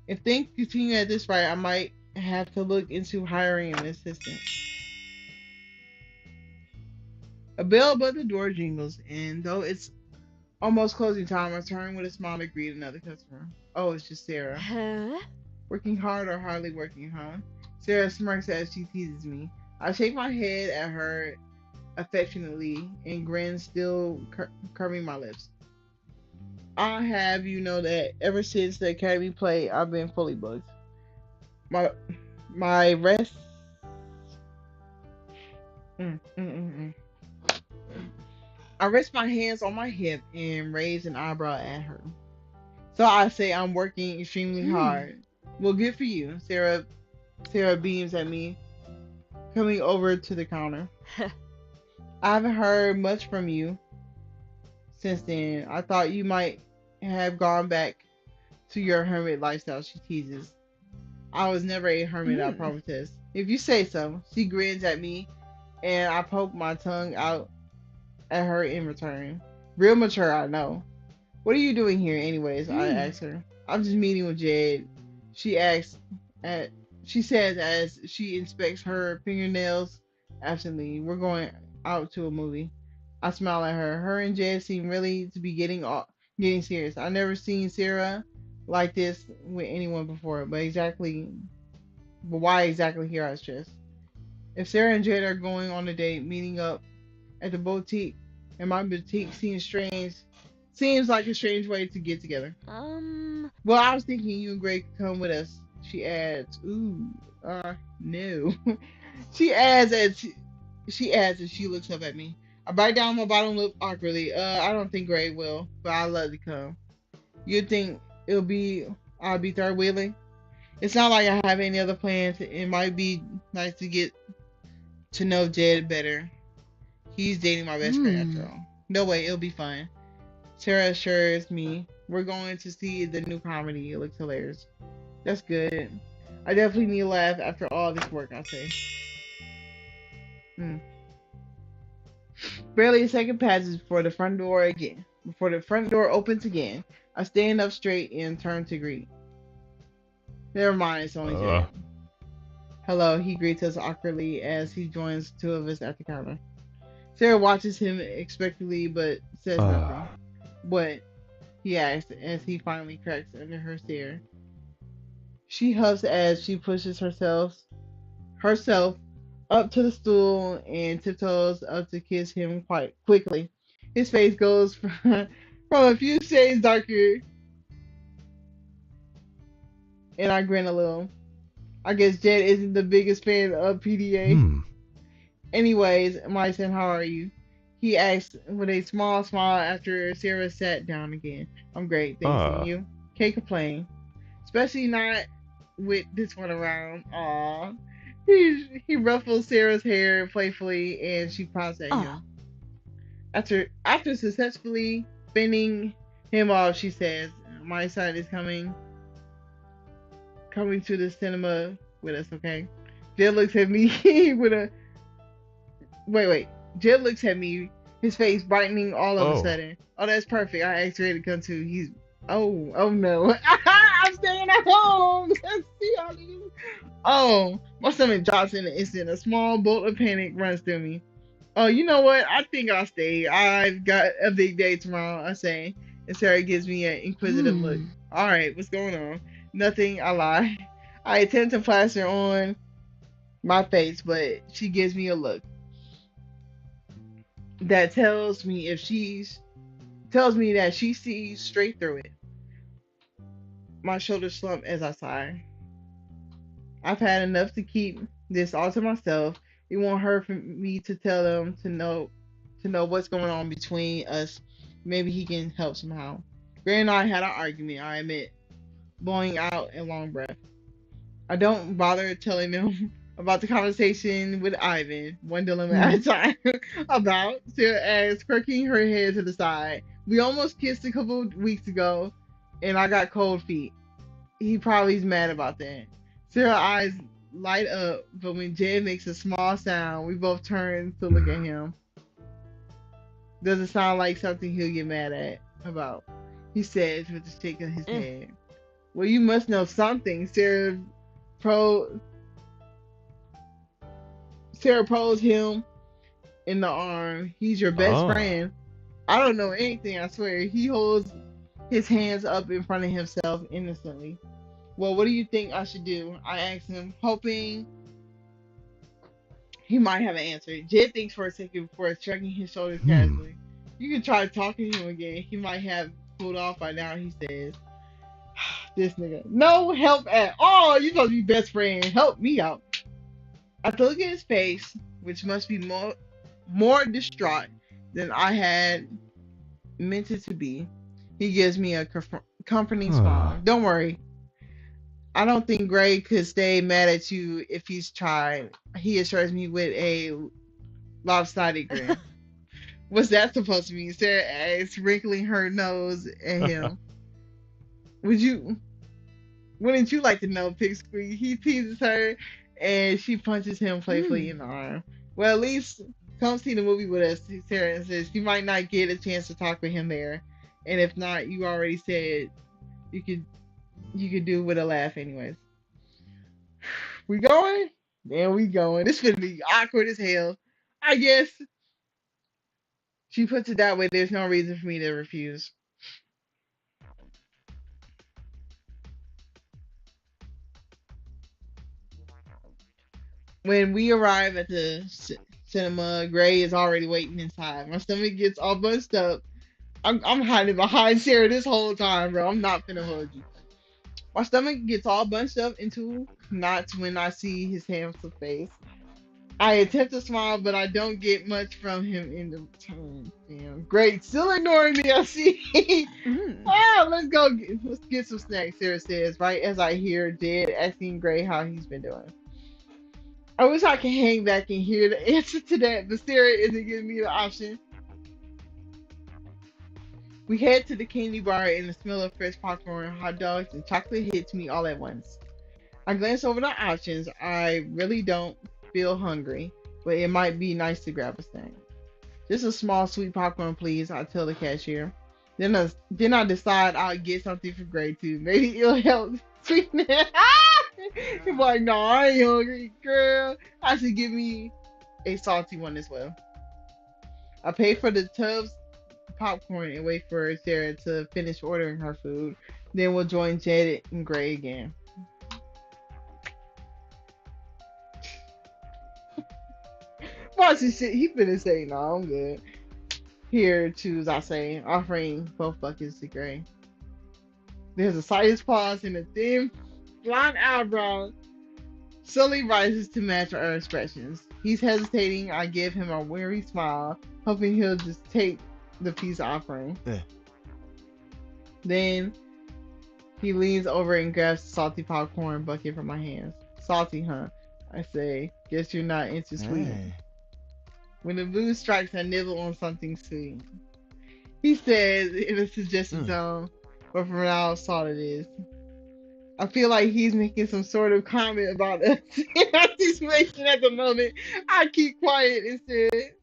If things continue at this rate, I might have to look into hiring an assistant. A bell above the door jingles, and though it's almost closing time, I turn with a smile to greet another customer. Oh, it's just Sarah. Huh? Working hard or hardly working, huh? Sarah smirks as she teases me. I shake my head at her affectionately and grin, still curving my lips. I have you know that ever since the academy play, I've been fully booked. My my rest. Mm. I rest my hands on my hip and raise an eyebrow at her. So I say I'm working extremely Hmm. hard. Well, good for you. Sarah beams at me, coming over to the counter. I haven't heard much from you since then. I thought you might have gone back to your hermit lifestyle, she teases. I was never a hermit, I Hmm. promise. If you say so. She grins at me, and I poke my tongue out at her in return. Real mature, I know. What are you doing here, anyways? I Hmm. ask her. I'm just meeting with Jed. She asks. At, she says as she inspects her fingernails absently. We're going out to a movie. I smile at her. Her and Jed seem really to be getting serious. I never seen Sarah like this with anyone before, but why exactly here? I stress. If Sarah and Jed are going on a date, meeting up at the boutique, and my boutique seems like a strange way to get together. Um. Well, I was thinking you and Greg could come with us. She adds, "Ooh, no." she adds as she adds as she looks up at me. I bite down my bottom lip awkwardly. I don't think Greg will, but I'd love to come. You think it'll be I'll be third wheeling? It's not like I have any other plans. It might be nice to get to know Jed better. He's dating my best friend after Hmm. all. No way, it'll be fun. Sarah assures me we're going to see the new comedy. It looks hilarious. That's good. I definitely need a laugh after all this work, I say. Mm. Barely a second passes before the front door opens again. I stand up straight and turn to greet. Never mind, it's only Uh. Jed. Hello, he greets us awkwardly as he joins two of us at the counter. Sarah watches him expectantly but says nothing. What? He asks as he finally cracks under her stare. She huffs as she pushes herself up to the stool and tiptoes up to kiss him quite quickly. His face goes from a few shades darker, and I grin a little. I guess Jed isn't the biggest fan of PDA. Hmm. Anyways, Myson, how are you? He asked with a small smile after Sarah sat down again. I'm great, thanks. And Ah. you? Can't complain. Especially not with this one around. Aw. He ruffles Sarah's hair playfully and she pouts at Oh. him. After successfully fending him off, she says, my son is coming to the cinema with us, okay? Jed looks at me with a wait. Jed looks at me, his face brightening all of a Oh. sudden. Oh, that's perfect. I asked Ray to come too. He's oh no. I'm staying at home. See all these. Oh, my stomach drops in an instant. A small bolt of panic runs through me. Oh, you know what? I think I'll stay. I've got a big day tomorrow, I say. And Sarah gives me an inquisitive look. Hmm. All right, what's going on? Nothing, I lie. I attempt to plaster on my face, but she gives me a look that tells me that she sees straight through it. My shoulders slump as I sigh. I've had enough to keep this all to myself. It won't hurt for me to tell them to know what's going on between us. Maybe he can help somehow. Gray and I had an argument, I admit, blowing out a long breath. I don't bother telling them about the conversation with Ivan, one dilemma at Hmm. a time, about Sarah as quirking her head to the side. We almost kissed a couple of weeks ago, and I got cold feet. He probably is mad about that. Sarah's eyes light up, but when Jed makes a small sound, we both turn to look at Hmm. him. Does it sound like something he'll get mad at about? He says with a shake of his Eh. head. Well, you must know something. Pro Sarah pulls him in the arm. He's your best Ah. friend. I don't know anything, I swear. He holds his hands up in front of himself innocently. Well, what do you think I should do? I asked him, hoping he might have an answer. Jed thinks for a second before shrugging his shoulders Hmm. casually. You can try talking to him again. He might have. pulled off by now. He says, "This nigga, no help at all. You supposed to be best friend. Help me out." I look at his face, which must be more distraught than I had meant it to be. He gives me a comforting smile. Don't worry. I don't think Gray could stay mad at you if he's tried. He assures me with a lopsided grin. What's that supposed to mean? Sarah asks, wrinkling her nose at him. Would you? Wouldn't you like to know, Pipsqueak? He teases her, and she punches him playfully in the arm. Well, at least come see the movie with us, Sarah says. You might not get a chance to talk with him there, and if not, you already said you could do with a laugh, anyways. We going? Then we going. This gonna be awkward as hell. I guess she puts it that way. There's no reason for me to refuse. When we arrive at the cinema, Gray is already waiting inside. My stomach gets all bunched up. I'm hiding behind Sarah this whole time, bro. I'm not finna hold you. My stomach gets all bunched up into knots when I see his handsome face. I attempt to smile, but I don't get much from him in the return. Damn, great. Still ignoring me. I see. Mm. Ah, let's get some snacks, Sarah says, right as I hear Jed asking Gray how he's been doing. I wish I could hang back and hear the answer to that, but Sarah isn't giving me the option. We head to the candy bar and the smell of fresh popcorn, hot dogs, and chocolate hits me all at once. I glance over the options. I really don't feel hungry, but it might be nice to grab a snack. Just a small sweet popcorn, please, I tell the cashier. Then I decide I'll get something for Gray too. Maybe it'll help sweeten it. He's like, no, I ain't hungry, girl. I should give me a salty one as well. I pay for the tubs popcorn and wait for Sarah to finish ordering her food. Then we'll join Jed and Gray again. Watch this shit. He finna say, no, I'm good. Here, choose, I say, offering both buckets to Gray. There's a slightest pause and a thin, blonde eyebrow slowly rises to match our expressions. He's hesitating. I give him a weary smile, hoping he'll just take the peace offering. Yeah. Then he leans over and grabs the salty popcorn bucket from my hands. Salty, huh? I say, guess you're not into sweet. Hey. When the mood strikes, I nibble on something sweet. He says in a suggestive tone, but from how salt it is. I feel like he's making some sort of comment about us in our situation at the moment. I keep quiet instead.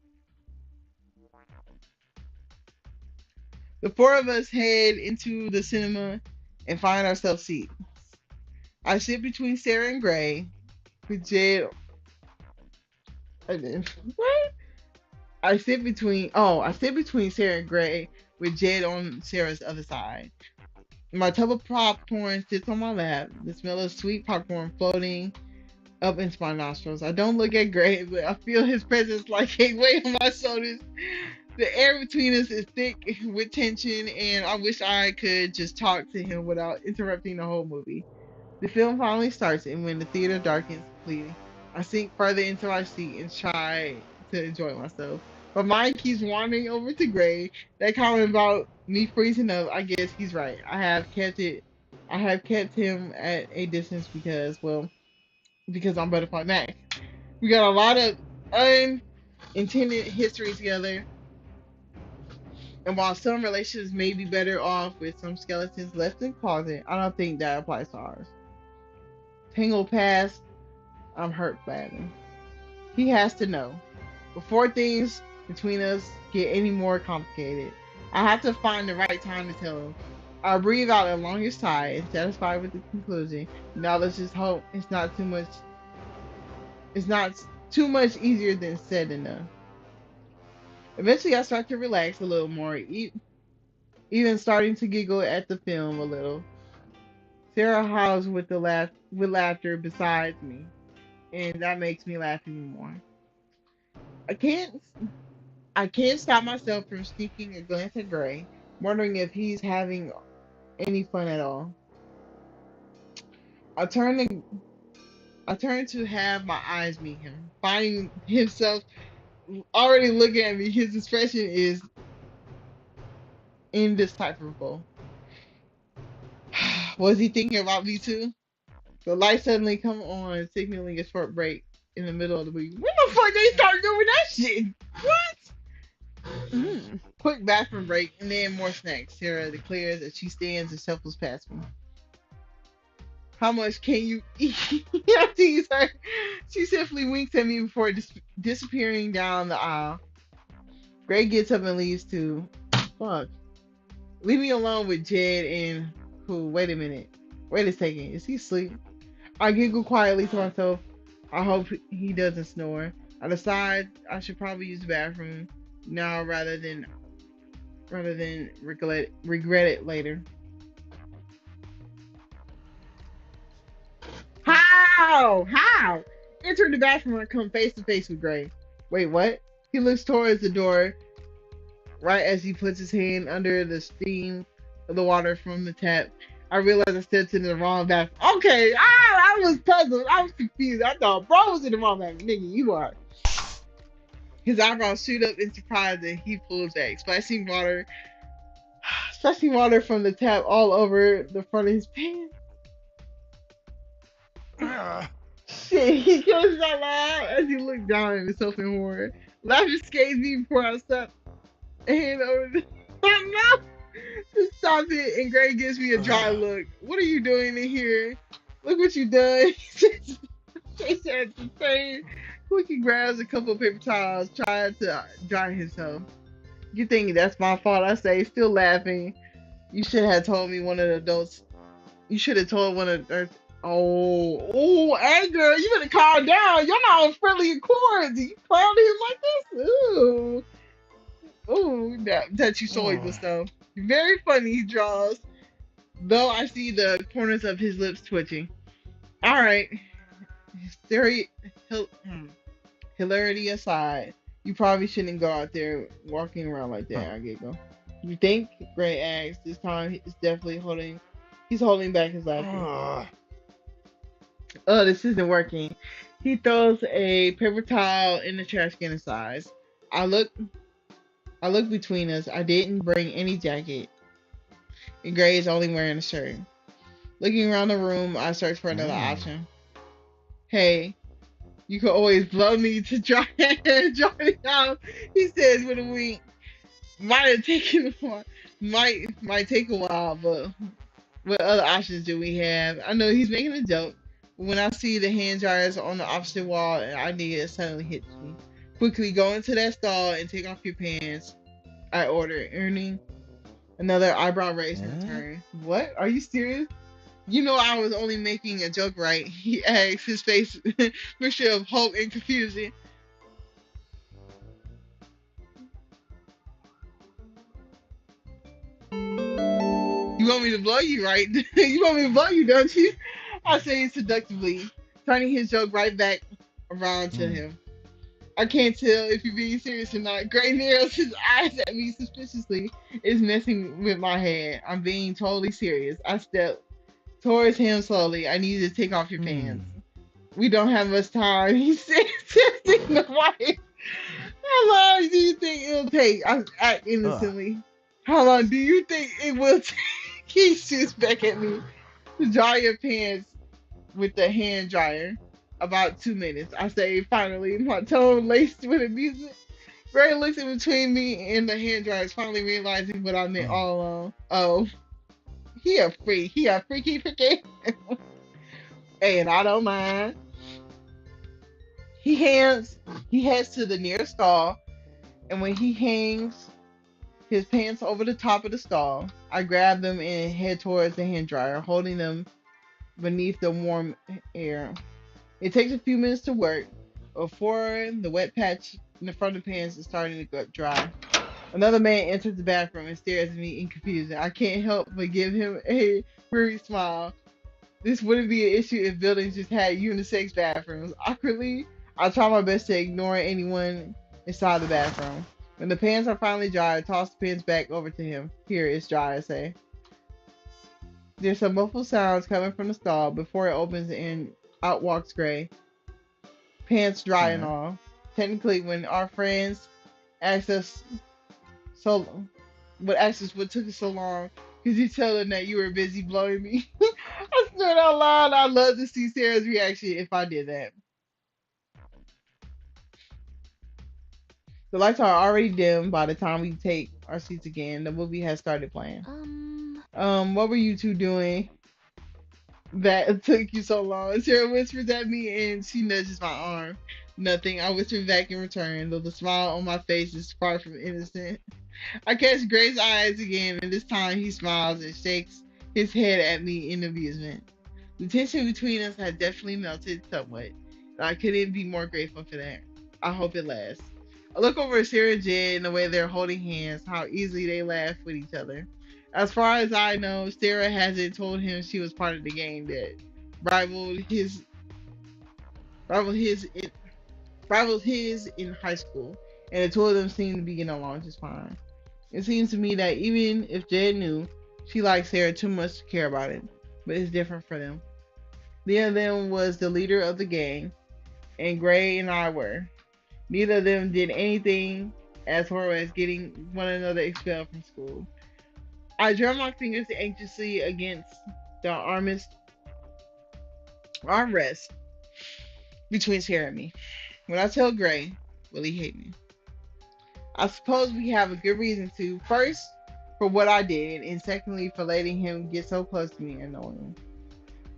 The four of us head into the cinema and find ourselves seats. I sit between Sarah and Gray, with Jed. What? I sit between Sarah and Gray, with Jed on Sarah's other side. My tub of popcorn sits on my lap, the smell of sweet popcorn floating up into my nostrils. I don't look at Gray, but I feel his presence like a weight on my shoulders. The air between us is thick with tension, and I wish I could just talk to him without interrupting the whole movie. The film finally starts, and when the theater darkens completely, I sink further into my seat and try to enjoy myself. My mind keeps wandering over to Gray. That comment about me freezing up, I guess he's right. I have kept him at a distance because I'm Butterfly Max. We got a lot of unintended history together, and while some relationships may be better off with some skeletons left in the closet, I don't think that applies to ours. Tangled past, I'm hurt badly. He has to know. Before things between us get any more complicated, I have to find the right time to tell him. I breathe out a longest sigh, satisfied with the conclusion. Now let's just hope it's not too much easier than said than done. Eventually I start to relax a little more, even starting to giggle at the film a little. Sarah howls with laughter beside me, and that makes me laugh even more. I can't I can't stop myself from sneaking a glance at Gray. wondering if he's having any fun at all. I turn to I turn to have my eyes meet him, finding himself already looking at me. His expression is indecipherable. Was he thinking about me too? The lights suddenly come on, signaling a short break in the middle of the movie. When the fuck they start doing that shit? What? Mm. Quick bathroom break and then more snacks. Sarah declares as she stands and shuffles past me. How much can you eat? I tease her. She simply winks at me before disappearing down the aisle. Greg gets up and leaves too. Fuck. Leave me alone with Jed and who? Wait a minute. Wait a second. Is he asleep? I giggle quietly to myself. I hope he doesn't snore. I decide I should probably use the bathroom now rather than regret it later. How? How? Enter the bathroom and come face to face with Gray. Wait, what? He looks towards the door right as he puts his hand under the steam of the water from the tap. I realized I stepped into the wrong bathroom. Okay, I was puzzled. I was confused. I thought bro was in the wrong bathroom. Nigga, you are. His eyebrows shoot up in surprise and he pulls back, splashing water from the tap all over the front of his pants. Shit, he curses out loud as he looked down at himself in horror. Laughter escapes me before I stop a hand over the my mouth to stop it, and Gray gives me a dry look. What are you doing in here? Look what you done. Chase at the same. Quickie grabs a couple of paper towels, trying to dry himself. You think that's my fault? I say, still laughing. You should have told me one of the adults. You should have told one of the. Oh, hey girl, you better calm down. You're not on friendly accords. You clowning him like this? Ooh, ooh, that you saw him and stuff. Very funny he draws. Though I see the corners of his lips twitching. All right, hysteria, hilarity aside, you probably shouldn't go out there walking around like that. I giggle. You think? Gray asks. This time he's definitely holding. He's holding back his laughter. Oh, this isn't working. He throws a paper towel in the trash can and sighs. I look. I look between us. I didn't bring any jacket, and Gray is only wearing a shirt. Looking around the room, I search for another option. Hey, you could always blow me to dry it out. He says with a wink. Might have taken a while. Might take a while, but what other options do we have? I know he's making a joke. But when I see the hand dryers on the opposite wall, an idea suddenly hits me. Quickly go into that stall and take off your pants. I order, earning another eyebrow raise in return. What? Are you serious? You know I was only making a joke, right? He asks, his face mixture of hope and confusion. You want me to blow you, right? You want me to blow you, don't you? I say seductively, turning his joke right back around to him. I can't tell if you're being serious or not. Gray narrows his eyes at me suspiciously. It's messing with my head. I'm being totally serious. I step towards him slowly. I need you to take off your pants. We don't have much time, he says, testing the wife. How long do you think it'll take? I act innocently. How long do you think it will take? He shoots back at me. To dry your pants with the hand dryer. About 2 minutes. I say finally, my tone laced with amusement. Gray looks in between me and the hand dryers, finally realizing what I meant all along. Oh, he a freak. He a freaky. And I don't mind. He hands he heads to the nearest stall, and when he hangs his pants over the top of the stall, I grab them and head towards the hand dryer, holding them beneath the warm air. It takes a few minutes to work before the wet patch in the front of the pants is starting to get dry. Another man enters the bathroom and stares at me in confusion. I can't help but give him a weary smile. This wouldn't be an issue if buildings just had unisex bathrooms. Awkwardly, I try my best to ignore anyone inside the bathroom. When the pants are finally dry, I toss the pants back over to him. Here, it's dry, I say. There's some muffled sounds coming from the stall before it opens and out walks Gray, pants dry and Mm-hmm. all. Technically, when our friends asked us so, what took us so long, could you tell them that you were busy blowing me? I snorted out loud. I'd love to see Sarah's reaction if I did that. The lights are already dim by the time we take our seats again. The movie has started playing. What were you two doing that took you so long? Sarah whispers at me and she nudges my arm. Nothing. I whisper back in return, though the smile on my face is far from innocent. I catch Gray's eyes again, and this time he smiles and shakes his head at me in amusement. The tension between us had definitely melted somewhat, and I couldn't be more grateful for that. I hope it lasts. I look over at Sarah and Jed and the way they're holding hands, how easily they laugh with each other. As far as I know, Sarah hasn't told him she was part of the gang that rivaled his rivaled his in, rivaled his in high school, and the two of them seem to be getting along just fine. It seems to me that even if Jed knew, she liked Sarah too much to care about it, but it's different for them. Neither of them was the leader of the gang, and Gray and I were. Neither of them did anything as horrible as getting one another expelled from school. I drum my fingers anxiously against the armrest between Sarah and me. When I tell Gray, will he hate me? I suppose we have a good reason to. First, for what I did, and secondly, for letting him get so close to me and knowing him.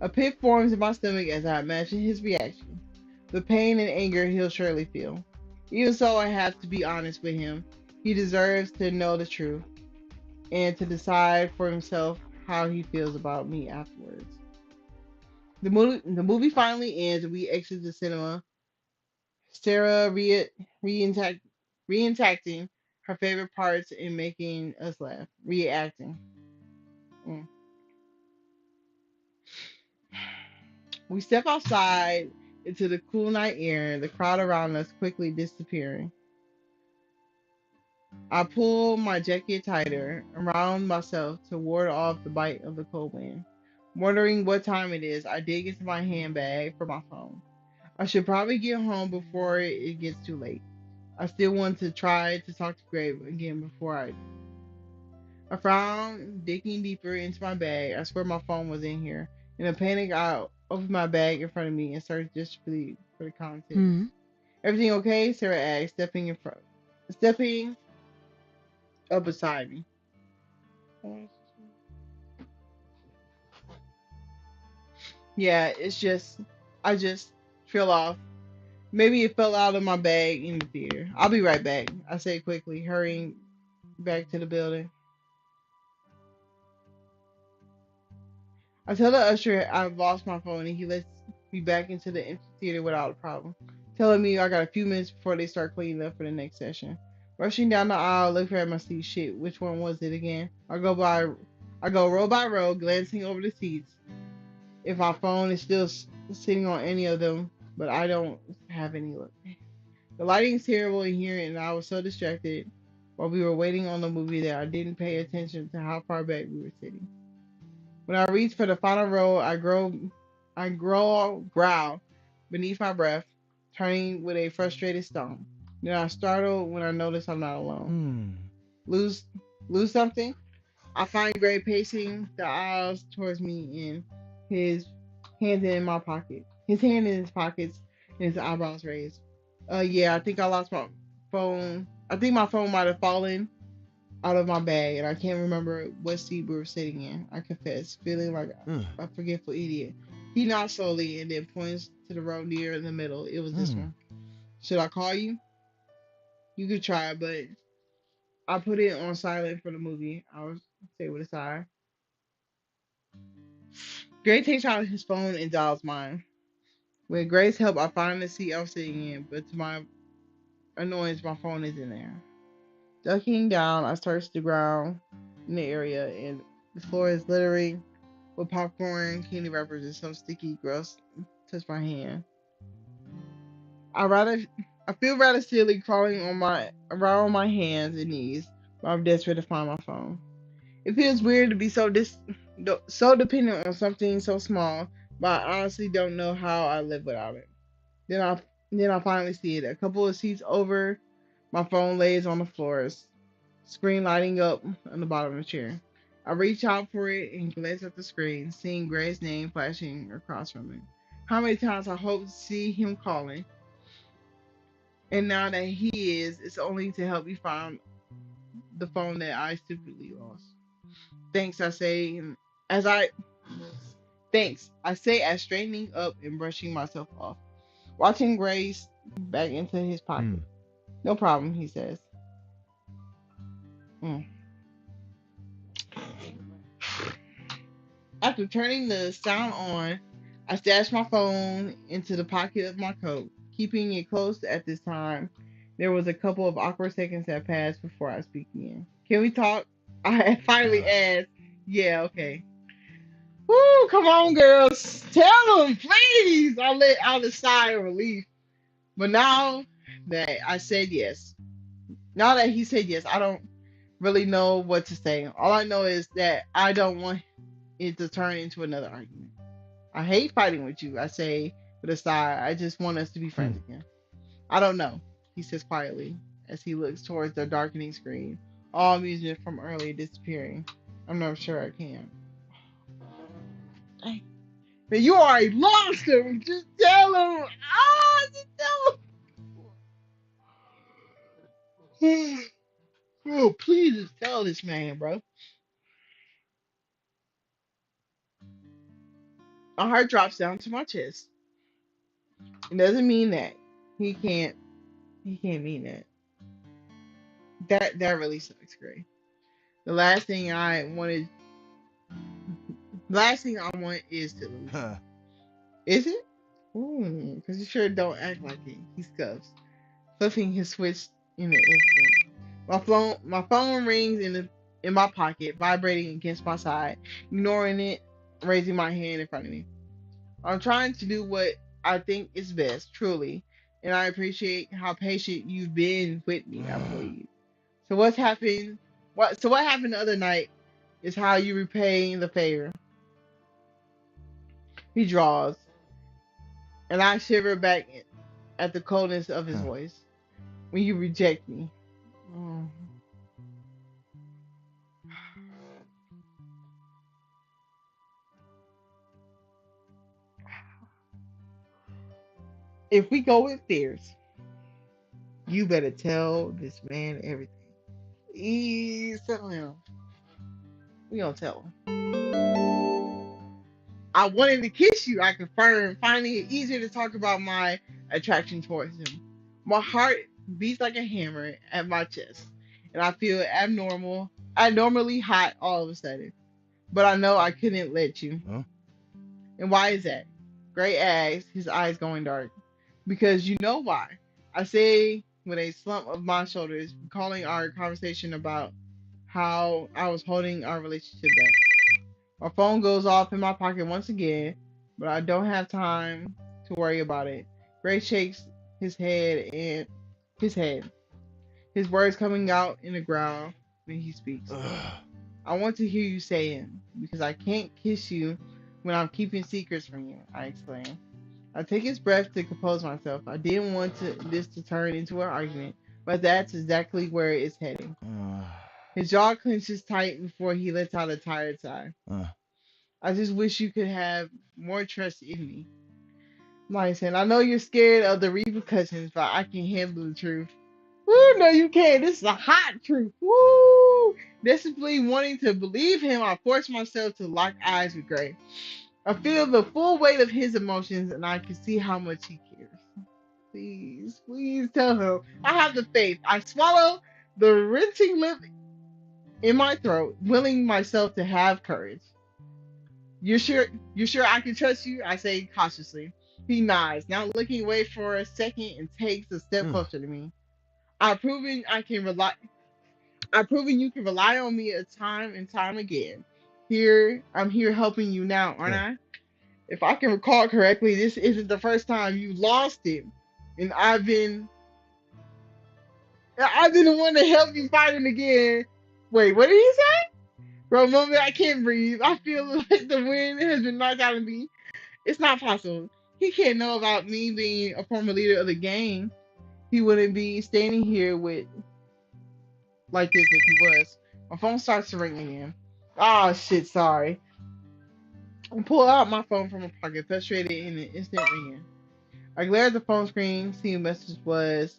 A pit forms in my stomach as I imagine his reaction. The pain and anger he'll surely feel. Even so, I have to be honest with him. He deserves to know the truth and to decide for himself how he feels about me afterwards. The movie finally ends and we exit the cinema. Sarah reenact, reenacting her favorite parts and making us laugh. Reacting. Mm. We step outside into the cool night air, the crowd around us quickly disappearing. I pull my jacket tighter around myself to ward off the bite of the cold wind. Wondering what time it is, I dig into my handbag for my phone. I should probably get home before it gets too late. I still want to try to talk to Grave again before I frown, digging deeper into my bag. I swear my phone was in here. In a panic, I open my bag in front of me and search desperately for the contents. Hmm. Everything okay? Sarah asked, stepping up beside me. Yeah, I just fell off. Maybe it fell out of my bag in the theater. I'll be right back, I say quickly, hurrying back to the building. I tell the usher I've lost my phone and he lets me back into the empty theater without a problem, telling me I got a few minutes before they start cleaning up for the next session. Rushing down the aisle, looking at my seat. Shit, which one was it again? I go row by row, glancing over the seats. If my phone is still sitting on any of them, but I don't have any look. The lighting's terrible in here, and I was so distracted while we were waiting on the movie that I didn't pay attention to how far back we were sitting. When I reach for the final row, growl beneath my breath, turning with a frustrated stomp. Then I startle when I notice I'm not alone. Lose, lose something? I find Gray pacing the aisles towards me and his his hand in his pockets and his eyebrows raised. Yeah, I think I lost my phone. I think my phone might have fallen out of my bag, and I can't remember what seat we were sitting in. I confess, feeling like a forgetful idiot. He nods slowly and then points to the row near in the middle. It was this one. Should I call you? You could try, but I put it on silent for the movie. I was say with a sigh. Gray takes out his phone and dials mine. With Gray's help, I find the seat I'm sitting in, but to my annoyance, my phone isn't there. Ducking down, I search the ground in the area, and the floor is littering with popcorn, candy wrappers, and some sticky gross touch my hand. I rather I feel rather silly crawling around on my hands and knees while I'm desperate to find my phone. It feels weird to be so dependent on something so small, but I honestly don't know how I live without it. Then I then I finally see it. A couple of seats over, my phone lays on the floor, screen lighting up on the bottom of the chair. I reach out for it and glance at the screen, seeing Gray's name flashing across from it. How many times I hope to see him calling, and now that he is, it's only to help me find the phone that I stupidly lost. Thanks, I say, and as I thanks, I say as straightening up and brushing myself off, watching Grace back into his Hmm. pocket. No problem, he says. Mm. After turning the sound on, I stash my phone into the pocket of my coat, keeping it close at this time. There was a couple of awkward seconds that passed before I speak again. Can we talk? I finally asked. Yeah, okay. Woo, come on, girls. Tell them, please. I let out a sigh of relief. But now that I said yes, now that he said yes, I don't really know what to say. All I know is that I don't want it to turn into another argument. I hate fighting with you, I say with a sigh. I just want us to be Hmm. friends again. I don't know, he says quietly as he looks towards the darkening screen, all amusement from earlier disappearing. I'm not sure I can. Hey, man, you are a monster! Just tell him! Ah, just tell him! Bro, please just tell this man, bro. My heart drops down to my chest. It doesn't mean that. He can't he can't mean that. That really sucks, Gray. The last thing I wanted last thing I want is to lose you. Huh. Is it? Ooh, because you sure don't act like it. He scuffs, flipping his switch in an instant. My phone rings in my pocket, vibrating against my side, ignoring it, raising my hand in front of me. I'm trying to do what I think is best, truly, and I appreciate how patient you've been with me. I plead. So what's happened? What happened the other night is how you repay the favor. He draws, and I shiver back at the coldness of his Huh. voice. When you reject me. Mm. If we go upstairs, you better tell this man everything. Please tell him. We gonna tell him. I wanted to kiss you, I confirm, finding it easier to talk about my attraction towards him. My heart beats like a hammer at my chest, and I feel abnormally hot all of a sudden. But I know I couldn't let you. Huh? And why is that? Gray asks, his eyes going dark. Because you know why. I say with a slump of my shoulders, recalling our conversation about how I was holding our relationship back. My phone goes off in my pocket once again, but I don't have time to worry about it. Gray shakes his head and his head, his words coming out in a growl when he speaks. Ugh. I want to hear you say it because I can't kiss you when I'm keeping secrets from you, I exclaim. I take his breath to compose myself. I didn't want this to turn into an argument, but that's exactly where it's heading. Uh, His jaw clenches tight before he lets out a tired sigh. uh, I just wish you could have more trust in me. Like I said, I know you're scared of the repercussions, but I can handle the truth. Woo, no, you can't. This is a hot truth. Woo! Desperately wanting to believe him, I force myself to lock eyes with Gray. I feel the full weight of his emotions, and I can see how much he cares. Please, please tell him. I have the faith. I swallow the wrenching lip in my throat, willing myself to have courage. You're sure? You're sure I can trust you? I say cautiously. He nods, now looking away for a second and takes a step ugh. closer to me. I've proven I can rely. I've proven you can rely on me a time and time again. I'm here helping you now, aren't Huh. I? If I can recall correctly, this isn't the first time you lost him, and I've been. I didn't want to help you fight it again. Wait, what did he say? Bro, moment I can't breathe. I feel like the wind has been knocked out of me. It's not possible. He can't know about me being a former leader of the gang. He wouldn't be standing here with like this if he was. My phone starts to ring again. Oh shit, sorry. I pull out my phone from my pocket, frustrated in an instant ringing. I glare at the phone screen, seeing message was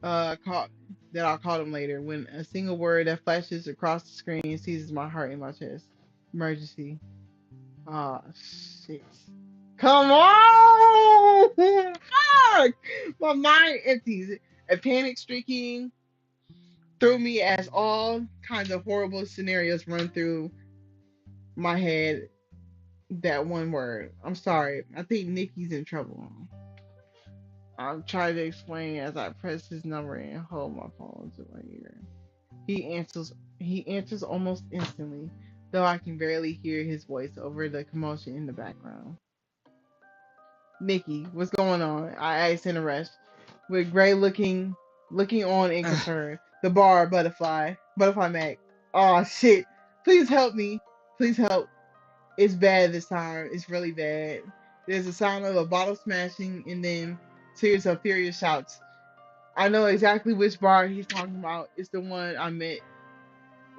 call that I'll call him later. When a single word that flashes across the screen seizes my heart in my chest. Emergency. Ah, shit. Come on! Fuck! My mind empties. A panic streaking through me as all kinds of horrible scenarios run through my head. That one word. I'm sorry. I think Nikki's in trouble. I'm trying to explain as I press his number and hold my phone to my ear. He answers. He answers almost instantly, though I can barely hear his voice over the commotion in the background. Nikki, what's going on? I asked in a rush, with Gray looking on in concern. The bar, butterfly Mac. Oh shit! Please help me. Please help. It's bad this time. It's really bad. There's a sound of a bottle smashing and then series of furious shouts. I know exactly which bar he's talking about. It's the one I met.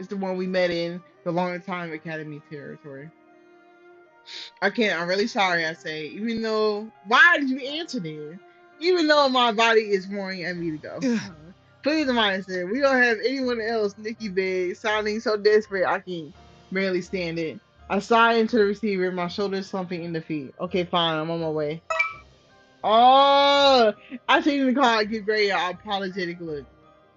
It's the one we met in the Long Time Academy territory. I can't. I'm really sorry. I say, even though, why did you answer then? Even though my body is roaring at me to go. Please, the minister. We don't have anyone else. Nikki begged, sounding so desperate I can barely stand it. I sigh into the receiver, my shoulders slumping in defeat. Okay, fine. I'm on my way. Oh, I take the call. I give Gray an apologetic look.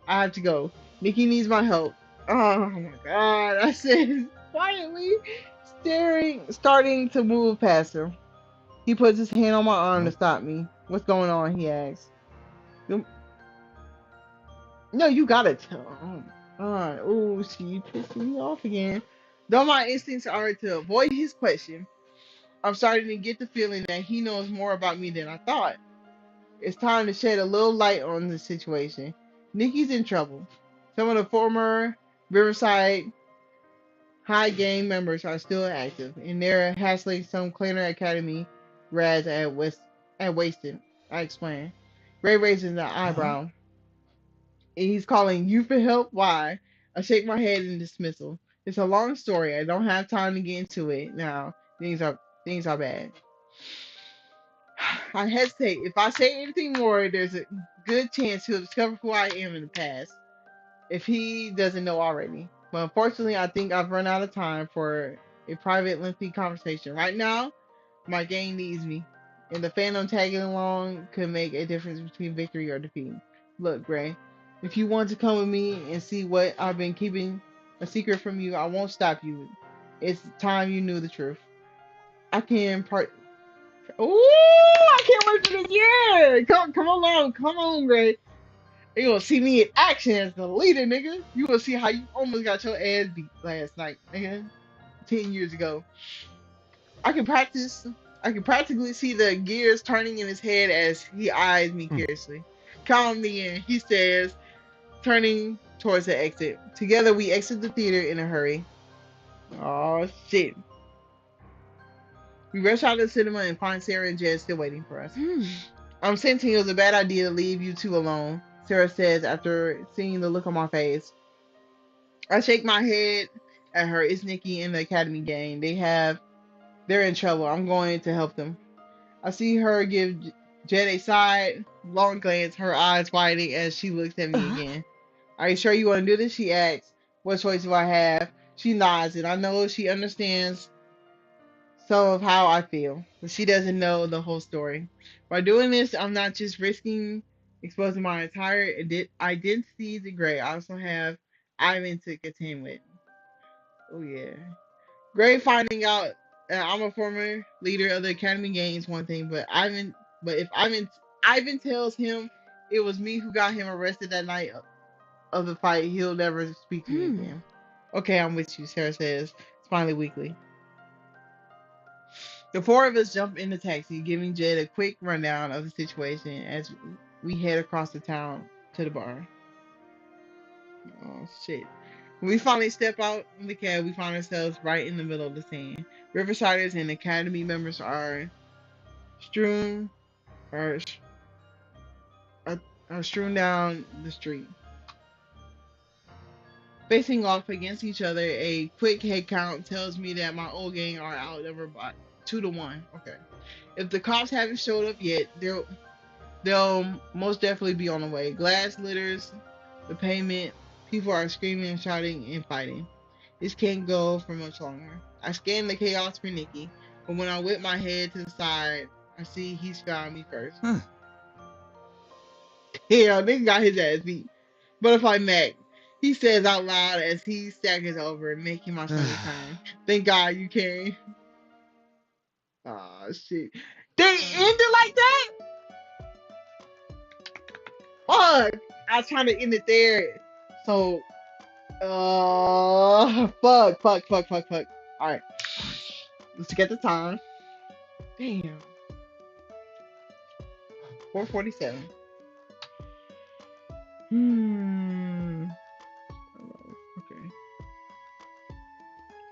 I have to go. Nikki needs my help. Oh my god. I said quietly, starting to move past him. He puts his hand on my arm to Huh? stop me. What's going on? He asks. No, you gotta tell. Oh my god. Oh, she pissing me off again. Though my instincts are to avoid his question, I'm starting to get the feeling that he knows more about me than I thought. It's time to shed a little light on the situation. Nikki's in trouble. Some of the former Riverside High gang members are still active, and they're hassling some Cleaner Academy grads at Wasted. I explain. Ray raises an Uh-huh. eyebrow. And he's calling you for help? Why? I shake my head in dismissal. It's a long story. I don't have time to get into it now. Things are bad. I hesitate. If I say anything more, there's a good chance he'll discover who I am in the past, if he doesn't know already. But unfortunately, I think I've run out of time for a private, lengthy conversation. Right now, my gang needs me, and the Phantom tagging along could make a difference between victory or defeat. Look, Gray, if you want to come with me and see what I've been keeping a secret from you, I won't stop you. It's time you knew the truth. I can part. Ooh, I can't wait for this year. Come along, come on, Gray. You gonna see me in action as the leader, nigga. You gonna see how you almost got your ass beat last night, nigga. 10 years ago. I can practice. I can practically see the gears turning in his head as he eyes me Hmm. curiously. Count me in, he says, turning towards the exit. Together we exit the theater in a hurry. Oh shit. We rush out of the cinema and find Sarah and Jed still waiting for us. I'm sensing it was a bad idea to leave you two alone, Sarah says after seeing the look on my face. I shake my head at her. It's Nikki and the Academy gang. They're in trouble. I'm going to help them. I see her give Jed a side, long glance, her eyes widening as she looks at me again. Are you sure you want to do this? She asks. What choice do I have? She nods, and I know she understands some of how I feel, but she doesn't know the whole story. By doing this, I'm not just risking exposing my entire identity to Gray. I also have Ivan to contend with. Oh yeah. Gray finding out that I'm a former leader of the Academy Games one thing, but if Ivan tells him it was me who got him arrested that night of the fight, he'll never speak to me again. Okay, I'm with you, Sarah says, finally weakly. The four of us jump in the taxi, giving Jed a quick rundown of the situation. we head across the town to the bar. Oh shit. When we finally step out in the cab, we find ourselves right in the middle of the scene. Riversiders and Academy members strewn are, are, are strewn down the street. Facing off against each other, a quick head count tells me that my old gang are outnumbered by 2 to 1. Okay. If the cops haven't showed up yet, they'll most definitely be on the way. Glass litters the pavement. People are screaming, shouting, and fighting. This can't go for much longer. I scan the chaos for Nikki, but when I whip my head to the side, I see he's found me first. Yeah, nigga got his ass beat. Butterfly Mac. He says out loud as he staggers over, making my stomach turn. Thank God you came. Oh shit. They ended like that? Fuck. I was trying to end it there. So fuck. Alright. Let's get the time. Damn. 4:47. Hmm. Okay.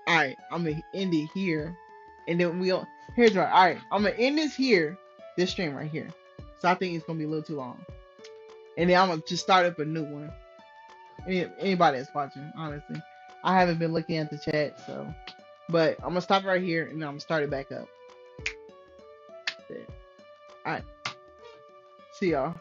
Alright, I'm gonna end it here. And then here's right. Alright, I'm gonna end this here. This stream right here. So I think it's gonna be a little too long. And then I'm gonna just start up a new one. Anybody that's watching, honestly. I haven't been looking at the chat, so but I'm gonna stop right here and then I'm gonna start it back up. Alright. See y'all.